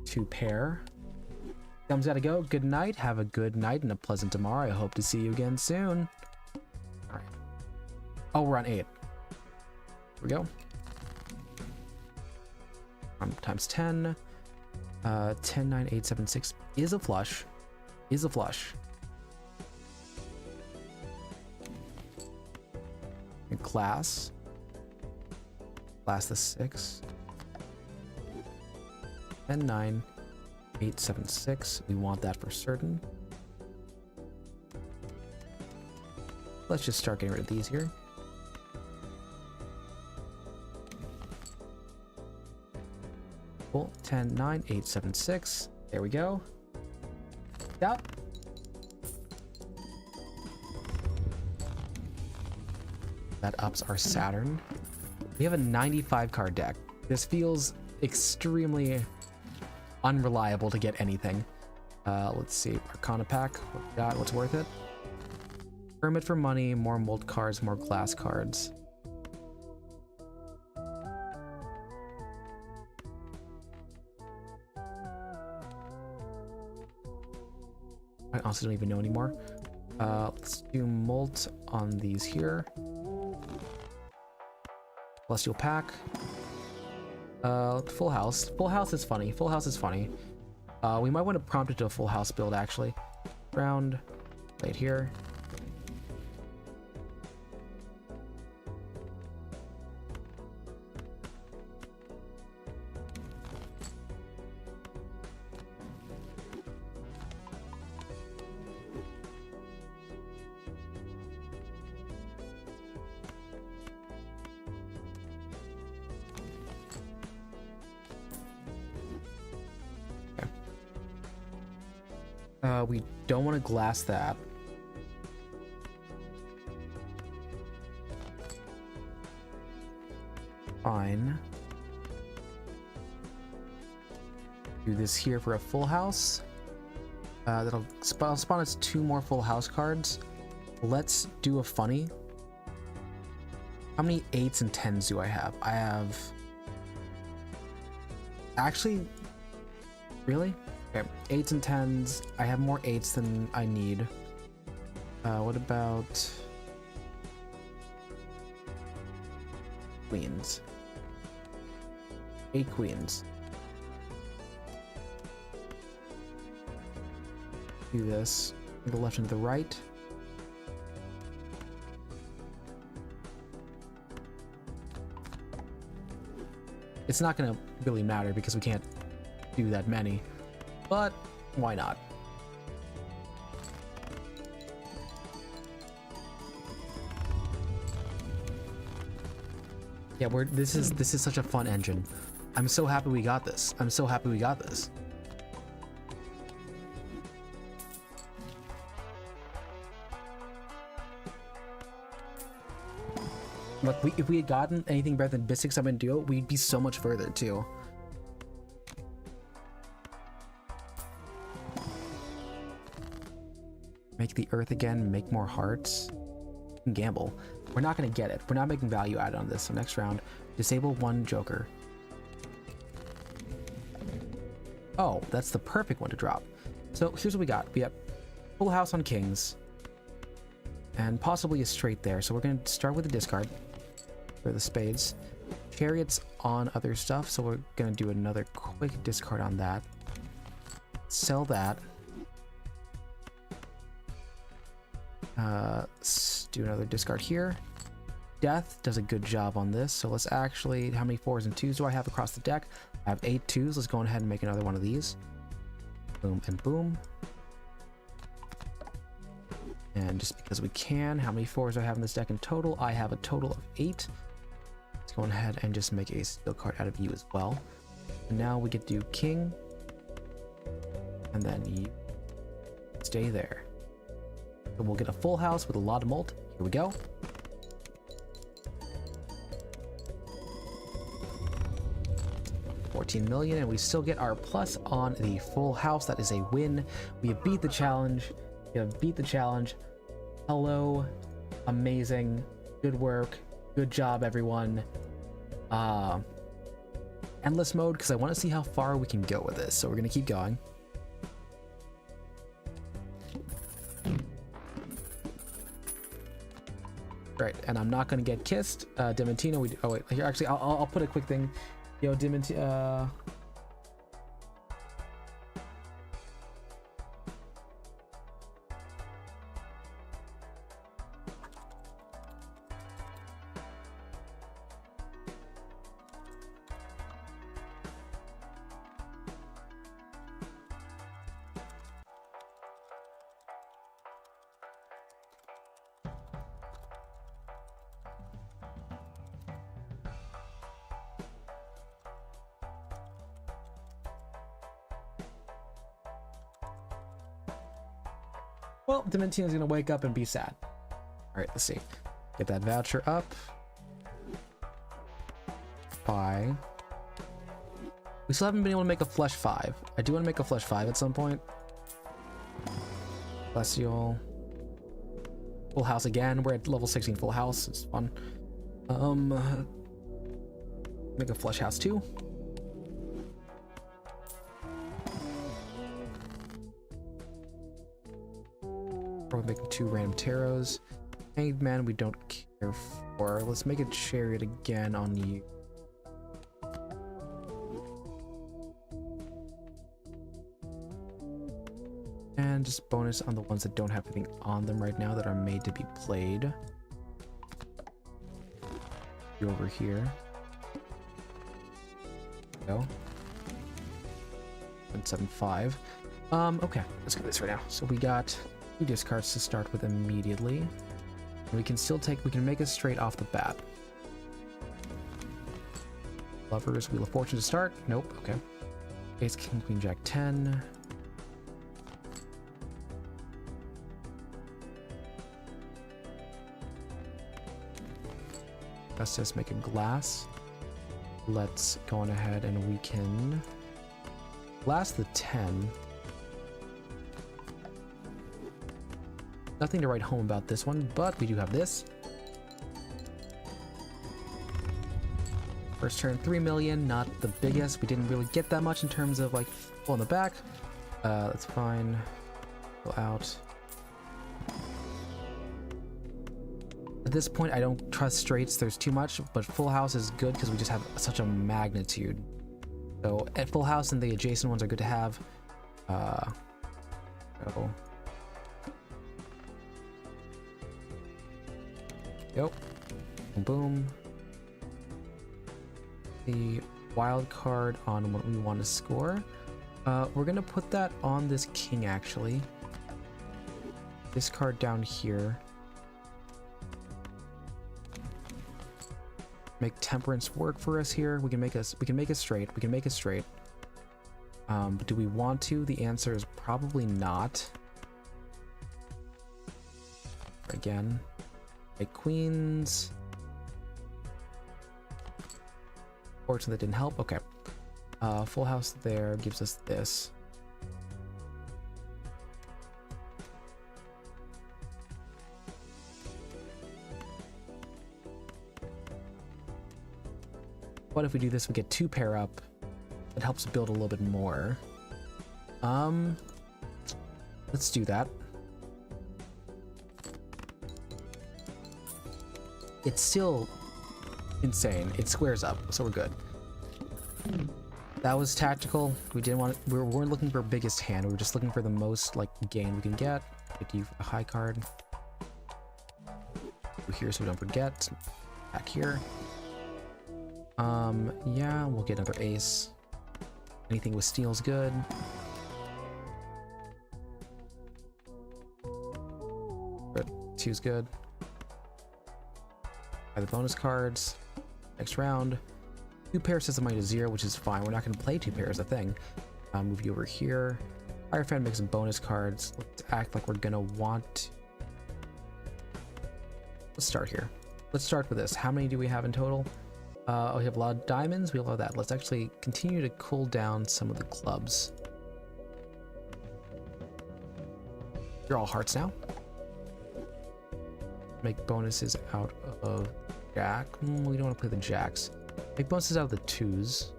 Two pair. Thumbs gotta go. Good night. Have a good night and a pleasant tomorrow. I hope to see you again soon. All right. Oh, we're on 8. Here we go. Times 10. 10, 9, 8, 7, 6 is a flush. Is a flush. And glass. Glass the 6. 10, 9, 8, 7, 6. We want that for certain. Let's just start getting rid of these here. Cool. 10, 9, 8, 7, 6. There we go. Out. That ups our Saturn. We have a 95 card deck. This feels extremely unreliable to get anything. Let's see. Arcana pack. What we got? What's worth it? Permit for money, more mold cards, more glass cards. I honestly don't even know anymore. Let's do molt on these here. Celestial pack. Full house. Full house is funny. Full house is funny. We might want to prompt it to a full house build actually. Round. Right here. We don't want to glass that. Fine. Do this here for a full house. That'll spawn us 2 more full house cards. Let's do a funny. How many 8s and 10s do I have? I have... Actually... Really? Okay, 8s and 10s. I have more 8s than I need. What about... Queens? 8 queens. Do this. To the left and to the right. It's not gonna really matter because we can't do that many. But why not? Yeah, this is such a fun engine. I'm so happy we got this. I'm so happy we got this. Look, if we had gotten anything better than Bisix Summon Duo, we'd be so much further too. Make the earth again, make more hearts. Gamble. We're not gonna get it. We're not making value added on this. So next round, disable 1 Joker. Oh, that's the perfect one to drop. So here's what we got. We have full house on kings. And possibly a straight there. So we're gonna start with the discard for the spades. Chariots on other stuff. So we're gonna do another quick discard on that. Sell that. Do another discard here. Death does a good job on this, so let's actually, how many 4s and 2s do I have across the deck? I have 8 2s. Let's go ahead and make another one of these. Boom and boom. And just because we can, how many 4s do I have in this deck in total? I have a total of 8. Let's go ahead and just make a steel card out of you as well. And now we get to do king, and then you stay there. So we'll get a full house with a lot of molt. Here we go. $14 million, and we still get our plus on the full house. That is a win. We have beat the challenge. We have beat the challenge. Hello. Amazing. Good work. Good job, everyone. Endless mode, because I want to see how far we can go with this. So we're going to keep going. Right, and I'm not gonna get kissed. Diamantino, oh wait, here actually, I'll put a quick thing. Yo, Diamantino. Well, Dimentina's gonna wake up and be sad. Alright, let's see. Get that voucher up. Buy. We still haven't been able to make a flesh 5. I do want to make a flesh 5 at some point. Celestial. Full house again. We're at level 16 full house. It's fun. Make a flesh house 2. We're making 2 random tarots. Hanged man we don't care for. Let's make a chariot again on you. And just bonus on the ones that don't have anything on them right now that are made to be played. Go over here. Go. 175. Okay, let's get this right now. So we got 2 discards to start with immediately. And we can still take, we can make it straight off the bat. Lovers, Wheel of Fortune to start. Nope, okay. Ace, King, Queen, Jack, 10. Let's just make a glass. Let's go on ahead and we can glass the 10. Nothing to write home about this one, but we do have this. First turn, 3 million, not the biggest. We didn't really get that much in terms of like full in the back. That's fine. Go out. At this point, I don't trust straights. There's too much, but full house is good because we just have such a magnitude. So at full house and the adjacent ones are good to have. Yep. Boom. The wild card on what we want to score. We're gonna put that on this king actually. This card down here. Make temperance work for us here. We can make it straight. We can make it straight. But do we want to? The answer is probably not. Again. Make queens. Fortunately, that didn't help. Okay. Full house there gives us this. What if we do this? We get 2 pair up. It helps build a little bit more. Let's do that. It's still insane. It squares up, so we're good. That was tactical. We didn't want it. We weren't looking for biggest hand. We were just looking for the most like gain we can get. Get you for the high card. Go here so we don't forget. Back here. Yeah, we'll get another ace. Anything with steel's good. But 2's good. Buy the bonus cards. Next round. 2 pairs sets the money to 0, which is fine. We're not going to play 2 pairs, I think. Move you over here. Firefan makes some bonus cards. Let's act like we're going to want... Let's start here. Let's start with this. How many do we have in total? Oh, we have a lot of diamonds. We love that. Let's actually continue to cool down some of the clubs. You're all hearts now. Make bonuses out of jack. We don't want to play the jacks. Make bonuses out of the 2s.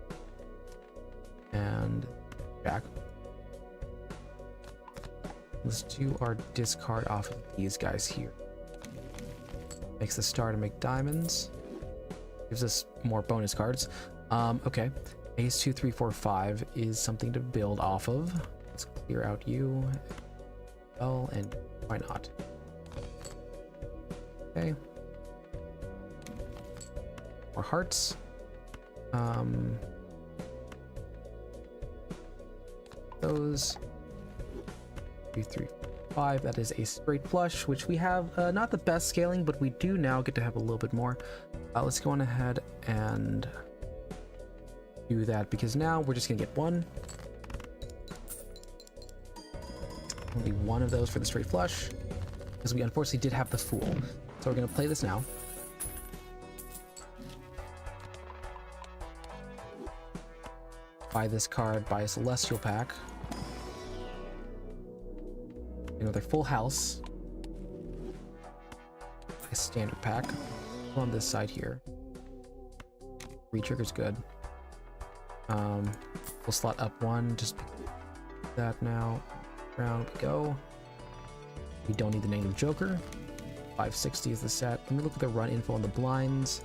And jack. Let's do our discard off of these guys here. Makes the star to make diamonds. Gives us more bonus cards. Okay. Ace 2, 3, 4, 5 is something to build off of. Let's clear out you. Well, and why not? Okay. More hearts. Those 2, 3, 5. That is a straight flush, which we have not the best scaling, but we do now get to have a little bit more. Let's go on ahead and do that because now we're just gonna get 1. Only one of those for the straight flush, because we unfortunately did have the fool. So we're going to play this now. Buy this card, buy a Celestial pack. Another full house. Buy a standard pack. On this side here. Re-trigger's good. We'll slot up one, just that now. Round we go. We don't need the negative joker. 560 is the set. Let me look at the run info on the blinds.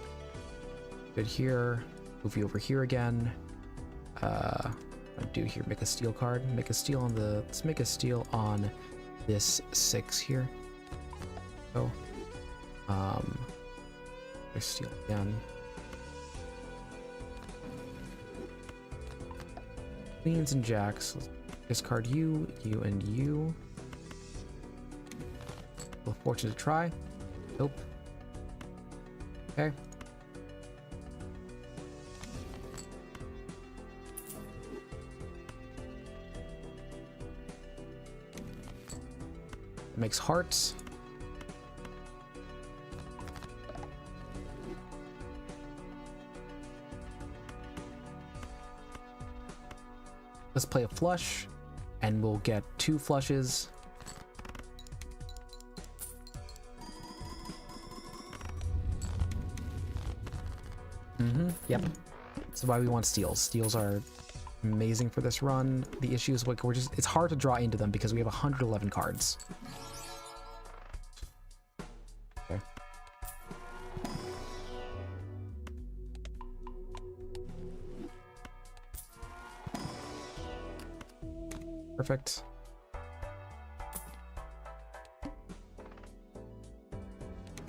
Good here. Move you over here again. What do here? Make a steel card. Make a steel on the. Let's make a steel on this 6 here. Oh. There's steel again. Queens and jacks. Let's discard you, you, and you. Well, fortune to try. Nope. Okay. Makes hearts. Let's play a flush, and we'll get 2 flushes. Yep. That's why we want steals. Steals are amazing for this run. The issue is like it's hard to draw into them because we have 111 cards. Okay. Perfect.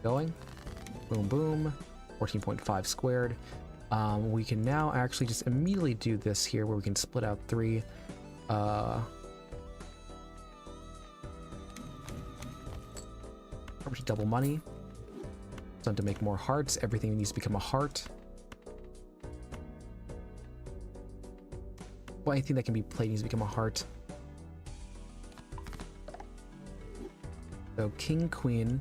Going. Boom, boom. 14.5 squared. We can now actually just immediately do this here where we can split out 3. Double money. Done to make more hearts. Everything needs to become a heart. Well, anything that can be played needs to become a heart. So king, queen,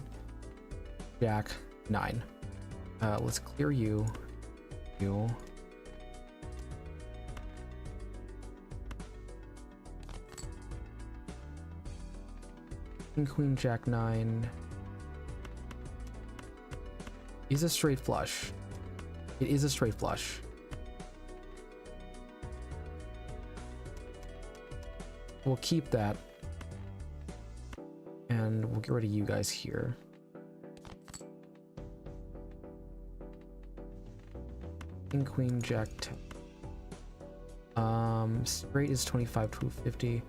jack, 9. Let's clear you. You. King, queen, jack, 9. Is a straight flush. It is a straight flush. We'll keep that. And we'll get rid of you guys here. King, queen, jack, 10. Straight is 25 to 50.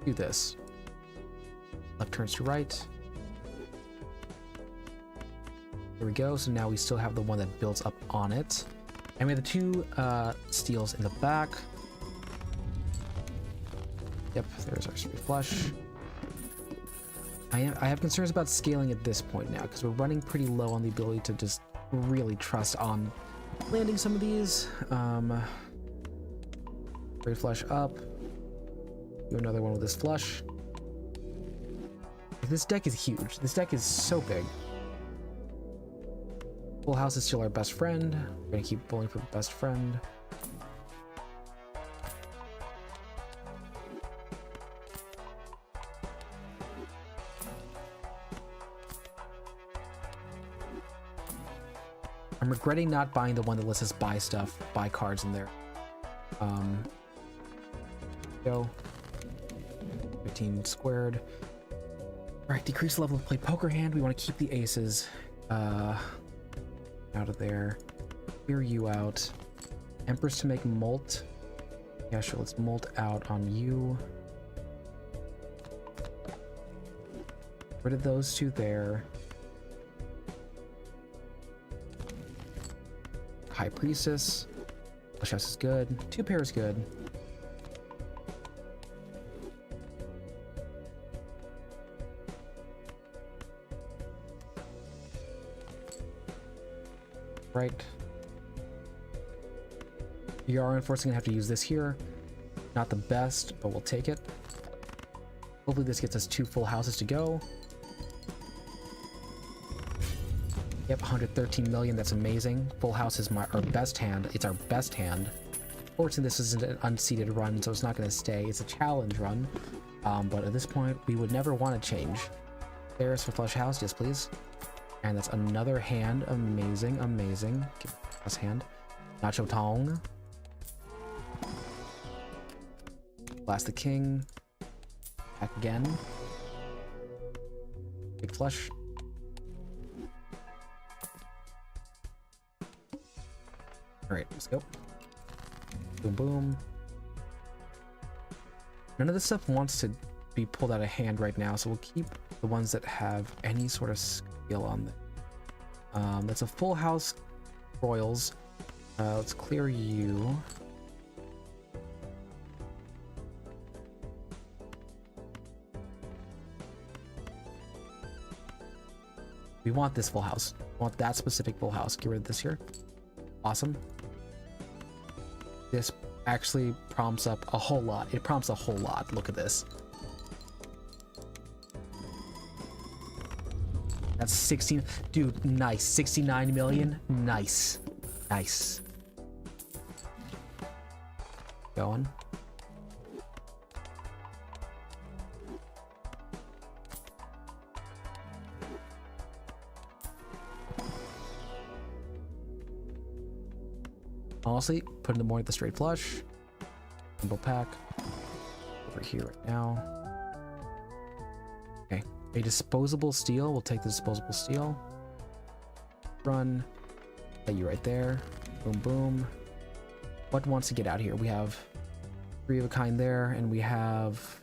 Do this. Left turns to right. There we go. So now we still have the one that builds up on it. And we have the 2 steals in the back. Yep, there's our straight flush. I have concerns about scaling at this point now because we're running pretty low on the ability to just really trust on landing some of these. Straight flush up. Do another one with this flush. This deck is huge. This deck is so big. Full house is still our best friend. We're gonna keep bowling for best friend. I'm regretting not buying the one that lets us buy stuff, buy cards in there. Go. 15 squared. Alright, decrease the level of play poker hand. We want to keep the aces out of there. Clear you out. Empress to make molt. Yeah, sure, let's molt out on you. Rid of those 2 there. High Priestess. Flush house is good. 2 pair is good. Right. We are unfortunately gonna have to use this here. Not the best, but we'll take it. Hopefully this gets us 2 full houses to go. Yep, 113 million, that's amazing. Full house is our best hand. It's our best hand. Fortunately, this isn't an unseeded run, so it's not going to stay. It's a challenge run. But at this point, we would never want to change. There's for flush house, yes please. And that's another hand. Amazing, amazing. Plus hand. Nacho Tong. Blast the king. Back again. Big flush. Alright, let's go. Boom, boom. None of this stuff wants to be pulled out of hand right now, so we'll keep the ones that have any sort of skill on them. That's a full house royals. Let's clear you. We want this full house. We want that specific full house. Get rid of this here. Awesome. This actually prompts up a whole lot. It prompts a whole lot. Look at this. That's 16. Dude, nice. 69 million. Nice. Nice. Going. Honestly, put in the morning the straight flush. Simple pack. Over here right now. Okay. A disposable steel. We'll take the disposable steel. Run. Get you right there. Boom, boom. What wants to get out here? We have 3 of a kind there, and we have...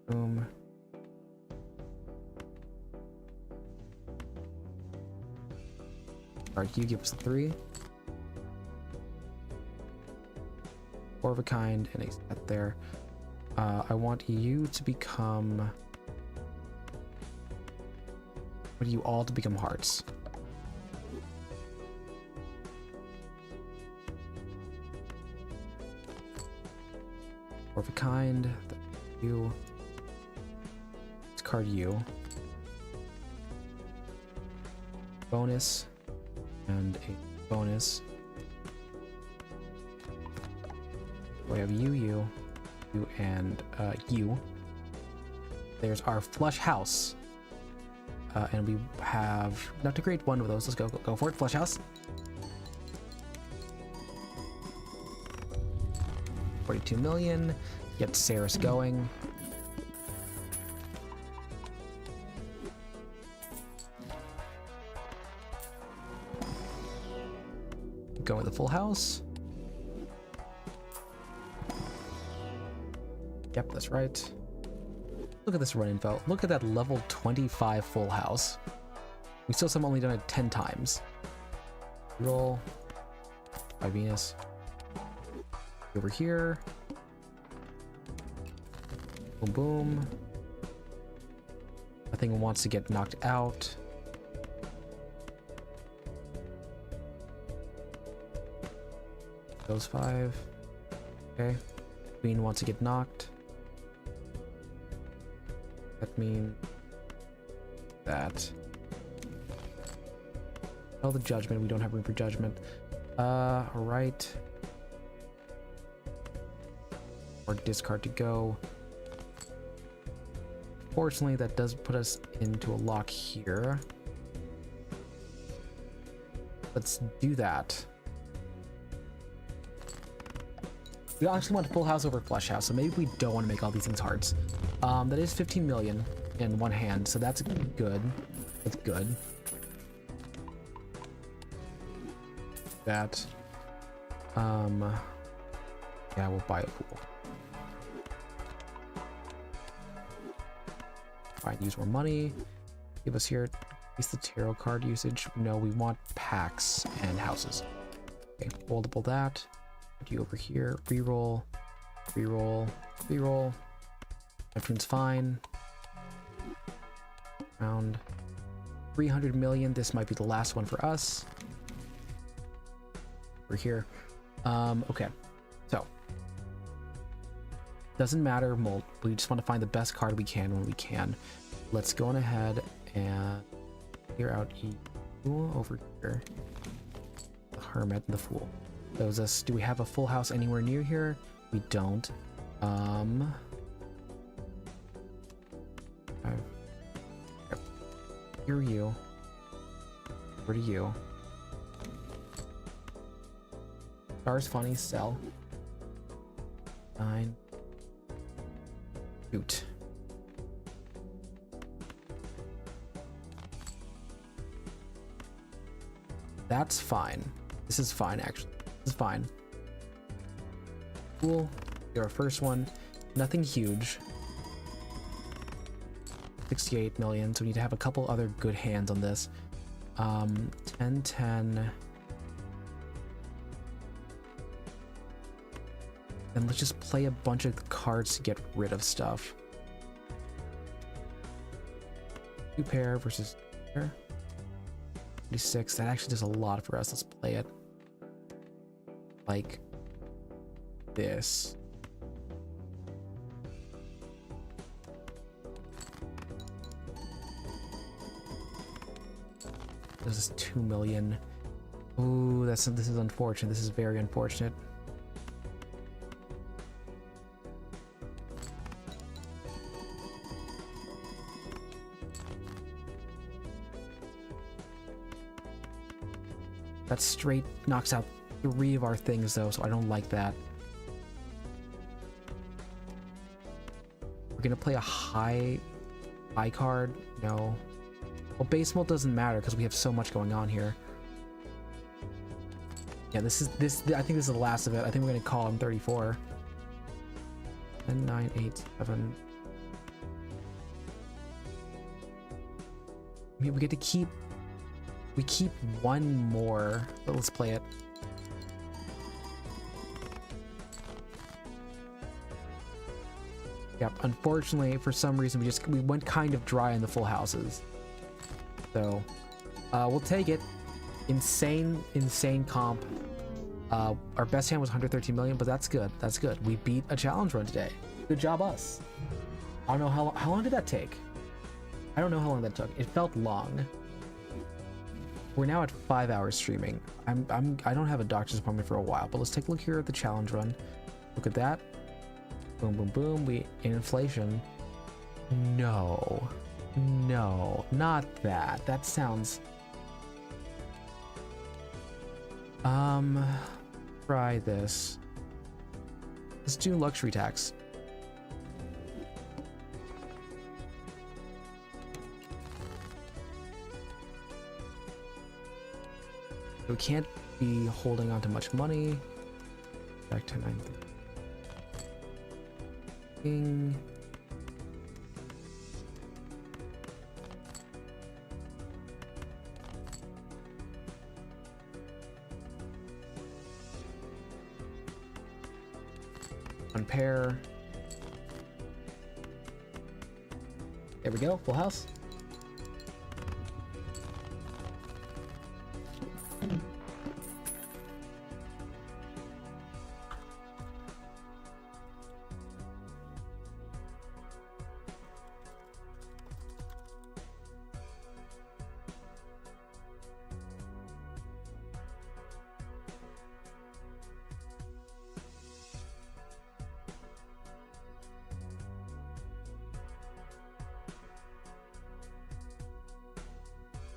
Boom. Alright, you give us the 3. 4 of a kind and a set there. I want you to become... I want you all to become hearts. Four of a kind. You. Discard you. Bonus. And a bonus. We have you, and you. There's our flush house. And we have not to create one of those. Let's go for it. Flush house. 42 million. Get Saris going. Go with the full house. Yep, that's right. Look at this run info. Look at that level 25 full house. We still have only done it 10 times. Roll. By Venus. Over here. Boom, boom. Nothing wants to get knocked out. Those 5. Okay. Queen wants to get knocked. That means that. Oh, the judgment. We don't have room for judgment. Right. Or discard to go. Fortunately, that does put us into a lock here. Let's do that. We actually want full house over flush house, so maybe we don't want to make all these things hearts. That is 15 million in one hand, so that's good. That's good. That. Yeah, we'll buy a pool. Fine, use more money. Give us here. Is the tarot card usage? No, we want packs and houses. Okay, foldable that. Put you over here. Reroll. Reroll. Reroll. Neptune's fine. Around 300 million. This might be the last one for us. We're here. Okay, so doesn't matter. We just want to find the best card we can when we can. Let's go on ahead and clear out you over here. The Hermit and the Fool. Those us. Do we have a full house anywhere near here? We don't. Here you. Where do you? Stars funny, sell. 9. Shoot. That's fine. This is fine, actually. This is fine. Cool. You're our first one. Nothing huge. 68 million, so we need to have a couple other good hands on this. 10, 10. Then let's just play a bunch of cards to get rid of stuff. 2 pair versus 2 pair. 36, that actually does a lot for us. Let's play it like this. This is 2 million. Ooh, this is unfortunate. This is very unfortunate. That straight knocks out 3 of our things though, so I don't like that. We're gonna play a high card. No. Well, base mode doesn't matter because we have so much going on here. Yeah, this. I think this is the last of it. I think we're gonna call him 34. 10, 9, 8, 7. I mean, we get to keep. We keep one more, but let's play it. Yep. Unfortunately, for some reason, we went kind of dry in the full houses. So, we'll take it. Insane comp. Our best hand was 113 million, but that's good. That's good. We beat a challenge run today. Good job, us. I don't know how long did that take? I don't know how long that took. It felt long. We're now at 5 hours streaming. I don't have a doctor's appointment for a while, but let's take a look here at the challenge run. Look at that. Boom, boom, boom. We in inflation. No, not that. That sounds. Try this. Let's do luxury tax. We can't be holding on to much money. Back to 9. King. One pair. There we go. Full house.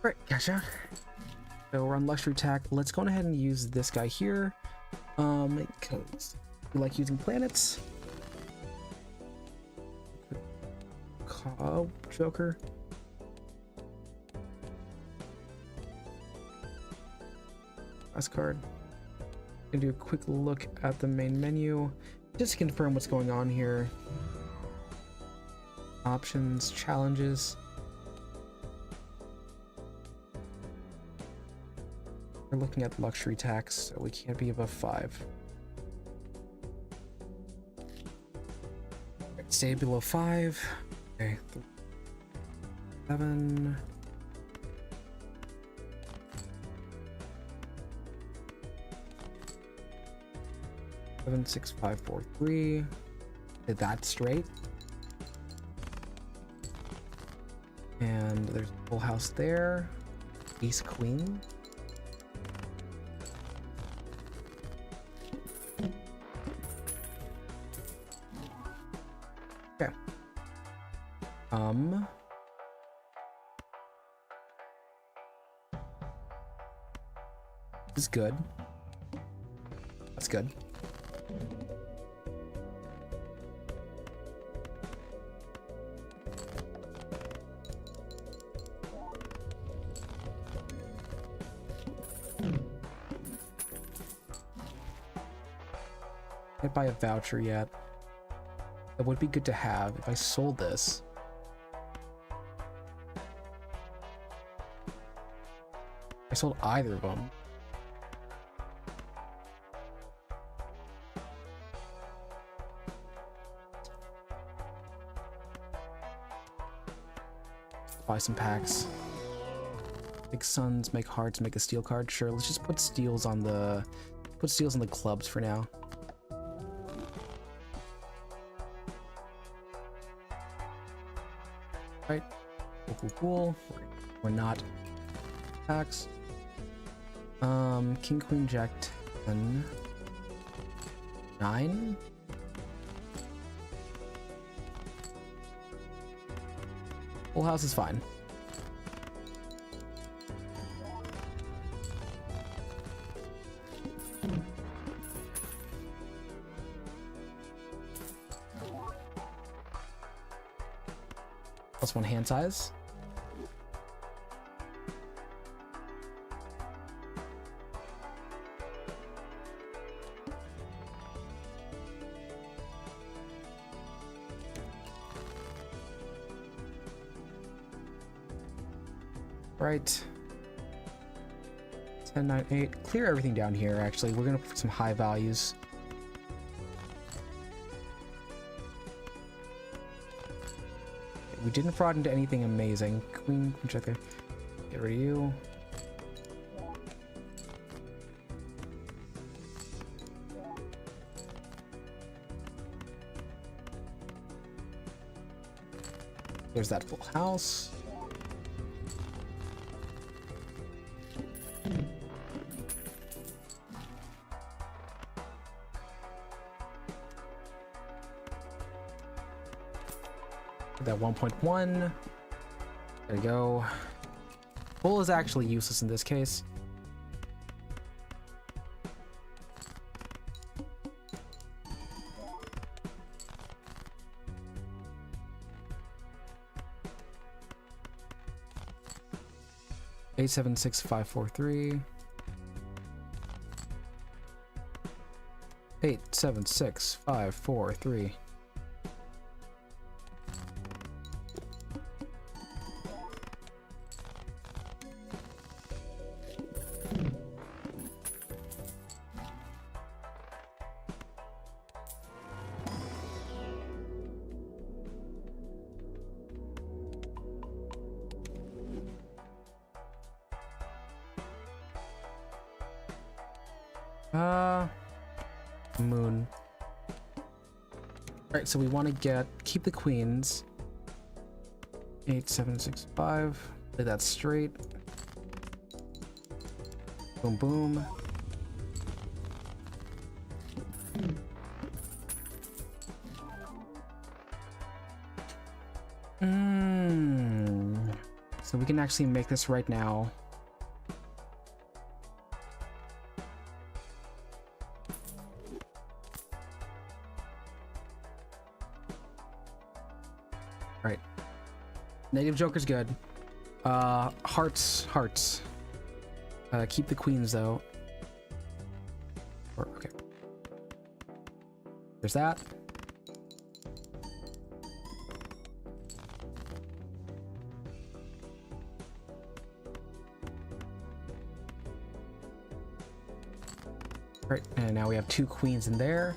Alright, cash out. So we're on luxury tack. Let's go ahead and use this guy here. Because we like using planets. Joker. Last card. Gonna do a quick look at the main menu just to confirm what's going on here. Options, challenges. We're looking at luxury tax, so we can't be above 5. Right, stay below 5. Okay, 7. 76543. Did that straight. And there's a full house there. Ace queen. Okay. This is good. That's good. Can't buy a voucher yet. That would be good to have if I sold this. I sold either of them. Buy some packs. Make suns, make hearts, make a steel card. Sure, let's just put steals on the clubs for now. Right. Cool. We're not packs. King, queen, jack, 10. 9. Full house is fine. +1 hand size. Right. 10, 9, 8. Clear everything down here, actually. We're gonna put some high values. We didn't fraud into anything amazing. Queen, check there. Get rid of you. There's that full house. That 1.1. There we go. Full is actually useless in this case. Eight, 7, 6, 5, 4, 3. 8, 7, 6, 5, 4, 3. Moon. Alright, so we want to keep the queens. 8, 7, 6, 5. Play that straight. Boom, boom. So we can actually make this right now. Right. Negative Joker's good. Hearts. Keep the queens though. Okay. There's that. Right, and now we have 2 queens in there.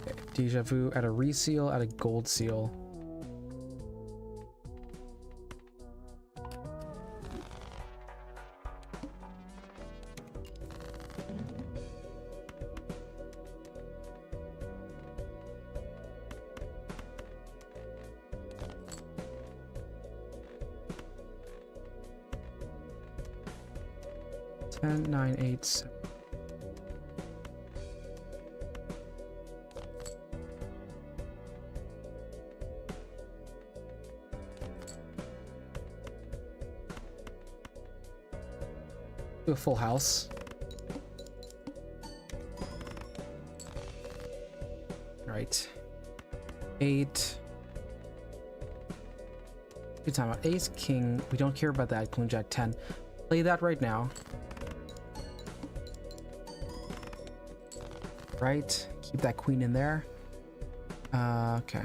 Okay, Deja Vu, add a reseal, add a gold seal. 10, 9, 8, 7. Do a full house. Right. 8. Good time out. Ace, king. We don't care about that. Queen, jack, 10. Play that right now. Right. Keep that queen in there. Okay.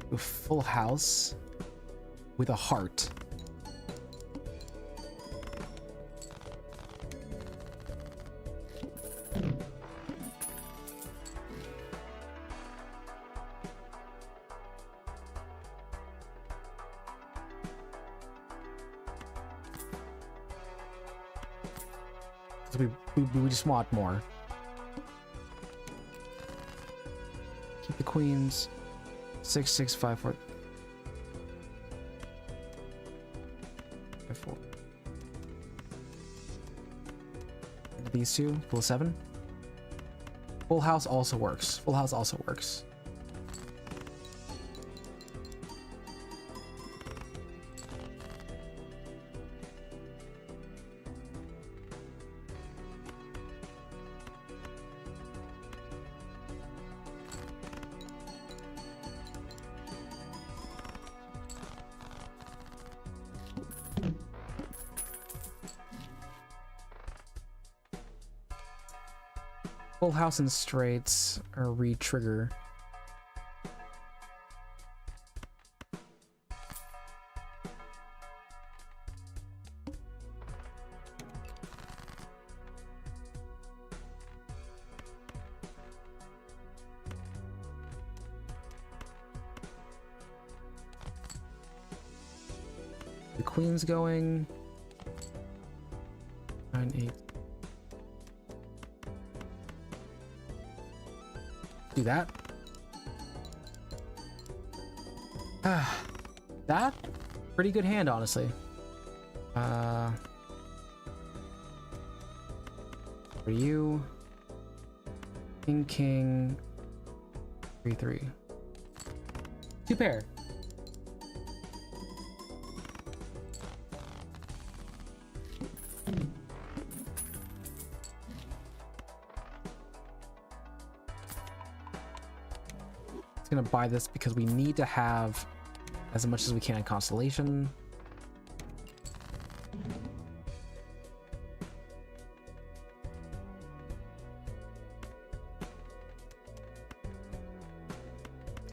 Do a full house with a heart. We just want more. Keep the queens. 6, 6, 5, 4. 5, 4. These two. Full 7. Full house also works. Full house also works. Full house and straights are re-trigger. The queen's going. 9, 8. Do that. That pretty good hand, honestly. For you, king, king, 3, 3. 2 pair. Gonna buy this because we need to have as much as we can in constellation.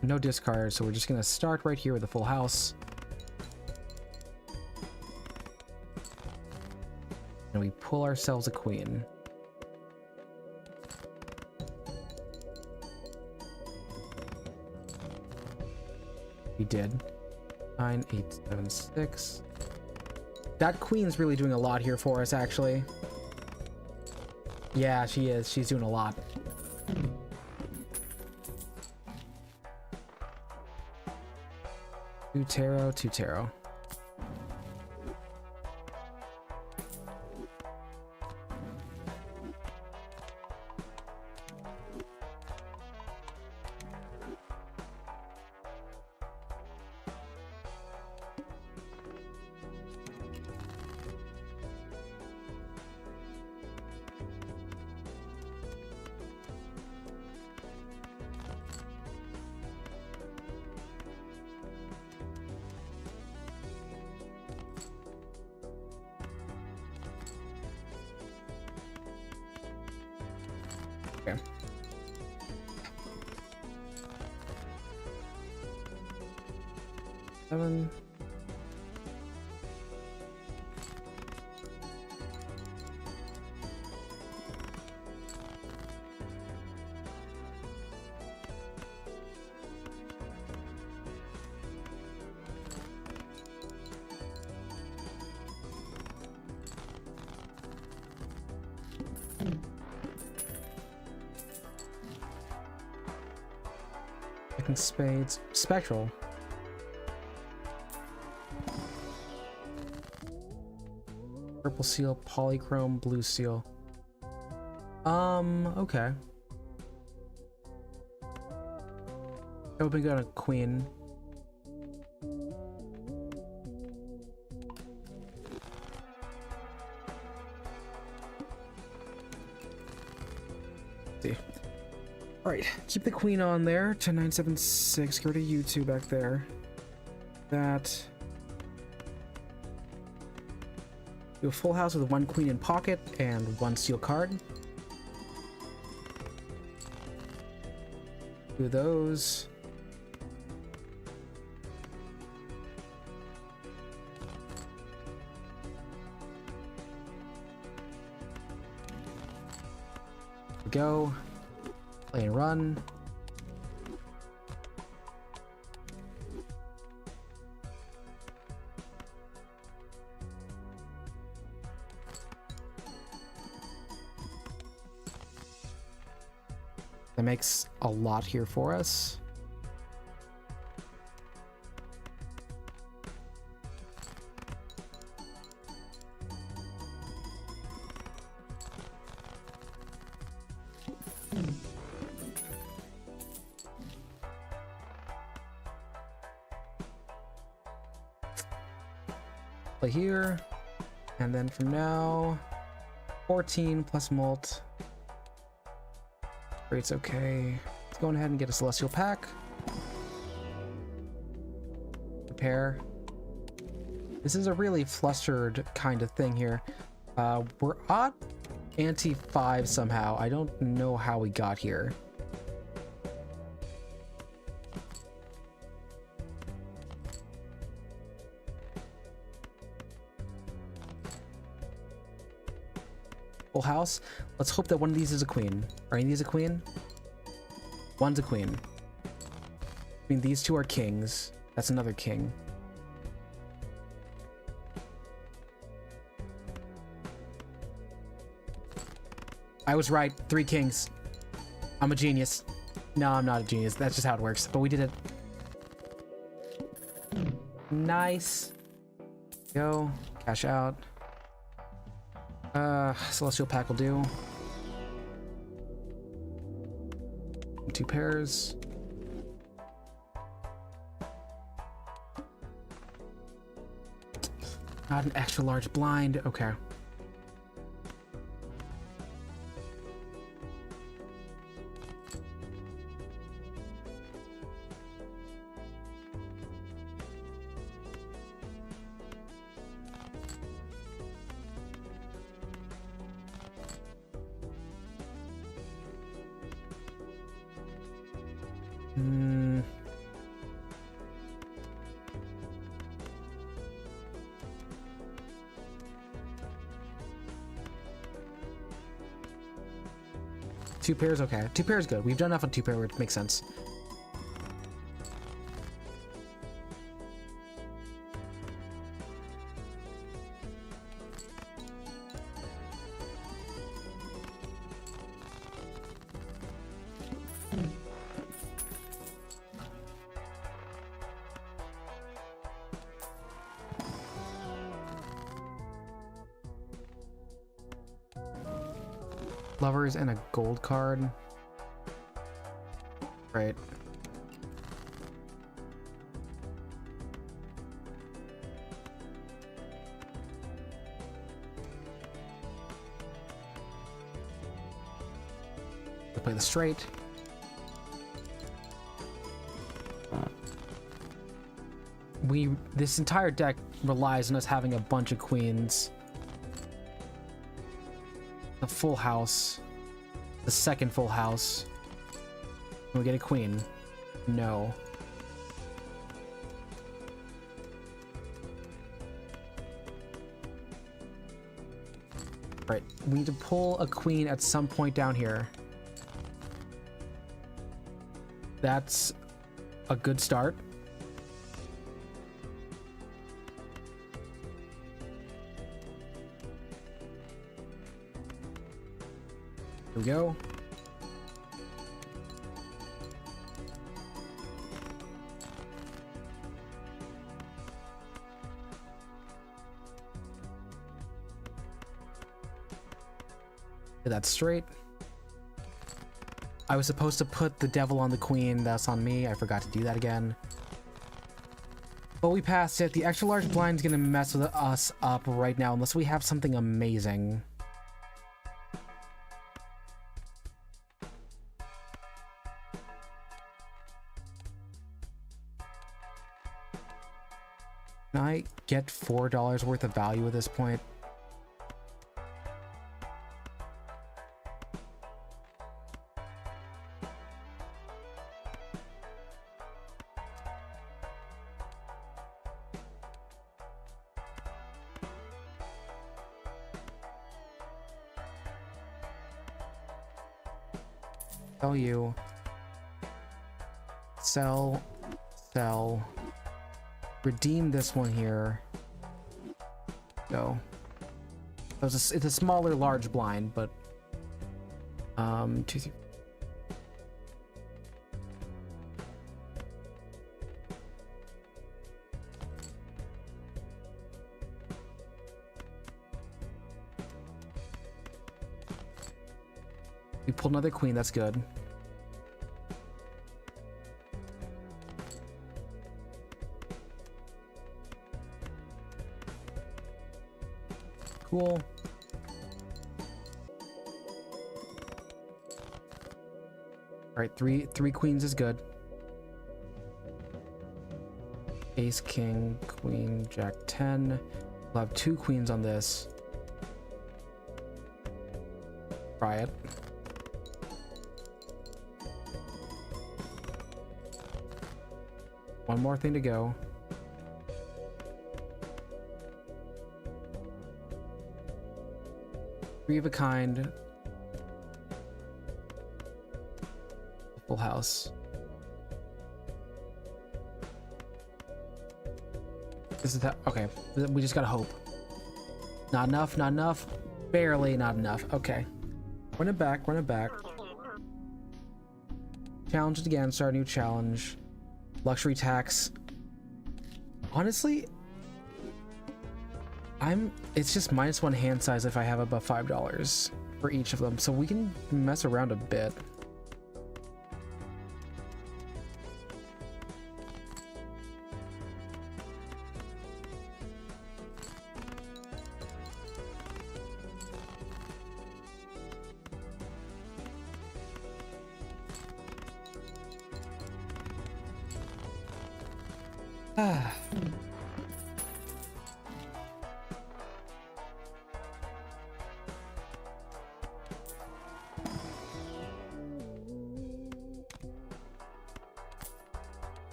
No discard, so we're just gonna start right here with a full house. And we pull ourselves a queen. We did. 9, 8, 7, 6. That queen's really doing a lot here for us, actually. Yeah, she is. She's doing a lot. Two tarot, 2 tarot. Okay. Seven. Second spades. Spectral. purple seal, polychrome, blue seal. Okay. Hoping got a queen. See. Alright, keep the queen on there. 10976. Go to U2 back there. That. Do a full house with one queen in pocket and one seal card. Do those. Go. Play and run. That makes a lot here for us. Play here, and then from now, 14 plus mult. Rate's okay. Let's go ahead and get a celestial pack. Prepare. This is a really flustered kind of thing here. We're at anti-5 somehow. I don't know how we got here. Full house. Let's hope that one of these is a queen. Are any of these a queen? One's a queen. I mean, these two are kings. That's another king. I was right. 3 kings. I'm a genius. No, I'm not a genius. That's just how it works. But we did it. Nice. Go. Cash out. Celestial pack will do. 2 pairs. Not an extra large blind. Okay. Two pairs, okay. 2 pairs good. We've done enough on 2 pair where it makes sense. Lovers and a gold card. Right. We'll play the straight. This entire deck relies on us having a bunch of queens. The full house. The second full house. Can we get a queen? No. Right. We need to pull a queen at some point down here. That's a good start. Here we go. That's straight. I was supposed to put the devil on the queen. That's on me. I forgot to do that again. But we passed it. The extra large blind's gonna mess with us up right now unless we have something amazing. Can I get $4 worth of value at this point? Sell you. Sell. Sell. Redeem this one here. Go. It's a smaller large blind, but 2, 3. We pulled another queen, that's good. Cool. Alright, three queens is good. Ace, king, queen, jack 10. We'll have 2 queens on this. Try it. One more thing to go. Three of a kind. Full house. This is that. Okay, we just gotta hope. Not enough, not enough. Barely not enough. Okay. Run it back, run it back. Challenge it again, start a new challenge. Luxury tax. Honestly, it's just -1 hand size if I have above $5 for each of them, so we can mess around a bit. Ah.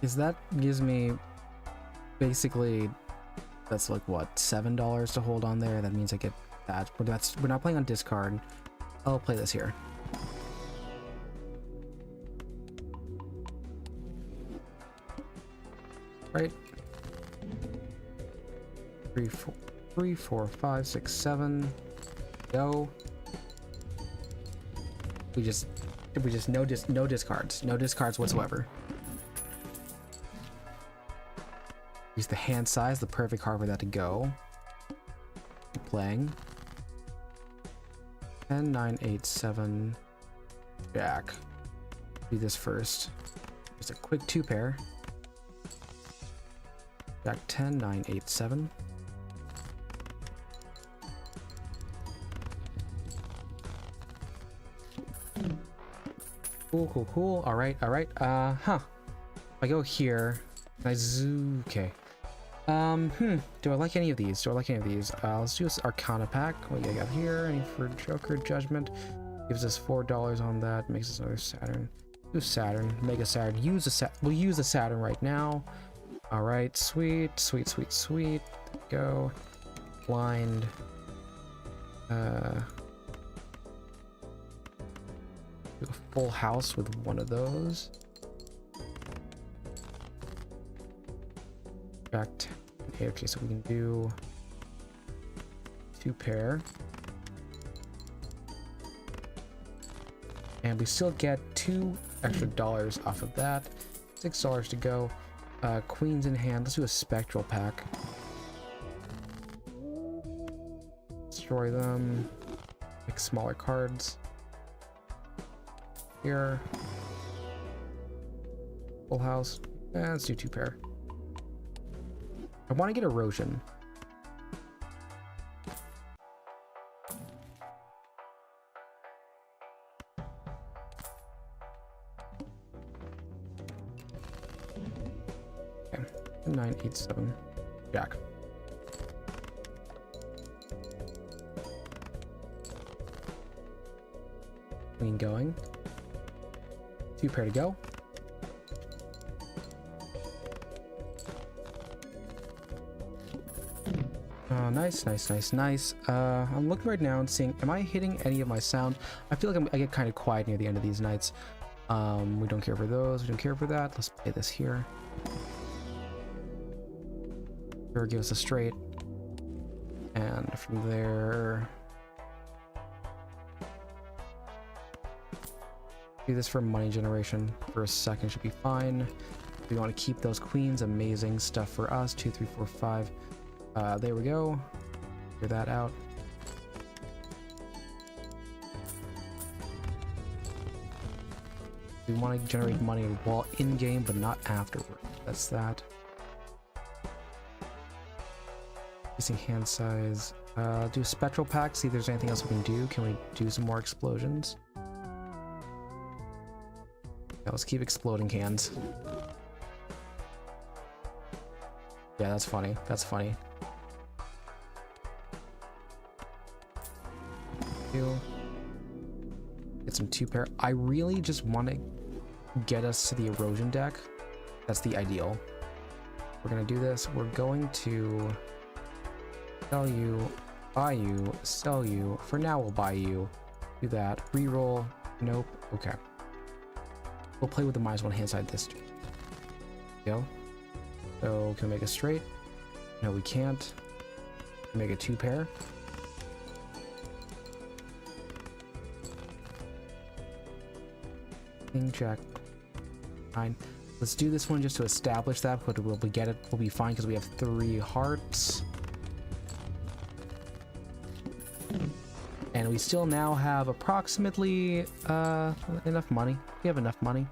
Is that gives me basically, that's like what, $7 to hold on there. That means I get that, but we're not playing on discard. I'll play this here. Right. 3, 4, 5, 6, 7. Go. We just no discards whatsoever. Use the hand size, the perfect card for that to go. Playing 10, 9, 8, 7, jack. Do this first. Just a quick 2 pair. Jack 10, 9, 8, 7. Cool. All right. If I go here, I zoom. Okay. Do I like any of these? Let's do this Arcana pack. What do I got here? Any for Joker Judgment? Gives us $4 on that. Makes us another Saturn. Do Saturn. Mega Saturn. We'll use a Saturn right now. All right. Sweet. Go. Blind. Do a full house with one of those. Jack 10. Okay, so we can do 2 pair. And we still get $2 extra off of that. $6 to go. Queens in hand. Let's do a spectral pack. Destroy them. Make smaller cards. Here. Full house. Let's do 2 pair. I want to get erosion. Okay. 9, 8, 7. Jack. Queen going. 2 pair to go. Oh, nice, nice, nice, nice. I'm looking right now and seeing, am I hitting any of my sound? I feel like I get kind of quiet near the end of these nights. We don't care for those. We don't care for that. Let's play this here. Here, give us a straight. And from there... do this for money generation for a second should be fine. We want to keep those queens. Amazing stuff for us. 2, 3, 4, 5. There we go. Figure that out. We want to generate money while in game, but not afterward. That's that. Increasing hand size. Do a spectral pack. See if there's anything else we can do. Can we do some more explosions? Yeah, let's keep exploding hands. Yeah, that's funny. That's funny. Get some 2 pair. I really just want to get us to the erosion deck. That's the ideal. We're gonna do this. We're going to sell you, buy you, sell you. For now, we'll buy you. Do that. Reroll. Nope. Okay. We'll play with the -1 hand side this turn. Go. So can we make a straight? No, we can't. Make a 2 pair. King, Jack, 9. Let's do this one just to establish that, but we'll get it. We'll be fine because we have 3 hearts. And we still now have approximately enough money. We have enough money.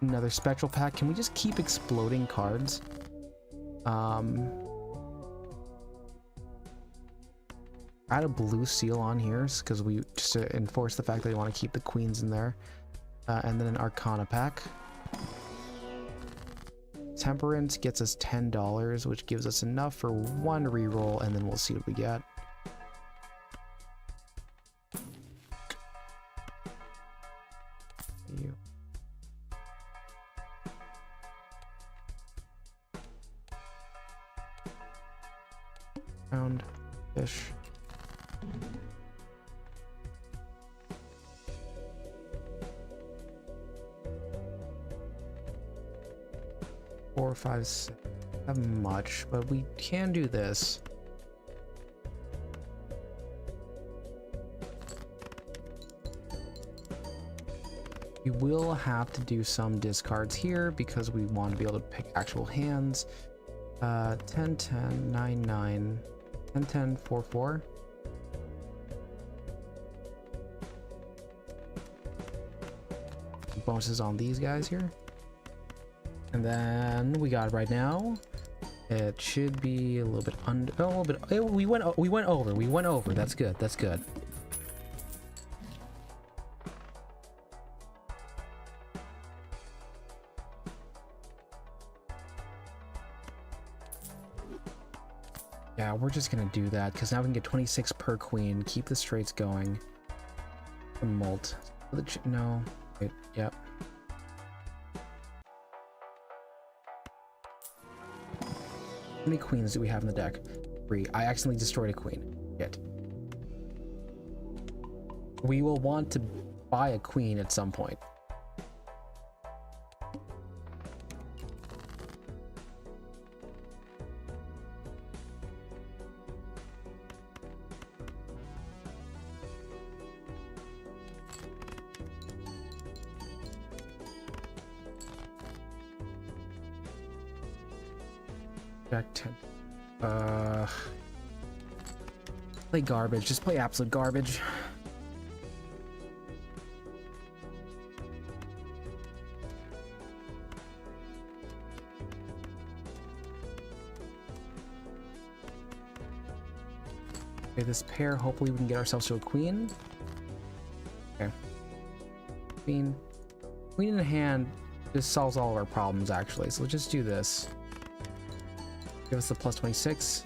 Another spectral pack. Can we just keep exploding cards? Add a blue seal on here because we just to enforce the fact that we want to keep the queens in there. And then an Arcana pack. Temperance gets us $10, which gives us enough for 1 reroll, and then we'll see what we get. Round fish. Four, 5, 6. Not much, but we can do this. We will have to do some discards here because we want to be able to pick actual hands. 10, 10, 9, 9, 10, 10, 4, 4. Bonuses on these guys here. And then we got right now. It should be a little bit under. Oh, a little bit. Oh, we went over. We went over. That's good. That's good. Yeah, we're just gonna do that because now we can get 26 per queen. Keep the straights going. The molt. No. Wait. Yep. How many queens do we have in the deck? 3. I accidentally destroyed a queen. Shit. We will want to buy a queen at some point. Jack 10. Play garbage. Just play absolute garbage. Okay, this pair. Hopefully we can get ourselves to a queen. Okay. Queen. Queen in hand. This solves all of our problems, actually. So let's just do this. Give us the plus 26.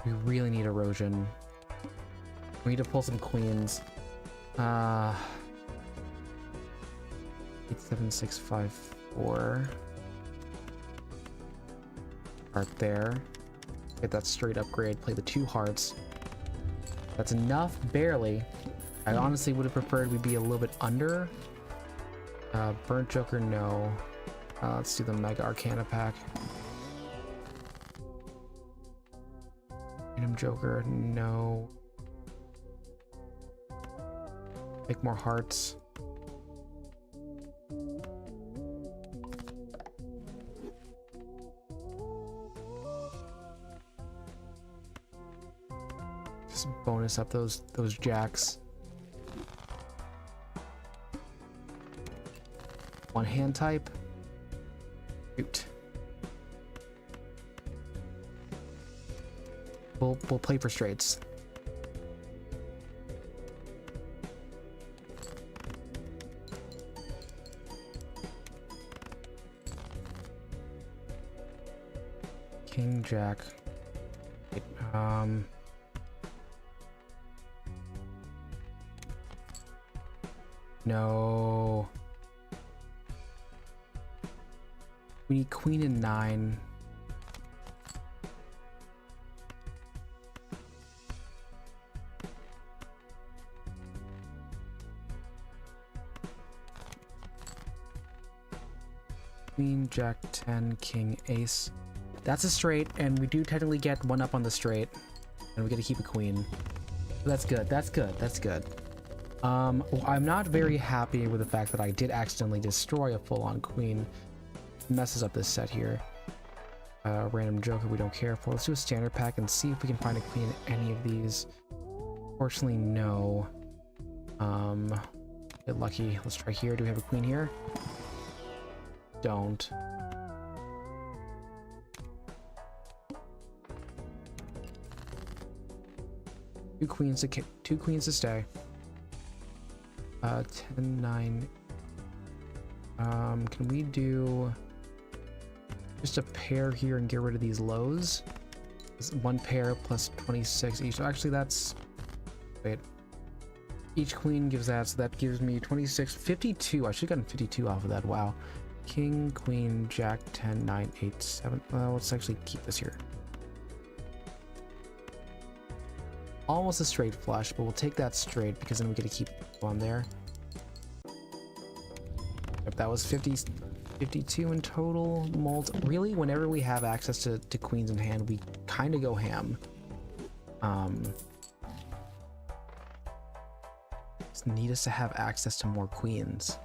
We really need erosion. We need to pull some queens. 87654. Heart there. Get that straight upgrade. Play the 2 hearts. That's enough, barely. I honestly would have preferred we'd be a little bit under. Burnt Joker, no. Let's do the Mega Arcana pack. Random Joker, no. Make more hearts. Just bonus up those jacks. One hand type. Shoot. We'll play for straights. King Jack. Wait, no. We need queen and 9. Queen, Jack 10, King, Ace. That's a straight, and we do technically get 1 up on the straight, and we get to keep a queen. That's good. That's good. That's good. I'm not very happy with the fact that I did accidentally destroy a full-on queen. Messes up this set here. Random Joker we don't care for. Let's do a standard pack and see if we can find a queen in any of these. Fortunately, no. Get lucky. Let's try here. Do we have a queen here? Don't. Two queens to stay. 10, 9. Can we do just a pair here and get rid of these lows? It's 1 pair plus 26 each. So actually that's, wait. Each queen gives that, so that gives me 26, 52. I should have gotten 52 off of that. Wow. King, queen, jack, 10, 9, 8, 7. Well, let's actually keep this here. Almost a straight flush, but we'll take that straight because then we get to keep on there. Yep, that was 52 in total. Molds. Really, whenever we have access to queens in hand, we kind of go ham. Just need us to have access to more queens.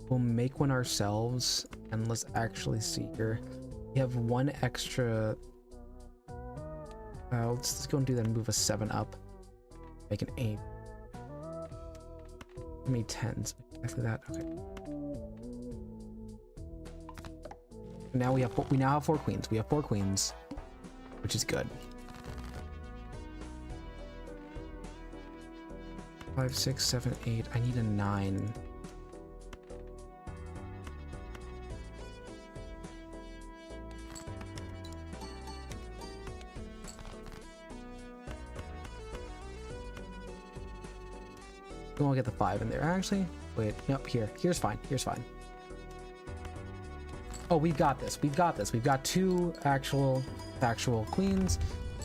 We'll make one ourselves, and let's actually see here. We have 1 extra. Let's go and do that and move a 7 up. Make an 8. How many 10s? Exactly that. Okay. Now we have 4, we now have 4 queens. We have 4 queens, which is good. 5, 6, 7, 8. I need a 9. We won't get the 5 in there. Actually, wait, nope, here. Here's fine. Here's fine. Oh, we've got this. We've got this. We've got 2 actual queens.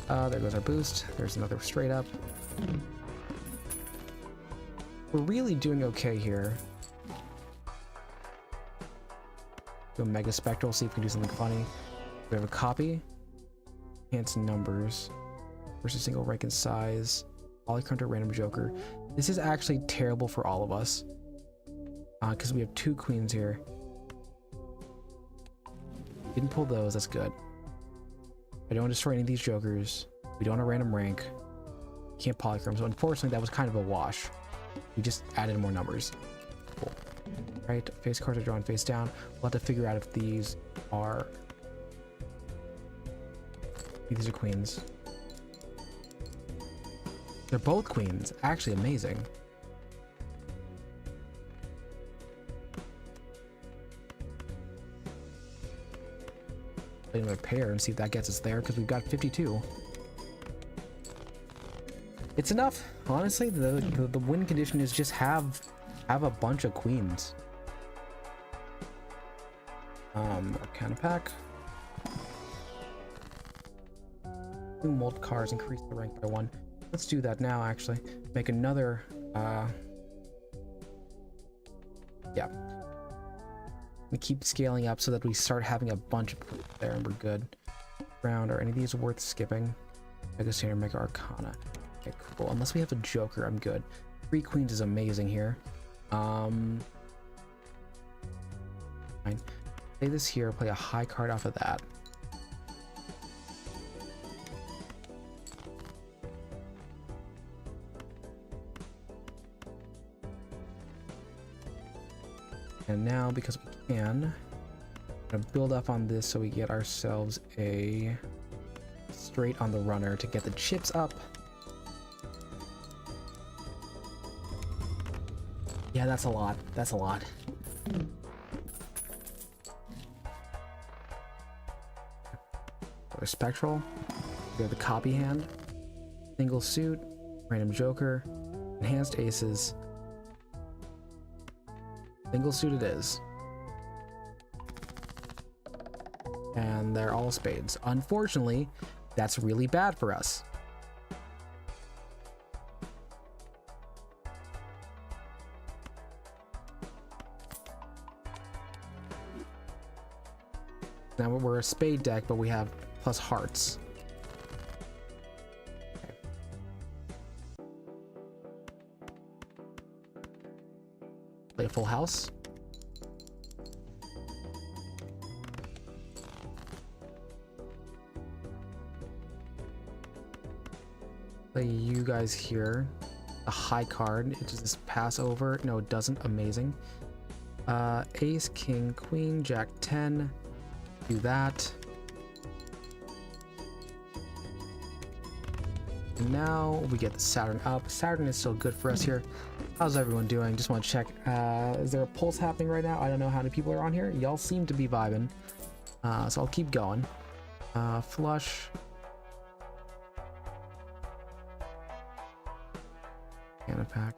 There goes our boost. There's another straight up. We're really doing okay here. Do a Mega Spectral, see if we can do something funny. We have a copy. Enhance numbers. Versus single rank and size. Polycounter random joker. This is actually terrible for all of us. Because we have 2 queens here. Didn't pull those, that's good. I don't destroy any of these jokers. We don't have a random rank. Can't polychrome, so unfortunately that was kind of a wash. We just added more numbers. Cool. Right, face cards are drawn face down. We'll have to figure out if these are... These are queens. They're both queens. Actually amazing. Play another pair and see if that gets us there, because we've got 52. It's enough. Honestly, the win condition is just have a bunch of queens. Arcana pack. 2 molt cards, increase the rank by 1. Let's do that now, actually. Make another, yeah. We keep scaling up so that we start having a bunch of queens there and we're good. Round, are any of these worth skipping? Mega Standard, Mega Arcana. Okay, cool. Unless we have a Joker, I'm good. 3 queens is amazing here. Fine. Play this here, play a high card off of that. And now, because we can, I'm gonna build up on this so we get ourselves a straight on the runner to get the chips up. Yeah, that's a lot. That's a lot. There's Spectral. We have the copy hand. Single suit. Random joker. Enhanced aces. Single suit it is. And they're all spades. Unfortunately, that's really bad for us. Now we're a spade deck, but we have plus hearts. Okay. Play a full house. Play you guys here. A high card. Does this pass over? No, it doesn't. Amazing. Ace, king, queen, jack 10. Do that. And now we get the Saturn up. Saturn is still good for us here. How's everyone doing? Just want to check. Is there a pulse happening right now? I don't know how many people are on here. Y'all seem to be vibing. So I'll keep going. Flush. Mana pack.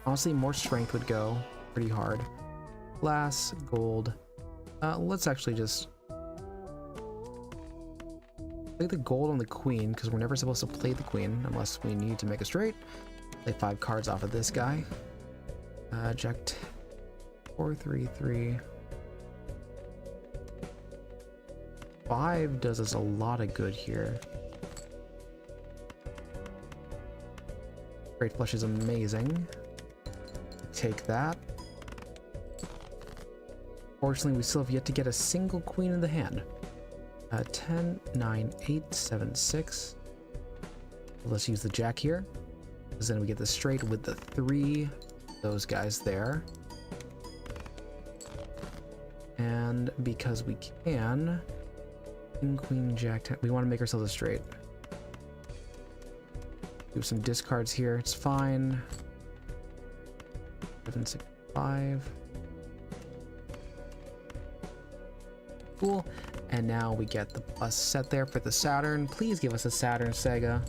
Honestly, more strength would go pretty hard. Glass, gold. Let's actually just play the gold on the queen, because we're never supposed to play the queen unless we need to make a straight. Play 5 cards off of this guy. Jack 4, 3, 3. 5 does us a lot of good here. Great flush is amazing. Take that. Fortunately, we still have yet to get a single queen in the hand. 10, 9, 8, 7, 6. Let's use the jack here, because then we get the straight with the 3, those guys there. And because we can, king, queen, jack, 10, we want to make ourselves a straight. Do some discards here, it's fine. 7, 6, 5. Cool. And now we get the plus set there for the Saturn. Please give us a Saturn, Sega.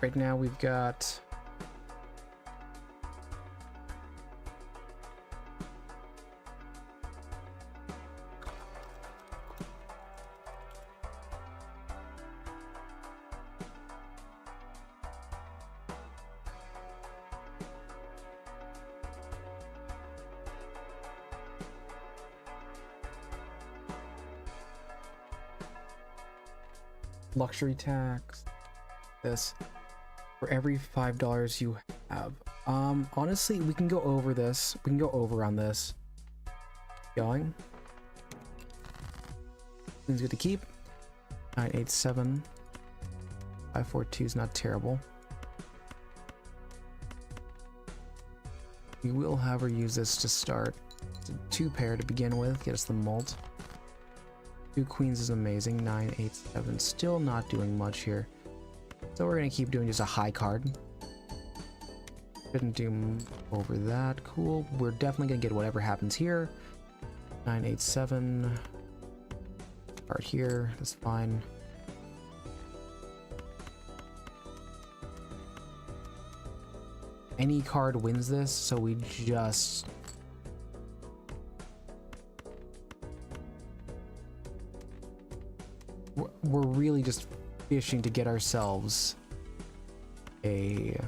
Right now we've got luxury tax. This for every $5 you have. Honestly, we can go over this. We can go over on this. Going. Seems good to keep. 987. 542 is not terrible. We will, however, use this to start. It's a 2 pair to begin with. Get us the mult. 2 queens is amazing. 987. Still not doing much here. So we're gonna keep doing just a high card. Shouldn't do over that. Cool. We're definitely gonna get whatever happens here. 987. Card here. That's fine. Any card wins this, so we just... We're really just fishing to get ourselves a...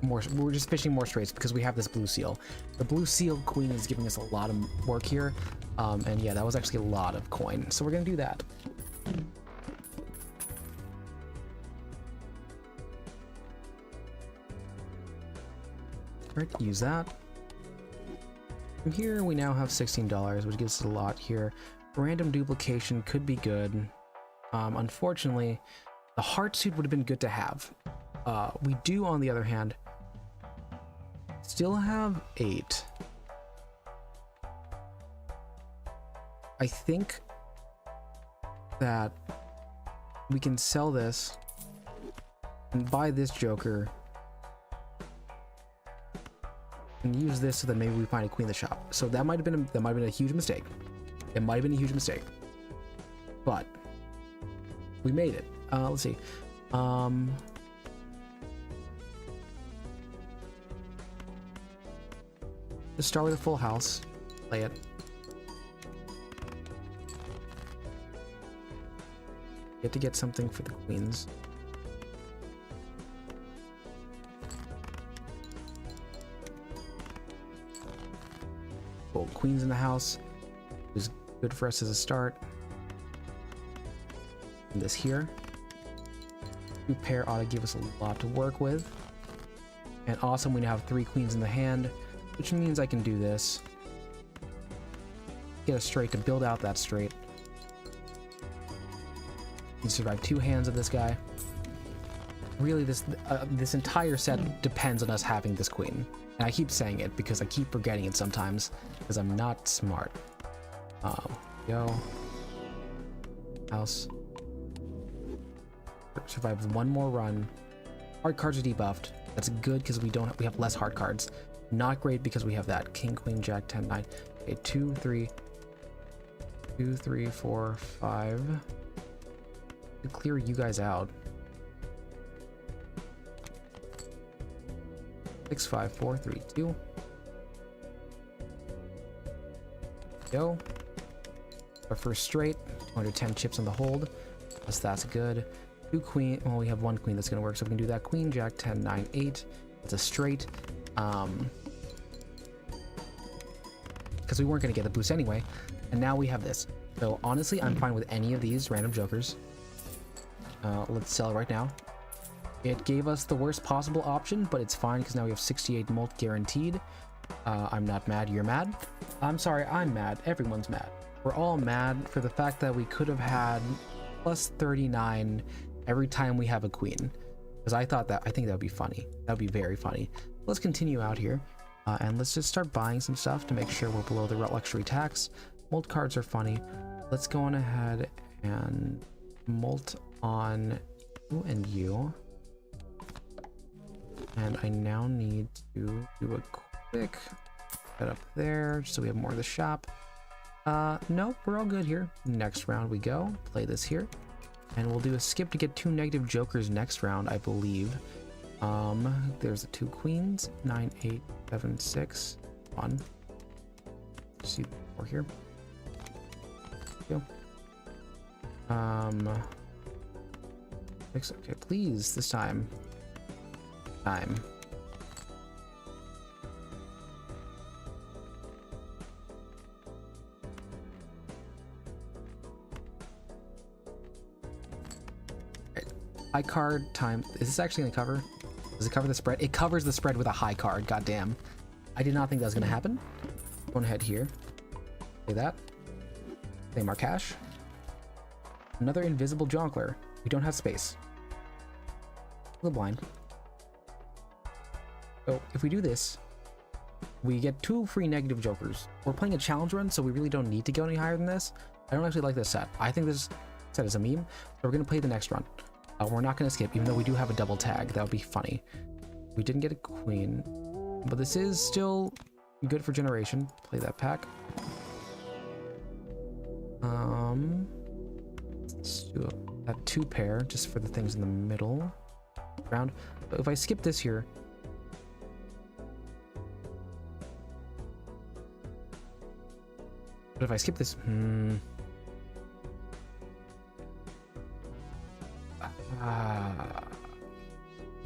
We're just fishing more straights because we have this blue seal. The blue seal queen is giving us a lot of work here. And yeah, that was actually a lot of coin. So we're gonna do that. Right, use that. From here, we now have $16, which gives us a lot here. Random duplication could be good. Unfortunately, the heart suit would have been good to have. We do, on the other hand, still have 8. I think that we can sell this and buy this Joker and use this so that maybe we find a queen in the shop. So that might have been a huge mistake. It might have been a huge mistake, but we made it. Let's see. Let's start with a full house. Play it. Get to get something for the queens. Cool. Queens in the house is good for us as a start. And this here. 2 pair ought to give us a lot to work with. And awesome, we now have 3 queens in the hand, which means I can do this. Get a straight to build out that straight. You survive 2 hands of this guy. Really, this entire set depends on us having this queen. And I keep saying it because I keep forgetting it sometimes because I'm not smart. Go. House. Survive 1 more run. Hard cards are debuffed. That's good because we have less hard cards. Not great because we have that king, queen, jack, 10, 9. Okay, 2, 3, 4, 5. To clear you guys out. 6, 5, 4, 3, 2. Go. Our first straight. 210 chips on the hold. Plus that's good. 2 queen. Well, we have 1 queen that's gonna work, so we can do that. Queen, jack, 10, 9, 8. It's a straight. Because we weren't gonna get the boost anyway. And now we have this. So honestly, I'm fine with any of these random jokers. Let's sell right now. It gave us the worst possible option, but it's fine because now we have 68 mult guaranteed. I'm not mad, you're mad. I'm sorry, I'm mad. Everyone's mad. We're all mad for the fact that we could have had plus 39 every time we have a queen. Because I think that would be funny. That would be very funny. Let's continue out here. And let's just start buying some stuff to make sure we're below the luxury tax. Mult cards are funny. Let's go on ahead and mult on you and you. And I now need to do a quick setup there, just so we have more of the shop. No, we're all good here. Next round we go. Play this here. And we'll do a skip to get 2 negative jokers next round, I believe. There's the 2 queens. 9, 8, 7, 6. 1. See 4 here. Go. 6. Okay, please, this time. High card time. Is this actually gonna cover? Does it cover the spread? It covers the spread with a high card. Goddamn. I did not think that was gonna happen. Going ahead here. Play that. Claim our cash. Another invisible jongleur. We don't have space. The blind. So if we do this, we get 2 free negative jokers. We're playing a challenge run, so we really don't need to go any higher than this. I don't actually like this set. I think this set is a meme, so we're gonna play the next run. We're not going to skip, even though we do have a double tag. That would be funny. We didn't get a queen, but this is still good for generation. Play that pack. Let's do a 2 pair just for the things in the middle round. But if I skip this here,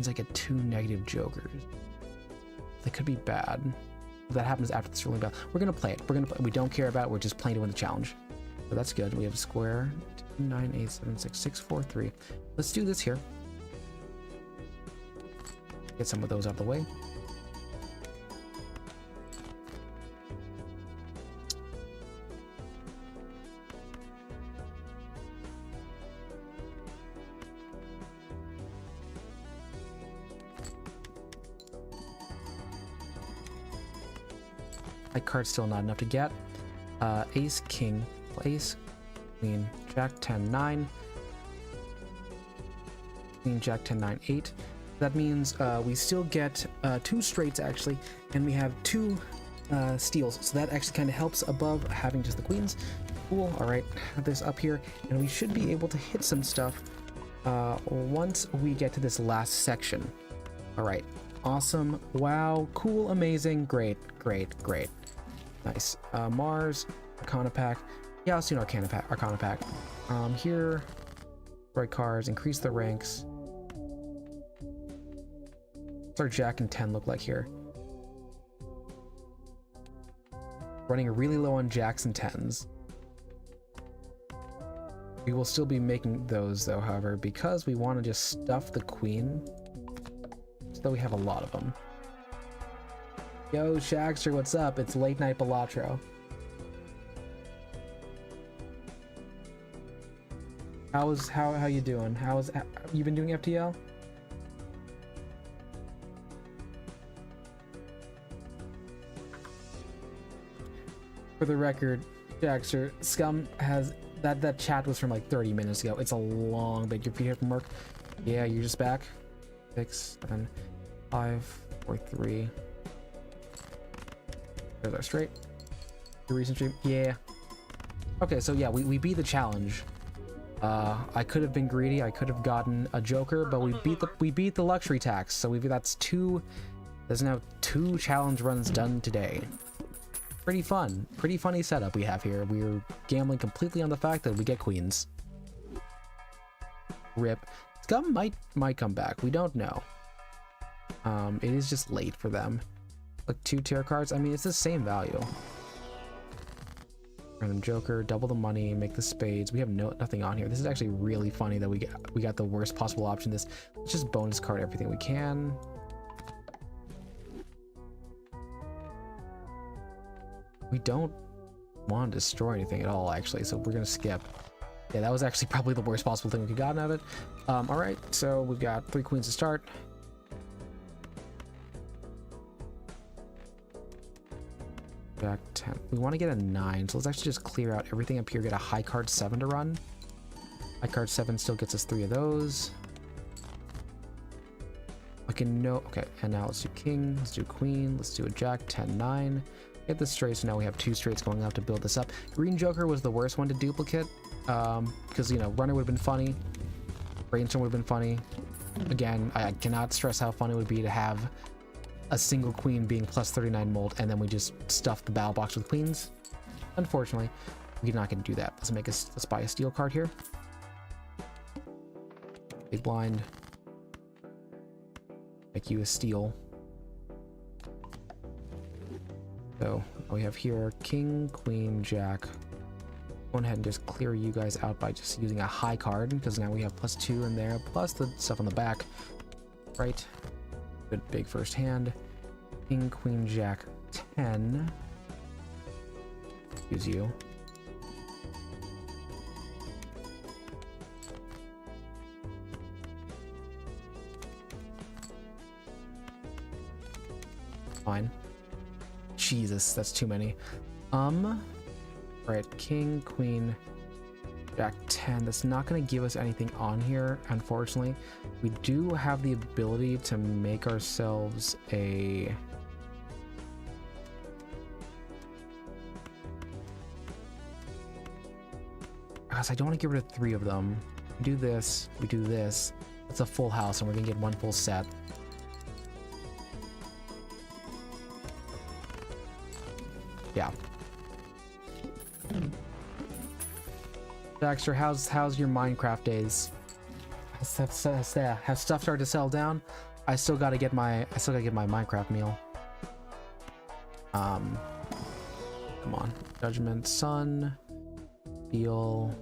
means I get 2 negative jokers. That could be bad. If that happens after this ruling battle. We're gonna play it. We don't care about it. We're just playing to win the challenge. So that's good. We have a square. 2, 9, 8, 7, 6, 6, 4, 3. Let's do this here. Get some of those out of the way. My card's still not enough to get. Ace, king, ace, queen, jack, 10, 9. Queen, jack, 10, 9, 8. That means we still get 2 straights actually, and we have 2 steals. So that actually kind of helps above having just the queens. Cool. All right, have this up here, and we should be able to hit some stuff once we get to this last section. All right. Awesome. Wow. Cool. Amazing. Great. Great. Great. Nice. Mars. Arcana pack. Yeah, let's do an Arcana pack. Here. Right cards. Increase the ranks. What's our Jack and 10 look like here? Running really low on Jacks and 10s. We will still be making those though, however, because we want to just stuff the queen. So we have a lot of them. Yo, Shagster, what's up? It's late night Balatro. How you doing? How you been doing FTL? For the record, Shagster, Scum has that chat was from like 30 minutes ago. It's a long bit. You're here from work. Yeah, you're just back. 6, 7, 5, 4, 3. There's our straight. The recent stream. Yeah. Okay, so yeah, we beat the challenge. I could have been greedy. I could have gotten a joker, but we beat the luxury tax. So that's 2. There's now 2 challenge runs done today. Pretty fun. Pretty funny setup we have here. We're gambling completely on the fact that we get queens. Rip. Scum might come back. We don't know. It is just late for them. Like 2 tarot cards. I mean, it's the same value. Random joker, double the money, make the spades. We have nothing on here. This is actually really funny that we got the worst possible option. Let's just bonus card everything we can. We don't want to destroy anything at all, actually, so we're gonna skip. Yeah, that was actually probably the worst possible thing we could have gotten out of it. All right, so we've got 3 queens to start. Jack 10. We want to get a 9, so let's actually just clear out everything up here. Get a high card 7 to run. High card 7 still gets us 3 of those. Okay, no. Okay, and now let's do king. Let's do queen. Let's do a jack 10, 9. Get the straight, so now we have 2 straights going up to build this up. Green Joker was the worst one to duplicate, because, you know, Runner would have been funny. Brainstorm would have been funny. Again, I cannot stress how fun it would be to have a single queen being plus 39 mold, and then we just stuff the battle box with queens. Unfortunately, we're not going to do that. Let's make let's buy a steel card here. Big blind. Make you a steel. So we have here king, queen, jack. Go ahead and just clear you guys out by just using a high card, because now we have +2 in there, plus the stuff on the back. Right. Good big first hand. King, queen, jack, 10. Use you. Fine. Jesus, that's too many. Right, king, queen, jack 10. That's not going to give us anything on here, unfortunately. We do have the ability to make ourselves a... Gosh, I don't want to get rid of 3 of them. We do this, we do this. That's a full house, and we're going to get 1 full set. Yeah. Daxter, how's your Minecraft days? Have stuff started to settle down? I still gotta get my Minecraft meal. Come on. Judgment, Sun, Steel.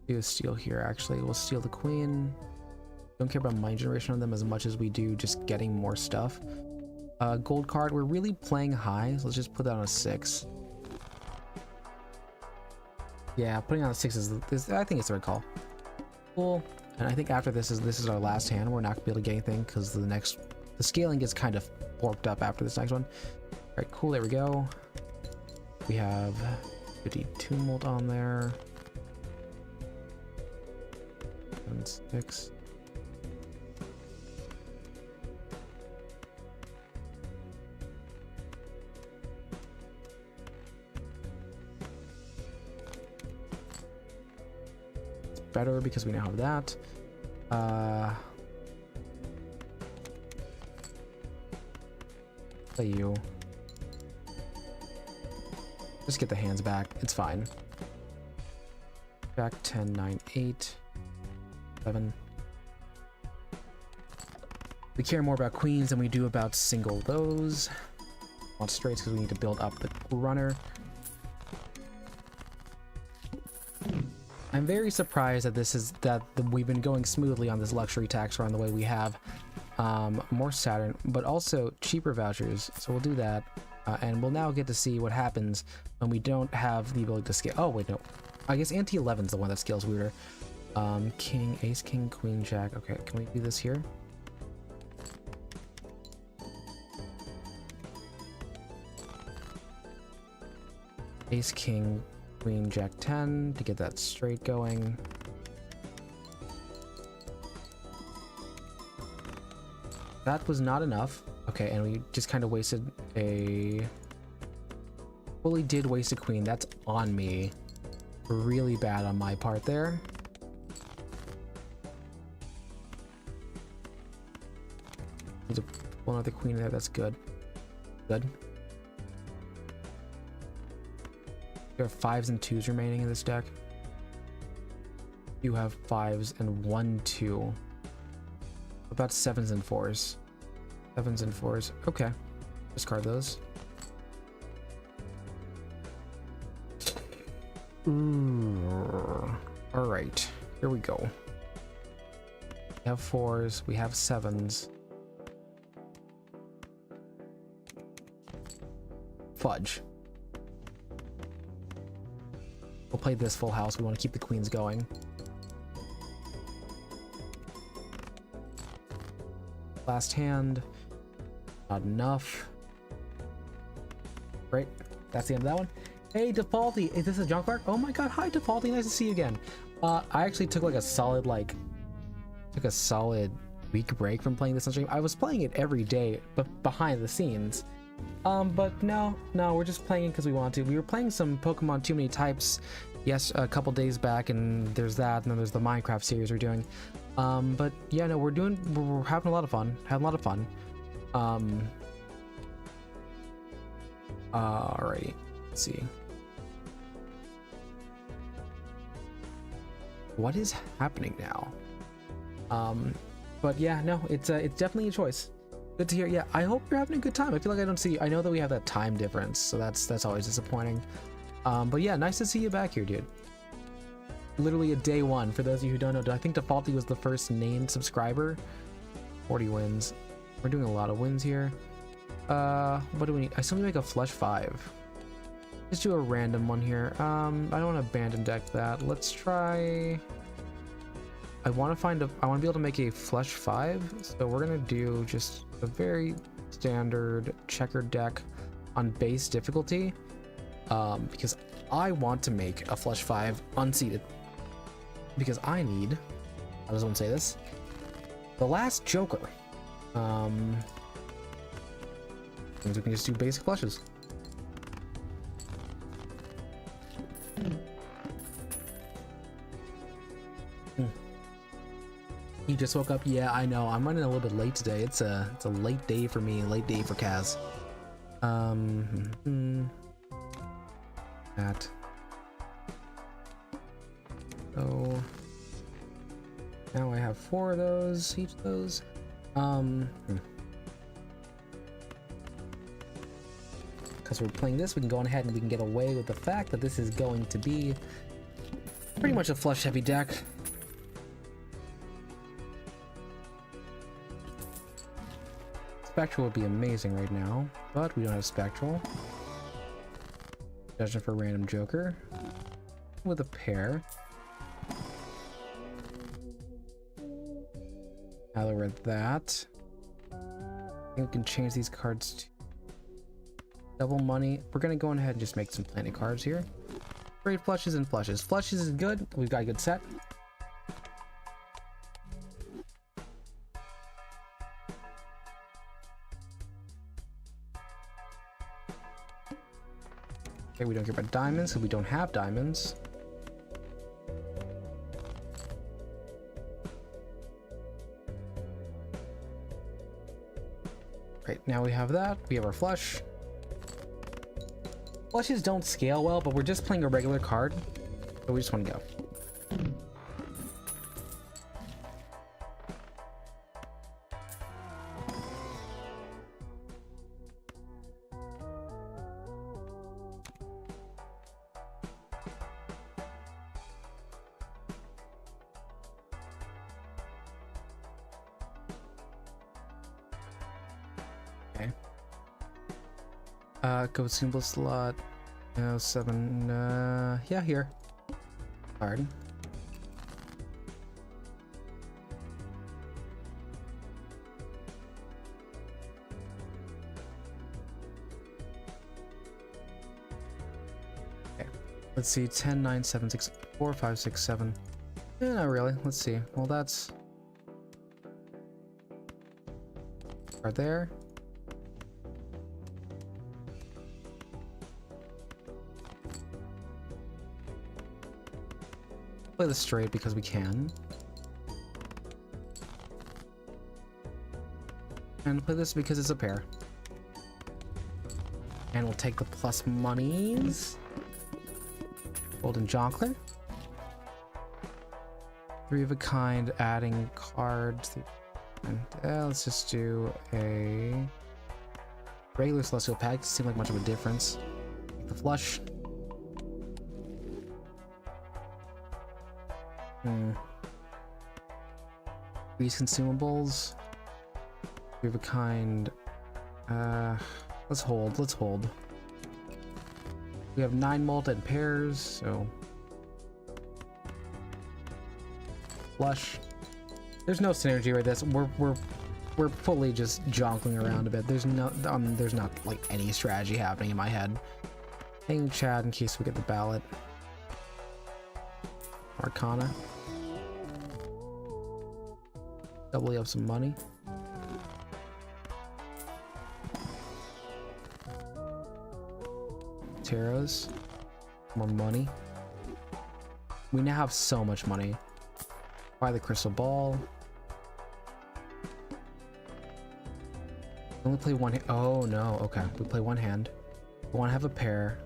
Do a steal here, actually. We'll steal the queen. Don't care about mind generation on them as much as we do just getting more stuff. Gold card, we're really playing high, so let's just put that on a 6. Yeah, putting on a 6 is I think it's the right call. Cool. And I think after this is our last hand. We're not gonna be able to get anything because the scaling gets kind of forked up after this next one. Alright, cool, there we go. We have 52 mold on there. 6. Better because we now have that. Play you. Just get the hands back. It's fine. Jack 10, 9, 8, 7. We care more about queens than we do about single those. Want straights because we need to build up the runner. I'm very surprised that we've been going smoothly on this luxury tax run the way we have. More Saturn, but also cheaper vouchers. So we'll do that, and we'll now get to see what happens when we don't have the ability to scale. Oh wait, no. I guess Ante 11's the one that scales weirder. King, Ace, King, Queen, Jack. Okay, can we do this here? Ace, King, Queen, Jack 10 to get that straight going. That was not enough. Okay, and we just kind of wasted a... Fully did waste a queen. That's on me. Really bad on my part there. Need to pull another queen there. That's good. Good. There are 5s and 2s remaining in this deck. You have 5s and 1, 2. What about 7s and 4s? 7s and 4s. Okay. Discard those. Alright. Here we go. We have 4s. We have 7s. Fudge. We'll play this full house. We want to keep the queens going. Last hand. Not enough. Great. That's the end of that one. Hey, Defaulty. Is this a junk mark? Oh my god. Hi, Defaulty. Nice to see you again. I actually took like a solid, week break from playing this on stream. I was playing it every day, but behind the scenes. But no, we're just playing it because we want to. We were playing some Pokemon Too Many Types, yes, a couple days back, and there's that, and then there's the Minecraft series we're doing. But yeah, no, we're having a lot of fun. Alrighty, let's see. What is happening now? But yeah, no, it's definitely a choice. Good to hear. Yeah, I hope you're having a good time. I feel like I know that we have that time difference, so that's always disappointing. But yeah, nice to see you back here, dude. Literally a day one. For those of you who don't know, I think Defaulty was the first named subscriber. 40 wins. We're doing a lot of wins here. What do we need? I still need to make a flush 5. Let's do a random one here. I don't want to abandon deck that. Let's try. I want to be able to make a flush 5, so we're gonna do just a very standard checkered deck on base difficulty, because I want to make a flush 5 unseeded, because I need, how does one say this? The last Joker. Means we can just do basic flushes. You just woke up? Yeah, I know. I'm running a little bit late today. It's a late day for me, late day for Kaz. That. So now I have 4 of those, each of those. Because we're playing this, we can go on ahead and we can get away with the fact that this is going to be pretty much a flush heavy deck. Spectral would be amazing right now, but we don't have Spectral. Judging for random Joker with a pair. Now that we're at that, I think we can change these cards to double money. We're gonna go on ahead and just make some planet cards here. Great flushes and flushes. Flushes is good. We've got a good set. Okay, we don't care about diamonds, so we don't have diamonds. Great, now we have that. We have our flush. Flushes don't scale well, but we're just playing a regular card, so we just want to go. Okay. Go symbol slot. 7. Yeah, here. Card. Okay. Let's see. 10, 9, 7, 6, 4, 5, 6, 7. Yeah, not really. Let's see. Well, that's right there. Play this straight because we can. And play this because it's a pair. And we'll take the plus monies. Golden Jonkler. 3 of a kind, adding cards. And let's just do a regular Celestial Pack. Doesn't seem like much of a difference. Take the flush. These consumables. 3 of a kind. Let's hold. We have 9 molten pairs, so flush. There's no synergy with this. We're fully just jonkling around a bit. There's not like any strategy happening in my head. Hang Chad in case we get the ballot. Arcana. Doubling up some money. Taros. More money. We now have so much money. Buy the crystal ball. Only play one hand. Oh no, okay. We play one hand. We want to have a pair.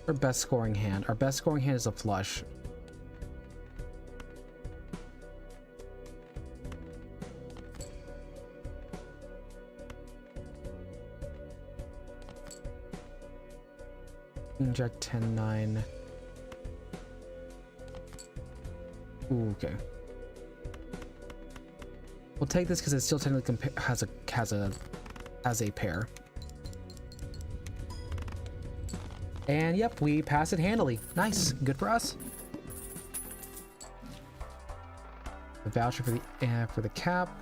Our best scoring hand. Our best scoring hand is a flush. King Jack 10-9. Ooh, okay. We'll take this because it still technically has a pair. And yep, we pass it handily. Nice, good for us. The voucher for the cap.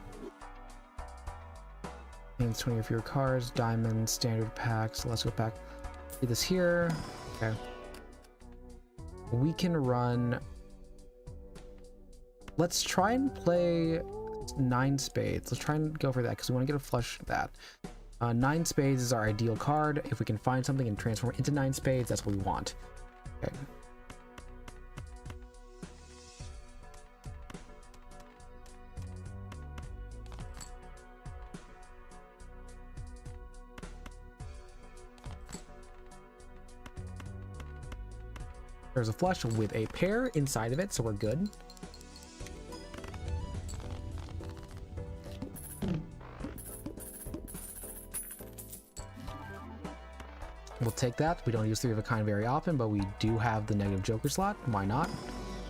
Means 20 or fewer cards. Diamond, standard packs. Let's go pack. Do this here. Okay. We can run. Let's try and play 9 spades. Let's try and go for that because we want to get a flush that. 9 spades is our ideal card. If we can find something and transform it into 9 spades, that's what we want. Okay. There's a flush with a pair inside of it, so we're good. We'll take that. We don't use 3 of a kind very often, but we do have the negative joker slot. Why not?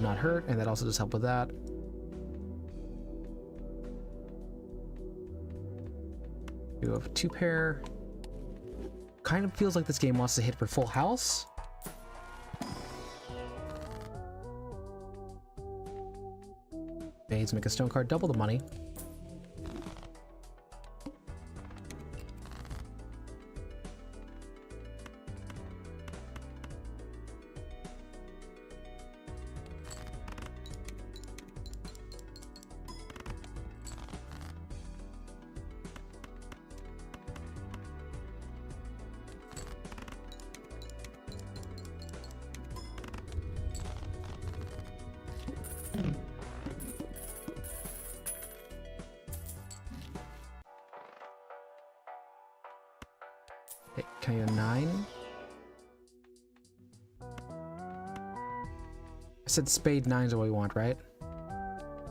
Not hurt, and that also does help with that. We have 2 pair. Kind of feels like this game wants to hit for full house. Spades make a stone card, double the money. Can I get a 9? I said spade 9 is what we want, right?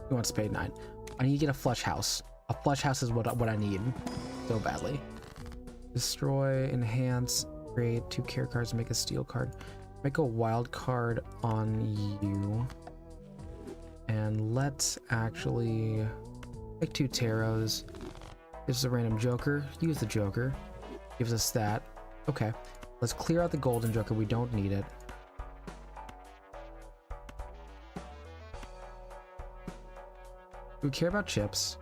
We want spade 9. I need to get a flush house. A flush house is what I need so badly. Destroy, enhance, create 2 care cards, make a steel card. Make a wild card on you. And let's actually make 2 taros. This is a random joker. Use the joker. Gives us that. Okay. Let's clear out the golden joker. We don't need it. Do we care about chips?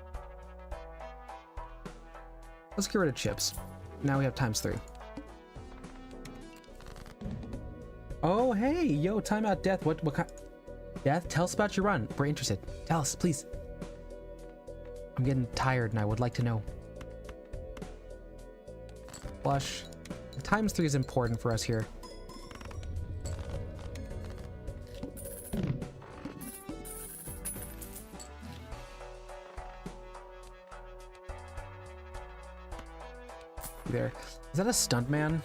Let's get rid of chips. Now we have ×3. Oh, hey, yo, timeout, Death. What kind? Death, tell us about your run. We're interested. Tell us, please. I'm getting tired and I would like to know. Flush. ×3 is important for us here. There. Is that a stuntman?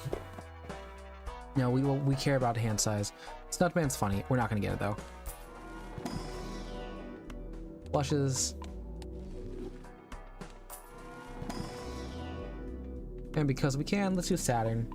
No, we care about hand size. Stuntman's funny. We're not gonna get it though. Flushes. And because we can, let's do Saturn.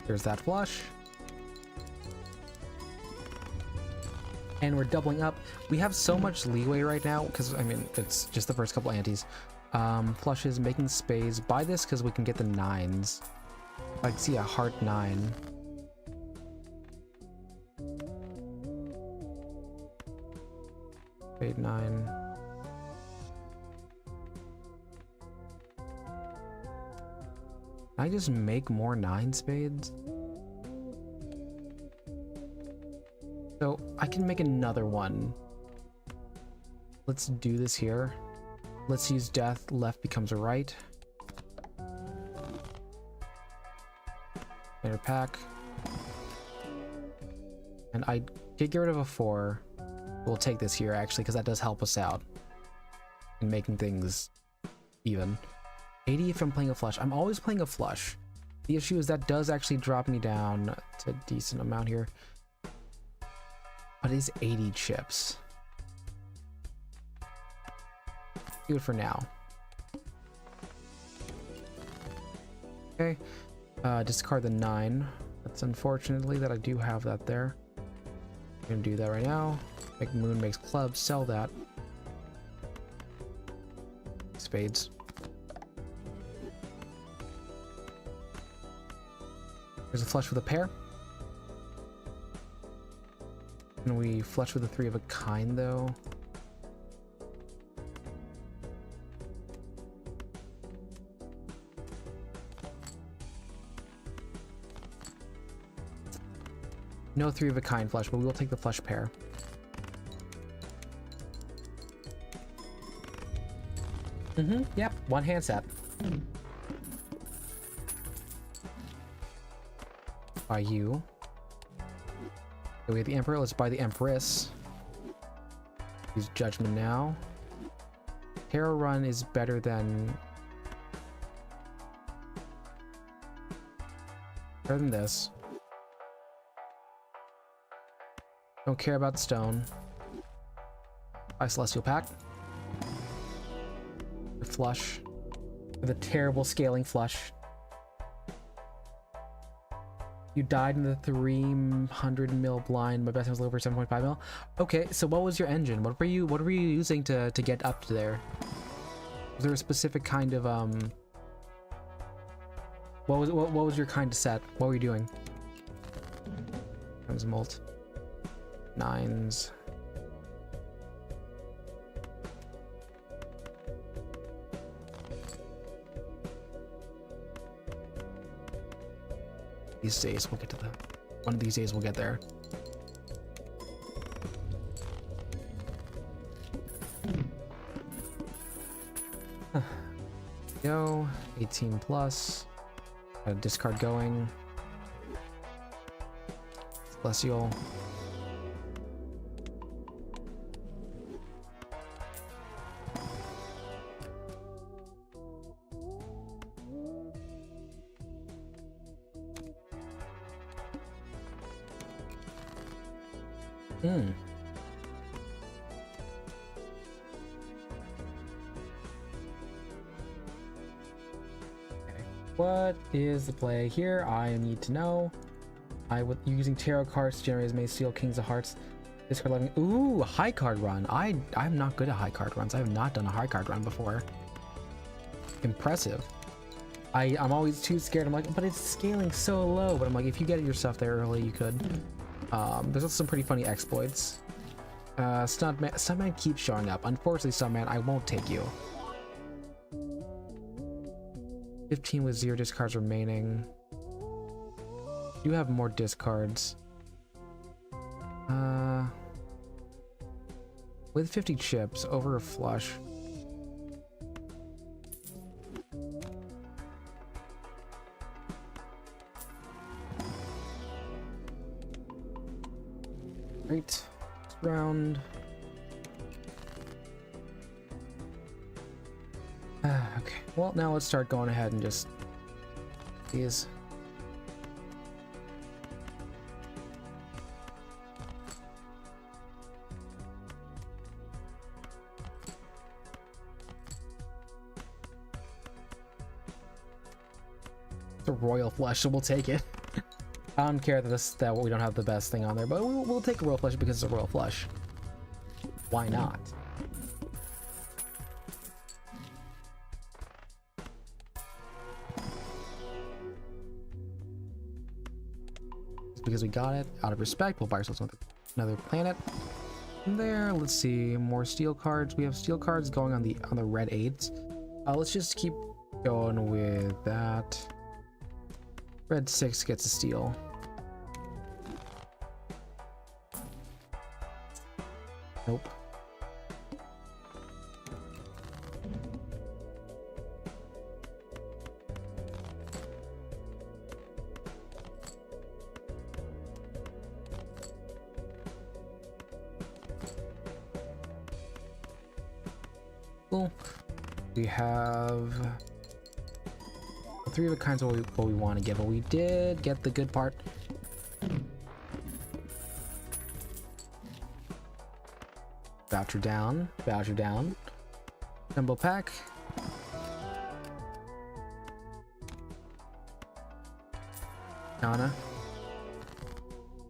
There's that flush. And we're doubling up. We have so much leeway right now because, I mean, it's just the first couple antes. Flushes, making spades. Buy this because we can get the 9s. I can see a heart 9. Spade 9. Can I just make more 9 spades? So I can make another one. Let's do this here. Let's use death. Left becomes a right. Standard pack. And I did get rid of a 4. We'll take this here actually, because that does help us out in making things even. 80 if I'm playing a flush. I'm always playing a flush. The issue is that does actually drop me down to a decent amount here. But it is 80 chips. Do it for now. Okay. Discard the 9. That's unfortunately that I do have that there. I'm gonna do that right now. Make moon makes club, sell that. Spades. There's a flush with a pair. Can we flush with a 3 of a kind though? No 3 of a kind flush, but we will take the flush pair. Yep, one hand set. By you. Okay, we have the Emperor, let's buy the Empress. Use Judgment now. Tarot Run is better than... better than this. Don't care about stone. Buy Celestial Pack. The flush. With a terrible scaling flush. You died in the 300 mil blind. My best was over 7.5 mil. Okay, so what was your engine? What were you using to get up to there? Was there a specific kind of what was your kind of set? What were you doing? Times molt. 9s. These days we'll get to the one of these days we'll get there. Go 18 plus. Got a discard going. Celestial. What is the play here? I need to know. I would using tarot cards to generate as many steel kings of hearts. Discard 11. Ooh, high card run. I'm not good at high card runs. I have not done a high card run before. Impressive. I'm always too scared. I'm like, but it's scaling so low. But I'm like, if you get your stuff there early, you could. There's also some pretty funny exploits. Stuntman keeps showing up. Unfortunately, Stuntman, I won't take you. 15 with 0 discards remaining. You have more discards. With 50 chips over a flush. Great. Round. Okay. Well, now let's start going ahead and just these. It's a royal flush, so we'll take it. I don't care that we don't have the best thing on there, but we'll take a royal flush because it's a royal flush. Why not? Because we got it. Out of respect, we'll buy ourselves another planet. there. Let's see, more steel cards. We have steel cards going on the red 8s. Let's just keep going with that. Red 6 gets a steal. Nope. Cool. We have 3 of the kinds of what we want to get, but we did get the good part. Voucher down, voucher down. Jumbo pack. Anna.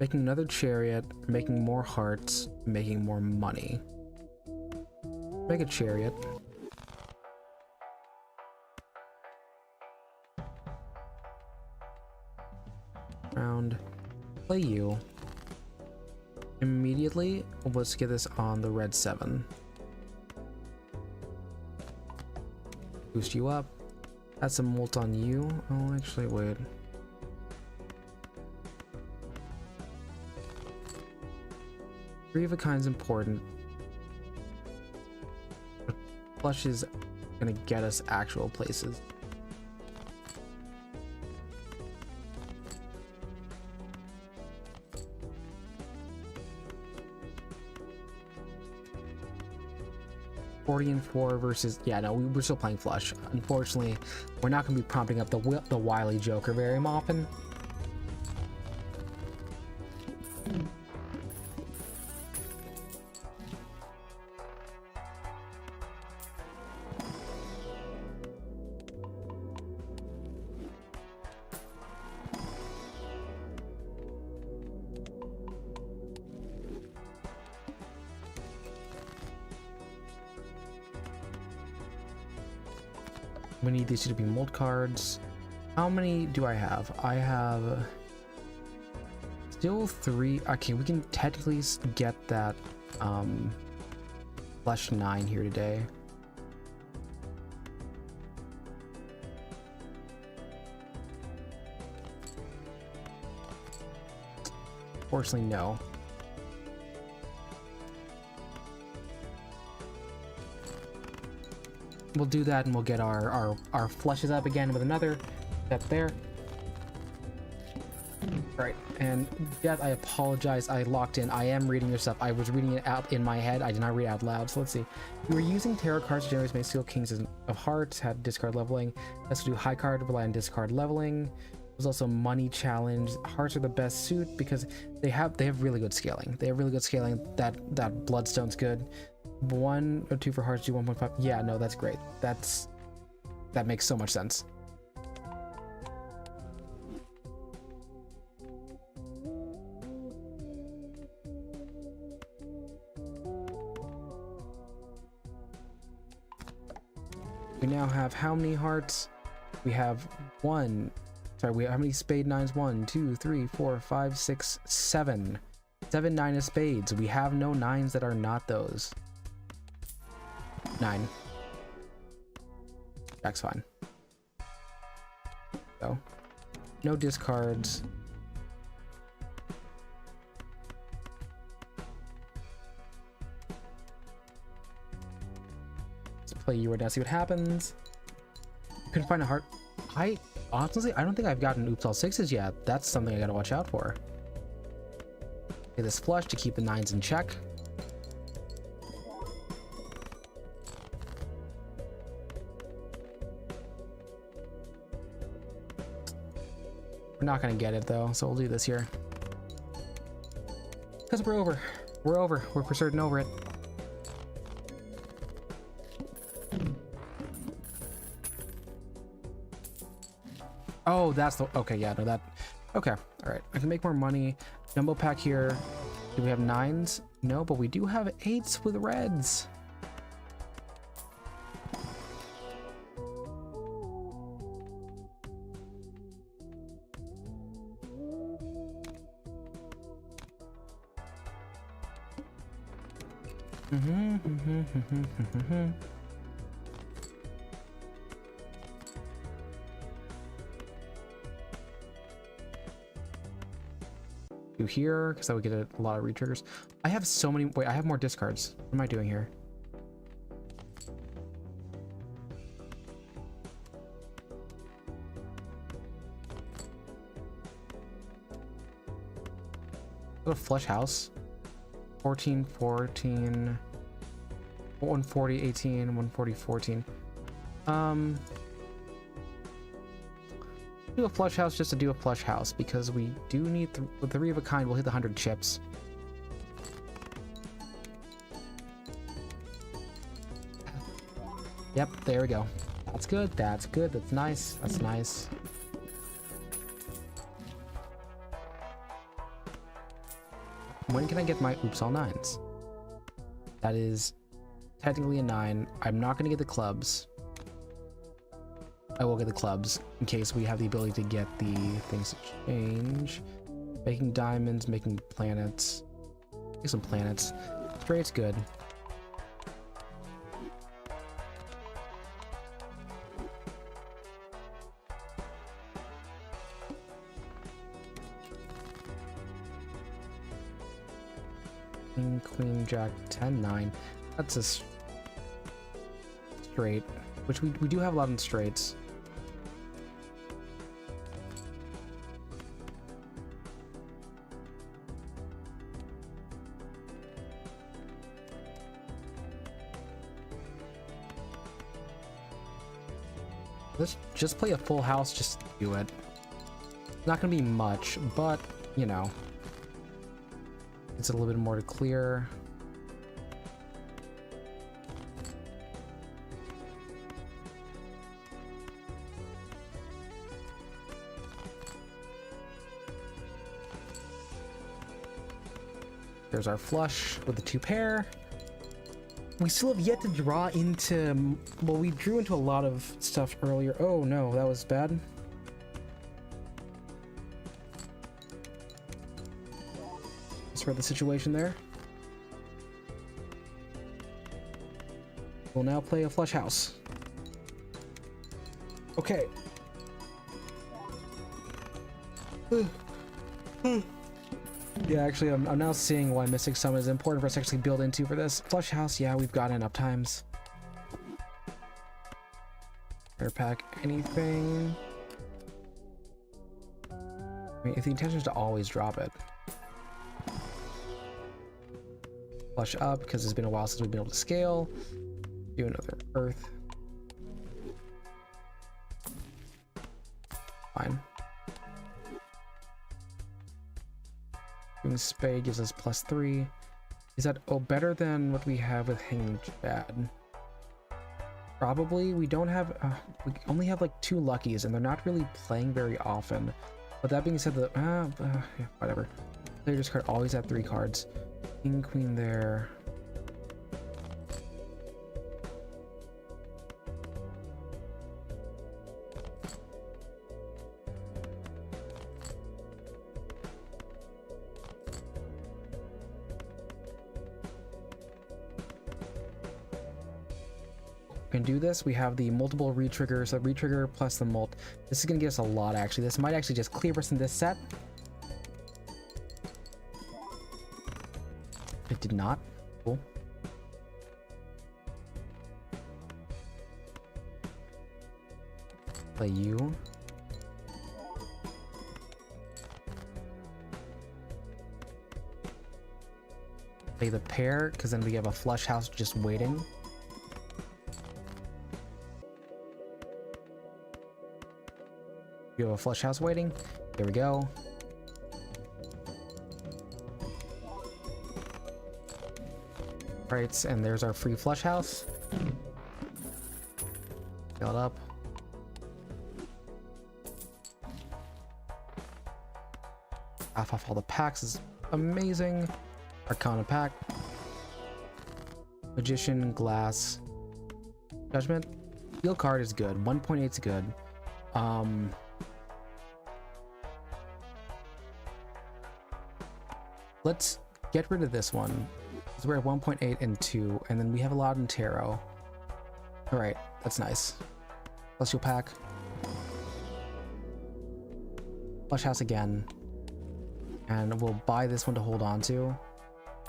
Making another chariot, making more hearts, making more money. Make a chariot. Round. Play you. Immediately, let's get this on the red 7. Boost you up. Add some molt on you. Oh, actually, wait. Three of a kind's important. But flush is gonna get us actual places. And 4 versus, yeah, no, we're still playing flush. Unfortunately, we're not going to be prompting up the wily Joker very often. We need these to be mold cards. How many do I have? I have still 3. Okay, we can technically get that flesh 9 here today. Fortunately, no. We'll do that and we'll get our flushes up again with another step there. Right, and Death, I apologize, I locked in. I am reading your stuff. I was reading it out in my head. I did not read it out loud. So let's see. We were using tarot cards to generate make seal kings of hearts, had discard leveling. Let's do high card, rely on discard leveling. There's also money challenge. Hearts are the best suit because they have really good scaling. They have really good scaling. That bloodstone's good. 1 or 2 for hearts, do 1.5. Yeah, no, that's great. That makes so much sense. We now have how many hearts? We have 1. Sorry, we have how many spade 9s? 1, 2, 3, 4, 5, 6, 7. 7 9 of spades. We have no 9s that are not those. 9. That's fine. So, no discards. Let's play you right now, see what happens. Couldn't find a heart. Honestly, I don't think I've gotten oops all 6s yet. That's something I gotta watch out for. Get this flush to keep the 9s in check. We're not gonna get it though, so we'll do this here. Because we're over. We're for certain over it. Oh, that's the, okay, yeah, no, that, okay, all right. I can make more money. Jumbo pack here. Do we have 9s? No, but we do have 8s with reds. Do here, because that would get a lot of retriggers. I have so many. Wait, I have more discards. What am I doing here? Go to flush house. 14, 14, 140, 18, 140, 14. Do a flush house just to do a flush house because we do need with 3 of a kind. We'll hit the 100 chips. Yep, there we go. That's good. That's good. That's nice. That's nice. When can I get my oops all 9s? That is technically a 9. I'm not going to get the clubs. I will get the clubs in case we have the ability to get the things to change. Making diamonds, making planets. Make some planets. Straight's good. King, queen, jack, 10, 9. That's a straight, which we do have a lot in straights. Let's just play a full house just to do it. Not gonna be much, but you know. It's a little bit more to clear. There's our flush with the 2 pair. We still have yet to draw into, well, we drew into a lot of stuff earlier. Oh no, that was bad. The situation there. We'll now play a flush house. Okay. Yeah, actually, I'm now seeing why Mystic Summon is important for us to actually build into for this. Flush house, yeah, we've got enough times. Air pack anything. I mean, if the intention is to always drop it. Flush up because it's been a while since we've been able to scale. Do another earth. Fine. Doing spade gives us +3. Is that better than what we have with hanging Chad? Probably. We don't have. We only have like 2 luckies, and they're not really playing very often. But that being said, yeah, whatever. Player discard always have 3 cards. King, queen there. We can do this. We have the multiple retriggers, so retrigger plus the mult. This is going to get us a lot, actually. This might actually just clear us in this set. It did not. Cool. Play you. Play the pair, because then we have a flush house just waiting. You have a flush house waiting. There we go. Right, and there's our free flush house. Fill it up. Off all the packs is amazing. Arcana pack. Magician, glass. Judgment. Field card is good. 1.8 is good. Let's get rid of this one. So we're at 1.8 and 2, and then we have a lot in tarot. All right, that's nice. Celestial pack. Flush house again. And we'll buy this one to hold on to.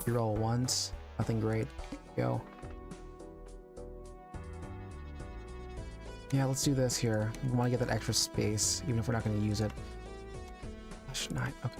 Reroll once. Nothing great. Go. Yeah, let's do this here. We want to get that extra space, even if we're not going to use it. Flush 9. Okay.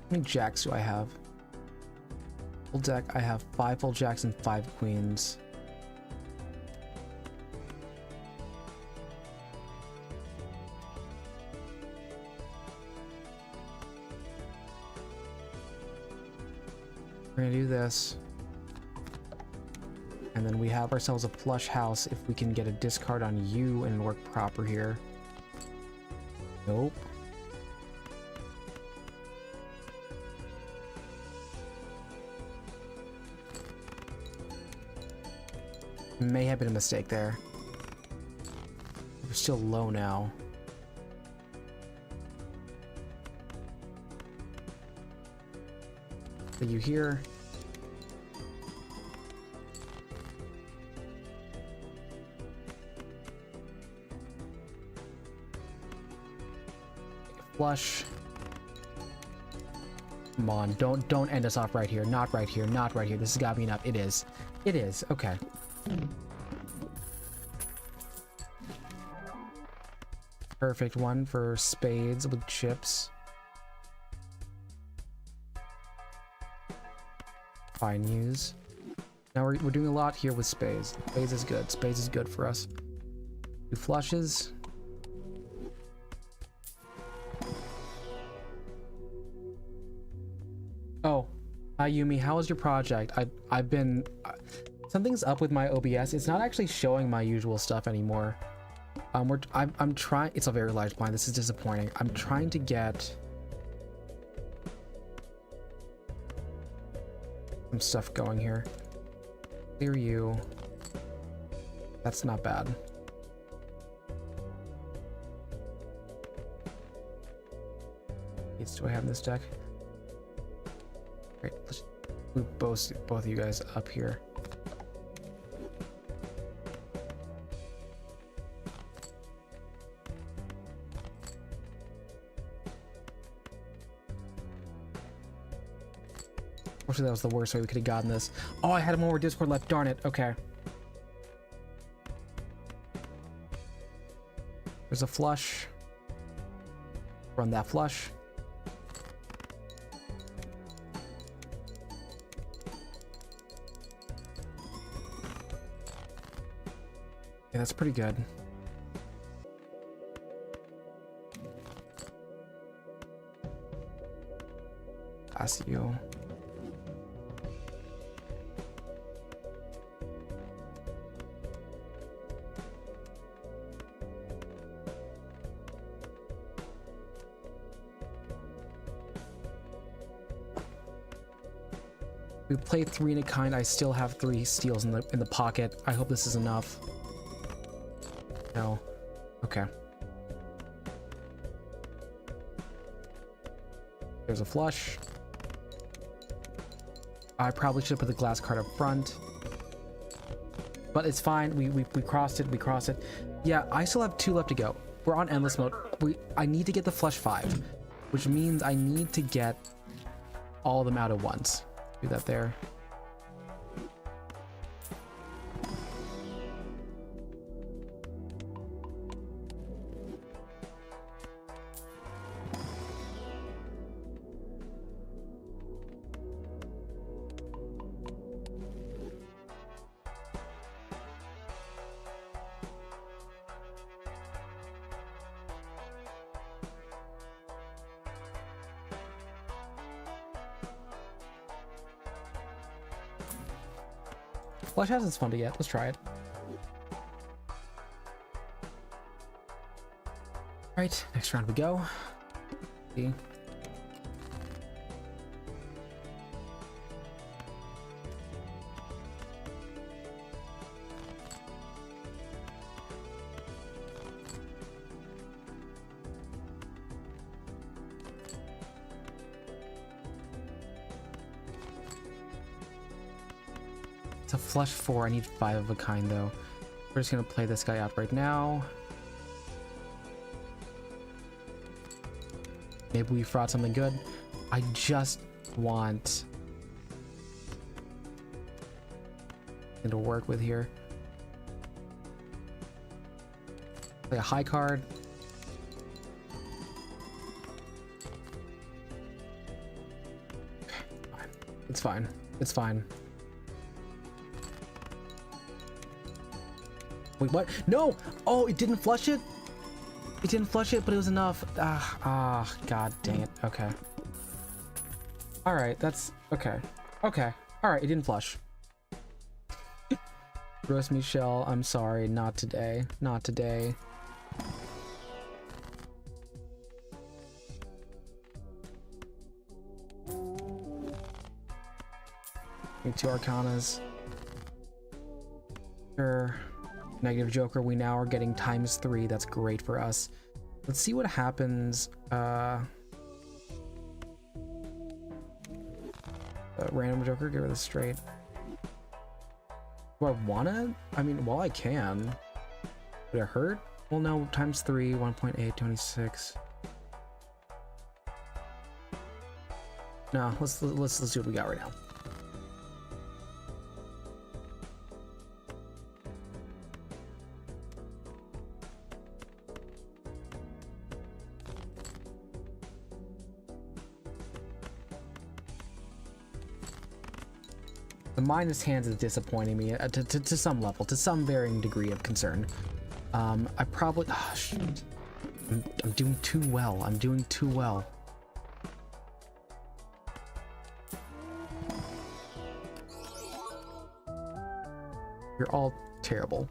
How many jacks do I have? Full deck, I have 5 full jacks and 5 queens. We're gonna do this. And then we have ourselves a flush house if we can get a discard on you and work proper here. Nope. May have been a mistake there. We're still low now. Are you here? Flush. Come on, don't end us off right here. Not right here, not right here. This has got to be enough. It is. It is. Okay. Perfect one for spades with chips. Fine use. Now we're doing a lot here with spades. Spades is good. Spades is good for us. 2 flushes. Oh, hi Yumi, how was your project? I've been something's up with my OBS. It's not actually showing my usual stuff anymore. I'm trying. It's a very large blind. This is disappointing. I'm trying to get some stuff going here. Clear you. That's not bad. What do I have in this deck? Great. Let's move both of you guys up here. Unfortunately, that was the worst way we could have gotten this. Oh, I had one more Discord left. Darn it. Okay. There's a flush. Run that flush. Yeah, that's pretty good. Pass you. We played 3 in a kind. I still have 3 steals in the pocket. I hope this is enough. No. Okay. There's a flush. I probably should have put the glass card up front. But it's fine. We crossed it. We crossed it. Yeah, I still have 2 left to go. We're on endless mode. I need to get the flush 5, which means I need to get all of them out at once. Do that there. Flush house is fun to get. Let's try it. Right, next round we go. See. It's a flush 4. I need 5 of a kind though. We're just gonna play this guy out right now. Maybe we fraud something good. I just want it to work with here. Play a high card. It's fine. It's fine. Wait, what? No! Oh, it didn't flush it? It didn't flush it, but it was enough. God dang it. Okay. Alright, that's... Okay. Okay. Alright, it didn't flush. Gross Michelle, I'm sorry. Not today. Not today. Need 2 Arcanas. Sure. Negative Joker, we now are getting ×3. That's great for us. Let's see what happens. Random Joker, give her the straight. Do I wanna? I mean, well, I can. Would it hurt? Well, no, ×3, 1.8, 26. No, let's do what we got right now. The minus hands is disappointing me to some level, to some varying degree of concern. I probably... Oh, shoot. I'm doing too well. I'm doing too well. You're all terrible.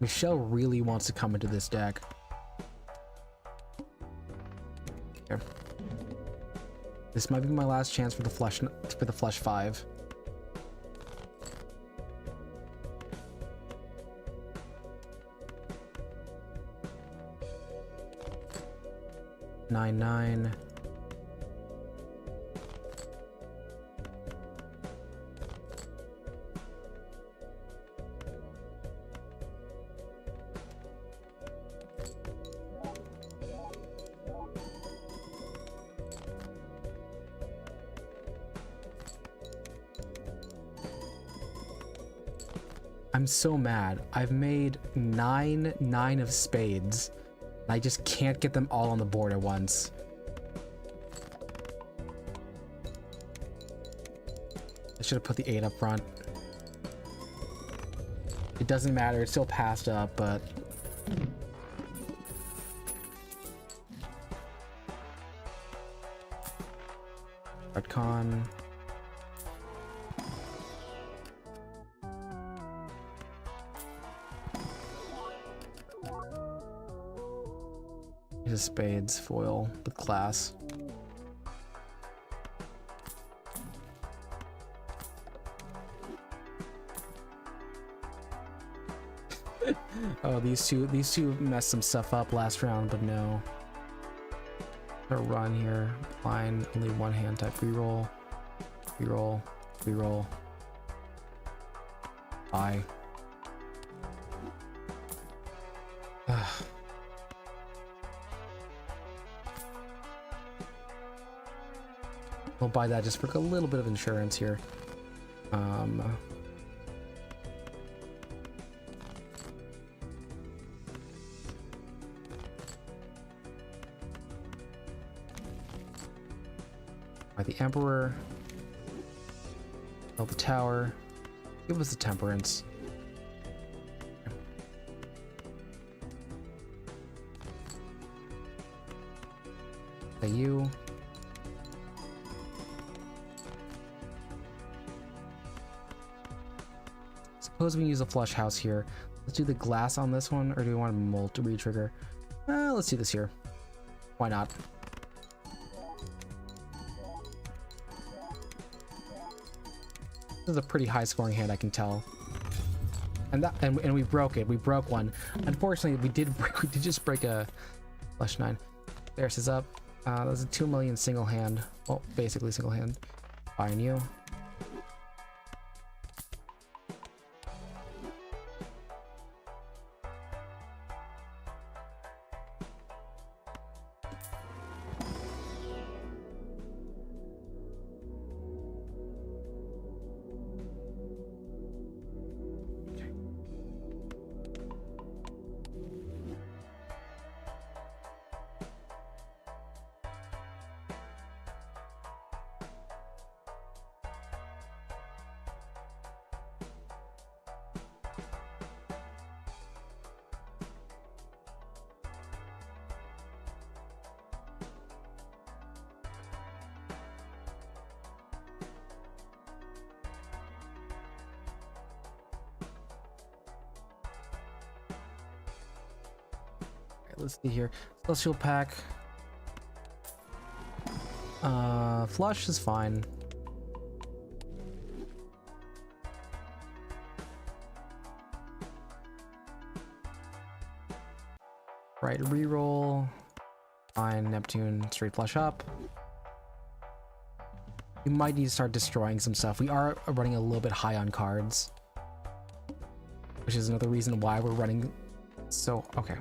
Michelle really wants to come into this deck. Okay. This might be my last chance for the flush 5. Nine, 9. I'm so mad. I've made 9 of spades. And I just can't get them all on the board at once. I should have put the 8 up front. It doesn't matter, it's still passed up, but... Con. Here's a spades foil with class. Oh, these two messed some stuff up last round, but no. A run here. Line, only one hand type reroll. Reroll. Reroll. Bye. We'll buy that just for a little bit of insurance here. By the Emperor. Build the tower. Give us the Temperance. Okay, you. Suppose we can use a flush house here. Let's do the glass on this one, or do we want a mold to re-trigger? Let's do this here. Why not? This is a pretty high scoring hand, I can tell. And we broke it. We broke one. Unfortunately, we did just break a flush 9. There's is up. That's a 2 million single hand. Well, basically single hand. Fine, you. Let's see here. Celestial pack. Flush is fine. Right, reroll. Fine, Neptune, straight flush up. We might need to start destroying some stuff. We are running a little bit high on cards, which is another reason why we're running so... Okay.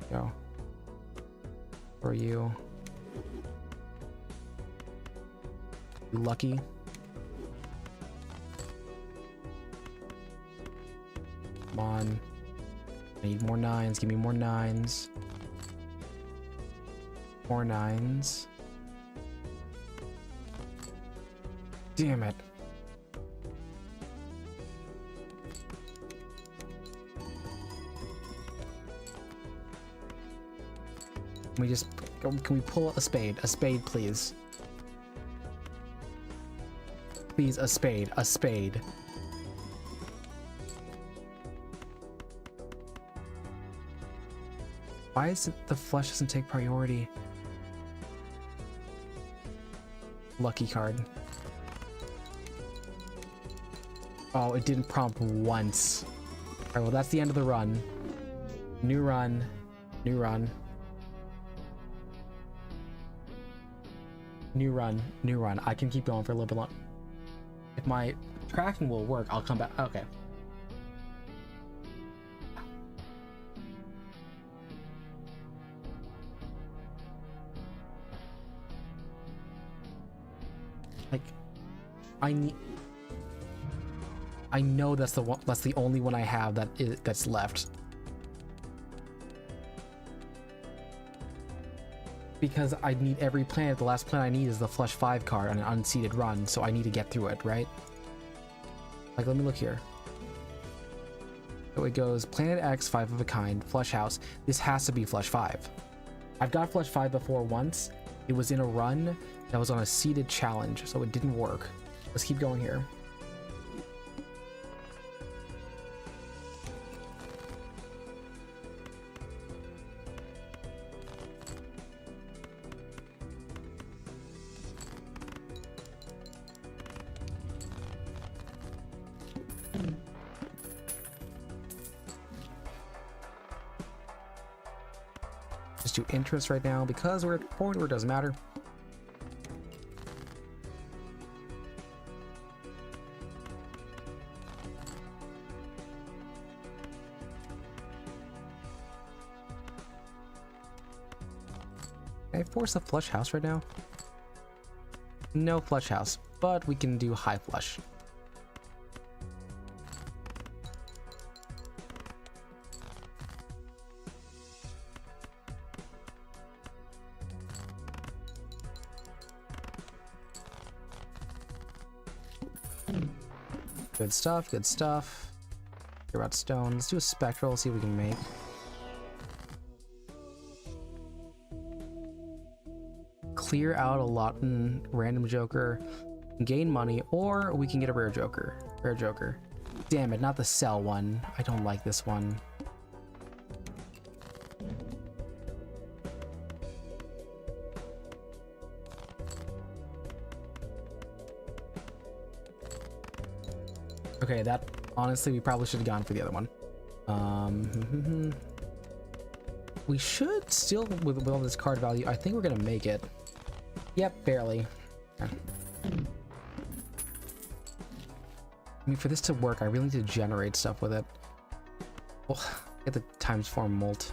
Go. For you. You lucky. Come on. I need more 9s. Give me more 9s. More 9s. Damn it. Can we pull a spade? A spade, please. Please, a spade. A spade. Why is it the flush doesn't take priority? Lucky card. Oh, it didn't prompt once. Alright, well that's the end of the run. New run. New run. New run, new run. I can keep going for a little bit long. If my tracking will work, I'll come back. Okay. Like, I know that's the one. That's the only one I have that's left. Because I need every planet. The last planet I need is the flush 5 card on an unseeded run, so I need to get through it, right? Like, let me look here. So it goes planet X, 5 of a kind, flush house. This has to be flush 5. I've got flush 5 before once. It was in a run that was on a seeded challenge, so it didn't work. Let's keep going here. Do interest right now because we're at a point where it doesn't matter. Can I force a flush house right now? No flush house, but we can do high flush. Good stuff, good stuff. Care about stone. Let's do a spectral, see what we can make. clear out a lot in random joker, gain money, or we can get a rare joker. Rare joker. Damn it, not the sell one. I don't like this one. Okay, that honestly we probably should have gone for the other one. We should still with all this card value. I think we're gonna make it. Yep, barely. Okay. I mean, for this to work, I really need to generate stuff with it. Well, get the times 4 molt.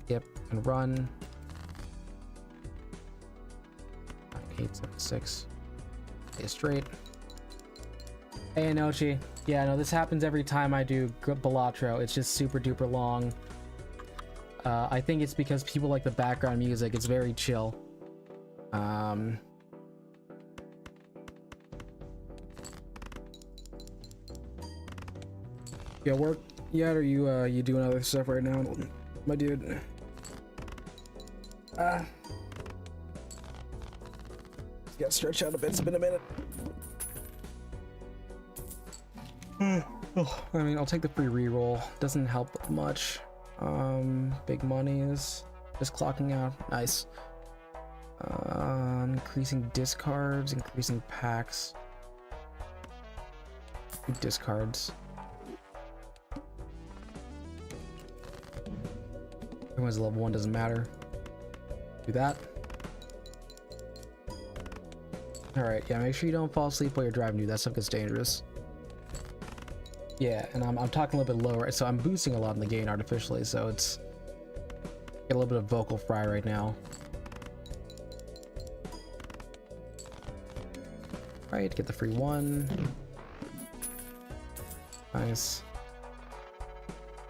Yep, and run. 8, 7, 6. Stay straight. Hey, Anochi. Yeah, no, this happens every time I do Balatro. It's just super duper long. I think it's because people like the background music. It's very chill. You at work yet, or you doing other stuff right now, my dude? Gotta stretch out a bit. It's been a minute. Oh, I mean, I'll take the free reroll. Doesn't help much. Big money is just clocking out. Nice. Increasing discards, increasing packs. Discards. Everyone's level 1, doesn't matter. Do that. Alright, yeah, make sure you don't fall asleep while you're driving, dude. That stuff gets dangerous. Yeah, and I'm talking a little bit lower, so I'm boosting a lot in the gain artificially, so it's get a little bit of vocal fry right now. Right, get the free 1. Nice.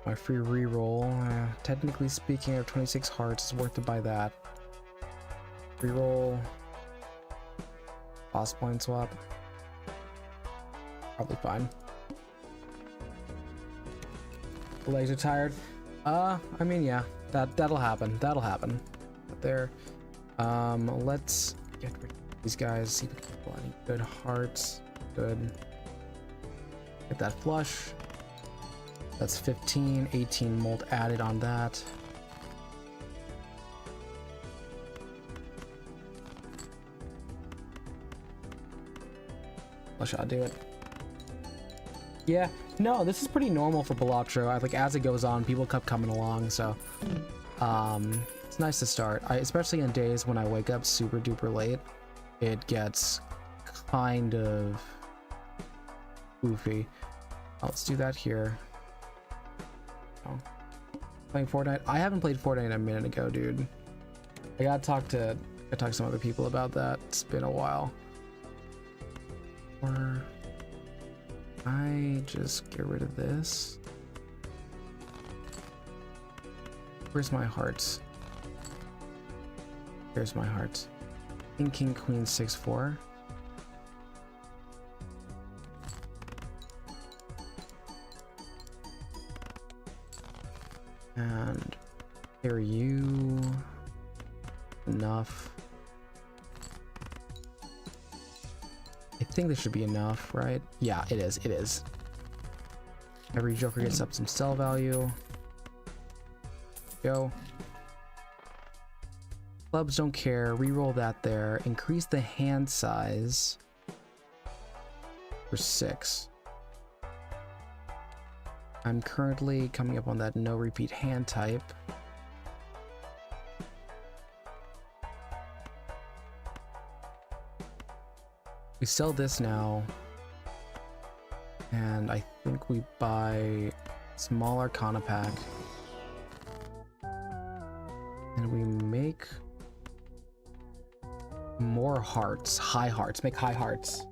My free reroll. Technically speaking, I have 26 hearts. It's worth to buy that. Reroll. Boss point swap. Probably fine. The legs are tired. I mean, yeah, that'll happen. That'll happen. But there. Let's get rid of these guys. See if we can pull any good hearts. Good. Get that flush. That's 15, 18 molt added on that. Flush, I'll do it. Yeah, no, this is pretty normal for Balatro. Like as it goes on, people kept coming along, so it's nice to start. Especially on days when I wake up super duper late, it gets kind of goofy. Let's do that here. Oh. Playing Fortnite. I haven't played Fortnite a minute ago, dude. I gotta talk to some other people about that. It's been a while. Or I just get rid of this. Where's my hearts? Here's my hearts. King, Queen, 6-4. And are you enough? I think this should be enough, right? Yeah, it is. It is. Every joker gets up some sell value. Go. Clubs don't care. Reroll that there. Increase the hand size for 6. I'm currently coming up on that no repeat hand type. We sell this now, and I think we buy small Arcana pack, and we make more hearts, high hearts. Make high hearts.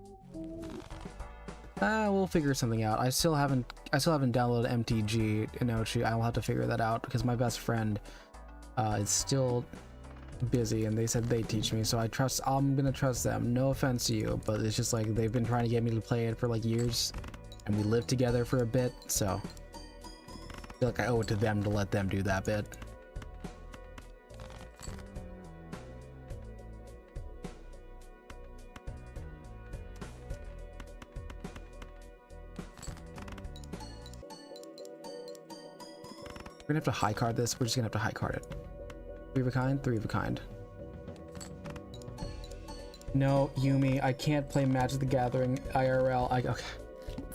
We'll figure something out. I still haven't downloaded MTG Inochi. I'll have to figure that out because my best friend is still busy and they said they teach me, so I'm gonna trust them. No offense to you, but it's just like they've been trying to get me to play it for like years and we lived together for a bit, so I feel like I owe it to them to let them do that bit. We're gonna have to high card this. We're just gonna have to high card it. 3 of a kind, 3 of a kind. No, Yumi, I can't play Magic the Gathering IRL. Okay.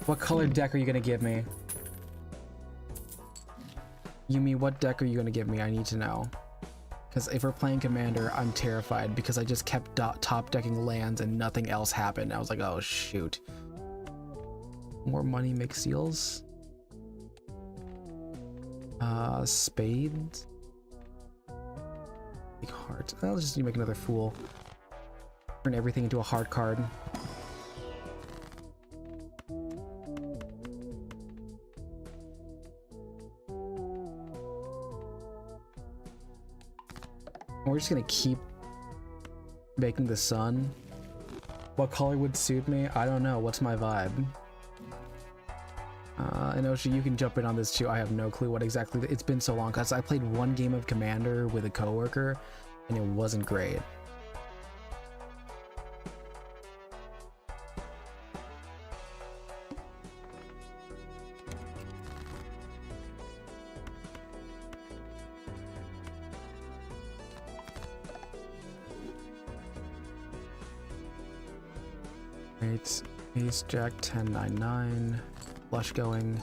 What color deck are you gonna give me? Yumi, what deck are you gonna give me? I need to know. Because if we're playing Commander, I'm terrified because I just kept top decking lands and nothing else happened. I was like, oh shoot. More money makes seals. Spades. Big heart. I'll just need to make another fool. Turn everything into a heart card. We're just gonna keep making the sun. What color would suit me? I don't know. What's my vibe? And Oshi, you can jump in on this too. I have no clue what exactly. It's been so long because I played one game of Commander with a coworker, and it wasn't great. Ace, Jack, 10, 9, 9. Flush going.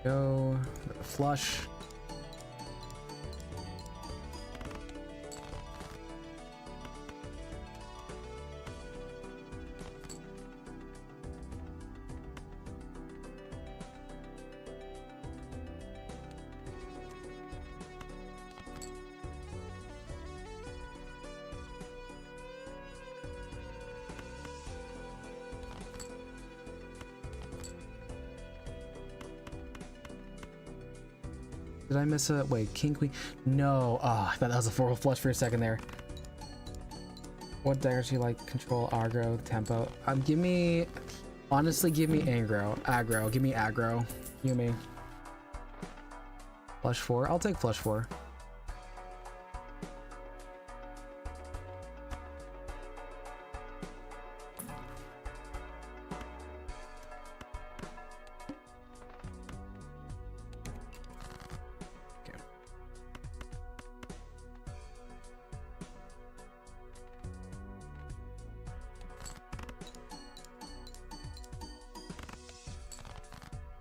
Go. Flush. Did I miss a wait? King Queen? No. I thought that was a 4 flush for a second there. What deck do you like? Control, aggro, tempo. Give me. Honestly, give me aggro. Aggro. Give me aggro. Yumi. Flush 4. I'll take flush 4.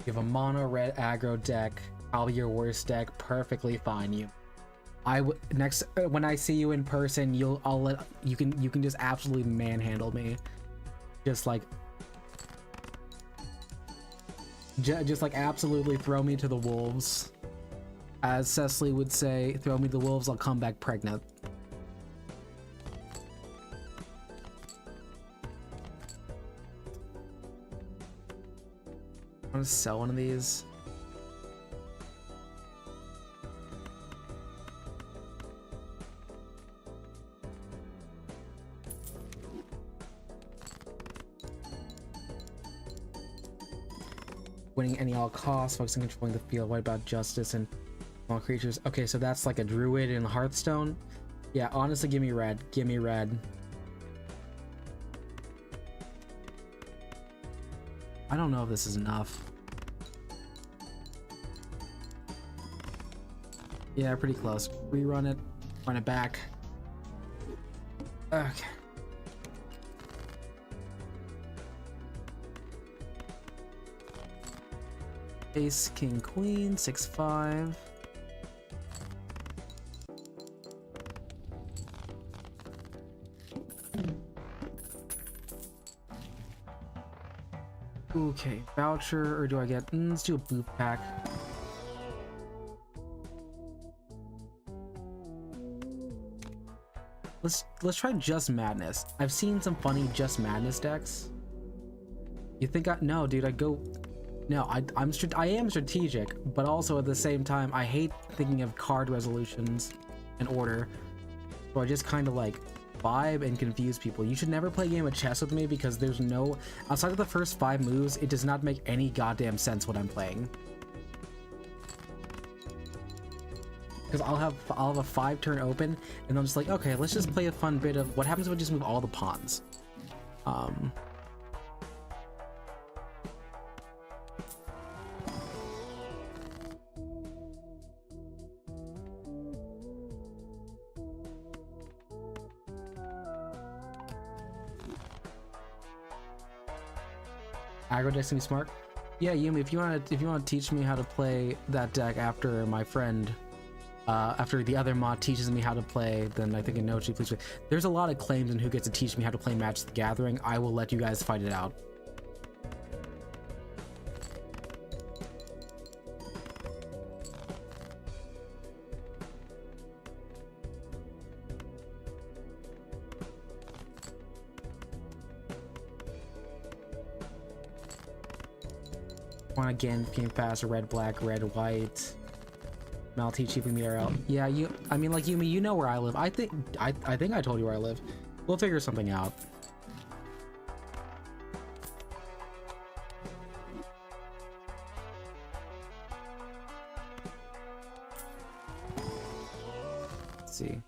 You have a mono red aggro deck, probably your worst deck, perfectly fine. Next when I see you in person, you can just absolutely manhandle me, just like absolutely throw me to the wolves. As Cecily would say, throw me to the wolves, I'll come back pregnant. I'm gonna sell one of these. Winning any all costs, focusing on controlling the field. What about justice and small creatures? Okay, so that's like a druid in Hearthstone. Yeah, honestly, give me red. Give me red. I don't know if this is enough. Yeah, pretty close. Rerun it, run it back. Okay. Ace, king, queen, 6-5. Okay, voucher, or do I get? Let's do a boot pack. Let's try Just Madness. I've seen some funny Just Madness decks. You think no, dude, I go. No, I am strategic, but also at the same time, I hate thinking of card resolutions and order. So I just kind of like vibe and confuse people. You should never play a game of chess with me because there's no, outside of the first 5 moves, it does not make any goddamn sense what I'm playing. Because I'll have a 5-turn open and I'm just like, okay, let's just play a fun bit of what happens if I just move all the pawns. Aggro deck's gonna be smart. Yeah, Yumi, if you want to teach me how to play that deck after my friend, after the other mod teaches me how to play, then I think Inochi, please. There's a lot of claims in who gets to teach me how to play Magic the Gathering. I will let you guys fight it out. Want again, Game Pass, red, black, red, white. Malty cheaping me out. Yeah, I mean, like, Yumi, you know where I live. I think I told you where I live. We'll figure something out. Let's see.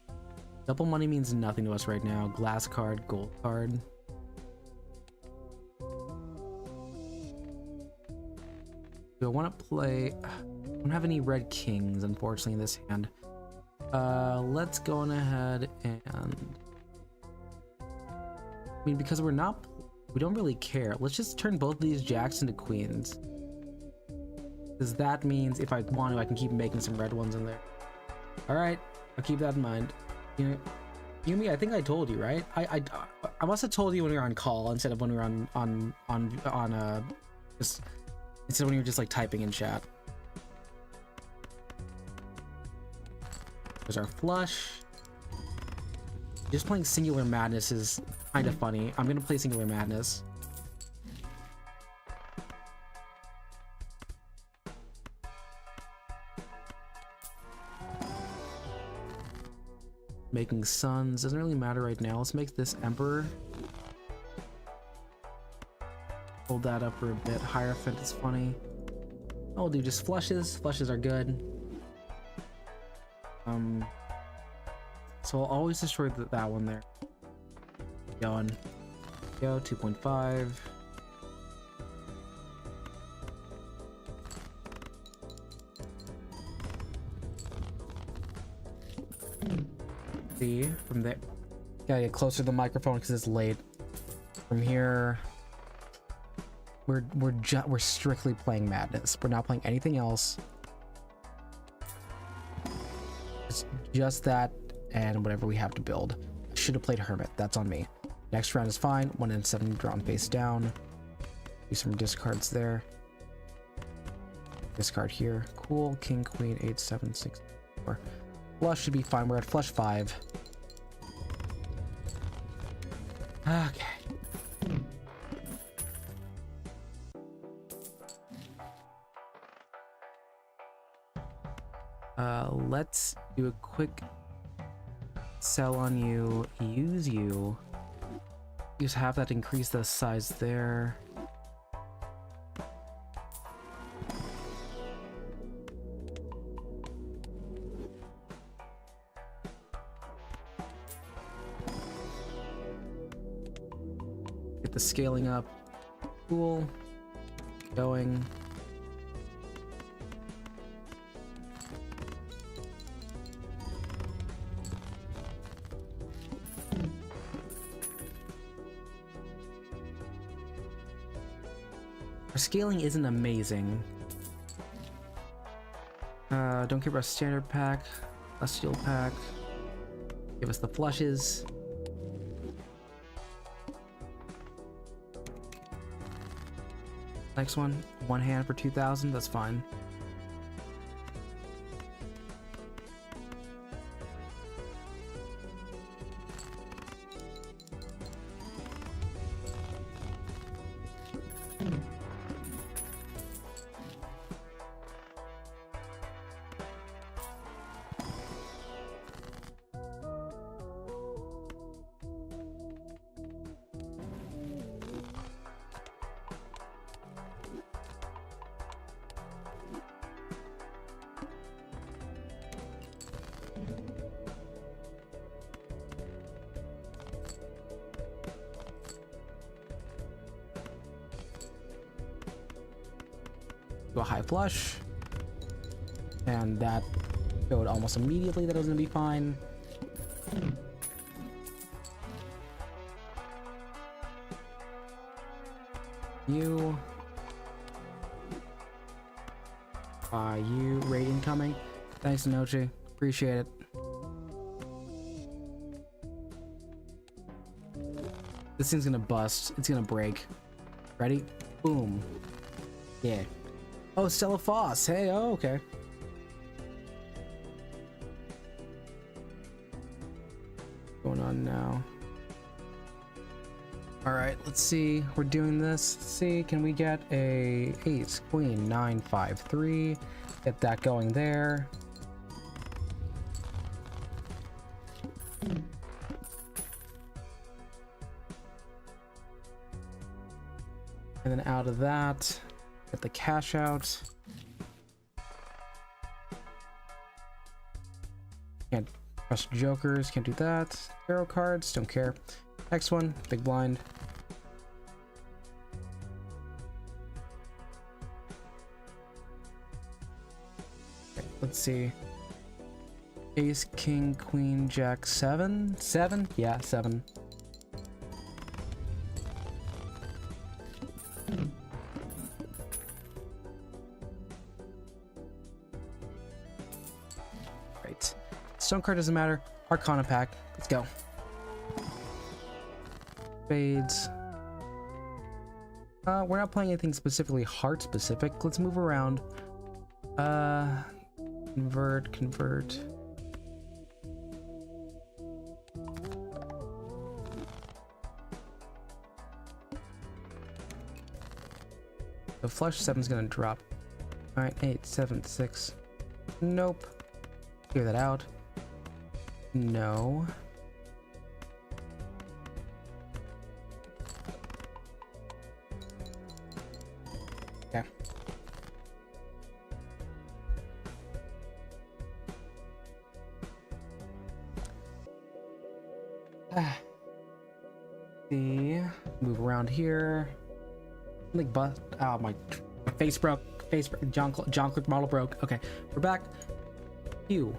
Double money means nothing to us right now. Glass card, gold card. Do I want to play? I don't have any red kings, unfortunately, in this hand. Let's go on ahead and... I mean, because we don't really care. Let's just turn both of these jacks into queens. Because that means if I want to, I can keep making some red ones in there. Alright, I'll keep that in mind. You know, Yumi, I think I told you, right? I must have told you when we were on call instead of when we were just... Instead of when you're just like typing in chat. There's our flush. Just playing Singular Madness is kind of funny. I'm gonna play Singular Madness. Making suns doesn't really matter right now. Let's make this Emperor. Hold that up for a bit. Hierophant is funny. I'll do just flushes. Flushes are good. So I'll always destroy that one there. Going. Go 2.5. See from there. Gotta get closer to the microphone because it's late. From here. We're strictly playing Madness. We're not playing anything else. It's just that and whatever we have to build. Should have played Hermit. That's on me. Next round is fine. 1 and 7 drawn face down. Do some discards there. Discard here. Cool. King, Queen, 8, 7, 6, 4. Flush should be fine. We're at flush 5. Okay. Let's do a quick sell on you, use you. Just have that increase the size there. Get the scaling up. Cool. Going. Scaling isn't amazing. Don't care about standard pack, celestial pack. Give us the flushes. Next one, one hand for 2,000. That's fine. Go high flush, and that showed almost immediately that it was gonna be fine. You. You. Raid incoming. Thanks, Nochi. Appreciate it. This thing's gonna bust. It's gonna break. Ready? Boom. Yeah. Oh, Stella Foss. Hey, oh, okay. What's going on now? All right, let's see. We're doing this. Let's see, can we get a ace, queen, 9, 5, 3? Get that going there. And then out of that, get the cash out. Can't trust jokers, can't do that. Tarot cards, don't care. Next one, big blind. Okay, let's see. Ace, king, queen, jack, 7? 7? Yeah, 7. Right. Stone card doesn't matter. Arcana pack. Let's go. Spades. We're not playing anything specifically heart specific. Let's move around. Convert. The flush 7's gonna drop. Alright, 8, 7, 6. Nope. Clear that out. No. Okay. See. Move around here. Like, oh, my face broke. John Click model broke. Okay, we're back. Ew.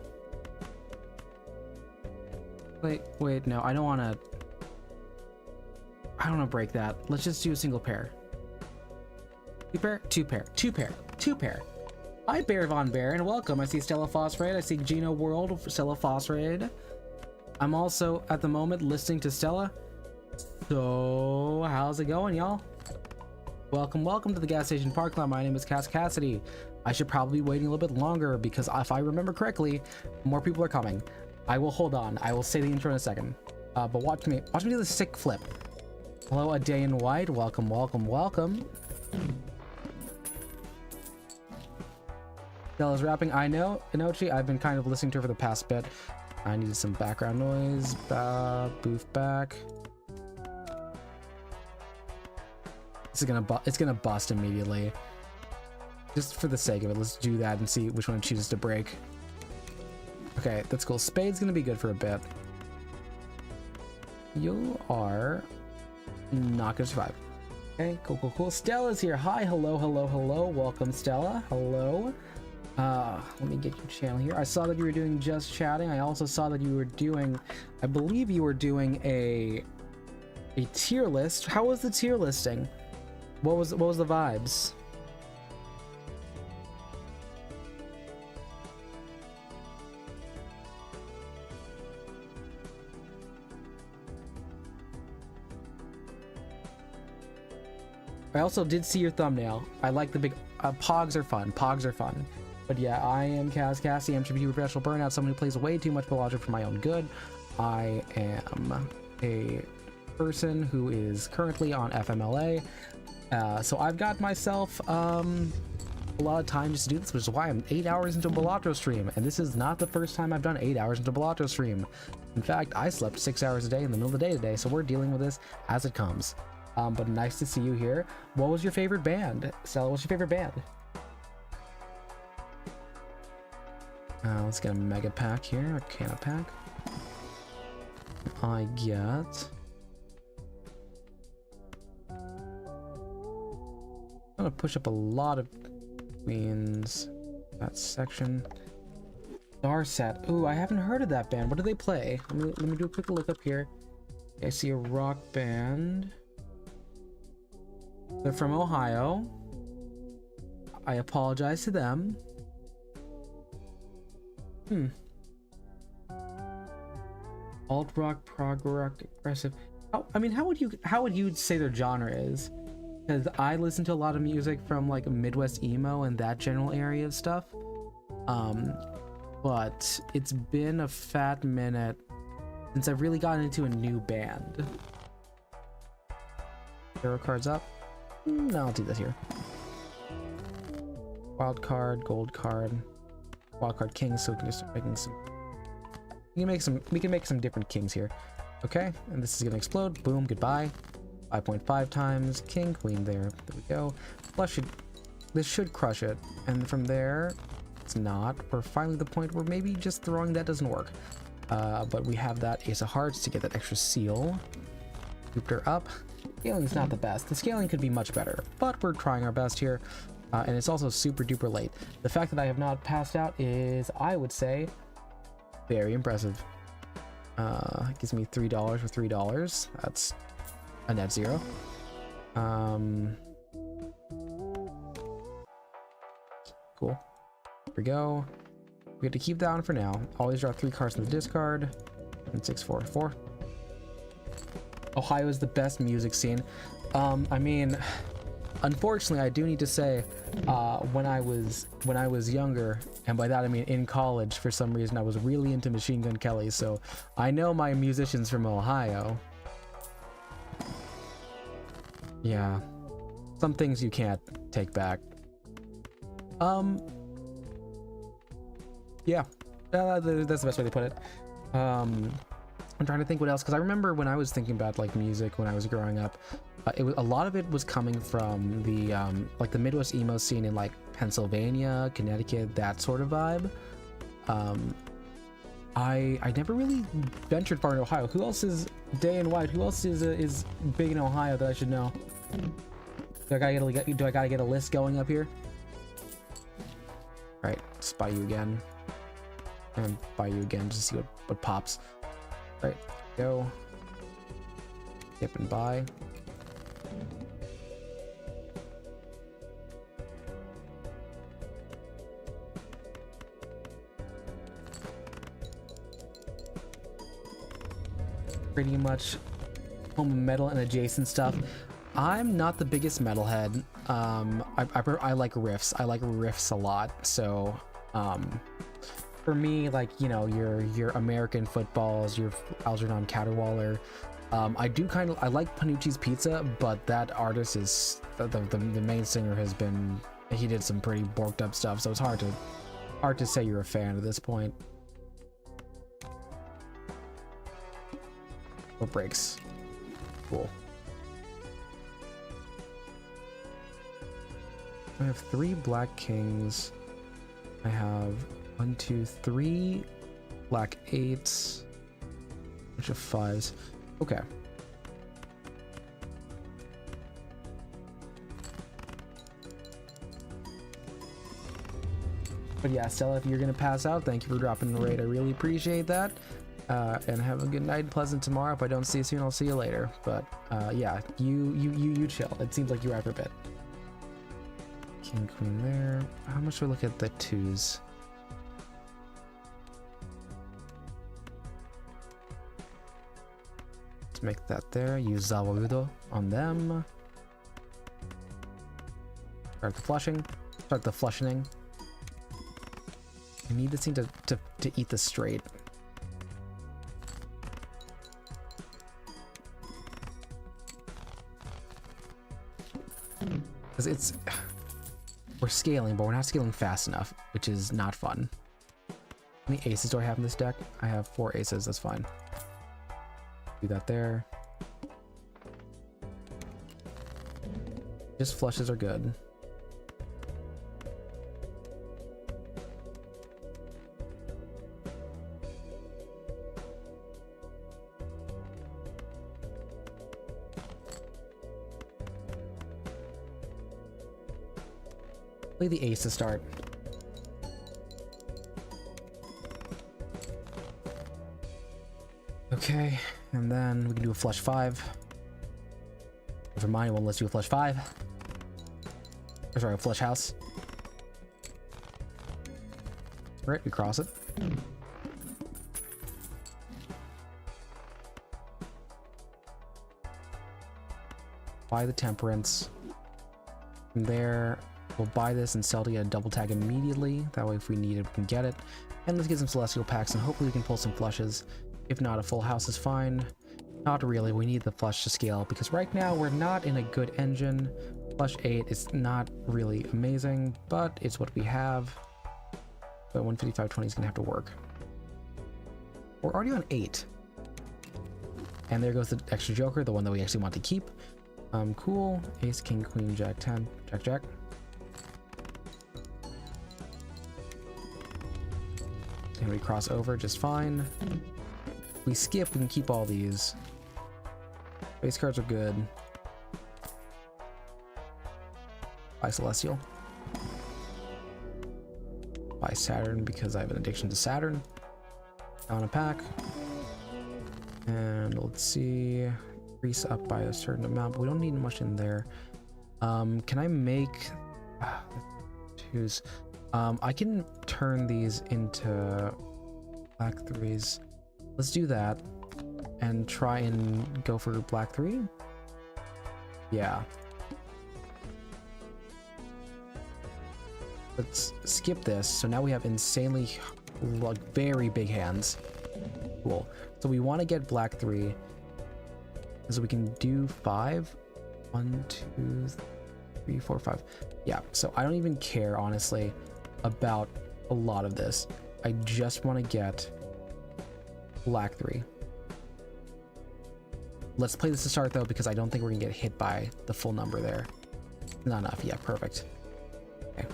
Wait, no, I don't want to break that. Let's just do a single pair. Two pair. Hi, Bear Von Bear, and welcome. I see Stella Phosphorade. I see Geno World, Stella Phosphorade. I'm also, at the moment, listening to Stella. So, how's it going, y'all? Welcome to the gas station park lot. My name is KazCassidy. I should probably be waiting a little bit longer because if I remember correctly, more people are coming. I will hold on. I will say the intro in a second. But watch me do the sick flip. Hello, A Day in White. Welcome. Stella's rapping. I know, Inochi. I've been kind of listening to her for the past bit. I needed some background noise. Boof back. It's gonna bust immediately. Just for the sake of it, let's do that and see which one chooses to break. Okay, that's cool. Spade's gonna be good for a bit. You are not gonna survive. Okay, cool. Stella's here. Hi, hello. Welcome, Stella. Hello. Let me get your channel here. I saw that you were doing just chatting. I also saw that you were doing, I believe you were doing a tier list. How was the tier listing? What was the vibes? I also did see your thumbnail. I like the big pogs are fun. But yeah, I am KazCassidy. I'm a professional burnout, someone who plays way too much Balatro for my own good. I am a person who is currently on FMLA. So I've got myself a lot of time just to do this, which is why I'm 8 hours into a Balatro stream, and this is not the first time I've done 8 hours into a Balatro stream. In fact, I slept 6 hours a day in the middle of the day today, so we're dealing with this as it comes. But nice to see you here. What was your favorite band? Stella, what's your favorite band? Let's get a mega pack here, a Arcana pack. I get... I'm gonna push up a lot of queens. That section. Starset. Ooh, I haven't heard of that band. What do they play? Let me do a quick look up here. I see a rock band. They're from Ohio. I apologize to them. Alt rock, prog rock, aggressive. I mean, how would you say their genre is? Because I listen to a lot of music from like Midwest emo and that general area of stuff. But it's been a fat minute since I've really gotten into a new band. Hero cards up. No, I'll do this here. Wild card, gold card, wild card king. So we can just start making some. We can make some different kings here. Okay, and this is gonna explode. Boom, goodbye. 5.5 times king, queen. There we go. Flush it. This should crush it, and from there, it's not. We're finally at the point where maybe just throwing that doesn't work. But we have that ace of hearts to get that extra seal. Jupiter up. Scaling's not the best. The scaling could be much better, but we're trying our best here. And it's also super duper late. The fact that I have not passed out is, I would say, very impressive. It gives me $3 for $3. That's a net zero. Cool. Here we go. We have to keep that on for now. Always draw 3 cards in the discard. And 6, 4, 4. Ohio is the best music scene. I mean, unfortunately, I do need to say, when I was younger, and by that I mean in college, for some reason I was really into Machine Gun Kelly, so I know my musicians from Ohio. Yeah, some things you can't take back. Yeah, that's the best way to put it. I'm trying to think what else, because I remember when I was thinking about like music when I was growing up, a lot of it was coming from the like the Midwest emo scene in like Pennsylvania, Connecticut, that sort of vibe. I never really ventured far in Ohio. Who else is Day and White? Who else is big in Ohio that I should know? Do I gotta get a list going up here? Right, spy you again, and buy you again just to see what pops. Right, go. Skip and buy. Pretty much home metal and adjacent stuff. I'm not the biggest metalhead. I like riffs. I like riffs a lot. So, for me, like, you know, your American footballs, your Algernon Caterwaller. I like Panucci's Pizza, but that artist is the main singer he did some pretty borked up stuff. So it's hard to say you're a fan at this point. What breaks? Cool. I have 3 black kings. I have 1, 2, 3 black 8s, bunch of 5s. Okay. But yeah, Stella, if you're gonna pass out, thank you for dropping the raid. I really appreciate that. And have a good night, pleasant tomorrow. If I don't see you soon, I'll see you later. But yeah, you chill. It seems like you're out for a bit. King, queen there. How much do we look at the 2s? Let's make that there. Use Zawarudo on them. Start the flushing. Start the flushing. I need this thing to eat the straight. Because we're scaling, but we're not scaling fast enough, which is not fun. How many aces do I have in this deck? I have 4 aces, that's fine. Do that there. Just flushes are good. Play the ace to start. Okay, and then we can do a flush 5. For mine, it won't let's do a flush 5. Or sorry, flush house. Right, we cross it. Buy the temperance. From there, we'll buy this and sell to get a double tag immediately. That way if we need it, we can get it. And let's get some celestial packs and hopefully we can pull some flushes. If not, a full house is fine. Not really, we need the flush to scale because right now we're not in a good engine. Flush 8 is not really amazing, but it's what we have. But 155.20 is gonna have to work. We're already on 8. And there goes the extra joker, the one that we actually want to keep. Cool. Ace, king, queen, jack, 10, jack, jack. And we cross over just fine. If we skip, we can keep all these. Base cards are good. Buy Celestial. Buy Saturn because I have an addiction to Saturn. On a pack. And let's see. Increase up by a certain amount, but we don't need much in there. Can I make twos? I can turn these into black 3s. Let's do that and try and go for black 3. Yeah. Let's skip this. So now we have insanely, like, very big hands. Cool. So we want to get black 3. So we can do 5. 1, 2, 3, 4, 5. Yeah, so I don't even care, honestly, about a lot of this. I just want to get black 3. Let's play this to start, though, because I don't think we're going to get hit by the full number there. Not enough. Yeah, perfect. Okay.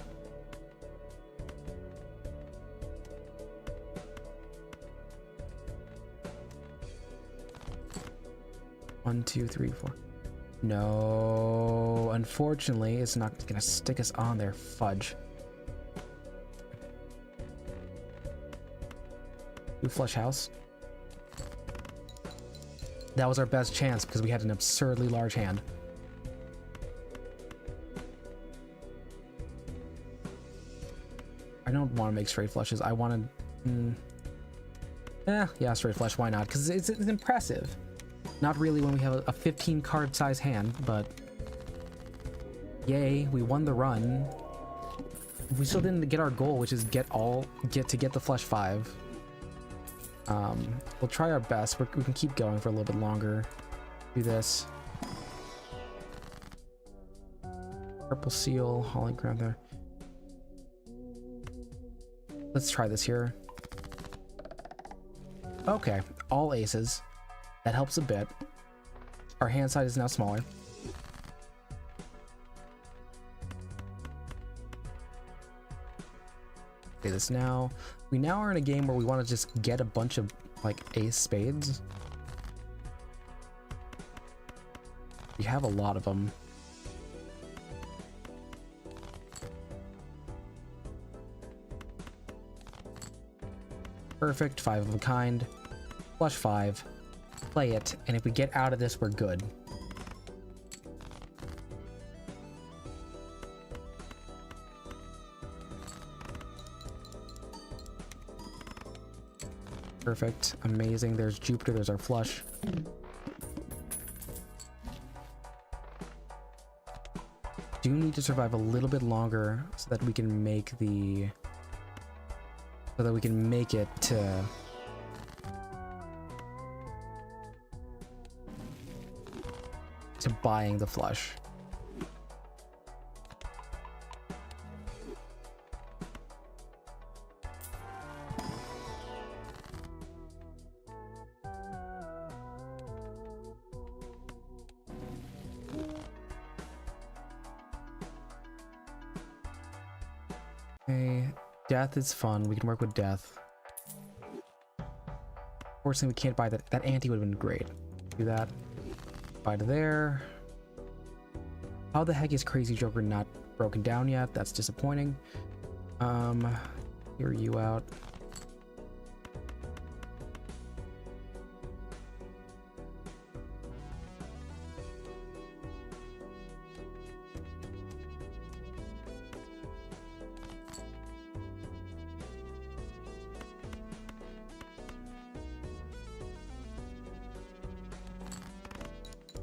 One, two, three, four. No, unfortunately, it's not gonna stick us on there. Fudge. Do flush house. That was our best chance because we had an absurdly large hand. I don't want to make straight flushes. I want to. Yeah, straight flush. Why not? Because it's impressive. Not really when we have a 15 card size hand, but yay, we won the run. We still didn't get our goal, which is get the flush 5. We'll try our best. We can keep going for a little bit longer. Do this. Purple seal, hologram there. Let's try this here. Okay, all aces. That helps a bit. Our hand size is now smaller. Okay, this now. We now are in a game where we want to just get a bunch of, like, ace spades. We have a lot of them. Perfect, 5 of a kind. Flush 5. Play it, and if we get out of this, we're good. Perfect. Amazing. There's Jupiter. There's our flush. Do need to survive a little bit longer so that we can make the... so that we can make it to... buying the flush. Okay, death is fun. We can work with death. Unfortunately, we can't buy that. That ante would have been great. Do that. To there. How the heck is Crazy Joker not broken down yet? That's disappointing. Hear you out.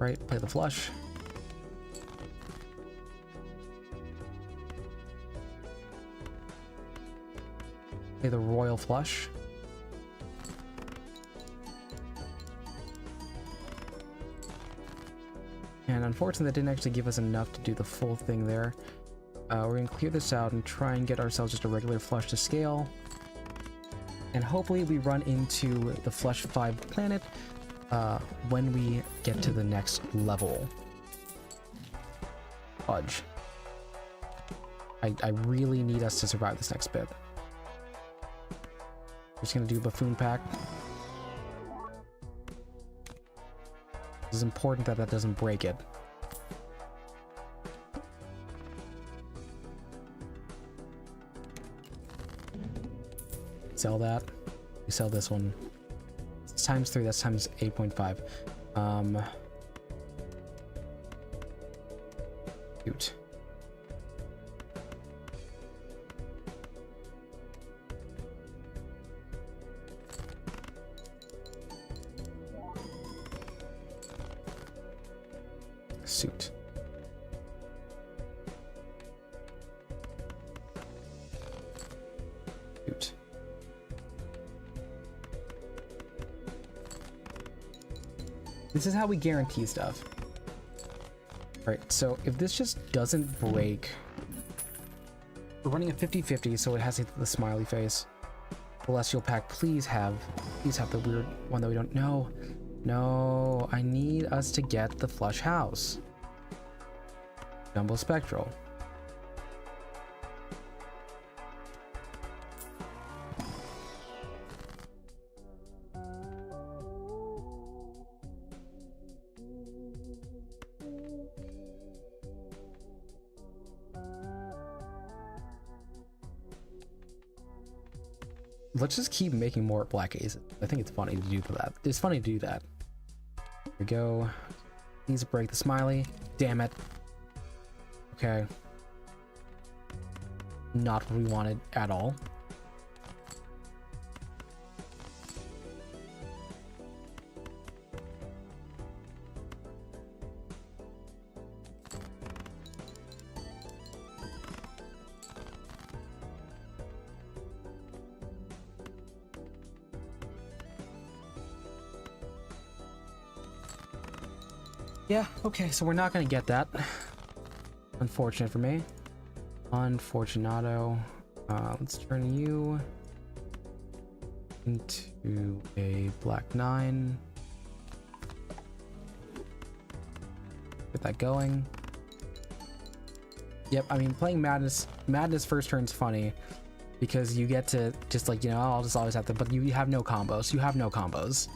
Right, play the flush. Play the royal flush. And unfortunately, that didn't actually give us enough to do the full thing there. We're gonna clear this out and try and get ourselves just a regular flush to scale. And hopefully we run into the flush 5 planet when we get to the next level. Fudge. I really need us to survive this next bit. Just gonna do buffoon pack. It's important that that doesn't break it. Sell that. We sell this one. It's times 3, that's times 8.5. Shoot. Suit. Suit. This is how we guarantee stuff. Alright, so if this just doesn't break, we're running a 50-50, so it has the smiley face. Celestial pack, please have the weird one that we don't know. No, I need us to get the flush house. Jumbo Spectral. Let's just keep making more black aces. I think it's funny to do that. It's funny to do that. Here we go. Needs to break the smiley. Damn it. Okay. Not what we wanted at all. Yeah, okay, so we're not gonna get that. Unfortunate for me. Unfortunato. Let's turn you into a black 9. Get that going. Yep, I mean, playing Madness first turn's funny because you get to just like, you know, I'll just always have to, but you have no combos. You have no combos.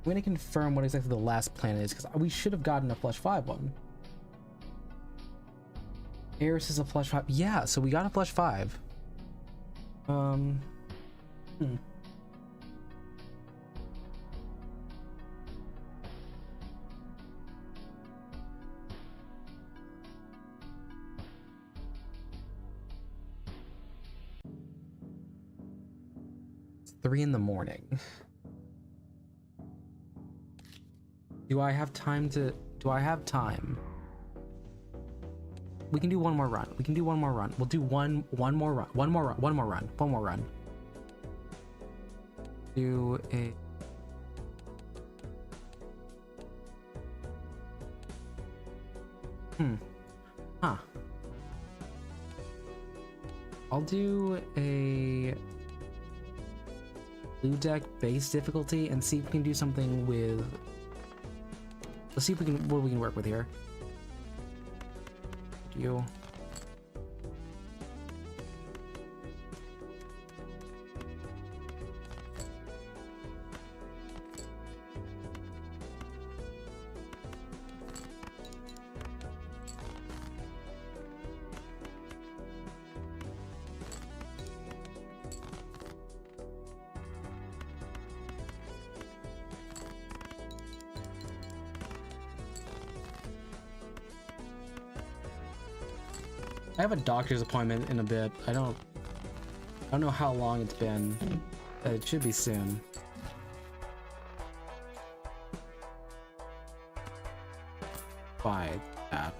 I'm gonna confirm what exactly the last planet is because we should have gotten a flush 5 one. Eris is a flush 5. Yeah, so we got a flush 5. It's 3 in the morning. Do I have time to... Do I have time? We can do one more run. We can do one more run. We'll do one more run. One more run. Do a... Huh. I'll do a... blue deck base difficulty and see if we can do something with... Let's see if we can, what we can work with here. You. I have a doctor's appointment in a bit. I don't I don't know how long it's been, but it should be soon. By that.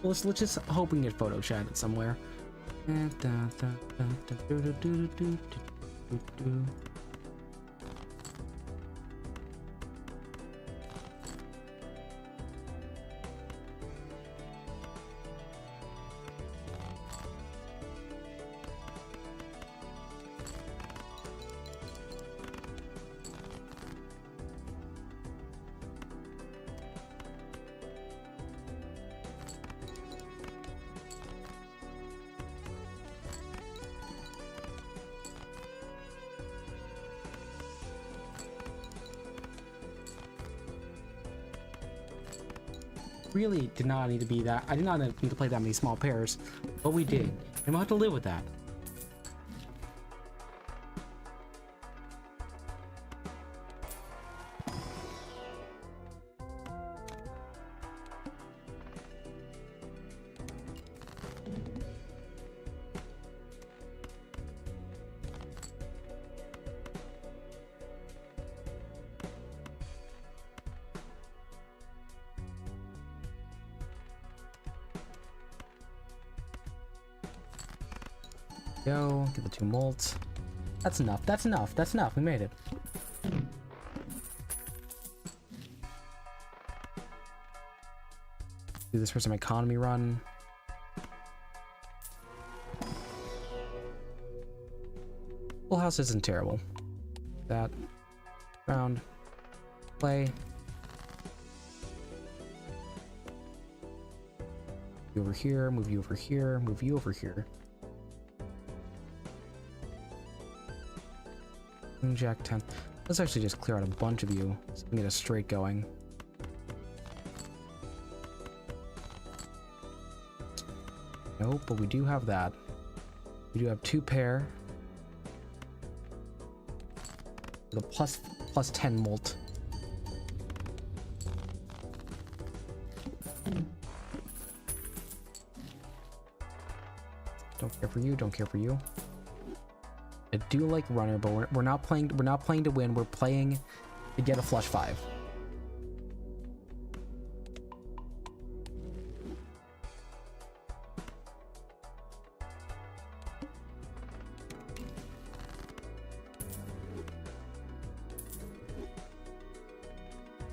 Let's just hope we can get photo chatted somewhere. Really did not need to be that. I did not need to play that many small pairs, but we did, and we'll have to live with that. Go, get the 2 molts. That's enough, that's enough, that's enough, we made it. Do this for some economy run. Full house isn't terrible. That. Round. Play. You over here, move you over here, move you over here. Jack 10. Let's actually just clear out a bunch of you so we can get a straight going. Nope, but we do have that. We do have 2 pair. With a plus 10 molt. Don't care for you, don't care for you. I do like runner, but we're not playing to win. We're playing to get a flush 5.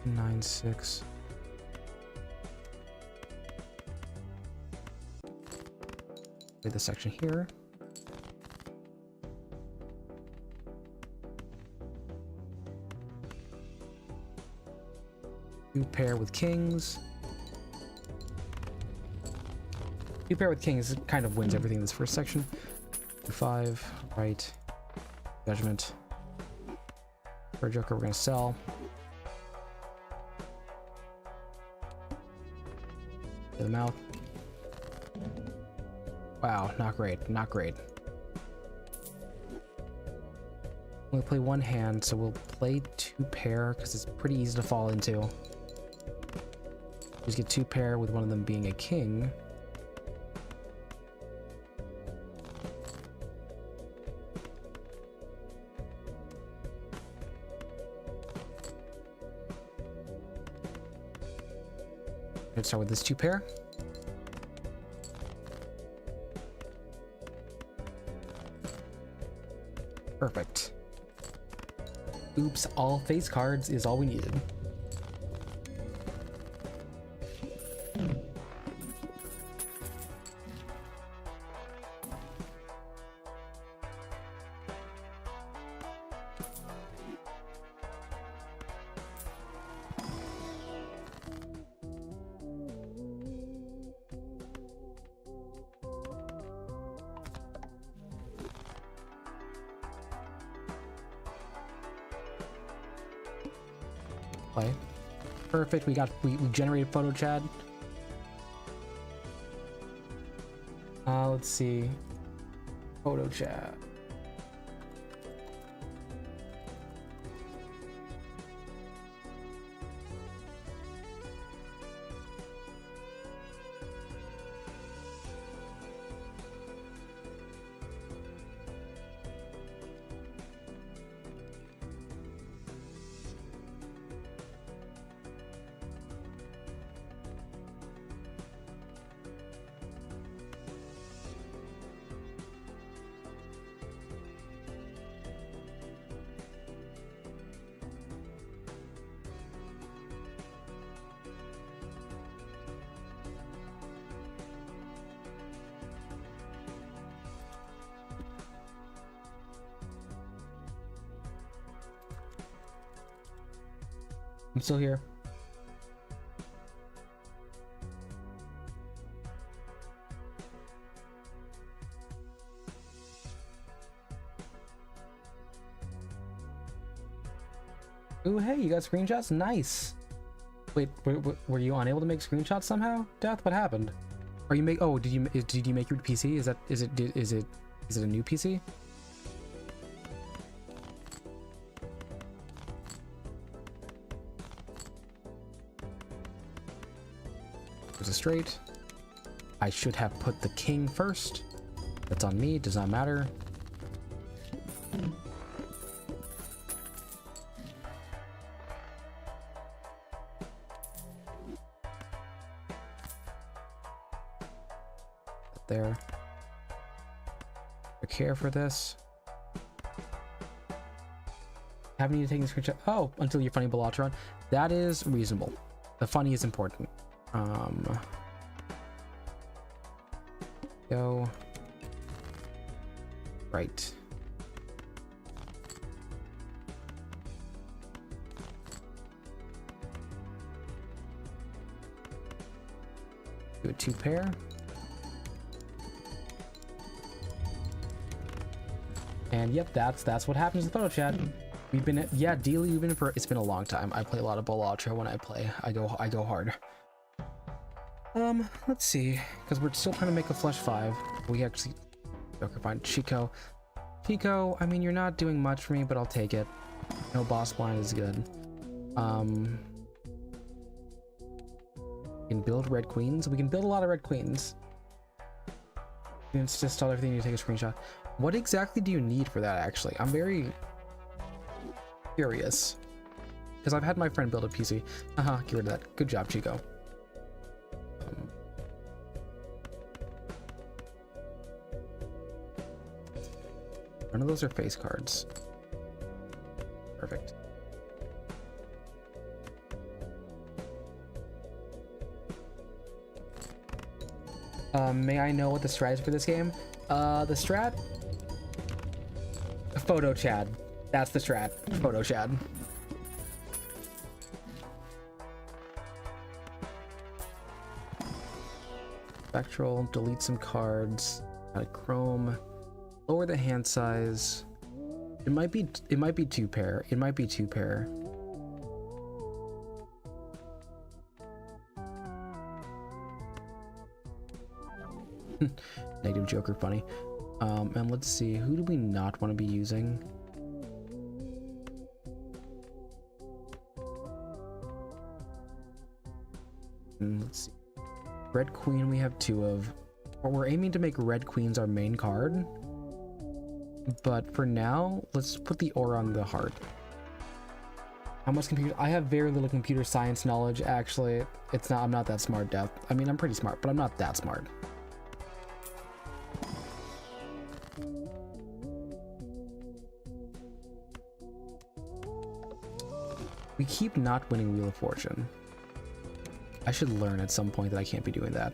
Nine, 6. Play this section here. Pair with kings. 2 pair with kings kind of wins everything in this first section. 5, right. Judgment. For a joker, we're gonna sell. To the mouth. Wow, not great, not great. We'll play 1 hand, so we'll play 2 pair because it's pretty easy to fall into. Just get 2 pair with one of them being a king. Let's start with this 2 pair. Perfect. Oops, all face cards is all we needed. Play. Perfect. We generated photo chat. Let's see. Photo chat. I'm still here. Ooh, hey, you got screenshots? Nice. Wait, were you unable to make screenshots somehow? Death, what happened? Are you make? Oh, did you make your PC? Is it a new PC? There's a straight. I should have put the king first. That's on me. Does not matter. There. I care for this. Haven't you taken a screenshot? Oh, until you're funny Balatro. That is reasonable. The funny is important. Go. Right. Do a 2 pair. And yep, that's what happens in photo chat. We've been Dealey, we've been for it's been a long time. I play a lot of Balatro when I play. I go hard. Let's see, because we're still trying to make a flesh 5. We actually okay, fine. Chico, I mean, you're not doing much for me, but I'll take it. No boss blind is good. We can build red queens. We can build a lot of red queens. It's just all everything. You take a screenshot. What exactly do you need for that? Actually, I'm very curious because I've had my friend build a PC. Get rid of that. Good job, Chico. None of those are face cards. Perfect. May I know what the strat is for this game? The strat? Photo Chad. That's the strat. Photo Chad. Spectral, delete some cards. Add a chrome. Lower the hand size. It might be 2 pair. It might be 2 pair. Negative Joker funny. And let's see, who do we not want to be using? Let's see. Red Queen we have 2 of. We're aiming to make Red Queens our main card. But for now, let's put the aura on the heart. How much computer? I have very little computer science knowledge, actually. I'm not that smart, Death. I mean, I'm pretty smart, but I'm not that smart. We keep not winning Wheel of Fortune. I should learn at some point that I can't be doing that.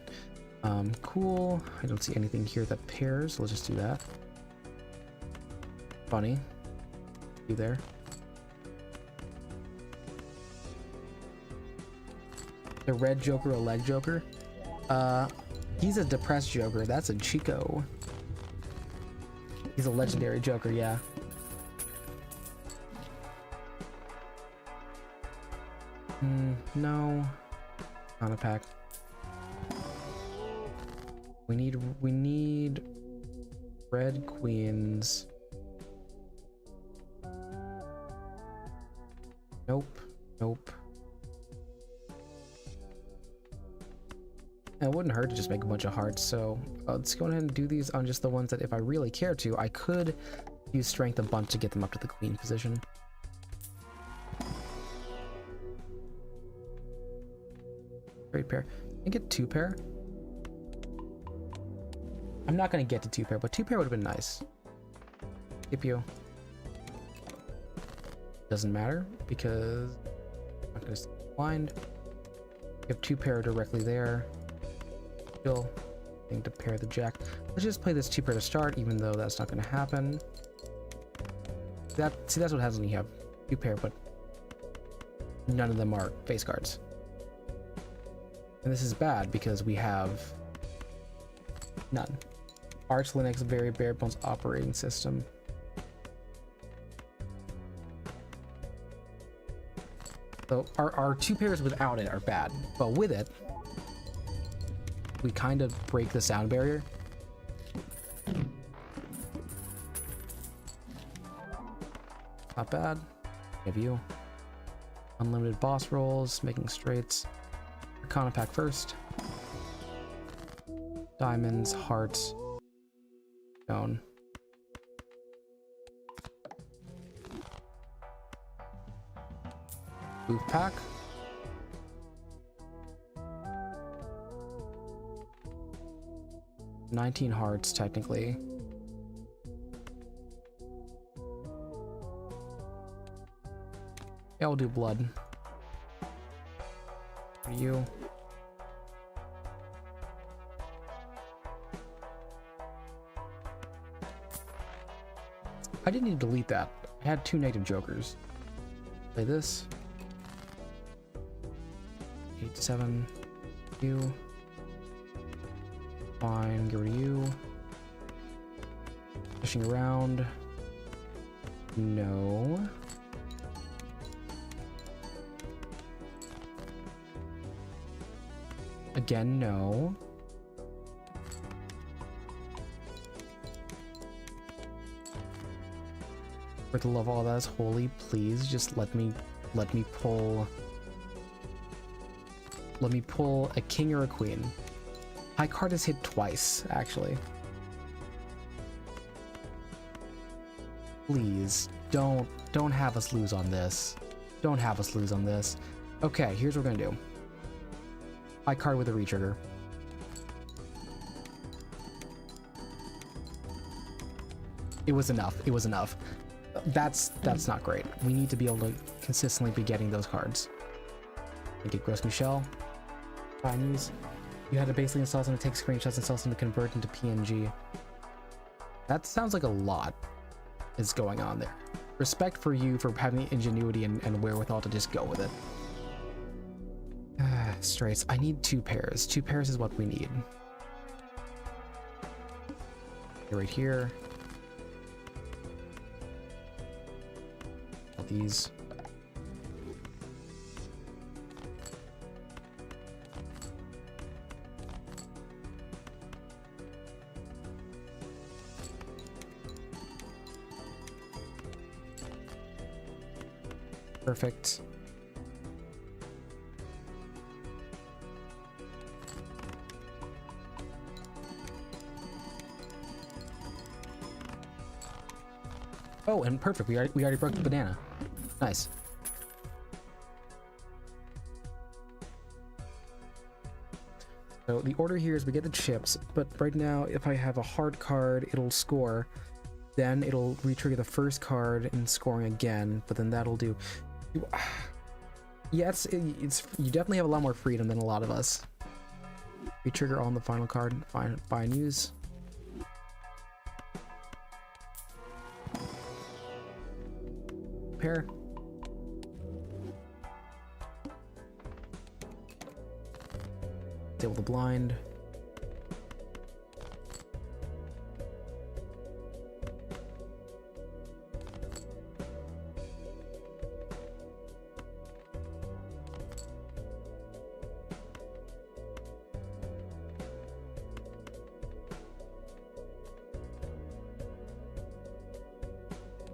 Cool. I don't see anything here that pairs. Let's just do that. Funny. You there? The red Joker, a leg Joker? He's a depressed Joker. That's a Chico. He's a legendary Joker, yeah. No. Not a pack. We need red queens. Nope. It wouldn't hurt to just make a bunch of hearts, so let's go ahead and do these on just the ones that if I really care to, I could use strength a bunch to get them up to the queen position. Great pair. I get 2 pair. I'm not gonna get to 2 pair, but 2 pair would have been nice. Skip you. Doesn't matter because I'm not gonna blind. You have 2 pair directly there. Still need to pair the jack. Let's just play this 2 pair to start, even though that's not gonna happen. See, that's what happens when you have 2 pair, but none of them are face cards. And this is bad because we have none. Arch Linux, very bare bones operating system. So our 2 pairs without it are bad, but with it, we kind of break the sound barrier. Not bad. Have you. Unlimited boss rolls, making straights. Arcana pack first. Diamonds, hearts, stone. Booth pack. $19 hearts, technically. Yeah, I'll do blood. For you. I didn't need to delete that. I had 2 negative jokers. Play this. 8, 7. You. Fine, get rid of you. Pushing around. No. Again, no. For the love of all that is holy, please just let me pull a king or a queen. High card is hit twice, actually. Please, don't have us lose on this. Don't have us lose on this. Okay, here's what we're gonna do. High card with a retrigger. It was enough. It was enough. That's not great. We need to be able to consistently be getting those cards. I get Gross Michelle. Fine use. You had to basically install something to take screenshots and install something to convert into PNG. That sounds like a lot is going on there. Respect for you for having the ingenuity and wherewithal to just go with it. Straights. I need 2 pairs. 2 pairs is what we need. Right here. All these. Perfect. Oh, and perfect. We already broke the banana. Nice. So the order here is we get the chips, but right now if I have a hard card, it'll score. Then it'll re-trigger the first card and scoring again, but then that'll do... Yeah, it's you definitely have a lot more freedom than a lot of us. Re-trigger on the final card. Fine use. Pair. Deal with the blind.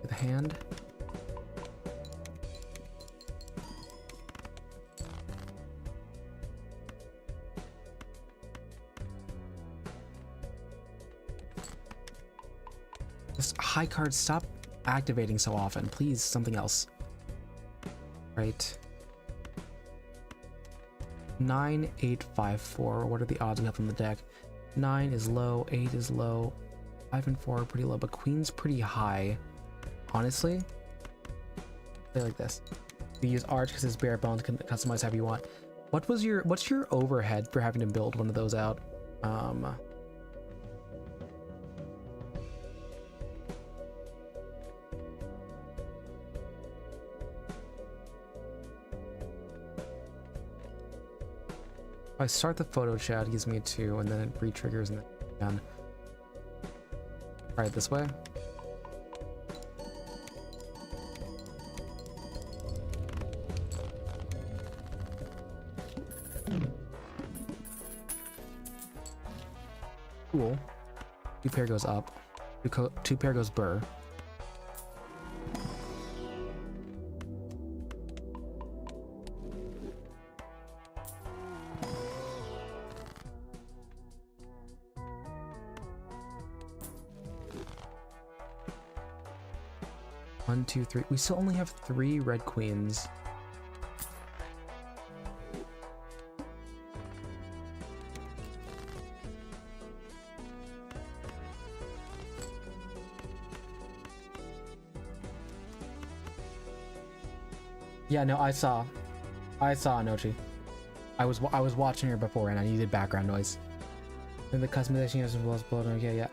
The hand. Just high cards, stop activating so often. Please, something else. Right. 9, 8, 5, 4. What are the odds we have on the deck? 9 is low, 8 is low, 5 and 4 are pretty low, but Queen's pretty high. Honestly, play like this. You use Arch because it's bare bones, can customize however you want. What's your overhead for having to build one of those out? I start the photo chat, it gives me a 2, and then it re-triggers and then done. Try it this way. Cool. 2 pair goes up. 2 pair goes burr. One, two, three. We still only have 3 red queens. Yeah, no, I saw Anochi. I was watching her before, and I needed background noise. And the customization is well as blown. Okay, yeah.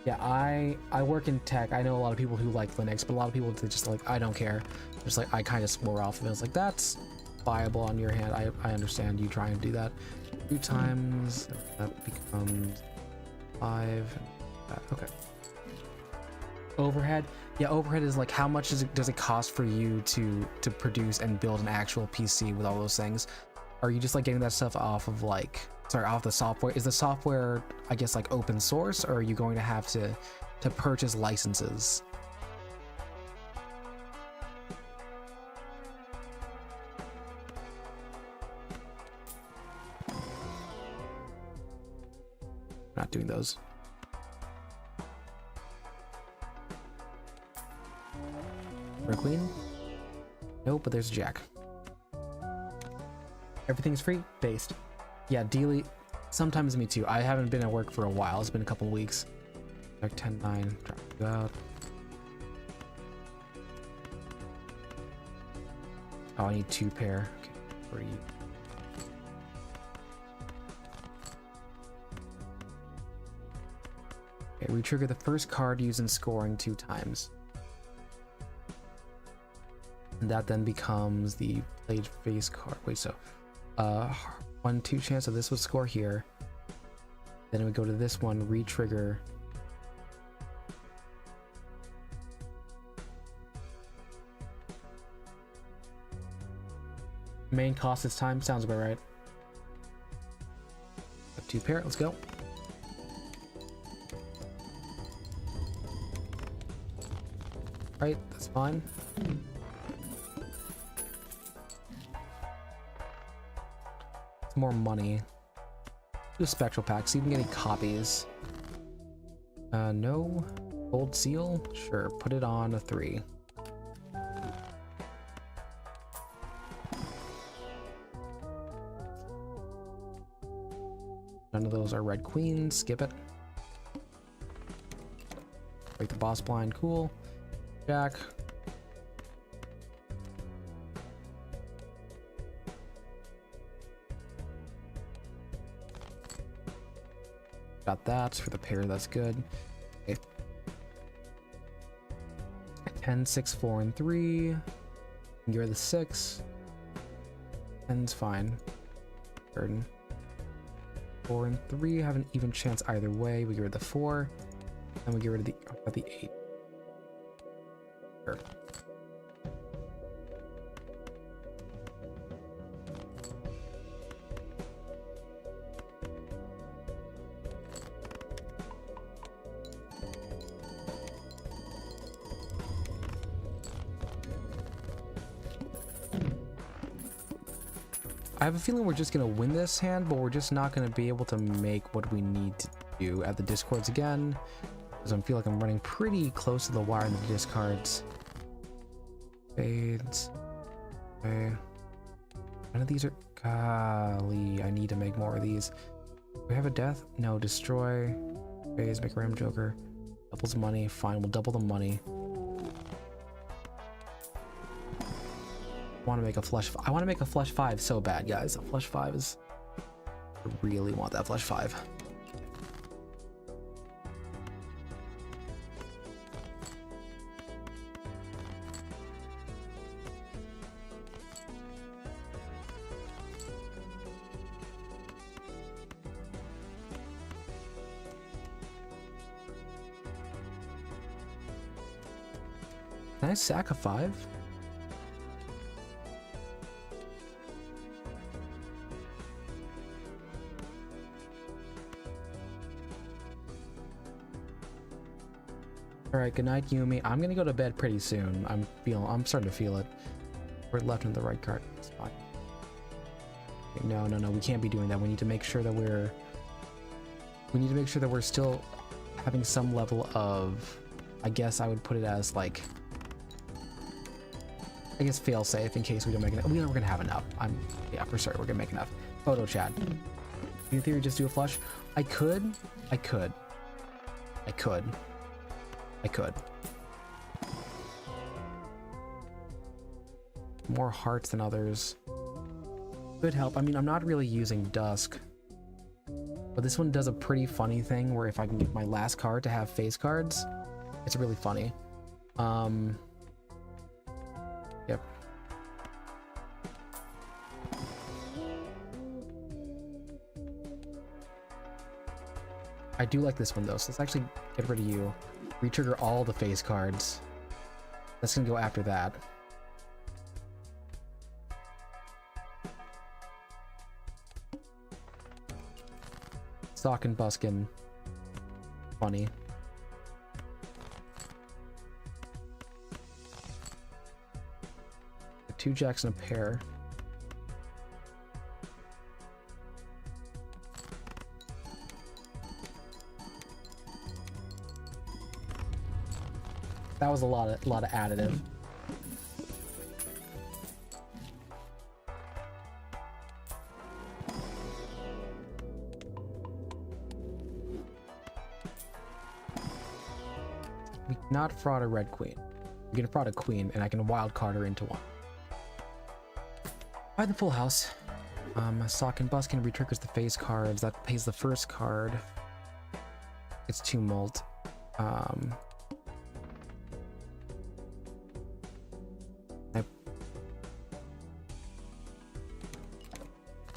I work in tech. I know a lot of people who like Linux, but a lot of people that just like I don't care. Just like I kind of swore off of it. I was like, that's viable on your hand. I understand you trying to do that. 2 times that becomes 5. Okay. Overhead. Yeah, overhead is like how much does it cost for you to produce and build an actual PC with all those things? Are you just like getting that stuff off of like, sorry, off the software? Is the software, I guess, like open source, or are you going to have to purchase licenses? Not doing those. For a queen? Nope, but there's a jack. Everything's free? Based. Yeah, Dealey. Sometimes me too. I haven't been at work for a while. It's been a couple weeks. Like 10-9. Drop you out. Oh, I need 2 pair. Okay, 3. Okay, we trigger the first card used in scoring 2 times. And that then becomes the played face card. Wait, so 1-2 chance, so this would score here. Then we go to this one, re-trigger. Main cost is time, sounds about right. 2 pair, let's go. Right, that's fine. More money. Do a spectral pack, see if we can get any copies. No. Gold seal? Sure, put it on a 3. None of those are red queens, skip it. Break the boss blind, cool. Jack. Got that for the pair, that's good. Okay. 10, 6, 4, and 3. You're the 6. 10's fine. 3rd. 4 and 3 have an even chance either way. We get rid of the 4. And we get rid of the 8. Sure. I have a feeling we're just gonna win this hand, but we're just not gonna be able to make what we need to do at the discards again, because I feel like I'm running pretty close to the wire in the discards. Fades. Okay. None of these are. Golly, I need to make more of these. Do we have a death? No. Destroy. Phase. Make a random joker. Doubles money. Fine. We'll double the money. Want to make a flush. I want to make a flush 5 so bad, guys. A flush 5 is. I really want that flush 5. Can I sack a 5? Alright, good night, Yumi. I'm gonna go to bed pretty soon. I'm starting to feel it. We're left and the right card. It's fine. Okay, no, we can't be doing that. We need to make sure that we're still having some level of, I guess I would put it as like, I guess fail safe in case we don't make enough. We're gonna have enough. Yeah, for sure, we're gonna make enough. Photo chat. In theory, just do a flush. I could. More hearts than others. Could help. I mean, I'm not really using Dusk. But this one does a pretty funny thing where if I can get my last card to have face cards, it's really funny. Yep. I do like this one though, so let's actually get rid of you. Retrigger all the face cards. That's gonna go after that. Sock and Buskin. Funny. Two jacks and a pair. That was a lot of additive. We cannot fraud a red queen. We can fraud a queen, and I can wild card her into one. By the full house. Sock and Buskin retriggers the face cards. That pays the first card. It's Tumult.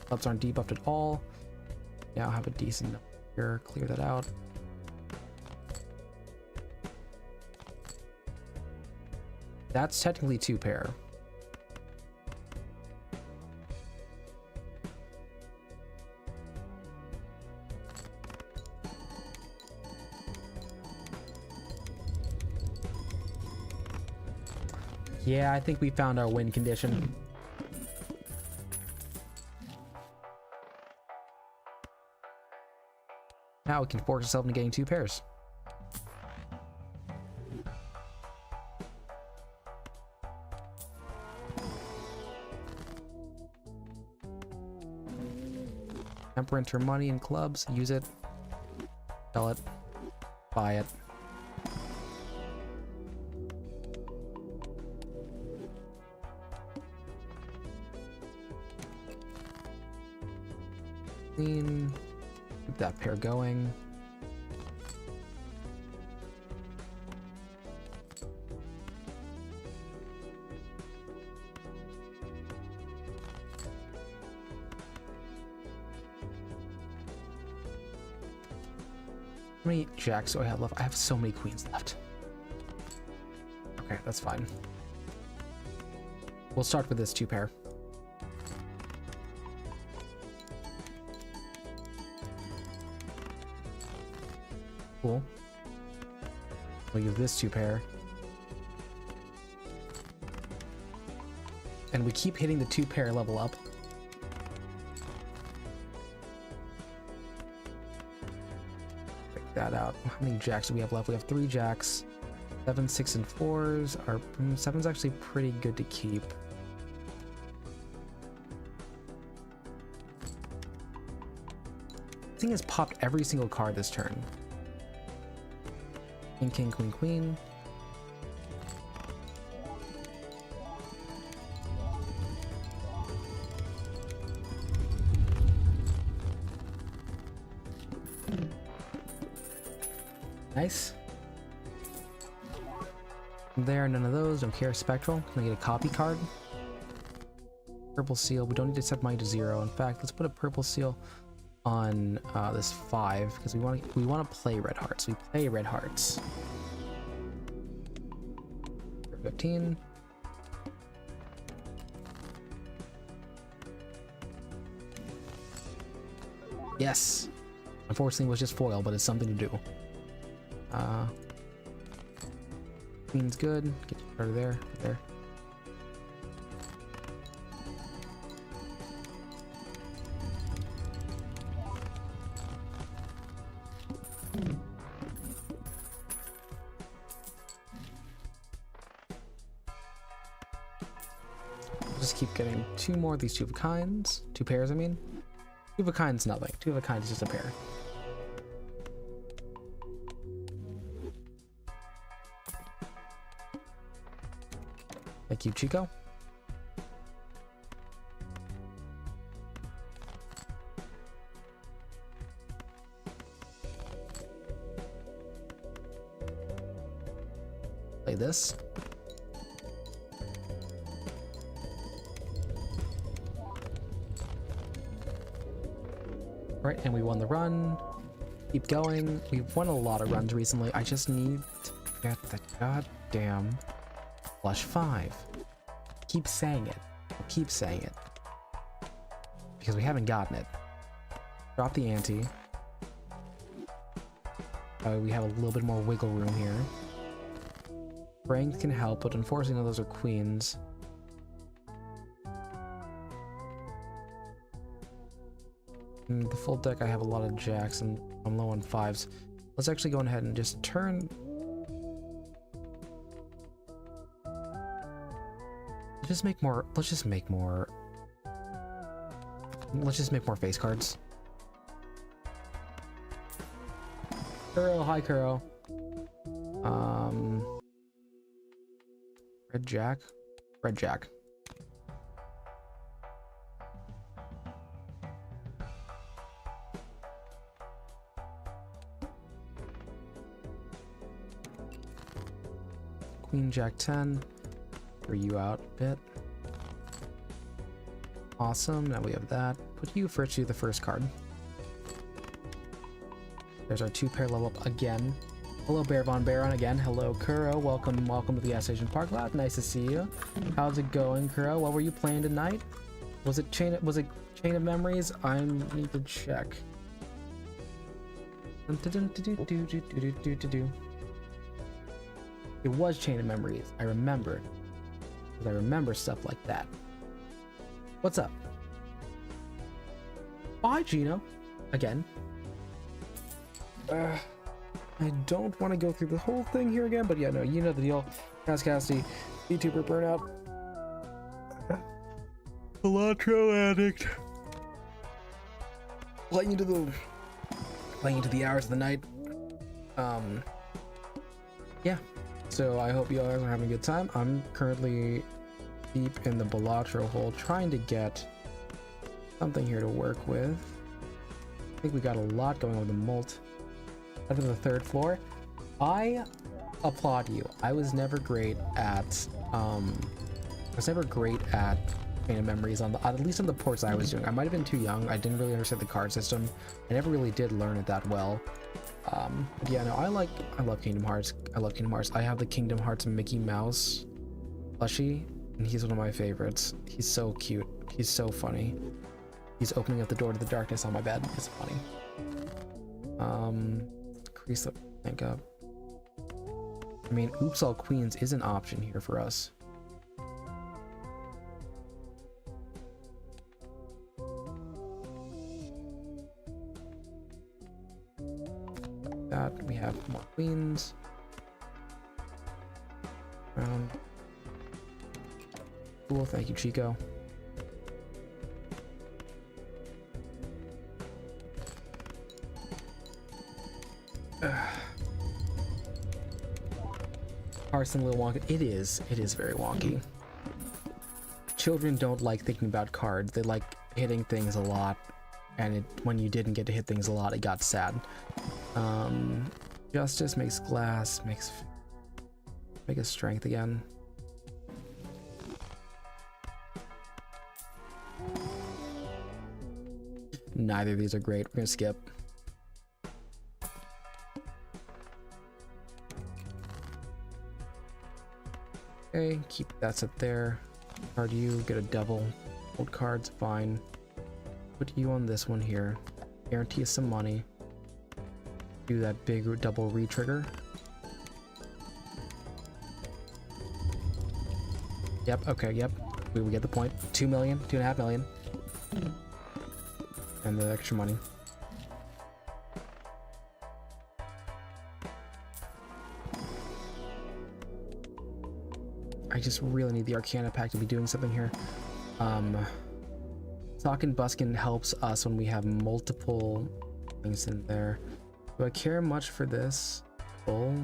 Clubs aren't debuffed at all. Now have a decent number here. Clear that out. That's technically 2 pair. Yeah, I think we found our win condition. Now we can force ourselves into getting 2 pairs. Enter money in clubs, use it, sell it, buy it. Clean. Keep that pair going. How many jacks do I have left? I have so many queens left. Okay, that's fine. We'll start with this 2 pair. Cool. We'll use this 2 pair. And we keep hitting the 2 pair level up. That out. How many jacks do we have left? We have 3 jacks. 7, 6, and 4s are 7's actually pretty good to keep. This thing has popped every single card this turn. King, king, queen, queen. Nice. There, none of those. Don't care. Spectral. Can I get a copy card? Purple seal. We don't need to set money to 0. In fact, let's put a purple seal on this 5 because we want to play red hearts. We play red hearts. 15. Yes! Unfortunately, it was just foil, but it's something to do. Queen's good. Get you started there. There. Just keep getting two more of these two of a kinds. Two pairs, I mean. Two of a kind's nothing. Two of a kind is just a pair. Thank you, Chico. Play this. Right, and we won the run. Keep going. We've won a lot of runs recently. I just need to get the goddamn plush 5. Keep saying it. Keep saying it. Because we haven't gotten it. Drop the ante. We have a little bit more wiggle room here. Strength can help, but unfortunately none of those are queens. The full deck, I have a lot of jacks and I'm low on 5s. Let's actually go ahead and just turn. Let's just make more face cards. Kuro, hi Kuro. Red Jack. Red Jack. Queen Jack 10. Throw you out a bit. Awesome. Now we have that. Put you first to the first card. There's our 2-pair level up again. Hello, Bear Von Baron again. Hello, Kuro. Welcome to the gas station park lot. Nice to see you. How's it going, Kuro? What were you playing tonight? Was it Chain of Memories? I need to check. It was Chain of Memories. I remembered. Because I remember stuff like that. What's up? Bye, Gino. Again. I don't want to go through the whole thing here again, but yeah, no, you know the deal. KazCassidy, Vtuber burnout. Balatro addict. Playing into the hours of the night. Yeah. So I hope you all are having a good time. I'm currently deep in the Balatro hole, trying to get something here to work with. I think we got a lot going on with the molt. Up to the 3rd floor. I applaud you. I was never great at Chain of Memories on the, at least on the ports I was doing. I might have been too young. I didn't really understand the card system. I never really did learn it that well. Yeah, no, I love Kingdom Hearts. I love Kingdom Hearts. I have the Kingdom Hearts Mickey Mouse plushie, and he's one of my favorites. He's so cute. He's so funny. He's opening up the door to the darkness on my bed. It's funny. Increase the bank up. I mean, Oops All Queens is an option here for us. That we have more queens. Cool, thank you, Chico. Carson, a little wonky. It is very wonky. Children don't like thinking about cards. They like hitting things a lot, and when you didn't get to hit things a lot, it got sad. Justice makes glass, make a strength again. Neither of these are great. We're gonna skip. Okay, keep that set there. Card you, get a double. Old cards, fine. Put you on this one here. Guarantee us some money. Do that big double re-trigger. Yep, okay, yep. We get the point. 2 million, 2.5 million. And the extra money. I just really need the Arcana pack to be doing something here. Sock and Buskin helps us when we have multiple things in there. Do I care much for this? Bull?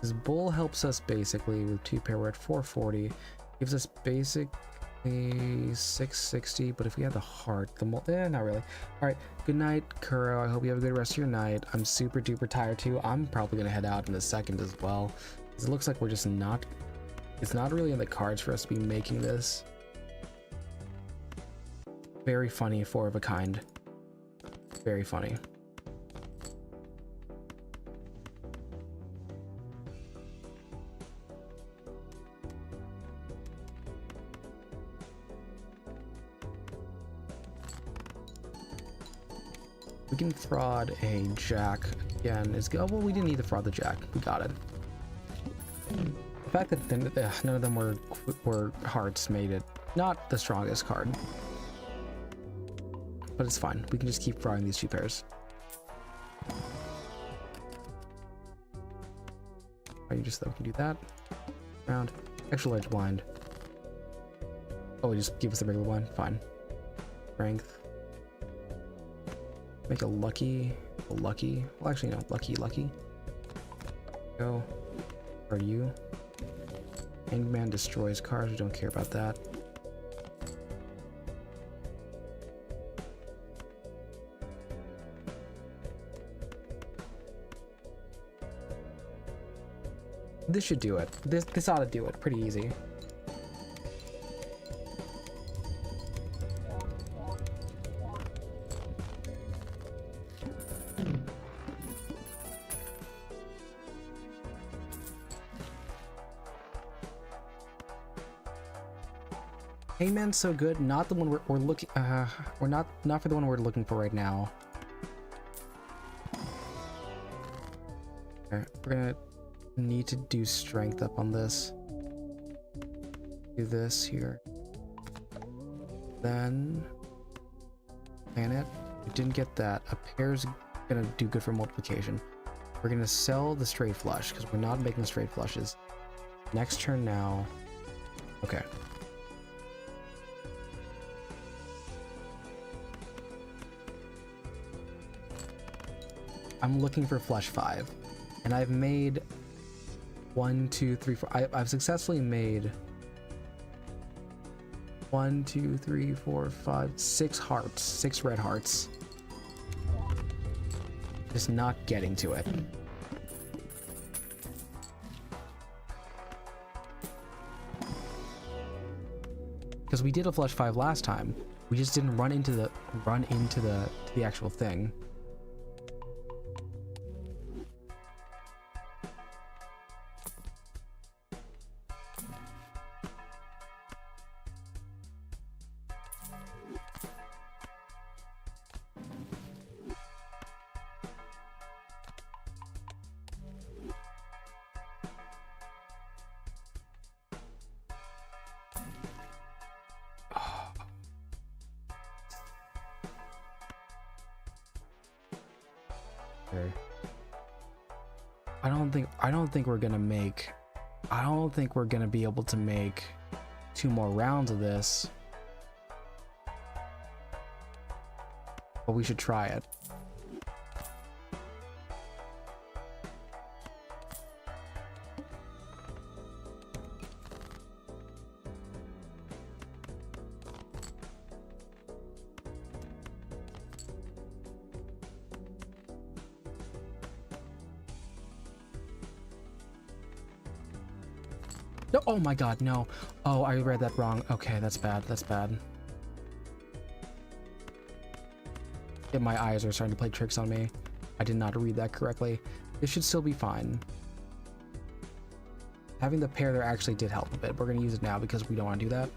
This Bull helps us basically with 2 pair. We're at 440. Gives us basically 660, but if we had the heart, not really. Alright, good night, Kuro. I hope you have a good rest of your night. I'm super duper tired too. I'm probably gonna head out in a second as well. It looks like we're just not, it's not really in the cards for us to be making this. Very funny, 4 of a kind. Very funny. We can fraud a jack again. Is good. Oh, well, we didn't need to fraud the jack. We got it. The fact that none of them were hearts made it not the strongest card, but it's fine. We can just keep frauding these 2 pairs. Oh, you just though can do that. Round. Extra large blind. Oh, we just give us the regular one. Fine. Strength. Make a lucky. Well, actually, no. Lucky. Go. Are you? Hangman destroys cards. We don't care about that. This should do it. This ought to do it. Pretty easy. Hangman's so good. Not the one we're looking. We're not for the one we're looking for right now. Okay, we're gonna need to do strength up on this. Do this here. Then plan it. We didn't get that. A pair's gonna do good for multiplication. We're gonna sell the straight flush because we're not making straight flushes. Next turn now. Okay. I'm looking for flush 5, and I've made 1, 2, 3, 4. I've successfully made 1, 2, 3, 4, 5, 6 hearts, 6 red hearts. Just not getting to it. Because we did a flush 5 last time, we just didn't run into the actual thing. I don't think we're gonna make. I don't think we're gonna be able to make 2 more rounds of this, but we should try it. No, oh my god, no. Oh, I read that wrong. Okay, that's bad. That's bad. Yeah, my eyes are starting to play tricks on me. I did not read that correctly. This should still be fine. Having the pair there actually did help a bit. We're going to use it now because we don't want to do that.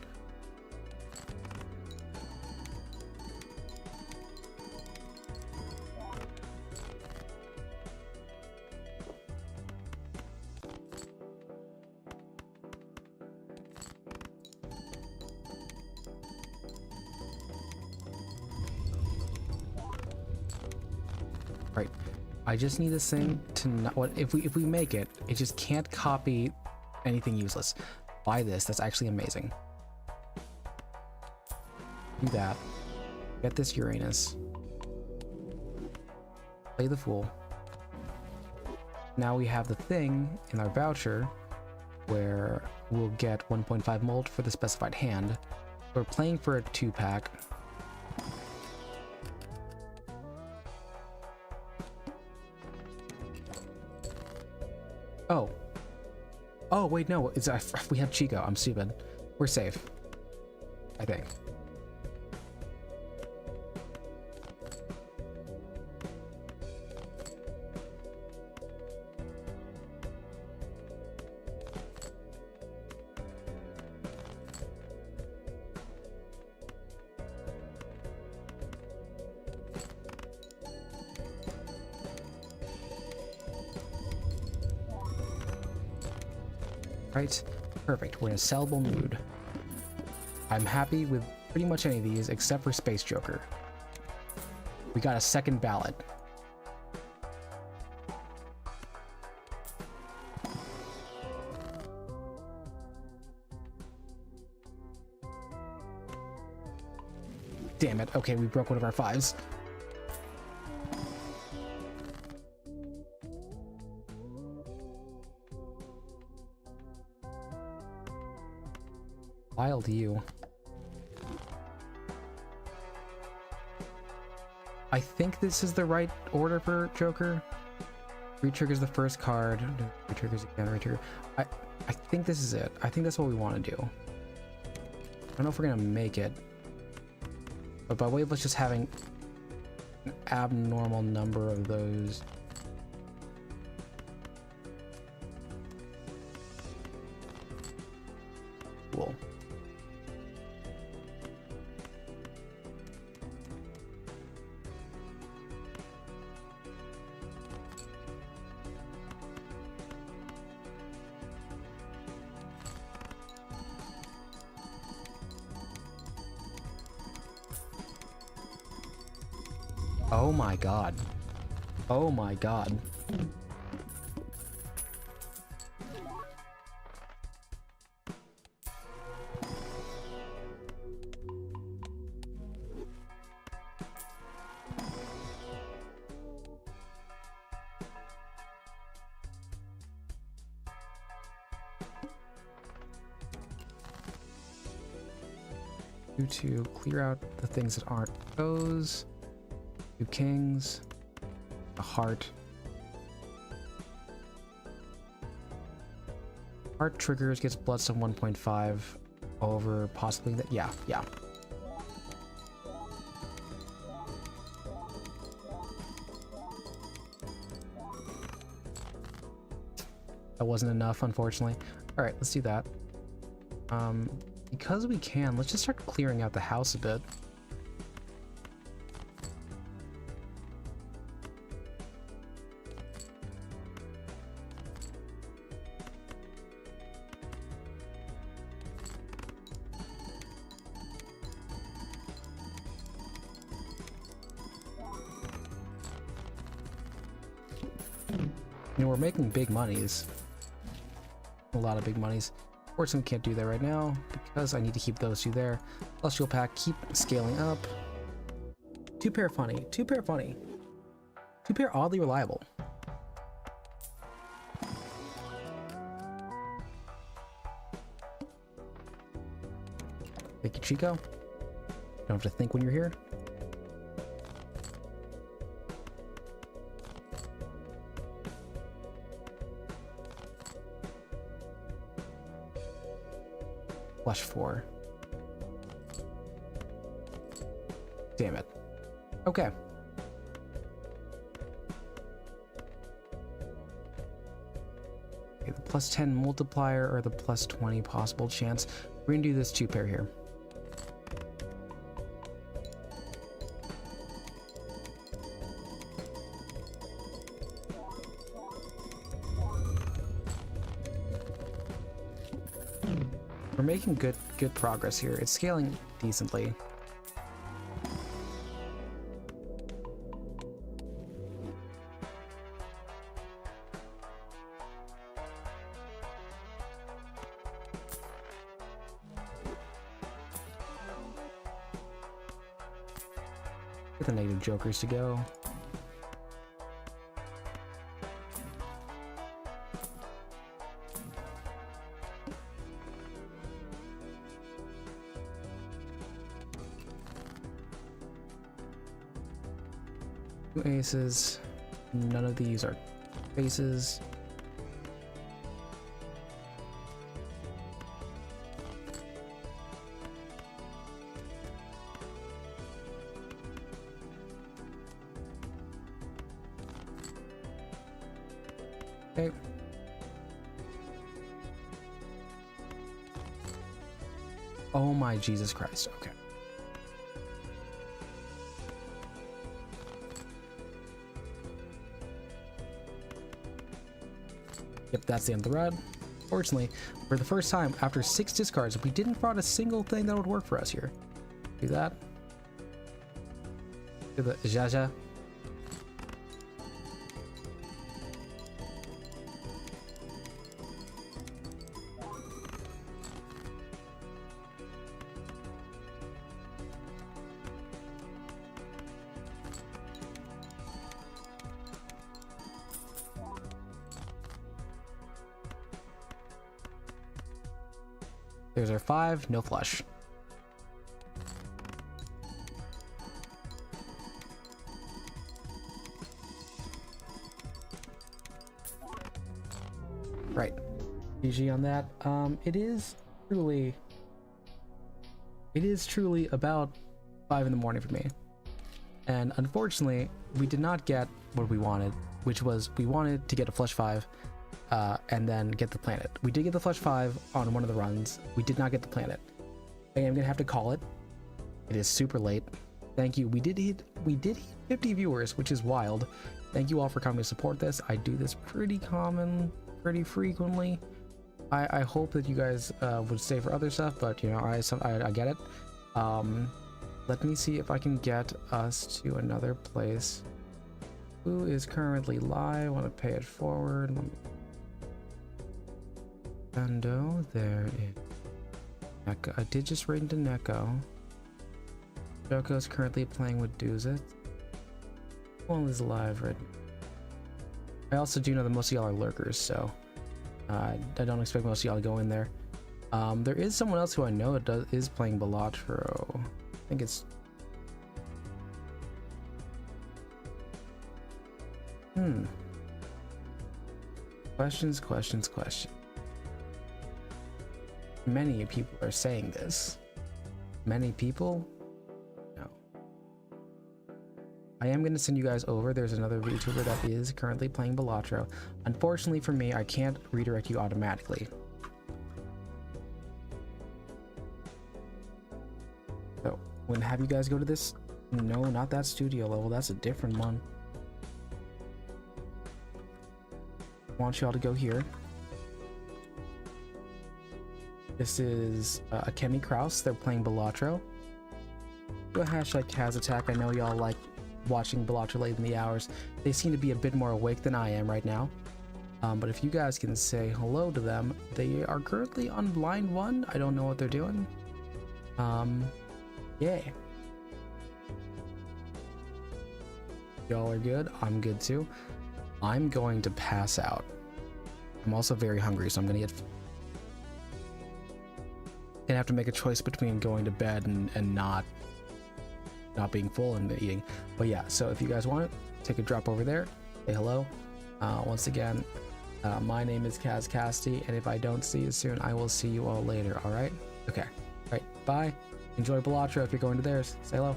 Right. I just need this thing to not, what if we make it, it just can't copy anything useless. Buy this, that's actually amazing. Do that. Get this Uranus. Play the fool. Now we have the thing in our voucher where we'll get 1.5 mold for the specified hand. We're playing for a 2-pack. Oh. Oh, wait, no. It's we have Chico. I'm stupid. We're safe. I think. Right? Perfect. We're in a sellable mood. I'm happy with pretty much any of these except for Space Joker. We got a second ballot. Damn it. Okay, we broke one of our 5s. Wild you. I think this is the right order for Joker. Retriggers the first card. Retriggers again. Retrigger. I think this is it. I think that's what we want to do. I don't know if we're gonna make it, but by way of us just having an abnormal number of those. Cool. Oh my god. Oh my god. To clear out the things that aren't those. 2 kings, a heart. Heart triggers, gets bloodstone 1.5 over possibly that. Yeah. That wasn't enough, unfortunately. All right, let's do that. Because we can, let's just start clearing out the house a bit. You know, we're making big monies. A lot of big monies. Fortunately, we can't do that right now because I need to keep those 2 there. Celestial pack, keep scaling up. 2 pair funny. 2 pair funny. 2 pair oddly reliable. Thank you, Chico. Don't have to think when you're here. Flush 4. Damn it. Okay. Okay, the plus 10 multiplier or the plus 20 possible chance. We're gonna do this 2 pair here. We're making good progress here. It's scaling decently. Get the negative jokers to go. Aces. None of these are faces. Okay. Oh my Jesus Christ. Okay. Yep, that's the end of the run. Fortunately, for the first time, after 6 discards, we didn't fraud a single thing that would work for us here. Do that. Do the Jaja. There's our 5, no flush. Right. GG on that. It is truly about 5 in the morning for me. And unfortunately, we did not get what we wanted, which was we wanted to get a flush 5. And then get the planet. We did get the flush 5 on one of the runs. We did not get the planet. I am gonna have to call it. It is super late. Thank you. We did hit 50 viewers, which is wild. Thank you all for coming to support this. I do this pretty frequently. I hope that you guys would stay for other stuff, but you know, I get it. Let me see if I can get us to another place. Who is currently live? I want to pay it forward. Endo, there is Neko. I did just raid into Neko. Joko is currently playing with Duzit. One is live right now. I also do know that most of y'all are lurkers, so I don't expect most of y'all to go in there. There is someone else who I know is playing Balatro. I think it's... Questions. Many people are saying this. Many people? No. I am going to send you guys over. There's another Vtuber that is currently playing Balatro. Unfortunately for me, I can't redirect you automatically. So, I'm going to have you guys go to this. No, not that studio level. That's a different one. I want y'all to go here. This is a Kemi Kraus. They're playing Balatro. Do a hashtag KazAttack. I know y'all like watching Balatro late in the hours. They seem to be a bit more awake than I am right now. But if you guys can say hello to them, they are currently on blind 1. I don't know what they're doing. Yeah. Y'all are good. I'm good too. I'm going to pass out. I'm also very hungry, so I'm gonna have to make a choice between going to bed and not being full and eating. But yeah, so if you guys want it, take a drop over there, say hello. Once again, my name is KazCassidy, and if I don't see you soon, I will see you all later. All right? Okay. All right. Bye. Enjoy Balatro if you're going to theirs. Say hello.